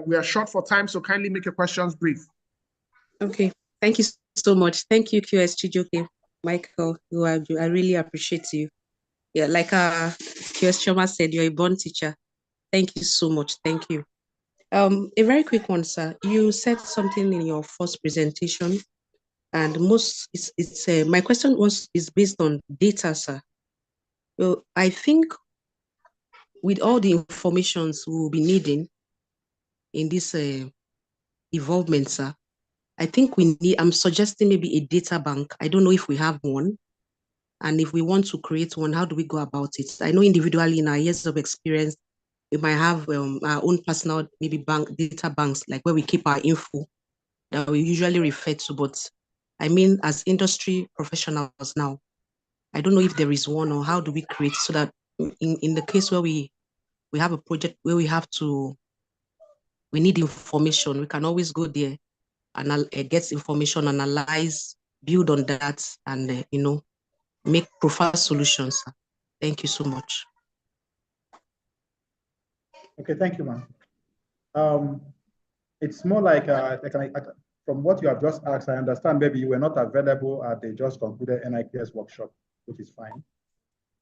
we are short for time, so kindly make your questions brief. Okay, thank you so much. Thank you, QS Chijioke. Michael, I really appreciate you. Yeah, like QS Choma said, you're a born teacher. Thank you so much. Thank you. A very quick one, sir. You said something in your first presentation, and my question is based on data, sir. So I think with all the informations we will be needing in this involvement, sir, I think I'm suggesting maybe a data bank. I don't know if we have one. And if we want to create one, how do we go about it? I know individually in our years of experience, we might have our own personal, maybe data banks, like where we keep our info that we usually refer to. But I mean, as industry professionals now, I don't know if there is one, or how do we create so that in the case where we have a project where we need information, we can always go there and get information, analyze, build on that, and make preferred solutions. Thank you so much. Okay, thank you, ma'am. It's more like from what you have just asked, I understand maybe you were not available at the just concluded NIKS workshop, which is fine.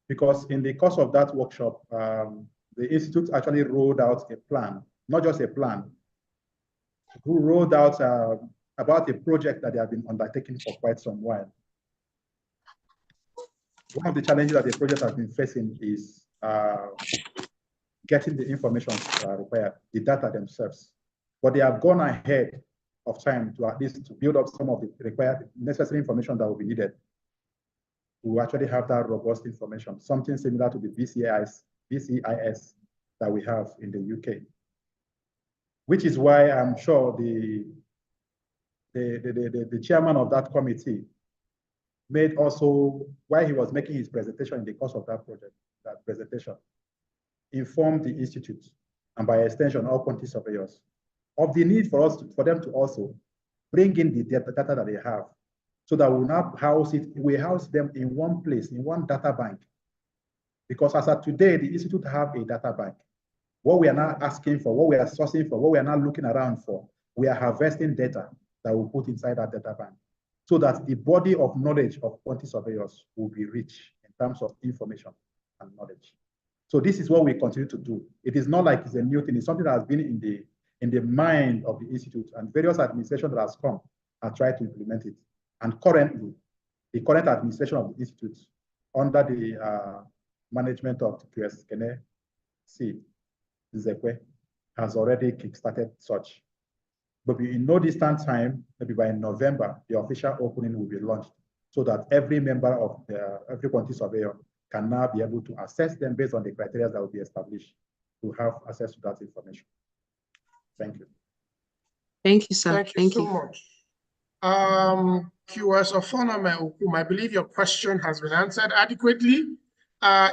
Because in the course of that workshop, the Institute actually rolled out a plan, not just a plan, who rolled out about a project that they have been undertaking for quite some while. One of the challenges that the project has been facing is getting the information required, the data themselves. But they have gone ahead of time to at least to build up some of the required necessary information that will be needed to actually have that robust information, something similar to the BCIS that we have in the UK. Which is why I'm sure the chairman of that committee made also, while he was making his presentation in the course of that presentation, informed the institute and by extension all quantity surveyors of the need for them to also bring in the data that they have, so that we'll not house them in one place, in one data bank. Because as of today, the institute have a data bank. What we are now asking for, what we are sourcing for, what we are now looking around for, we are harvesting data that we put inside that data bank, so that the body of knowledge of quantity surveyors will be rich in terms of information and knowledge. So this is what we continue to do. It is not like it's a new thing. It's something that has been in the mind of the institute, and various administrations that has come have tried to implement it. And currently, the current administration of the institute, under the management of QS Kene C. Zekwe, has already kickstarted such. But in no distant time, maybe by November, the official opening will be launched, so that every member of every quantity surveyor can now be able to assess them based on the criteria that will be established to have access to that information. Thank you. Thank you, sir. Thank you so much. QS Ofonome Okum, I believe your question has been answered adequately.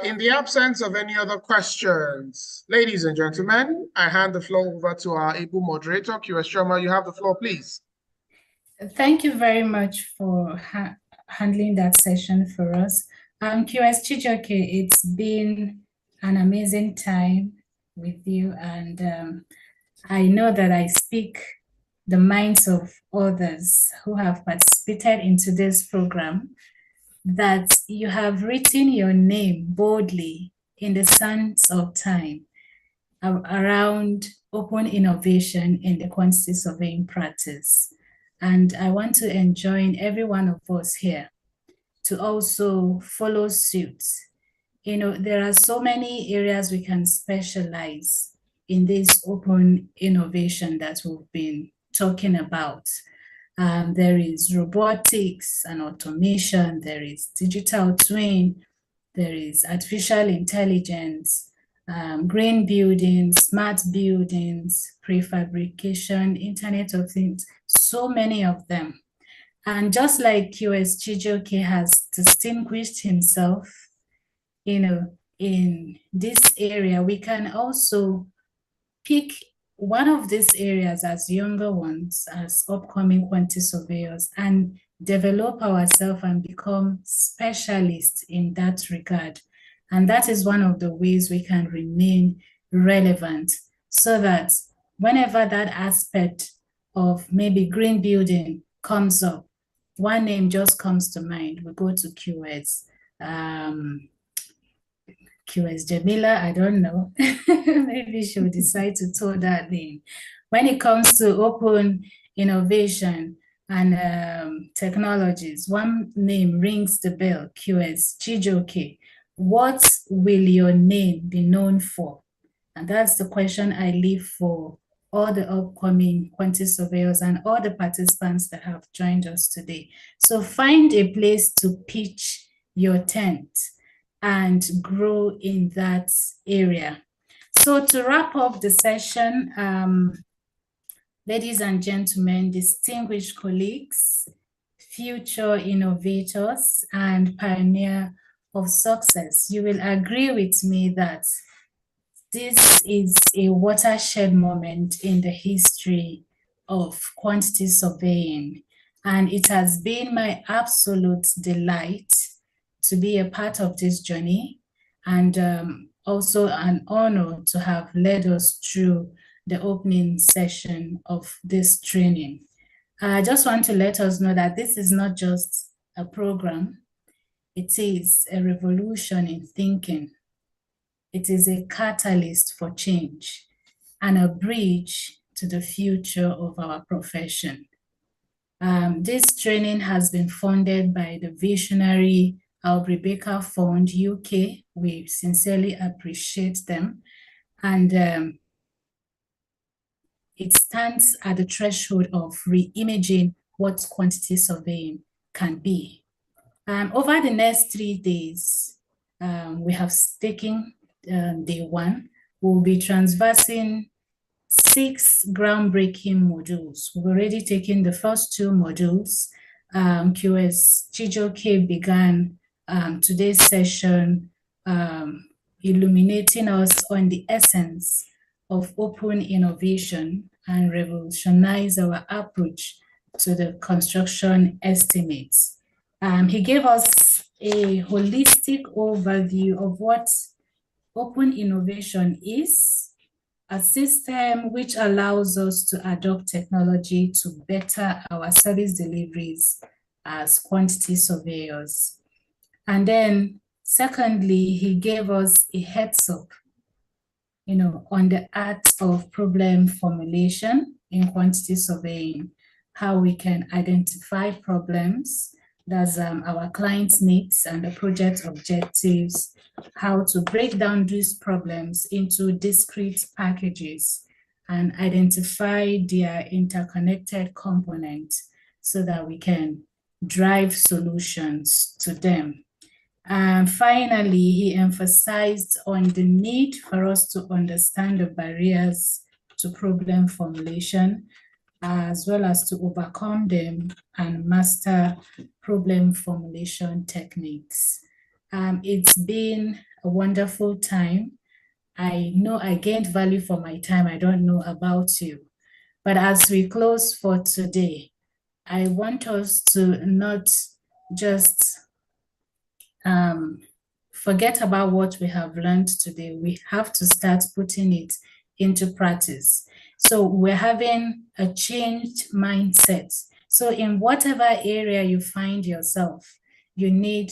In the absence of any other questions, ladies and gentlemen, I hand the floor over to our able moderator, QS Chioma. You have the floor, please. Thank you very much for handling that session for us. QS Chijioke, it's been an amazing time with you, and I know that I speak the minds of others who have participated into this program, that you have written your name boldly in the sands of time around open innovation in the quantity surveying practice. And I want to enjoin every one of us here to also follow suit. You know, there are so many areas we can specialize in this open innovation that we've been talking about. There is robotics and automation, there is digital twin, there is artificial intelligence, green buildings, smart buildings, prefabrication, Internet of Things, so many of them. And just like QS Chijioke has distinguished himself, you know, in this area, we can also pick one of these areas as younger ones, as upcoming quantity surveyors, and develop ourselves and become specialists in that regard. And that is one of the ways we can remain relevant, so that whenever that aspect of maybe green building comes up, one name just comes to mind. We go to QS. QS Jamila, I don't know. Maybe she'll decide to throw that name. When it comes to open innovation and technologies, one name rings the bell, QS Chijioke. What will your name be known for? And that's the question I leave for all the upcoming quantity surveyors and all the participants that have joined us today. So find a place to pitch your tent and grow in that area. So to wrap up the session, ladies and gentlemen, distinguished colleagues, future innovators, and pioneer of success, you will agree with me that this is a watershed moment in the history of quantity surveying, and it has been my absolute delight to be a part of this journey, and also an honor to have led us through the opening session of this training. I just want to let us know that this is not just a program, it is a revolution in thinking. It is a catalyst for change and a bridge to the future of our profession. This training has been funded by the visionary Aubrey Baker Fund UK We sincerely appreciate them. And it stands at the threshold of re-imaging what quantity surveying can be. Over the next 3 days, we have taken day 1. We'll be transversing 6 groundbreaking modules. We've already taken the first 2 modules. QS Chijioke began today's session illuminating us on the essence of open innovation and revolutionize our approach to the construction estimates. He gave us a holistic overview of what open innovation is, a system which allows us to adopt technology to better our service deliveries as quantity surveyors. And then secondly, he gave us a heads up, on the art of problem formulation in quantity surveying, how we can identify problems, that's our client's needs and the project objectives, how to break down these problems into discrete packages and identify their interconnected components so that we can drive solutions to them. And finally, he emphasized on the need for us to understand the barriers to problem formulation, as well as to overcome them and master problem formulation techniques. It's been a wonderful time. I know I gained value for my time. I don't know about you. But as we close for today, I want us to not just forget about what we have learned today. We have to start putting it into practice. So we're having a changed mindset. So in whatever area you find yourself, you need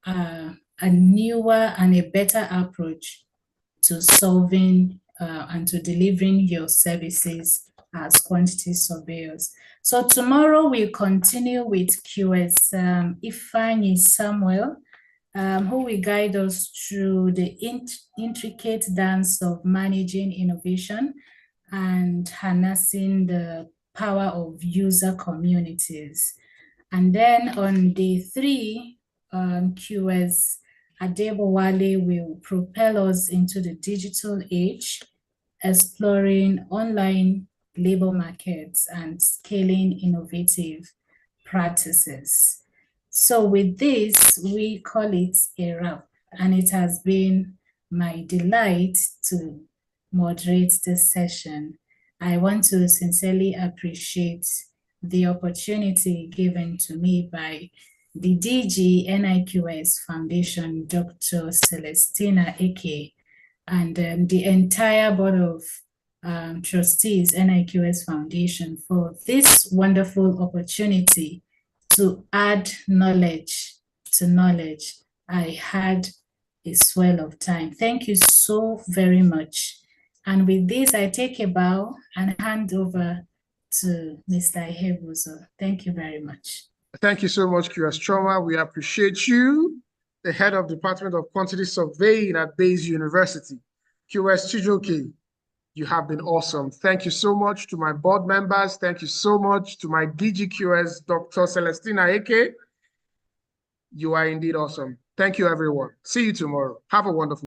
a newer and a better approach to solving and to delivering your services as quantity surveyors. So tomorrow we'll continue with QS Ifeanyi Samuel, who will guide us through the intricate dance of managing innovation and harnessing the power of user communities. And then on day 3, QS Adebowale will propel us into the digital age, exploring online labor markets and scaling innovative practices. So with this, we call it a wrap, and it has been my delight to moderate this session. I want to sincerely appreciate the opportunity given to me by the DG NIQS Foundation, Dr. Celestina Eke, and the entire board of trustees, NIQS Foundation, for this wonderful opportunity to add knowledge to knowledge. I had a swell of time. Thank you so very much. And with this, I take a bow and hand over to Mr. Ihebuzor. Thank you very much. Thank you so much, QS Choma. We appreciate you, the head of Department of Quantity Surveying at Bayes University. QS Chijioke, you have been awesome. Thank you so much to my board members. Thank you so much to my DGQS, Dr. Celestina Eke. You are indeed awesome. Thank you, everyone. See you tomorrow. Have a wonderful day.